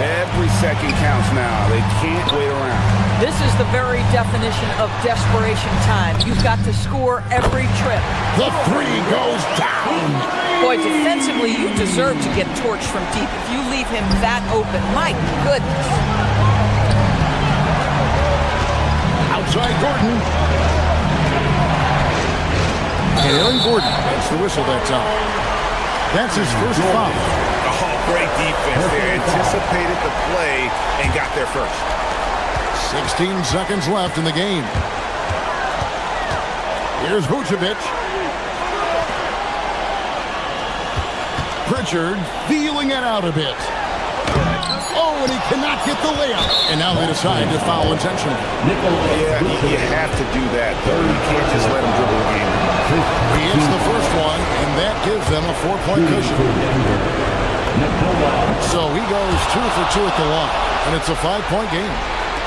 Every second counts now. They can't wait around. This is the very definition of desperation time. You've got to score every trip. The 3 goes down. Boy, defensively, you deserve to get torched from deep if you leave him that open. My goodness. Outside Gordon. And Aaron Gordon gets the whistle that time. That's his first foul. Oh, great defense there. Anticipated the play and got there first. 16 seconds left in the game. Here's Vucevic. Pritchard feeling it out a bit. Oh, and he cannot get the layup. And now they decide to foul intentionally. Yeah, you have to do that, though. You can't just let him dribble the game. He hits the first one, and that gives them a 4-point cushion. So he goes 2 for 2 at the line, and it's a 5-point game.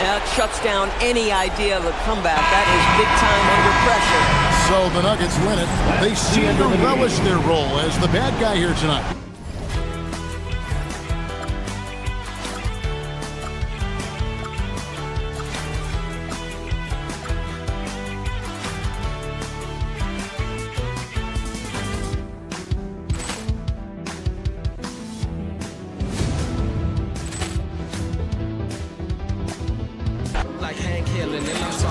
That shuts down any idea of a comeback. That is big time under pressure. So the Nuggets win it. They seem to relish their role as the bad guy here tonight.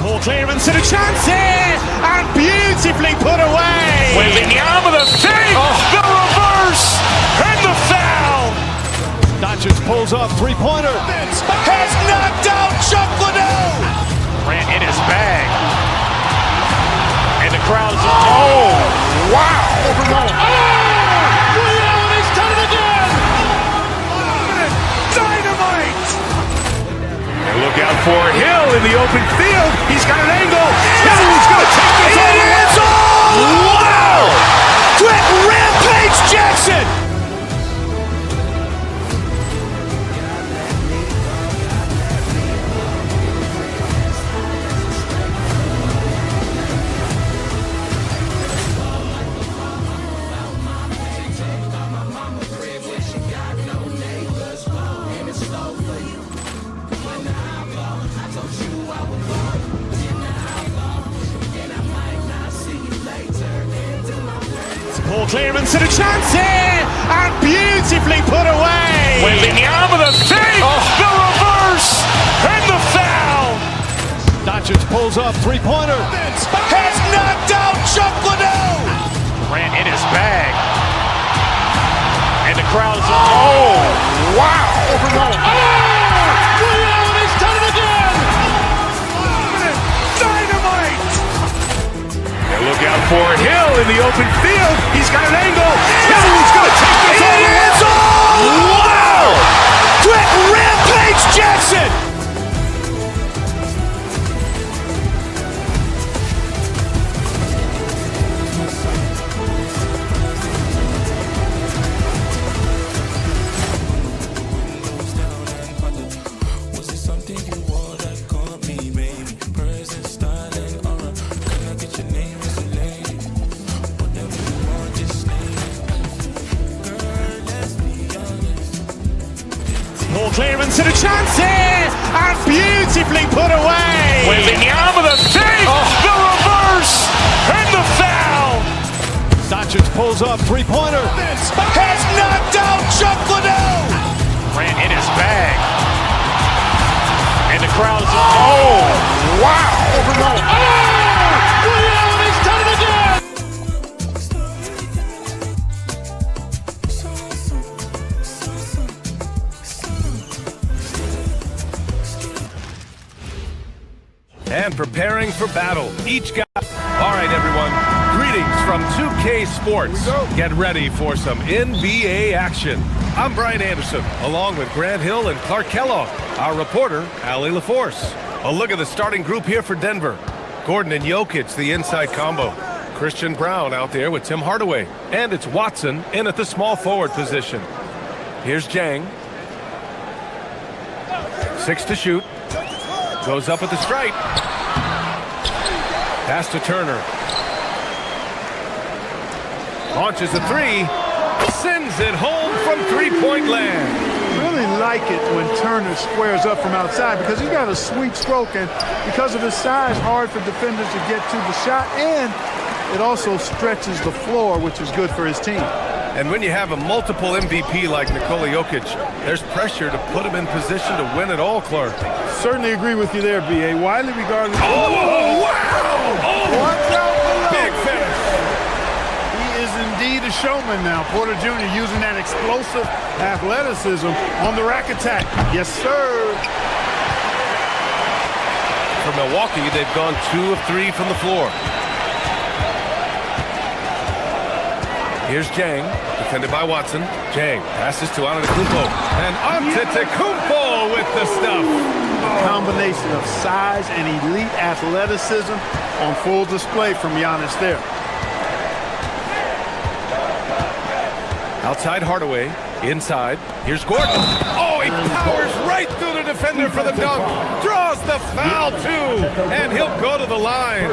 Ball clearance and a chance here, and beautifully put away. Wembanyama the fake, the reverse, and the foul. Doncic pulls up, three-pointer. Has knocked out Chuck Liddell. Ran in his bag. And the crowd is, oh, wow. He's done it again. Dynamite. And look out for Hill in the open field. He's got an angle. He's going to take this all the way. Wow! Quick rampage Jackson. Ball clearance and a chance here, and beautifully put away. Wembanyama the fake, the reverse, and the foul. Doncic pulls up, three-pointer. Has knocked out Chuck Liddell. Ran in his bag. And the crowd is, oh, wow. He's done it again. Dynamite. And look out for Hill in the open field. He's got an angle. He's going to take this all the way. Wow! Quick rampage Jackson. Ball clearance and a chance here, and beautifully put away. Wembanyama the fake, the reverse, and the foul. Doncic pulls up, three-pointer. Has knocked out Chuck Liddell. Ran in his bag. And the crowd is, oh, wow. He's done it again. and preparing for battle. Each guy. All right, everyone. Greetings from 2K Sports. Get ready for some NBA action. I'm Brian Anderson, along with Grant Hill and Clark Kellogg. Our reporter, Allie LaForce. A look at the starting group here for Denver. Gordon and Jokic, the inside combo. Christian Brown out there with Tim Hardaway. And it's Watson in at the small forward position. Here's Jang. 6 to shoot. Goes up at the stripe. Pass to Turner. Launches a three. Sends it home from three-point land. Really like it when Turner squares up from outside because he's got a sweet stroke, and because of his size, hard for defenders to get to the shot, and it also stretches the floor, which is good for his team. And when you have a multiple MVP like Nikola Jokic, there's pressure to put him in position to win it all, Clark. Certainly agree with you there, B.A. Widely regarded. Oh, wow! Oh, watch out below. Big finish. He is indeed a showman now. Porter Jr. using that explosive athleticism on the rack attack. Yes, sir. For Milwaukee, they've gone 2 of 3 from the floor. Here's Jang, defended by Watson. Jang passes to Antetokounmpo. And Antetokounmpo with the stuff. A combination of size and elite athleticism on full display from Giannis there. Outside Hardaway, inside. Here's Gordon. Oh, he powers right through the defender for the dunk. Draws the foul, too. And he'll go to the line.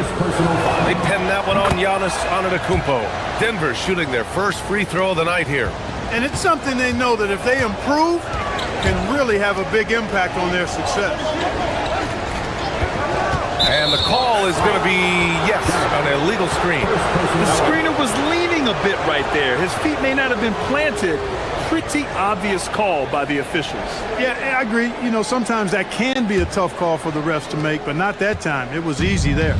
They pen that one on Giannis Antetokounmpo. Denver shooting their first free throw of the night here. And it's something they know that if they improve, can really have a big impact on their success. And the call is going to be, yes, an illegal screen. The screener was leaning a bit right there. His feet may not have been planted. Pretty obvious call by the officials. Yeah, I agree. You know, sometimes that can be a tough call for the refs to make, but not that time. It was easy there.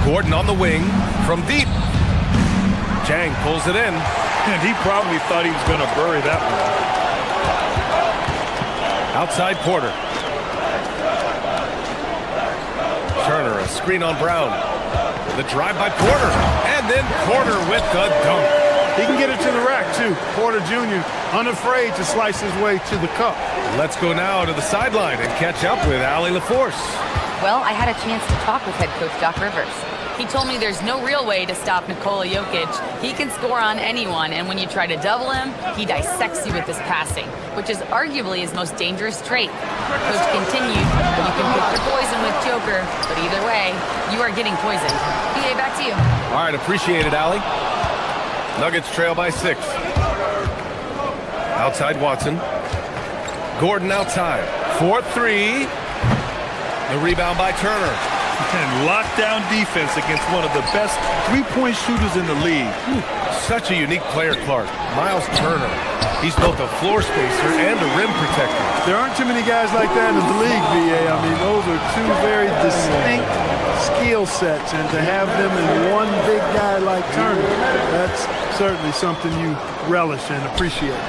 Gordon on the wing from deep. Jang pulls it in. And he probably thought he was going to bury that one. Outside Porter. Turner, a screen on Brown. The drive by Porter. And then Porter with the dunk. He can get it to the rack, too. Porter Jr. unafraid to slice his way to the cup. Let's go now to the sideline and catch up with Allie LaForce. Well, I had a chance to talk with head coach Doc Rivers. He told me there's no real way to stop Nikola Jokic. He can score on anyone, and when you try to double him, he dissects you with his passing, which is arguably his most dangerous trait. Coach continued, you can pick your poison with Joker, but either way, you are getting poisoned. BA, back to you. All right, appreciate it, Allie. Nuggets trail by 6. Outside Watson. Gordon outside. 4-3. The rebound by Turner. And lockdown defense against one of the best three-point shooters in the league. Such a unique player, Clark. Miles Turner. He's both a floor spacer and a rim protector. There aren't too many guys like that in the league, BA. I mean, those are two very distinct skill sets, and to have them in one big guy like Turner, that's certainly something you relish and appreciate.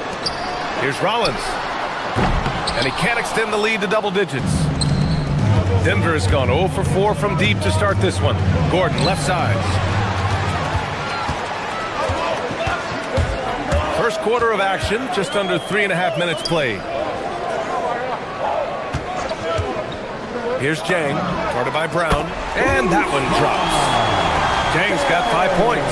Here's Rollins. And he can't extend the lead to double digits. Denver has gone 0 for 4 from deep to start this one. Gordon, left side. First quarter of action, just under 3.5 minutes played. Here's Jang, guarded by Brown, and that one drops. Jang's got 5 points.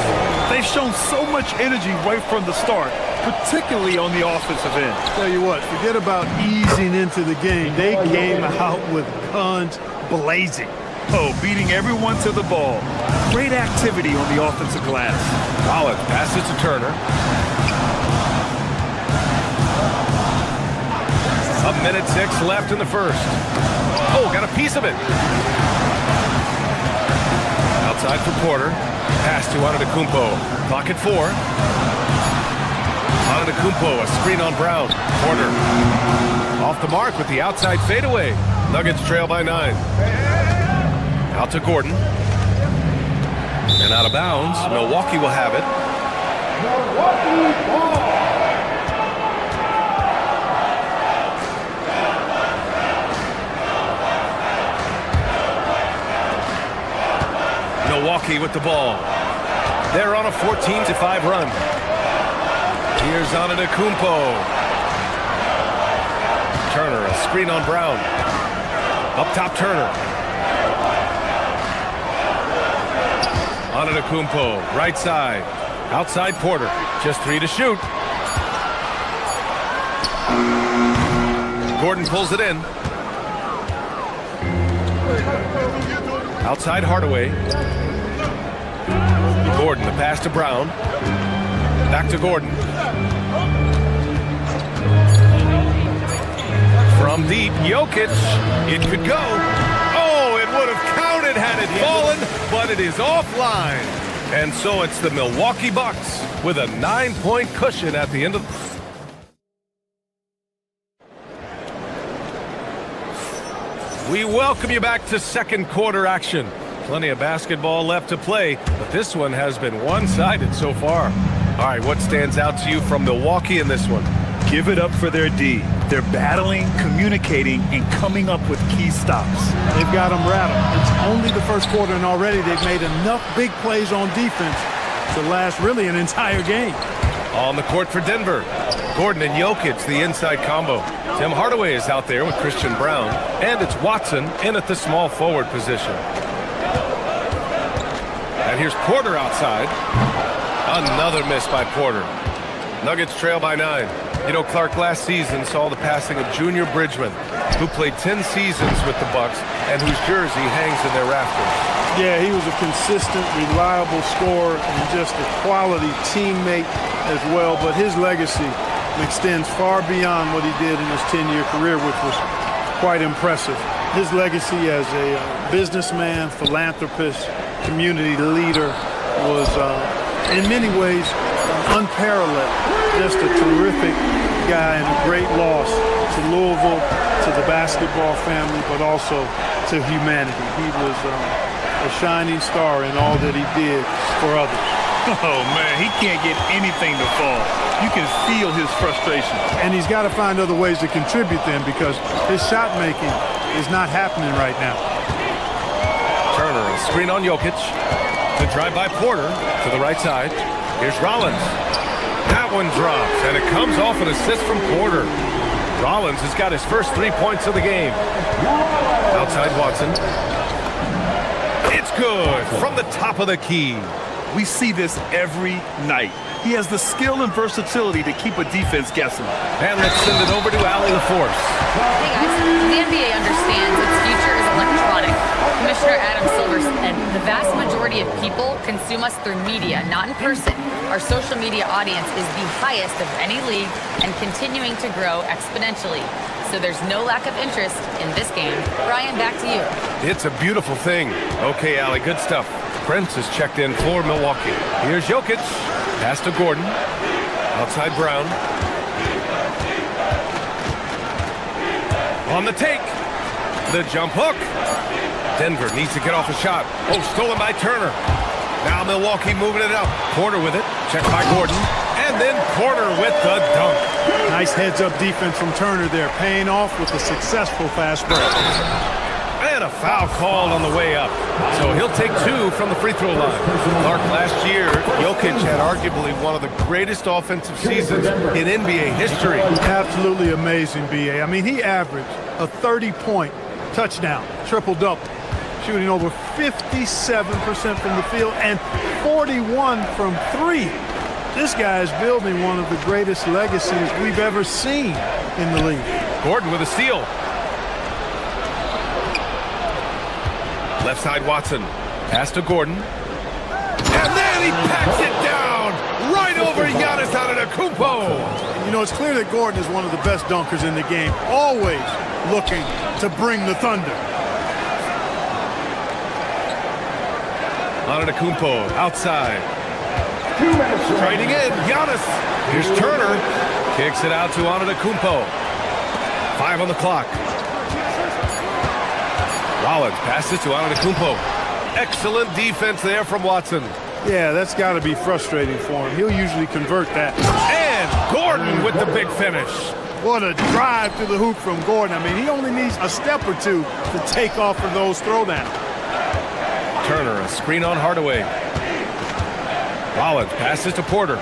They've shown so much energy right from the start, particularly on the offensive end. Tell you what, forget about easing into the game. They came out with guns blazing. Oh, beating everyone to the ball. Great activity on the offensive glass. Rollins passes to Turner. 1:06 left in the first. Oh, got a piece of it. Outside for Porter. Pass to Antetokounmpo. Clock at 4. Antetokounmpo, a screen on Brown. Porter off the mark with the outside fadeaway. Nuggets trail by 9. Out to Gordon. And out of bounds. Milwaukee will have it. Milwaukee with the ball. They're on a 14-5 run. Here's Antetokounmpo. Turner, a screen on Brown. Up top, Turner. Antetokounmpo, right side. Outside Porter. Just 3 to shoot. Gordon pulls it in. Outside Hardaway. Gordon, the pass to Brown. Back to Gordon. From deep, Jokic. It could go. Oh, it would have counted had it fallen, but it is offline. And so it's the Milwaukee Bucks with a 9-point cushion at the end of the... We welcome you back to second quarter action. Plenty of basketball left to play, but this one has been one-sided so far. All right, what stands out to you from Milwaukee in this one? Give it up for their D. They're battling, communicating, and coming up with key stops. They've got them rattled. It's only the first quarter, and already they've made enough big plays on defense to last really an entire game. On the court for Denver, Gordon and Jokic, the inside combo. Tim Hardaway is out there with Christian Brown, and it's Watson in at the small forward position. And here's Porter outside. Another miss by Porter. Nuggets trail by 9. You know, Clark last season saw the passing of Junior Bridgman, who played 10 seasons with the Bucks and whose jersey hangs in their rafters. Yeah, he was a consistent, reliable scorer and just a quality teammate as well. But his legacy extends far beyond what he did in his 10-year career, which was quite impressive. His legacy as a businessman, philanthropist, community leader was, in many ways, unparalleled. Just a terrific guy and a great loss to Louisville, to the basketball family, but also to humanity. He was a shining star in all that he did for others. Oh, man, he can't get anything to fall. You can feel his frustration. And he's got to find other ways to contribute then, because his shot making is not happening right now. Turner, a screen on Jokic. The drive by Porter to the right side. Here's Rollins. That one drops, and it comes off an assist from Porter. Rollins has got his first 3 points of the game. Outside Watson. It's good from the top of the key. We see this every night. He has the skill and versatility to keep a defense guessing. And let's send it over to Allie LaForce. Hey guys, the NBA understands its future is electronic. Commissioner Adam Silver said the vast majority of people consume us through media, not in person. Our social media audience is the highest of any league and continuing to grow exponentially. So there's no lack of interest in this game. Brian, back to you. It's a beautiful thing. Okay, Allie, good stuff. Prince is checked in for Milwaukee. Here's Jokic. Pass to Gordon. Outside Brown. On the take. The jump hook. Denver needs to get off a shot. Oh, stolen by Turner. Now Milwaukee moving it up. Porter with it. Checked by Gordon. And then Porter with the dunk. Nice heads-up defense from Turner there, paying off with a successful fast break. And a foul called on the way up. So he'll take 2 from the free throw line. Clark, last year, Jokic had arguably one of the greatest offensive seasons in NBA history. Absolutely amazing, B.A. I mean, he averaged a 30-point touchdown, triple-double, shooting over 57% from the field and 41 from 3. This guy is building one of the greatest legacies we've ever seen in the league. Gordon with a steal. Left side Watson. Pass to Gordon. And then he packs it down right over Giannis Antetokounmpo. You know, it's clear that Gordon is one of the best dunkers in the game, always looking to bring the thunder. Antetokounmpo outside. Trading in, Giannis. Here's Turner. Kicks it out to Antetokounmpo. 5 on the clock. Rollins passes to Antetokounmpo. Excellent defense there from Watson. Yeah, that's got to be frustrating for him. He'll usually convert that. And Gordon with the big finish. What a drive to the hoop from Gordon. I mean, he only needs a step or two to take off of those throwdowns. Turner, a screen on Hardaway. Rollins passes to Porter.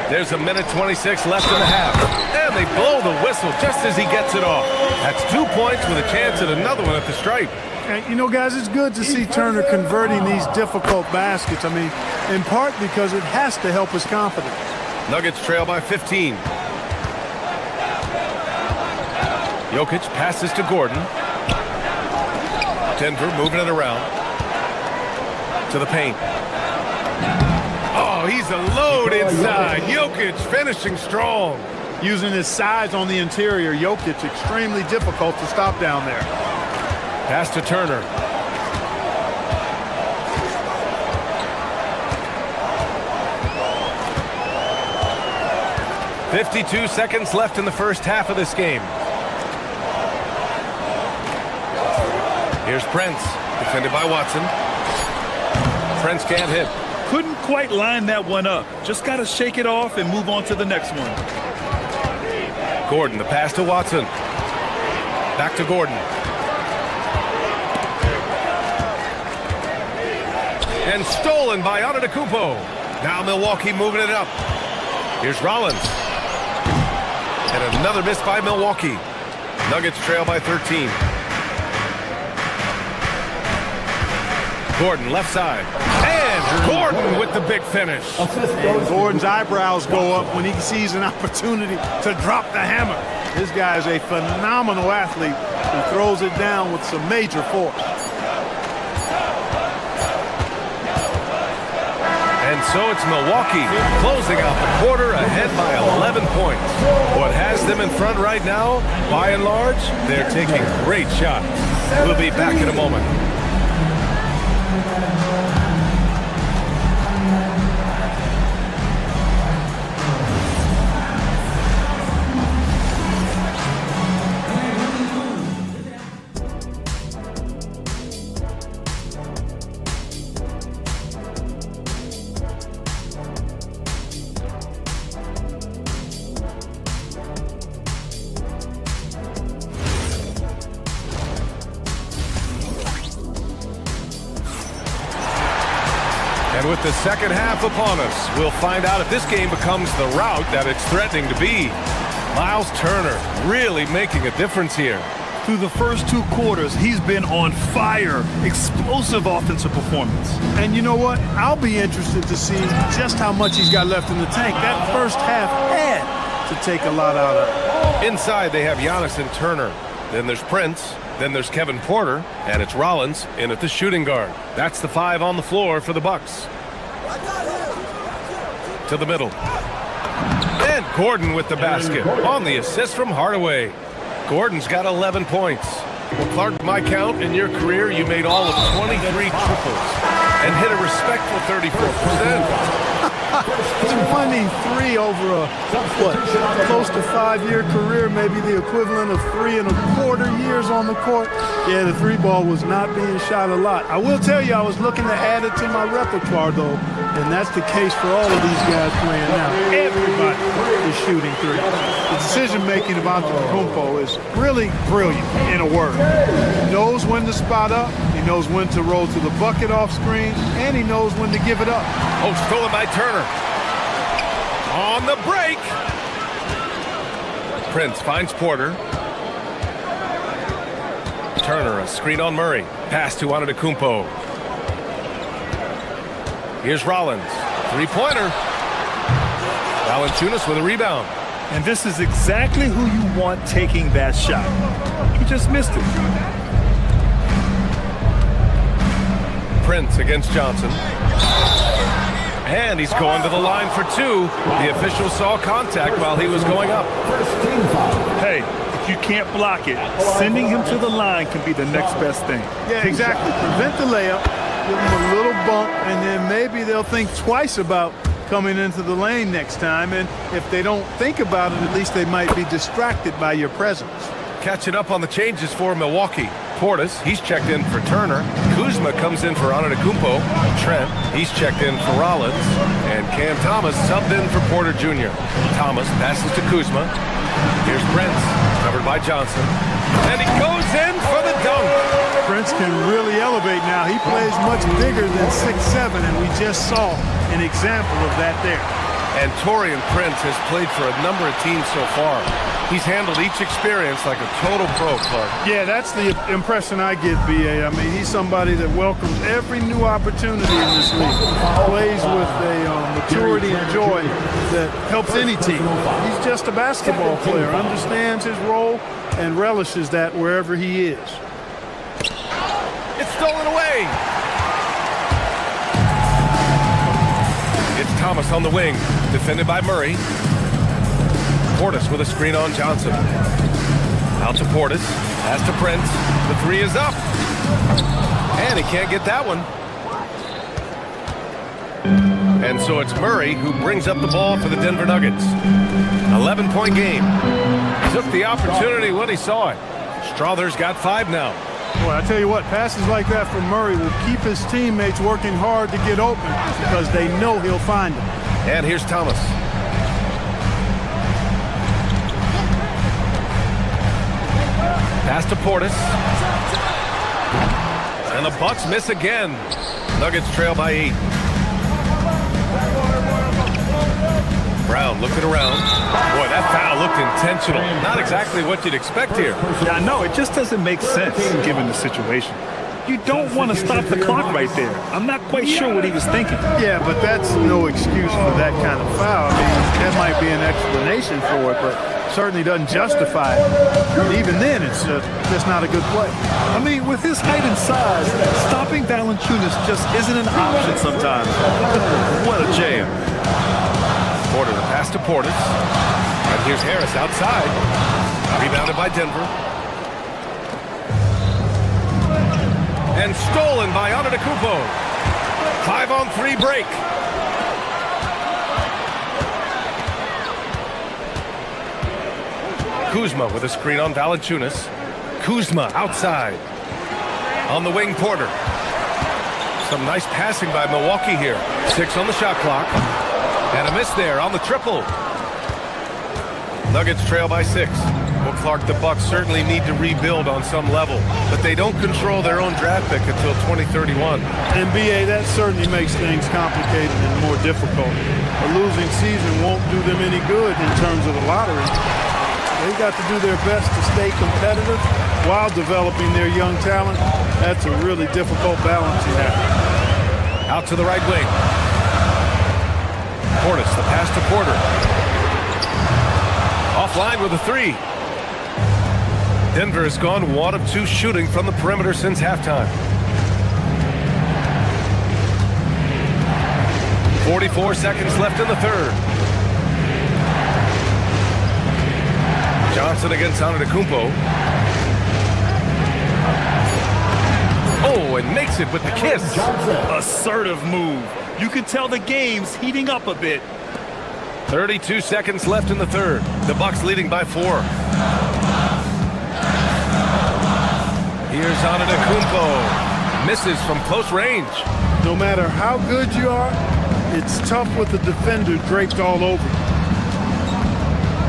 There's 1:26 left in the half. And they blow the whistle just as he gets it off. That's 2 points with a chance at another one at the stripe. And, you know, guys, it's good to see Turner converting these difficult baskets. I mean, in part because it has to help his confidence. Nuggets trail by 15. Jokic passes to Gordon. Denver moving it around to the paint. Oh, he's a load inside. Jokic finishing strong. Using his size on the interior, Jokic extremely difficult to stop down there. Pass to Turner. "52 seconds left in the first half of this game. Here's Prince, defended by Watson. Prince can't hit. Couldn't quite line that one up. Just got to shake it off and move on to the next one. Gordon, the pass to Watson. Back to Gordon. And stolen by Antetokounmpo. Now Milwaukee moving it up. Here's Rollins. And another miss by Milwaukee. Nuggets trail by 13. Gordon, left side. And Gordon with the big finish. And Gordon's eyebrows go up when he sees an opportunity to drop the hammer. This guy is a phenomenal athlete who throws it down with some major force. And so it's Milwaukee closing out the quarter ahead by 11 points. What has them in front right now, by and large, they're taking great shots. We'll be back in a moment. And with the second half upon us, we'll find out if this game becomes the rout that it's threatening to be. Miles Turner really making a difference here. Through the first 2 quarters, he's been on fire. Explosive offensive performance. And you know what? I'll be interested to see just how much he's got left in the tank. That first half had to take a lot out of it. Inside, they have Giannis and Turner. Then there's Prince. Then there's Kevin Porter, and it's Rollins in at the shooting guard. That's the 5 on the floor for the Bucks. To the middle. And Gordon with the basket on the assist from Hardaway. Gordon's got 11 points. Well, Clark, my count, in your career, you made all of 23 triples and hit a respectful 34%. 23 over a, close to 5-year career, maybe the equivalent of 3 1/4 years on the court. Yeah, the 3 ball was not being shot a lot. I will tell you, I was looking to add it to my repertoire, though, and that's the case for all of these guys playing now. Everybody is shooting 3. The decision-making of Antetokounmpo is really brilliant, in a word. He knows when to spot up, he knows when to roll to the bucket off screen, and he knows when to give it up. Oh, stolen by Turner. On the break. Prince finds Porter. Turner, a screen on Murray. Pass to Antetokounmpo. Here's Rollins. 3-pointer. Valanciunas with a rebound. And this is exactly who you want taking that shot. He just missed it. Prince against Johnson. And he's going to the line for 2. The official saw contact while he was going up. Hey, if you can't block it, sending him to the line can be the next best thing. Yeah, exactly. Prevent the layup, give him a little bump, and then maybe they'll think twice about coming into the lane next time. And if they don't think about it, at least they might be distracted by your presence. Catching up on the changes for Milwaukee. Portis, he's checked in for Turner. Kuzma comes in for Antetokounmpo. Trent, he's checked in for Rollins. And Cam Thomas subbed in for Porter Jr. Thomas passes to Kuzma. Here's Prince. Covered by Johnson. And he goes in for the dunk. Prince can really elevate now. He plays much bigger than 6'7", and we just saw an example of that there. And Taurean Prince has played for a number of teams so far. He's handled each experience like a total pro, Clark. Yeah, that's the impression I get, B.A. I mean, he's somebody that welcomes every new opportunity in this league. Plays with a maturity and joy that helps any team. He's just a basketball player, understands his role, and relishes that wherever he is. It's stolen away. It's Thomas on the wing, defended by Murray. Portis with a screen on Johnson. Out to Portis, pass to Prince. The three is up. And he can't get that one. And so it's Murray who brings up the ball for the Denver Nuggets. 11-point game. Took the opportunity when he saw it. Strother's got 5 now. Boy, I tell you what, passes like that from Murray will keep his teammates working hard to get open because they know he'll find them. And here's Thomas. Pass to Portis. And the Bucks miss again. Nuggets trail by 8. Brown looking around. Boy, that foul looked intentional. Not exactly what you'd expect here. Yeah, I know. It just doesn't make sense given the situation. You don't want to stop the clock right there. I'm not quite sure what he was thinking. Yeah, but that's no excuse for that kind of foul. I mean, that might be an explanation for it, but certainly doesn't justify it. And even then, it's just not a good play. I mean, with his height and size, stopping Valanciunas just isn't an option sometimes. What a jam. Porter, the pass to Portis. And here's Harris outside. Rebounded by Denver. And stolen by Antetokounmpo. 5-on-3 break. Kuzma with a screen on Valanciunas. Kuzma outside. On the wing, Porter. Some nice passing by Milwaukee here. 6 on the shot clock. And a miss there on the triple. Nuggets trail by 6. Well, Clark, the Bucks certainly need to rebuild on some level, but they don't control their own draft pick until 2031. And, B.A., that certainly makes things complicated and more difficult. A losing season won't do them any good in terms of the lottery. They've got to do their best to stay competitive while developing their young talent. That's a really difficult balancing act. Out to the right wing. Portis, the pass to Porter. Offline with a 3. Denver has gone 1 of 2 shooting from the perimeter since halftime. 44 seconds left in the third. Johnson against Antetokounmpo. Oh, and makes it with the kiss. Assertive move. You can tell the game's heating up a bit. 32 seconds left in the third. The Bucks leading by 4. Here's Antetokounmpo. Misses from close range. No matter how good you are, it's tough with the defender draped all over.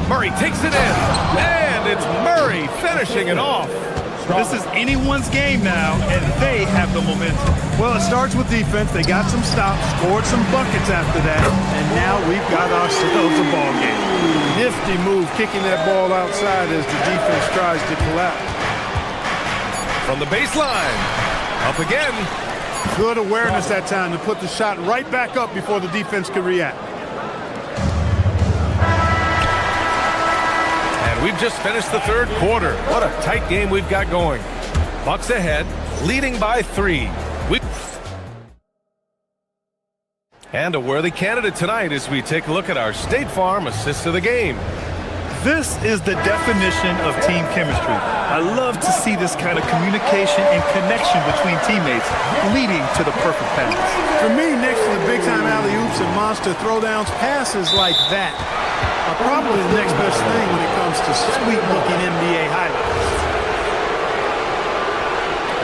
Murray takes it in. And it's Murray finishing it off. This is anyone's game now, and they have the momentum. Well, it starts with defense. They got some stops, scored some buckets after that, and now we've got ourselves a ball game. Nifty move, kicking that ball outside as the defense tries to collapse. From the baseline, up again. Good awareness that time to put the shot right back up before the defense could react. We've just finished the third quarter. What a tight game we've got going. Bucks ahead, leading by 3. And a worthy candidate tonight as we take a look at our State Farm assist of the game. This is the definition of team chemistry. I love to see this kind of communication and connection between teammates leading to the perfect pass. For me, next to the big-time alley-oops and monster throwdowns, passes like that are probably the next best thing when it comes to sweet-looking NBA highlights.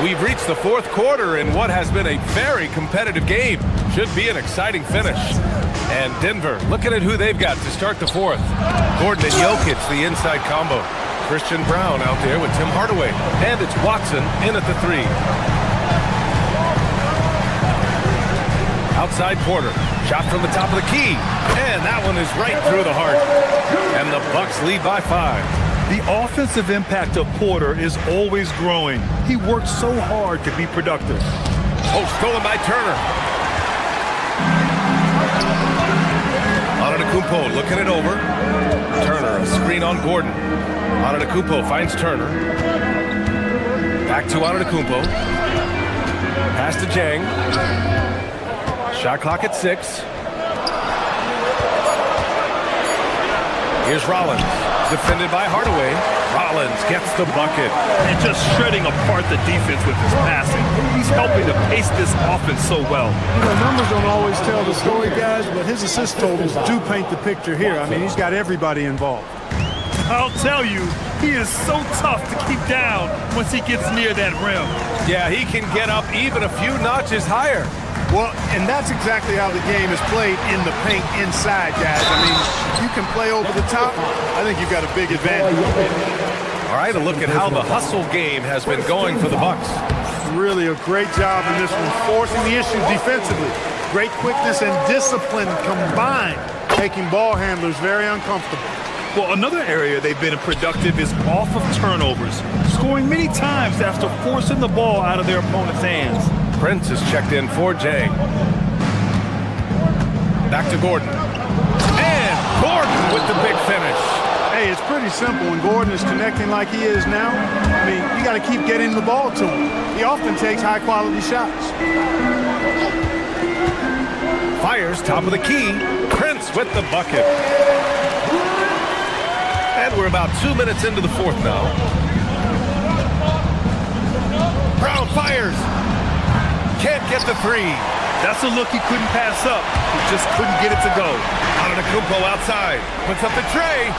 We've reached the fourth quarter in what has been a very competitive game. Should be an exciting finish. And Denver, looking at who they've got to start the fourth. Gordon and Jokic, the inside combo. Christian Brown out there with Tim Hardaway. And it's Watson in at the 3. Outside Porter. Shot from the top of the key. And that one is right through the heart. And the Bucks lead by 5. The offensive impact of Porter is always growing. He works so hard to be productive. Oh, stolen by Turner. Antetokounmpo looking it over. Turner, a screen on Gordon. Antetokounmpo finds Turner. Back to Antetokounmpo. Pass to Jang. Shot clock at 6. Here's Rollins. Defended by Hardaway. Rollins gets the bucket. And just shredding apart the defense with his passing. He's helping to pace this offense so well. You know, numbers don't always tell the story, guys, but his assist totals do paint the picture here. I mean, he's got everybody involved. I'll tell you, he is so tough to keep down once he gets near that rim. Yeah, he can get up even a few notches higher. Well, and that's exactly how the game is played in the paint inside, guys. I mean, you can play over the top. I think you've got a big advantage. All right, a look at how the hustle game has been going for the Bucks. Really a great job in this one, forcing the issue defensively. Great quickness and discipline combined, making ball handlers very uncomfortable. Well, another area they've been productive is off of turnovers, scoring many times after forcing the ball out of their opponent's hands. Prince is checked in for Jang. Back to Gordon. And Gordon with the big finish. Hey, it's pretty simple. When Gordon is connecting like he is now, I mean, you got to keep getting the ball to him. He often takes high-quality shots. Fires top of the key. Prince with the bucket. And we're about 2 minutes into the 4th now. Brown fires. Can't get the 3. That's a look he couldn't pass up. He just couldn't get it to go. Antetokounmpo outside. Puts up the tray.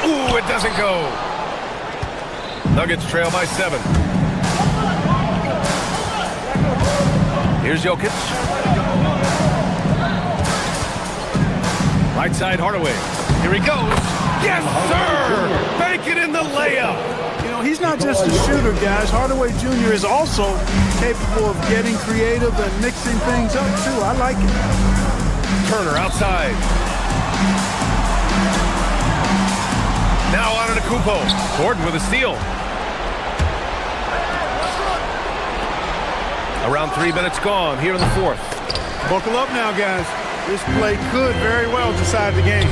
Ooh, it doesn't go. Nuggets trail by 7. Here's Jokic. Right side Hardaway. Here he goes. Yes, sir! Bank it in the layup. You know, he's not just a shooter, guys. Hardaway Jr. is also capable of getting creative and mixing things up, too. I like it. Turner outside. Now Antetokounmpo. Gordon with a steal. Around 3 minutes gone here in the 4th. Buckle up now, guys. This play could very well decide the game.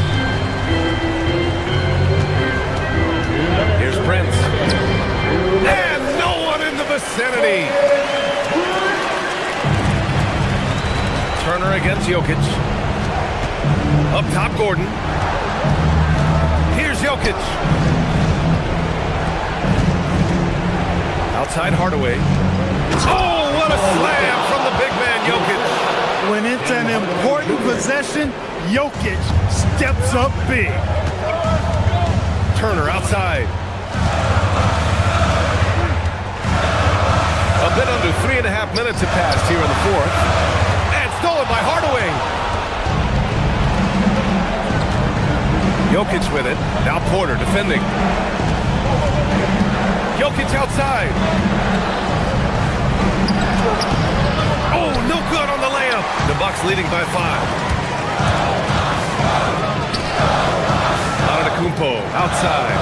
Here's Prince. And no one in the vicinity. Turner against Jokic. Up top, Gordon. Here's Jokic. Outside Hardaway. Oh, what a slam from the big man, Jokic. When it's an important possession, Jokic steps up big. Turner outside. A bit under 3.5 minutes have passed here in the 4th. And stolen by Hardaway. Jokic with it. Now Porter defending. Jokic outside. Oh, no good on the layup. The Bucks leading by 5. Antetokounmpo outside.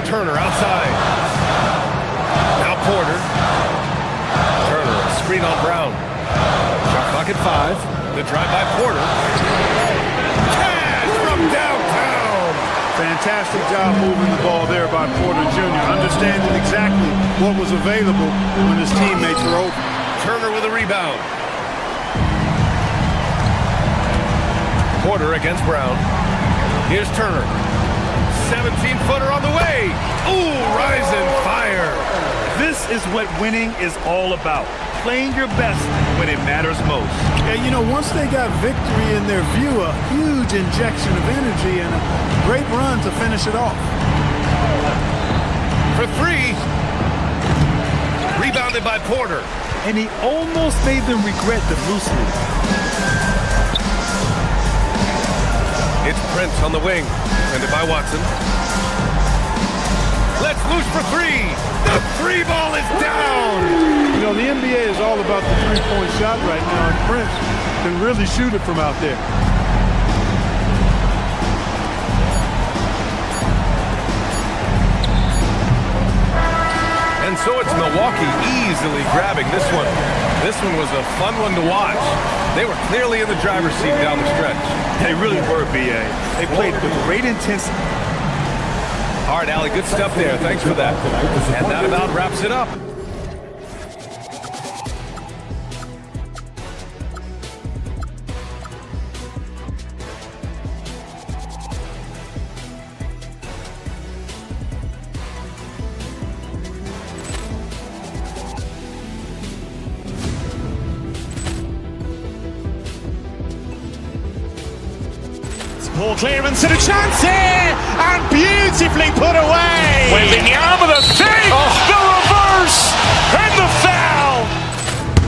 Turner outside. Now Porter. Turner, screen on Brown. Shot clock at 5. The drive by Porter. Cash from downtown. Fantastic job moving the ball there by Porter Jr., understanding exactly what was available when his teammates were open. Turner with a rebound. Porter against Brown. Here's Turner. 17-footer on the way. Ooh, rising fire. This is what winning is all about. Playing your best when it matters most. Yeah, you know, once they got victory in their view, a huge injection of energy and a great run to finish it off. For 3. Rebounded by Porter. And he almost made them regret the loose lead. It's Prince on the wing, defended by Watson. Let's loose for three. The three ball is down. You know, the NBA is all about the three-point shot right now, and Prince can really shoot it from out there. And so it's Milwaukee easily grabbing this one. This one was a fun one to watch. They were clearly in the driver's seat down the stretch. They really were, B.A. They played with great intensity. All right, Allie, good stuff there. Thanks for that. And that about wraps it up. Ball clearance and a chance here, and beautifully put away. Wembanyama the fake, the reverse, and the foul.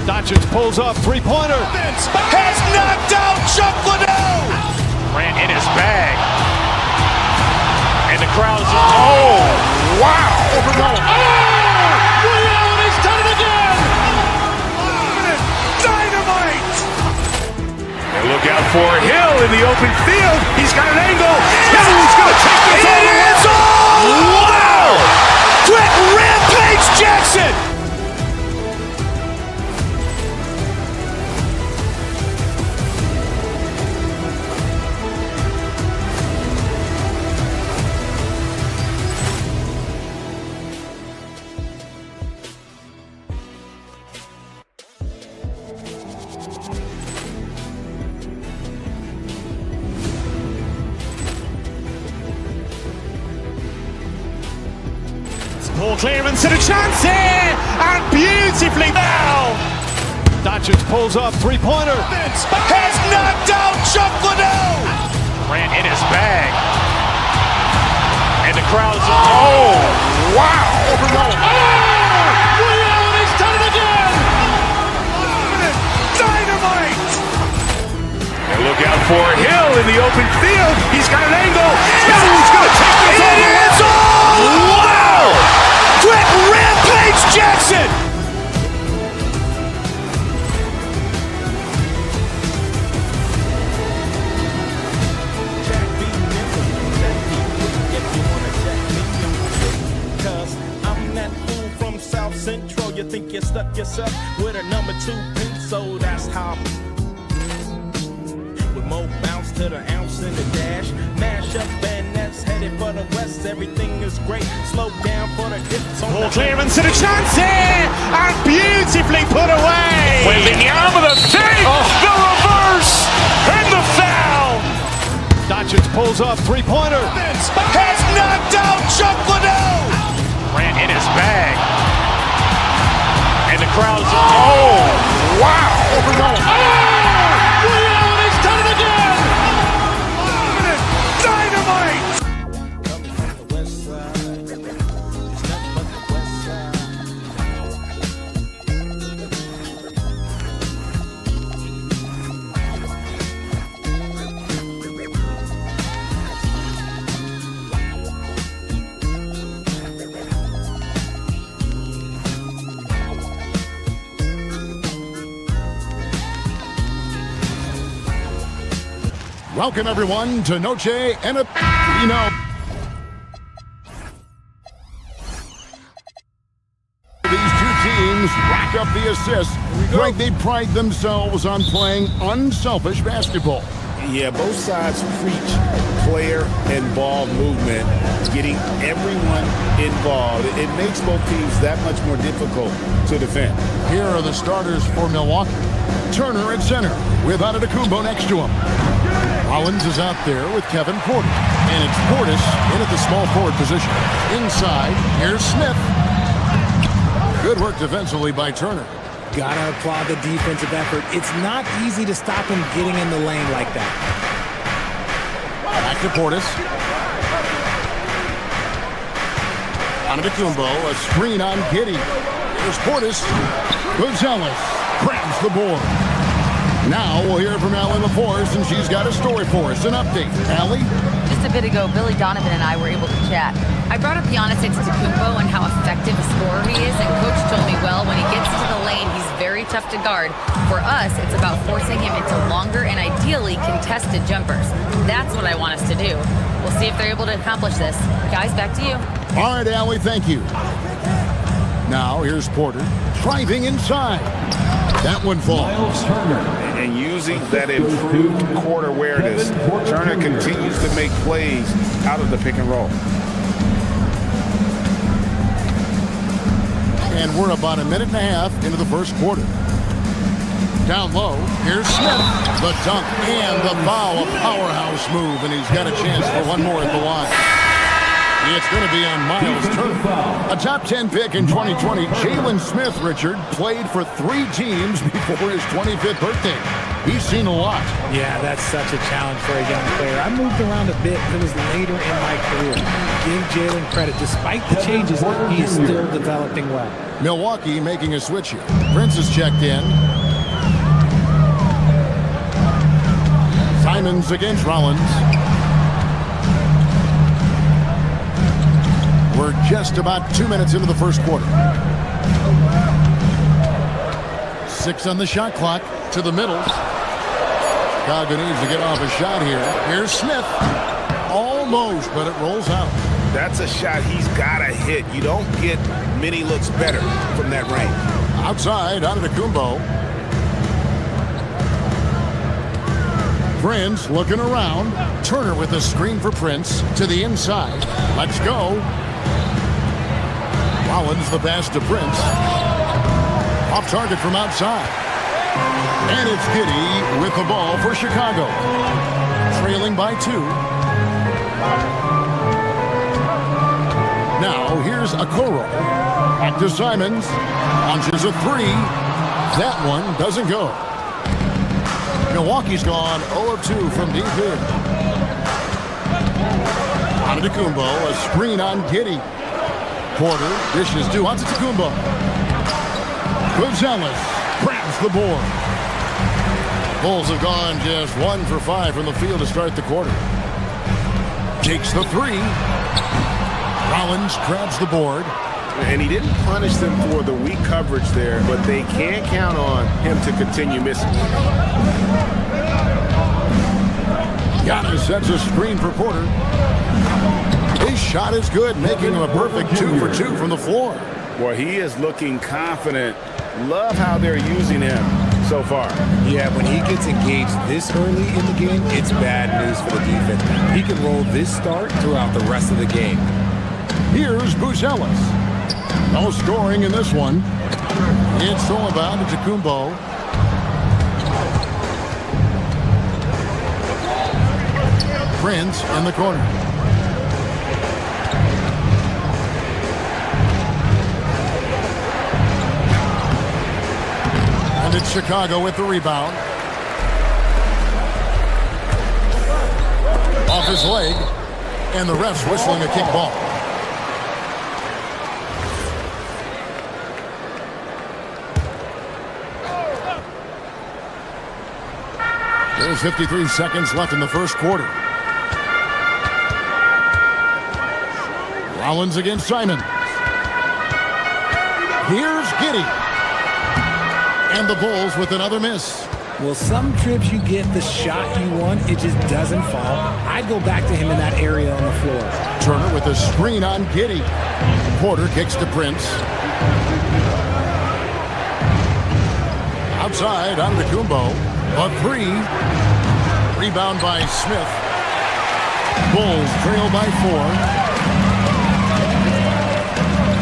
Doncic pulls up, three-pointer. Has knocked out Chuck Liddell. Ran in his bag. And the crowd is, oh, wow. He's done it again. Dynamite. And look out for Hill in the open field. He's got an angle. Yes. He's going to take this all the way. Wow. Quick Rampage Jackson. Ball clearance and a chance here, and beautifully now. Doncic pulls up, three-pointer. Has knocked out Chuck Liddell. Ran in his bag. And the crowd is, oh, wow. He's done it again. Dynamite. And look out for Hill in the open field. He's got an angle. Yes. He's going to take this all the way. Wow. Quick Rampage Jackson. South Central, you think you stuck yourself with a number 2 piece, so that's how. With more bounce to the ounce in the dash, mash up and that's headed for the west. Everything is great, slow down for the dips on Ball clearance and a chance here, and beautifully put away. Wembanyama the fake, the reverse, and the foul. Doncic pulls up, three-pointer. Has knocked out Chuck Liddell. Ran in his bag. And the crowd is, oh, wow. He's done it again. Dynamite. coming from the west side. It's nothing but the west side. Welcome, everyone, to Noche and a... You know... These two teams rack up the assists. Greg, they pride themselves on playing unselfish basketball. Yeah, both sides preach player and ball movement, getting everyone involved. It makes both teams that much more difficult to defend. Here are the starters for Milwaukee. Turner at center with Antetokounmpo next to him. Rollins is out there with Kevin Porter. And it's Portis in at the small forward position. Inside, here's Smith. Good work defensively by Turner. Gotta applaud the defensive effort. It's not easy to stop him getting in the lane like that. Back to Portis. Antetokounmpo, a screen on Giddey. Here's Portis. Gonzalez grabs the board. Now we'll hear from Allie LaForce, and she's got a story for us. An update. Allie? Just a bit ago, Billy Donovan and I were able to chat. I brought up Giannis Antetokounmpo and how effective a scorer he is, and Coach told me, well, when he gets into the lane, he's very tough to guard. For us, it's about forcing him into longer and ideally contested jumpers. That's what I want us to do. We'll see if they're able to accomplish this. Guys, back to you. All right, Allie, thank you. Now, here's Porter driving inside. That one falls. And using that improved court awareness, Turner continues to make plays out of the pick and roll. And we're about a minute and a half into the first quarter. Down low, here's Smith. The dunk and the foul, a powerhouse move, and he's got a chance for one more at the line. It's going to be on Miles Turner. A top 10 pick in 2020, Jalen Smith, Richard, played for 3 teams before his 25th birthday. He's seen a lot. Yeah, that's such a challenge for a young player. I moved around a bit. It was later in my career. Give Jalen credit. Despite the changes, he is still developing well. Milwaukee making a switch here. Prince is checked in. Simons against Rollins. We're just about 2 minutes into the first quarter. 6 on the shot clock. To the middle. Chicago needs to get off a shot here. Here's Smith. Almost, but it rolls out. That's a shot he's got to hit. You don't get many looks better from that range. Outside, Antetokounmpo. Prince looking around. Turner with a screen for Prince. To the inside. Let's go. Rollins the pass to Prince. Off target from outside. And it's Giddey with the ball for Chicago. Trailing by 2. Now here's Okoro. Back to Simons. Launches a 3. That one doesn't go. Milwaukee's gone 0 of 2 from deep here. Antetokounmpo, a screen on Giddey. Porter dishes to Antetokounmpo. Gonzalez grabs the board. Bulls have gone just 1 for 5 from the field to start the quarter. Takes the 3. Rollins grabs the board. And he didn't punish them for the weak coverage there, but they can't count on him to continue missing. Giannis sets a screen for Porter. His shot is good, making him a perfect 2 for 2 from the floor. Boy, he is looking confident. Love how they're using him so far. Yeah, when he gets engaged this early in the game, it's bad news for the defense. He can roll this start throughout the rest of the game. Here's Buzelis. No scoring in this one. It's all about Antetokounmpo. Prince in the corner. And it's Chicago with the rebound. Off his leg. And the ref's whistling a kick ball. There's 53 seconds left in the first quarter. Rollins against Simon. Here's Giddey. And the Bulls with another miss. Well, some trips you get the shot you want, it just doesn't fall. I'd go back to him in that area on the floor. Turner with a screen on Giddey. Porter kicks to Prince. Outside, Antetokounmpo. A 3. Rebound by Smith. Bulls trail by 4.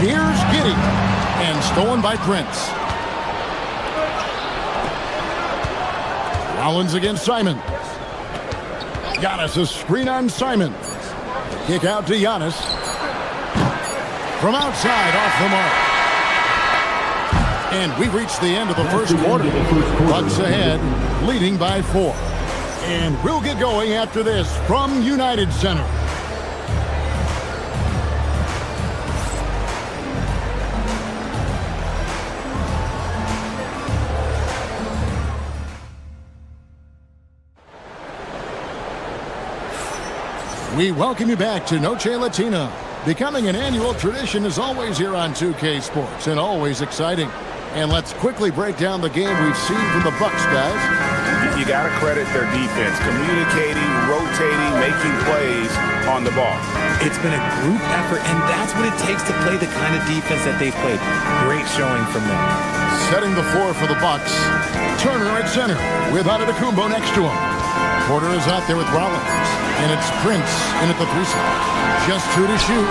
Here's Giddey. And stolen by Prince. Rollins against Simon. Giannis a screen on Simon. Kick out to Giannis. From outside, off the mark. And we reach the end of the first quarter. Bucks ahead, leading by 4. And we'll get going after this from United Center. We welcome you back to Noche Latina. Becoming an annual tradition is always here on 2K Sports and always exciting. And let's quickly break down the game we've seen from the Bucks, guys. You got to credit their defense, communicating, rotating, making plays on the ball. It's been a group effort, and that's what it takes to play the kind of defense that they've played. Great showing from them. Setting the floor for the Bucks. Turner at center with Antetokounmpo next to him. Porter is out there with Rollins. And it's Prince in at the 3 spot. Just 2 to shoot.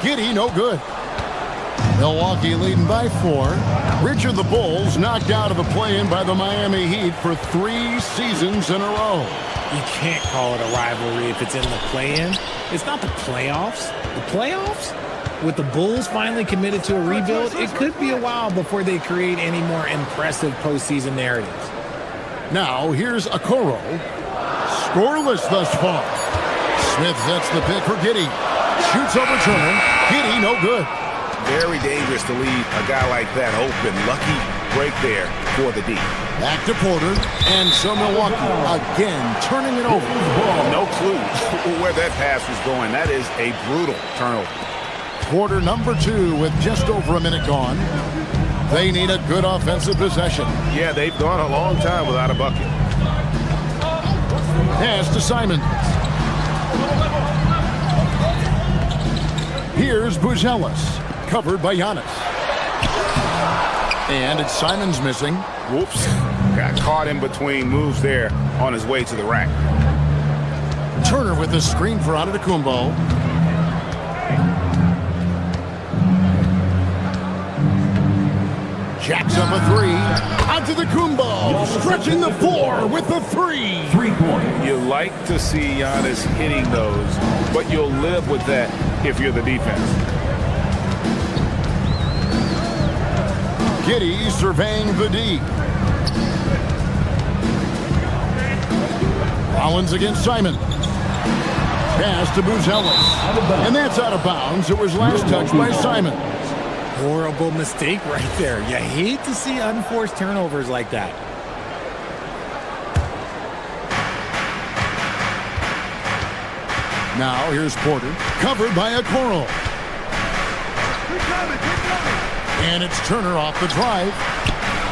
Giddey, no good. Milwaukee leading by 4. Richard, the Bulls knocked out of the play-in by the Miami Heat for 3 seasons in a row. You can't call it a rivalry if it's in the play-in. It's not the playoffs. The playoffs? With the Bulls finally committed to a rebuild, it could be a while before they create any more impressive postseason narratives. Now, here's Okoro. Scoreless thus far. Smith sets the pick for Giddey. Shoots over Turner. Giddey, no good. Very dangerous to leave a guy like that open. Lucky break there for the D. Back to Porter. And so Milwaukee again turning it over. No clue where that pass was going. That is a brutal turnover. Quarter number 2 with just over a minute gone. They need a good offensive possession. Yeah, they've gone a long time without a bucket. Pass to Simon. Here's Buzelis. Covered by Giannis. And it's Simon's missing. Whoops. Got caught in between moves there on his way to the rack. Turner with the screen for Antetokounmpo. Jacks up a 3. Antetokounmpo stretching the floor with the 3. 3-point. You like to see Giannis hitting those, but you'll live with that if you're the defense. Giddey surveying the D. Rollins against Simon. Pass to Buzelis. And that's out of bounds. It was last touched by Simon. Horrible mistake right there. You hate to see unforced turnovers like that. Now here's Porter. Covered by Okoro. And it's Turner off the drive.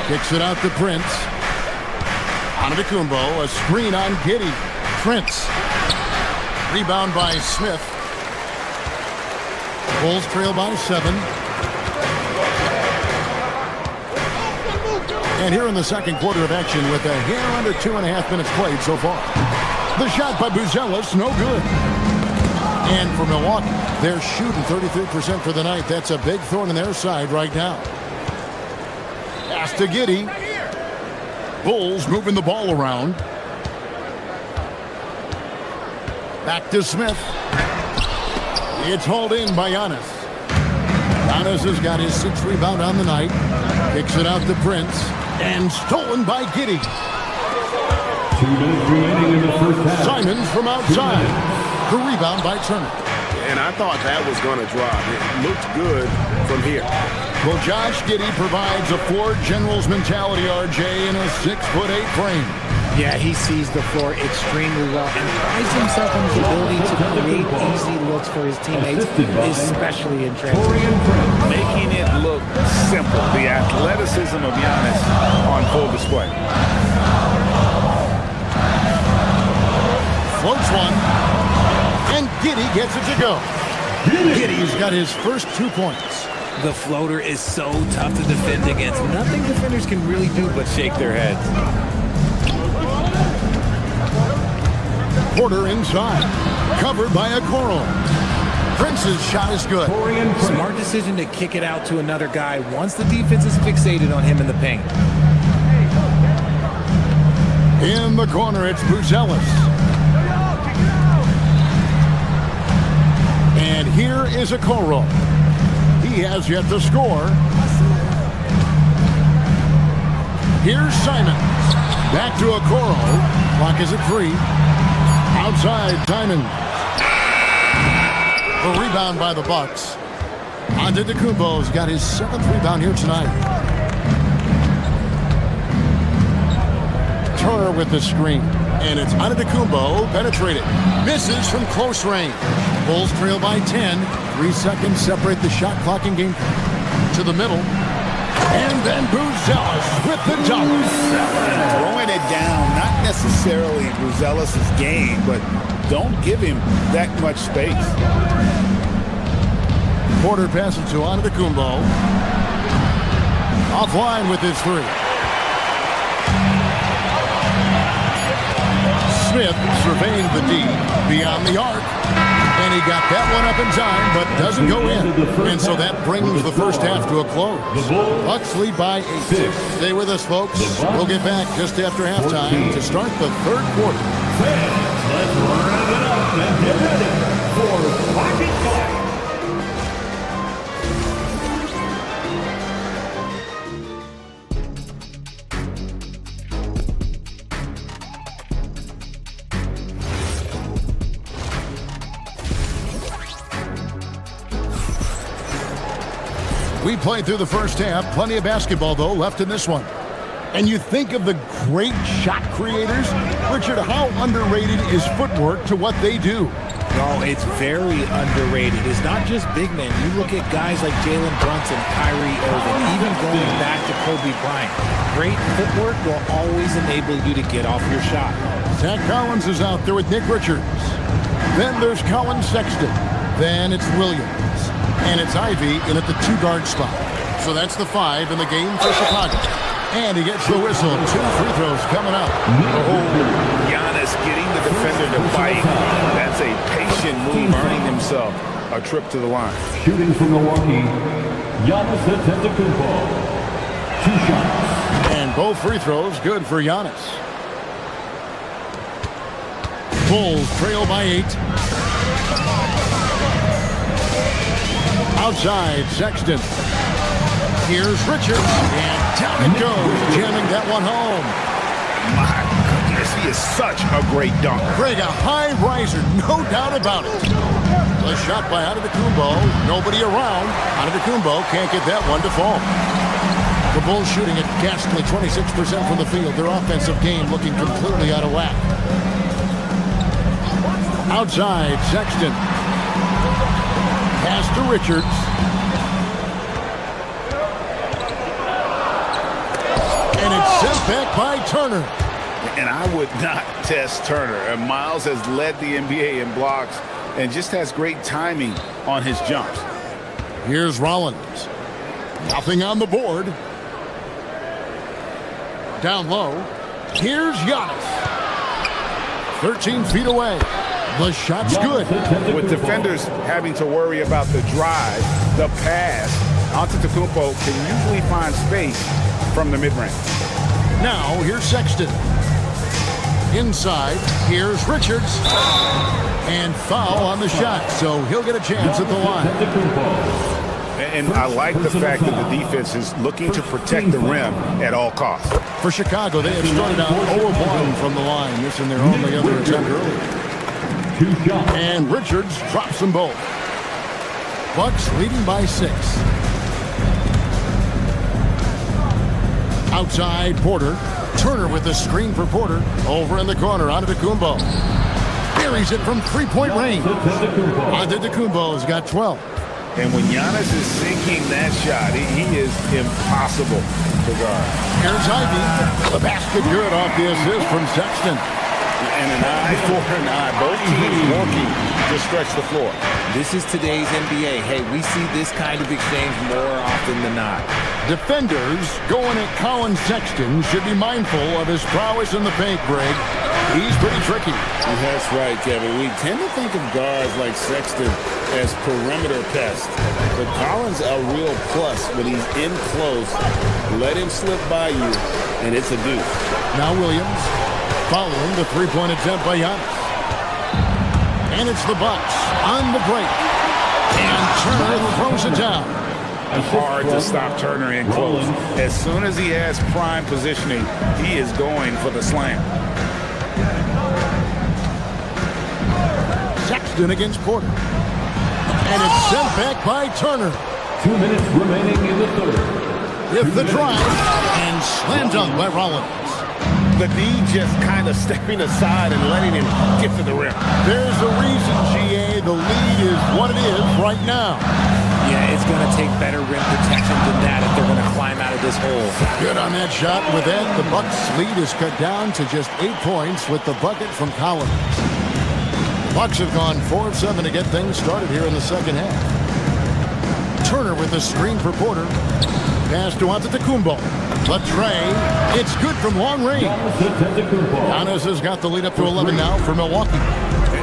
Kicks it out to Prince. Antetokounmpo, a screen on Giddey. Prince. Rebound by Smith. Bulls trail by 7. And here in the second quarter of action with a hair under 2.5 minutes played so far. The shot by Buzelis, no good. And for Milwaukee, they're shooting 33% for the night. That's a big thorn in their side right now. Pass to Giddey. Bulls moving the ball around. Back to Smith. It's hauled in by Giannis. Giannis has got his 6th rebound on the night. Kicks it out to Prince. And stolen by Giddey. 2 minutes remaining in the first half. Simon from outside. The rebound by Turner. And I thought that was going to drop. It looked good from here. Well, Josh Giddey provides a floor general's mentality, RJ, in a 6'8" frame. Yeah, he sees the floor extremely well and prides himself on his ability to create easy looks for his teammates, especially in transition. Making it look simple. The athleticism of Giannis on full display. Floats one. And Giddey gets it to go. Giddey's got his first 2 points. The floater is so tough to defend against. Nothing defenders can really do but shake their heads. Porter inside. Covered by Okoro. Prince's shot is good. Smart decision to kick it out to another guy once the defense is fixated on him in the paint. In the corner, it's Buzelis. And here is Okoro. He has yet to score. Here's Simon. Back to Okoro. Clock is at 3. Outside, Simon. A rebound by the Bucks. Antetokounmpo's got his 7th rebound here tonight. Turner with the screen. And it's Antetokounmpo penetrated. Misses from close range. Bulls trail by 10. 3 seconds separate the shot clock and game clock. To the middle. And then Buzelis with the dunk. Throwing it down, not necessarily Buzelis' game, but don't give him that much space. Porter passes to Antetokounmpo. Offline with his three. Smith surveying the D beyond the arc. And he got that one up in time, but doesn't go in. And so that brings the first half to a close. Bucks lead by 8. Stay with us, folks. We'll get back just after halftime to start the third quarter. Let's rev it up and get ready for Pocket Fight. We played through the first half. Plenty of basketball, though, left in this one. And you think of the great shot creators. Richard, how underrated is footwork to what they do? No, it's very underrated. It's not just big men. You look at guys like Jalen Brunson, Kyrie Irving, even going back to Kobe Bryant. Great footwork will always enable you to get off your shot. Zach Collins is out there with Nick Richards. Then there's Colin Sexton. Then it's Williams. And it's Ivy in at the 2-guard spot. So that's the 5 in the game for Chicago. And he gets the whistle. 2 free throws coming up. Oh, Giannis getting the defender to bite. That's a patient move, earning himself a trip to the line. Shooting for Milwaukee, Giannis Antetokounmpo. 2 shots. And both free throws good for Giannis. Bulls trail by 8. Outside, Sexton. Here's Richards, and down it goes, jamming that one home. My goodness, he is such a great dunker. Greg, a high riser, no doubt about it. A shot by Antetokounmpo, nobody around. Antetokounmpo can't get that one to fall. The Bulls shooting at ghastly 26% from the field. Their offensive game looking completely out of whack. Outside, Sexton. Pass to Richards. And it's sent back by Turner. And I would not test Turner. And Miles has led the NBA in blocks and just has great timing on his jumps. Here's Rollins. Nothing on the board. Down low. Here's Giannis. 13 feet away. The shot's good. With defenders having to worry about the drive, the pass, Antetokounmpo can usually find space from the mid-range. Now, here's Sexton. Inside, here's Richards. And foul on the shot, so he'll get a chance at the line. And I like the fact that the defense is looking to protect the rim at all costs. For Chicago, they have started out 0-1 from the line. This in their only other attempt earlier. And Richards drops them both. Bucks leading by 6. Outside, Porter. Turner with the screen for Porter. Over in the corner, Antetokounmpo. Buries it from 3-point range. Antetokounmpo's got 12. And when Giannis is sinking that shot, he is impossible to guard. Here's Ivy. The basket good off the assist from Sexton. And an eye for an eye. Both teams working to stretch the floor. This is today's NBA. Hey, we see this kind of exchange more often than not. Defenders going at Colin Sexton should be mindful of his prowess in the paint, Greg. He's pretty tricky. That's right, Kevin. We tend to think of guards like Sexton as perimeter pests. But Collins a real plus when he's in close. Let him slip by you, and it's a deuce. Now Williams following the 3-point attempt by Giannis. And it's the Bucks on the break. And Turner throws it down. Hard to stop Turner in close. As soon as he has prime positioning, he is going for the slam. Sexton against Porter. And it's sent back by Turner. 2 minutes remaining in the third. With the drive and slam dunk by Rollins. The D just kind of stepping aside and letting him get to the rim. There's a reason, GA. The lead is what it is right now. Yeah, it's going to take better rim protection than that if they're going to climb out of this hole. Good on that shot. With that, the Bucks' lead is cut down to just 8 points with the bucket from Collins. Bucks have gone 4 of 7 to get things started here in the second half. Turner with the screen for Porter. Pass to Antetokounmpo. Latre. It's good from long range. Giannis has got the lead up to 11 now for Milwaukee.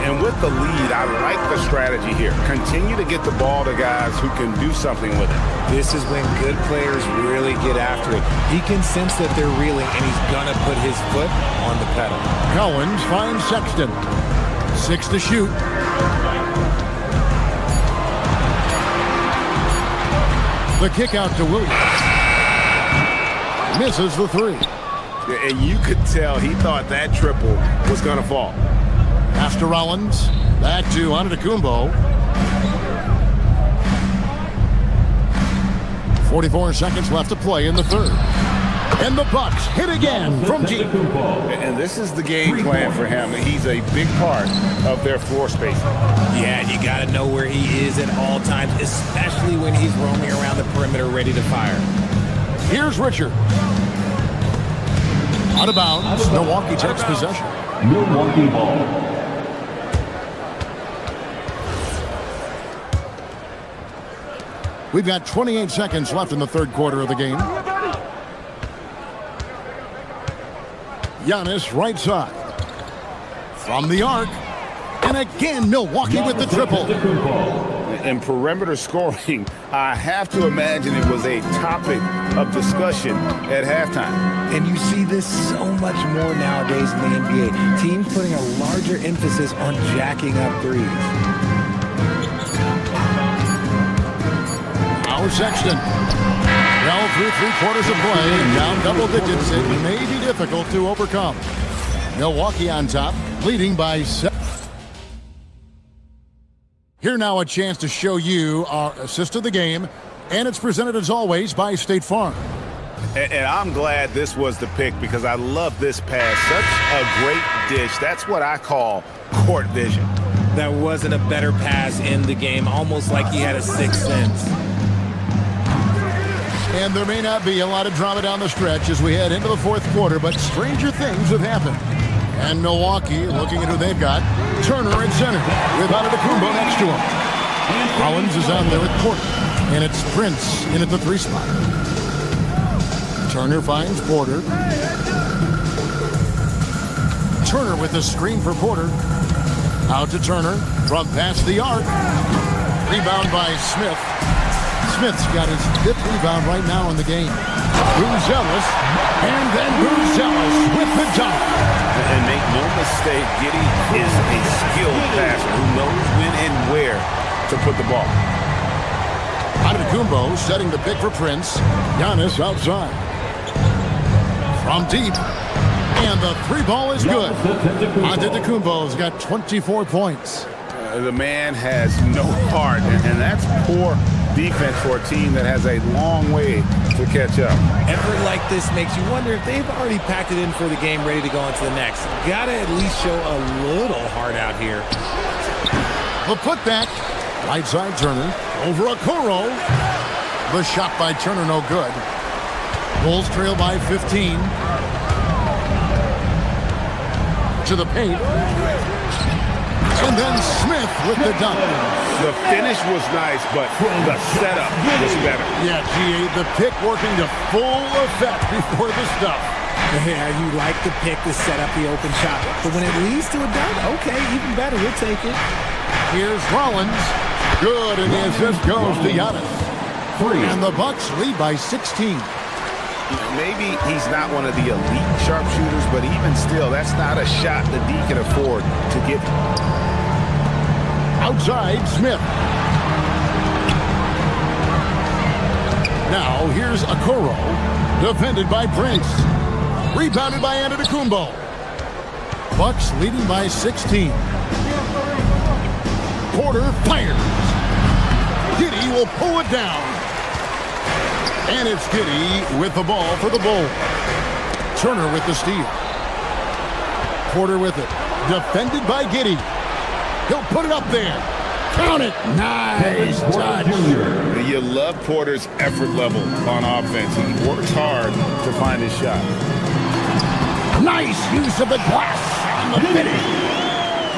And with the lead, I like the strategy here. Continue to get the ball to guys who can do something with it. This is when good players really get after it. He can sense that they're reeling, and he's going to put his foot on the pedal. Collins finds Sexton. 6 to shoot. The kick out to Williams. Misses the 3. And you could tell he thought that triple was going to fall. Pass to Rollins. Back to Antetokounmpo. 44 seconds left to play in the third. And the Bucks hit again from deep. And this is the game plan for him. He's a big part of their floor spacing. Yeah, you got to know where he is at all times, especially when he's roaming around the perimeter ready to fire. Here's Richard. Out of bounds. Milwaukee takes possession. Milwaukee ball. We've got 28 seconds left in the third quarter of the game. Giannis right side. From the arc. And again, Milwaukee with the triple. And perimeter scoring, I have to imagine it was a topic of discussion at halftime. And you see this so much more nowadays in the NBA. Teams putting a larger emphasis on jacking up threes. Now Sexton. Well, through 3 quarters of play and down double digits, it may be difficult to overcome. Milwaukee on top, leading by 7. Here now a chance to show you our assist of the game, and it's presented as always by State Farm. And I'm glad this was the pick because I love this pass. Such a great dish. That's what I call court vision. That wasn't a better pass in the game, almost like he had a sixth sense. And there may not be a lot of drama down the stretch as we head into the fourth quarter, but stranger things have happened. And Milwaukee, looking at who they've got, Turner at center with Antetokounmpo next to him. Collins is out there with Porter, and it's Prince in at the 3 spot. Turner finds Porter. Turner with the screen for Porter. Out to Turner from past the arc. Rebound by Smith. Smith's got his 5th rebound right now in the game. Bruzelis, and then Bruzelis with the dunk. And make no mistake, Giddey is a skilled passer who knows when and where to put the ball. Antetokounmpo setting the pick for Prince. Giannis outside. From deep. And the 3 ball is good. Antetokounmpo's got 24 points. The man has no heart, and that's poor defense for a team that has a long way to catch up. Effort like this makes you wonder if they've already packed it in for the game, ready to go into the next. Gotta at least show a little heart out here. The putback. Right side Turner. Over Okoro. The shot by Turner no good. Bulls trail by 15. To the paint. And then Smith with the dunk. The finish was nice, but the setup was better. Yeah, GA, the pick working to full effect before the stuff. Yeah, you like the pick to set up the open shot. But when it leads to a dunk, okay, even better, we'll take it. Here's Rollins. Good, and the assist goes to Giannis. And the Bucks lead by 16. Maybe he's not one of the elite sharpshooters, but even still, that's not a shot the D can afford to give. Outside, Smith. Now, here's Okoro. Defended by Prince. Rebounded by Antetokounmpo. Bucks leading by 16. Porter fires. Giddey will pull it down. And it's Giddey with the ball for the Bulls. Turner with the steal. Porter with it. Defended by Giddey. He'll put it up there. Count it. Nice touch. You love Porter's effort level on offense. He works hard to find his shot. Nice use of the glass on the finish.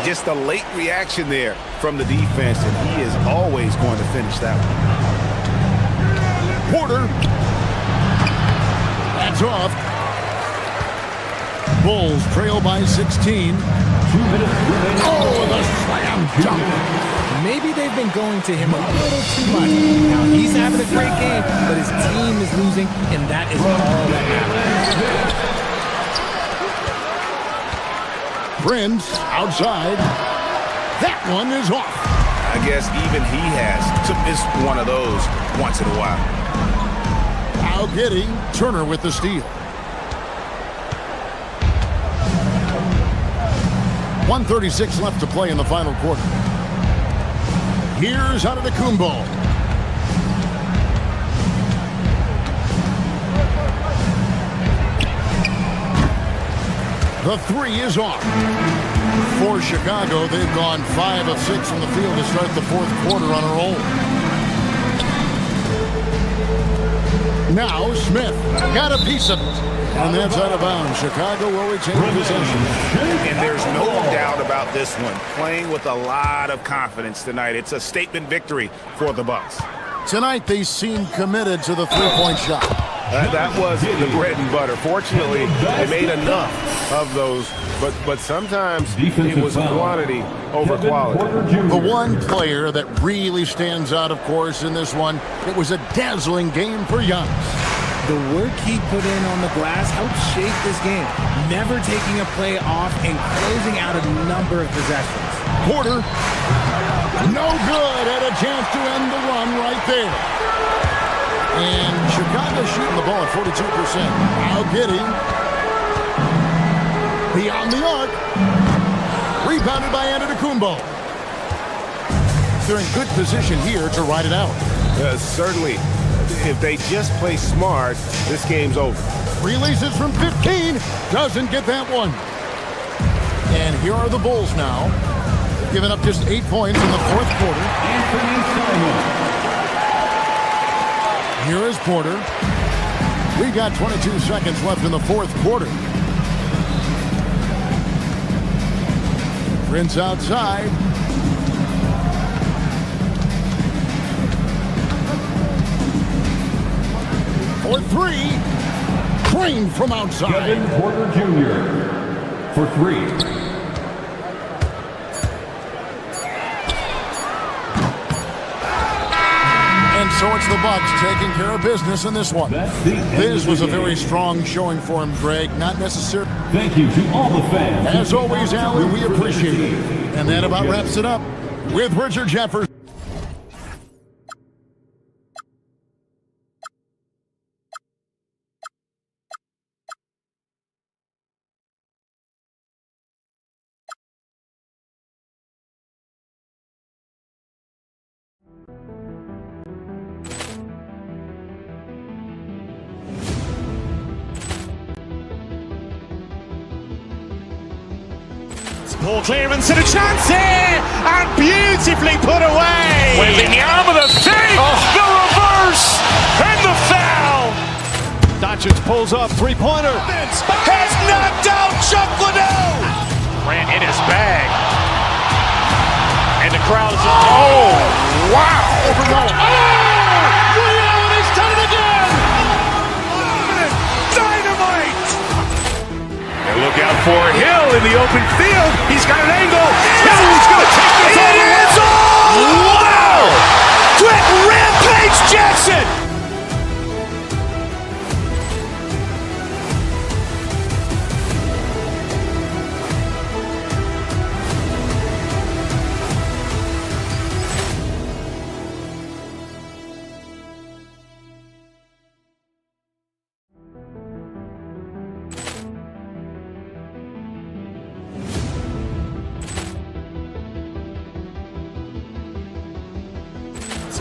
Just a late reaction there from the defense, and he is always going to finish that one. Porter. That's off. Bulls trail by 16. 2 minutes remaining. Oh, the slam dunk. Maybe they've been going to him a little too much. Now, he's having a great game, but his team is losing, and that is all that matters. Prince outside. That one is off. I guess even he has to miss one of those once in a while. Now getting Turner with the steal. 1:36 left to play in the final quarter. Here's Antetokounmpo. The three is off. For Chicago, they've gone 5 of 6 from the field to start the fourth quarter on a roll. Now Smith got a piece of it. And that's out of bounds. Chicago will retain possession. And there's no doubt about this one. Playing with a lot of confidence tonight. It's a statement victory for the Bucks. Tonight they seem committed to the three-point shot. That was the bread and butter. Fortunately, they made enough of those, but sometimes it was quantity over quality. The one player that really stands out, of course, in this one, it was a dazzling game for Giannis. The work he put in on the glass helped shape this game, never taking a play off and closing out a number of possessions. Porter, no good, had a chance to end the run right there. And Chicago shooting the ball at 42%. Now Giddey, beyond the arc, rebounded by Antetokounmpo. They're in good position here to ride it out. Certainly. If they just play smart, this game's over. Releases from 15. Doesn't get that one. And here are the Bulls now. Giving up just 8 points in the fourth quarter. Here is Porter. We got 22 seconds left in the fourth quarter. Prince outside. For three, Crane from outside. Kevin Porter Jr. for three. And so it's the Bucks taking care of business in this one. This was a very strong showing for him, Greg. Not necessarily. Thank you to all the fans. As always, Alan, we appreciate it. And that about wraps it up with Richard Jefferson. Ball clearance and a chance here, and beautifully put away. Wembanyama the fake, the reverse, and the foul. Doncic pulls up, three-pointer. Has knocked out Chuck Liddell. Ran in his bag. And the crowd is... Oh, wow. He's done it again. Dynamite. And look out for Hill in the open field. He's got an angle. Hill's going to take this all the way. Wow! Quick rampage Jackson.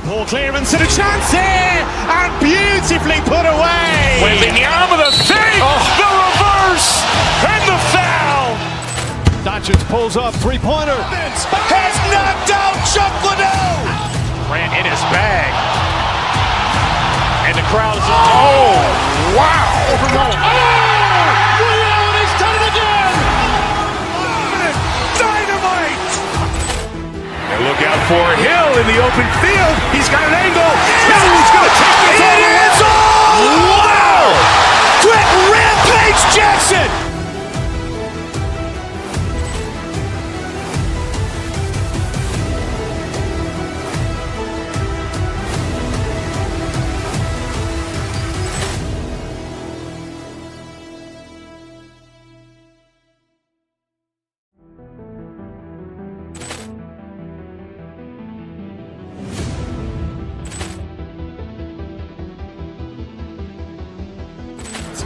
Ball clearance and a chance here, and beautifully put away. Wembanyama the fake, the reverse, and the foul. Doncic pulls up, three-pointer. Has knocked out Chuck Liddell. Grant in his bag. And the crowd is... Oh, wow. Ray Allen has done it again. Dynamite. And look out for Hill in the open field. He's got an angle. Hill is going to take this all the way. Wow. Quick Rampage Jackson.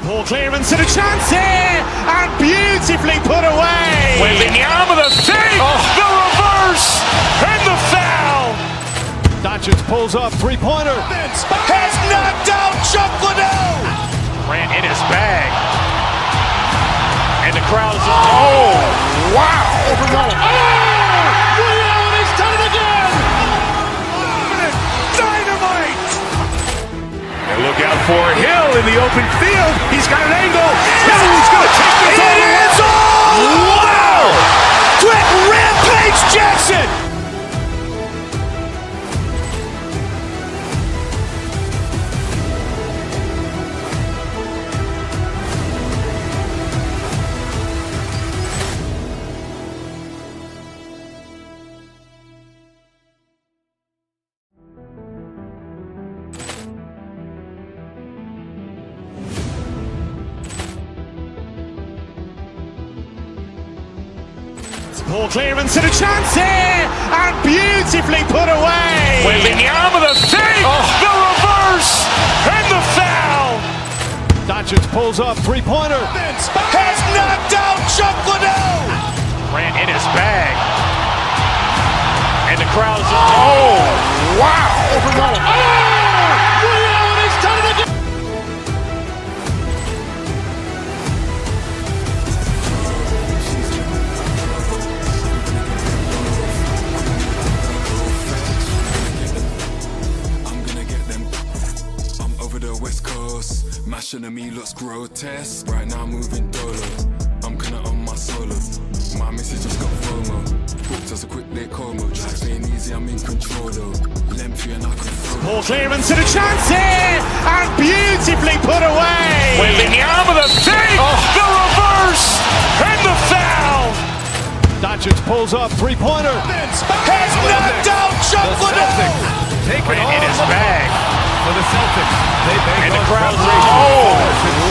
Poor clearance and a chance here, and beautifully put away. Wembanyama the save, the reverse, and the foul. Doncic pulls up, three-pointer. Has knocked out Chuck Liddell. Grant in his bag. And the crowd is... Oh, wow. Ray Allen has done it again. Dynamite. And look out for Hill in the open field. He's got an angle. Hill is going to take this all the way. Wow. Quick Rampage Jackson. Poor clearance and a chance here, and beautifully put away. Wembanyama the save, the reverse, and the foul. Doncic pulls up, three-pointer. Has knocked out Chuck Liddell. Grant in his bag. And the crowd is... Oh, wow. Ray Allen has done it again. Mashing at me looks grotesque. Right now I'm moving dolo. I'm kinda on my solo. My message just got FOMO. Booked as a quick late como. Tracks ain't easy, I'm in control though. Lengthy and I can throw. Poor clearance and a chance here, and beautifully put away. Wembanyama the save, the reverse, and the foul. Doncic pulls up, three-pointer. Has knocked out Chuck Liddell. Take it in his bag. For the Celtics, they bank and on the crowd. Oh,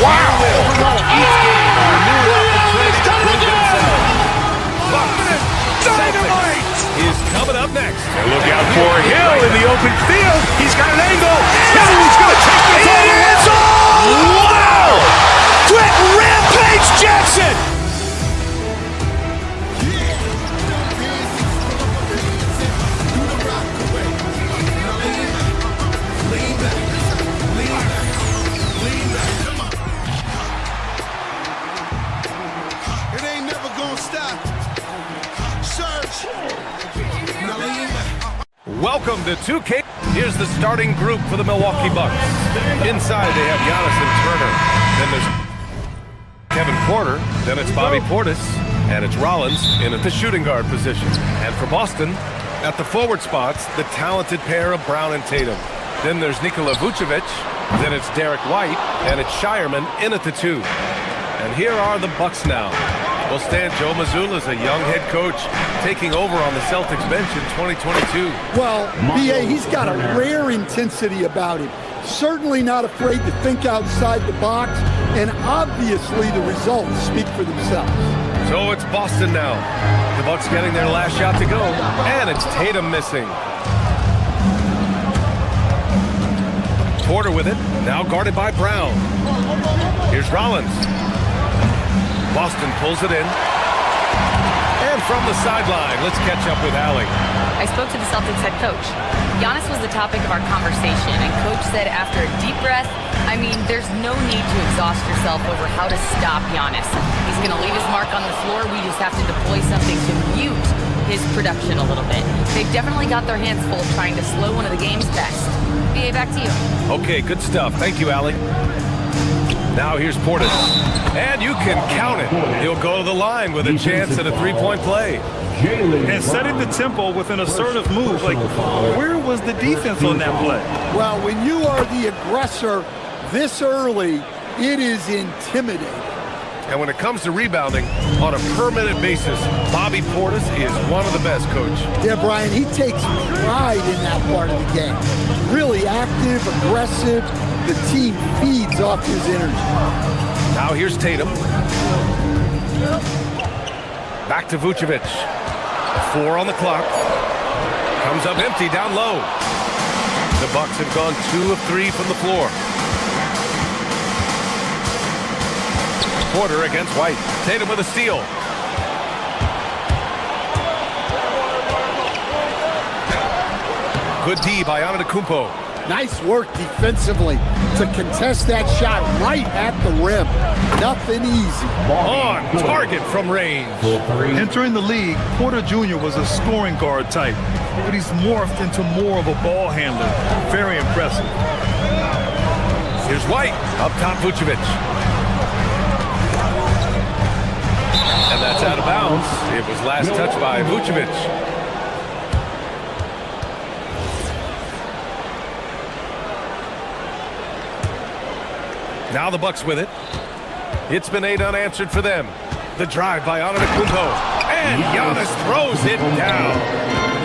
wow! Each game a renewed opportunity to prove themselves. Dynamite is coming up next. And look out for Hill in the open field. He's got an angle. Hill is going to take this all the way. Wow! Quick Rampage Jackson. Welcome to 2K. Here's the starting group for the Milwaukee Bucks. Inside they have Giannis and Turner. Then there's Kevin Porter. Then it's Bobby Portis. And it's Rollins in at the shooting guard position. And for Boston, at the forward spots, the talented pair of Brown and Tatum. Then there's Nikola Vucevic. Then it's Derek White. And it's Shireman in at the 2. And here are the Bucks now. Will stand Joe Mazzulla as a young head coach taking over on the Celtics bench in 2022. Well, B.A., he's got a rare intensity about him. Certainly not afraid to think outside the box, and obviously the results speak for themselves. So it's Boston now. The Bucks getting their last shot to go, and it's Tatum missing. Porter with it, now guarded by Brown. Here's Rollins. Boston pulls it in. And from the sideline, let's catch up with Allie. I spoke to the Celtics head coach. Giannis was the topic of our conversation, and coach said after a deep breath, I mean, there's no need to exhaust yourself over how to stop Giannis. He's going to leave his mark on the floor. We just have to deploy something to mute his production a little bit. They've definitely got their hands full trying to slow one of the game's best. BA, back to you. Okay, good stuff. Thank you, Allie. Now here's Portis. And you can count it. He'll go to the line with a chance at a three-point play. And setting the tempo with an assertive move. Like, where was the defense on that play? Well, when you are the aggressor this early, it is intimidating. And when it comes to rebounding on a per-minute basis, Bobby Portis is one of the best, Coach. Yeah, Brian, he takes pride in that part of the game. Really active, aggressive. The team feeds off his energy. Now here's Tatum. Back to Vucevic. 4 on the clock. Comes up empty down low. The Bucks have gone 2 of 3 from the floor. Porter against White. Tatum with a steal. Good D by Antetokounmpo. Nice work defensively to contest that shot right at the rim. Nothing easy. On target from range. Entering the league, Porter Jr. was a scoring guard type, but he's morphed into more of a ball handler. Very impressive. Here's White. Up top, Vucevic. And that's out of bounds. It was last touched by Vucevic. Now the Bucks with it. It's been 8 unanswered for them. The drive by Antetokounmpo. And Giannis throws it down.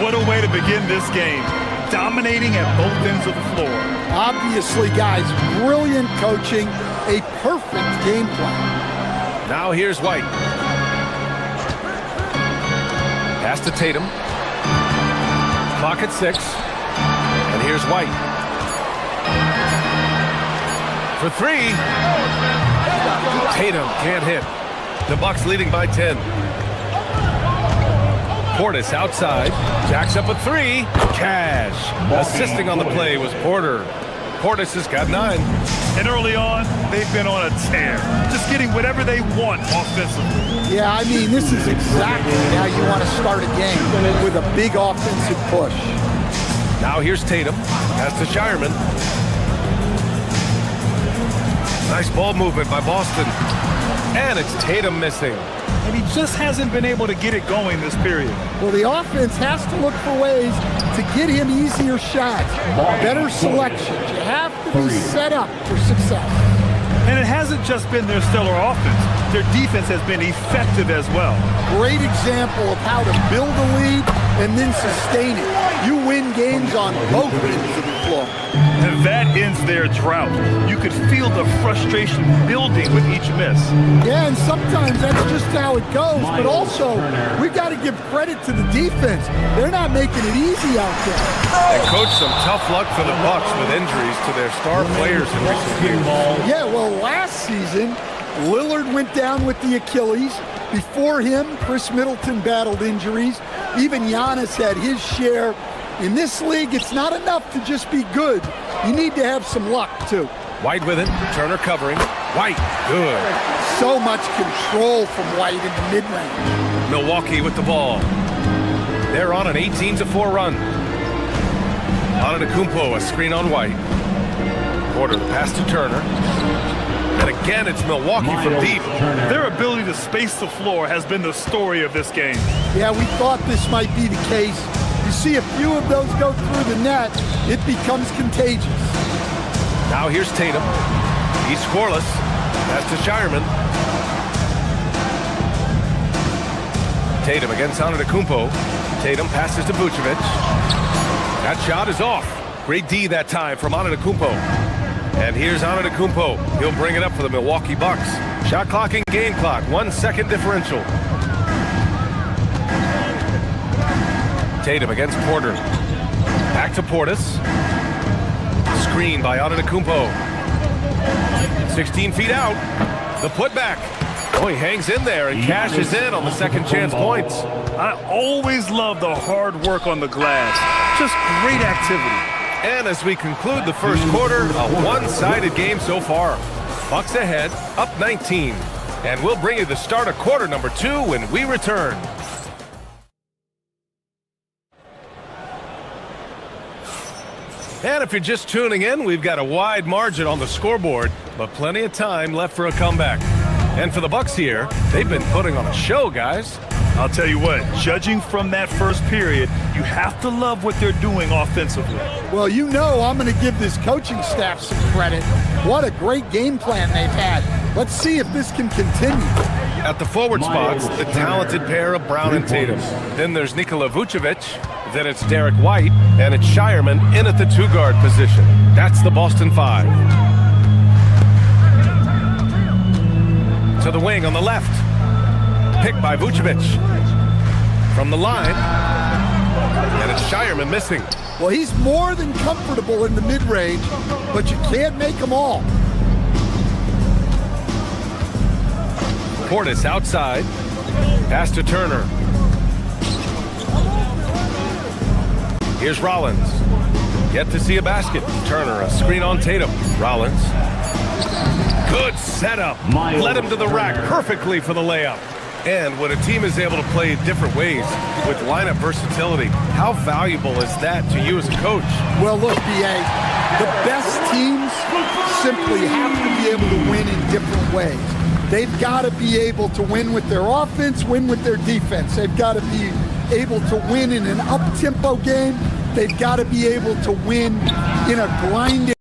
What a way to begin this game. Dominating at both ends of the floor. Obviously, guys, brilliant coaching. A perfect game plan. Now here's White. Pass to Tatum. Clock at 6. And here's White. For 3. Tatum can't hit. The Bucks leading by 10. Portis outside. Jacks up a 3. Cash. Assisting on the play was Porter. Portis has got 9. And early on, they've been on a tear. Just getting whatever they want offensively. Yeah, I mean, this is exactly how you want to start a game, with a big offensive push. Now here's Tatum. Pass to Shireman. Nice ball movement by Boston. And it's Tatum missing. And he just hasn't been able to get it going this period. Well, the offense has to look for ways to get him easier shots, better selections. You have to be set up for success. And it hasn't just been their stellar offense. Their defense has been effective as well. Great example of how to build a lead and then sustain it. You win games on both ends of the floor. And that ends their drought. You could feel the frustration building with each miss. Yeah, and sometimes that's just how it goes. But also, we've got to give credit to the defense. They're not making it easy out there. And Coach, some tough luck for the Bucks with injuries to their star players in recent years. Yeah, well, last season, Lillard went down with the Achilles. Before him, Chris Middleton battled injuries. Even Giannis had his share. In this league, it's not enough to just be good. You need to have some luck, too. White with it. Turner covering. White, good. So much control from White in the mid-range. Milwaukee with the ball. They're on an 18-4 run. Antetokounmpo, a screen on White. Porter, the pass to Turner. And again, it's Milwaukee from deep. Their ability to space the floor has been the story of this game. Yeah, we thought this might be the case. You see a few of those go through the net, it becomes contagious. Now here's Tatum. He's scoreless. Pass to Shireman. Tatum against Antetokounmpo. Tatum passes to Vucevic. That shot is off. Great D that time from Antetokounmpo. And here's Antetokounmpo. He'll bring it up for the Milwaukee Bucks. Shot clock and game clock. 1 second differential. Tatum against Porter. Back to Portis. Screen by Antetokounmpo. 16 feet out. The putback. Oh, he hangs in there and cashes in on the second chance points. I always love the hard work on the glass. Just great activity. And as we conclude the first quarter, a one-sided game so far. Bucks ahead, up 19. And we'll bring you the start of quarter number 2 when we return. And if you're just tuning in, we've got a wide margin on the scoreboard, but plenty of time left for a comeback. And for the Bucks here, they've been putting on a show, guys. I'll tell you what, judging from that first period, you have to love what they're doing offensively. Well, you know I'm going to give this coaching staff some credit. What a great game plan they've had. Let's see if this can continue. At the forward spots, the talented pair of Brown and Tatum. Then there's Nikola Vucevic. Then it's Derek White. And it's Shireman in at the two-guard position. That's the Boston Five. To the wing on the left. Picked by Vucevic. From the line. And it's Shireman missing. Well, he's more than comfortable in the mid-range, but you can't make them all. Portis outside. Pass to Turner. Here's Rollins. Yet to see a basket. Turner, a screen on Tatum. Rollins. Good setup. Led him to the rack perfectly for the layup. And when a team is able to play different ways with lineup versatility, how valuable is that to you as a coach? Well, look, B.A., the best teams simply have to be able to win in different ways. They've got to be able to win with their offense, win with their defense. They've got to be able to win in an up-tempo game. They've got to be able to win in a grinding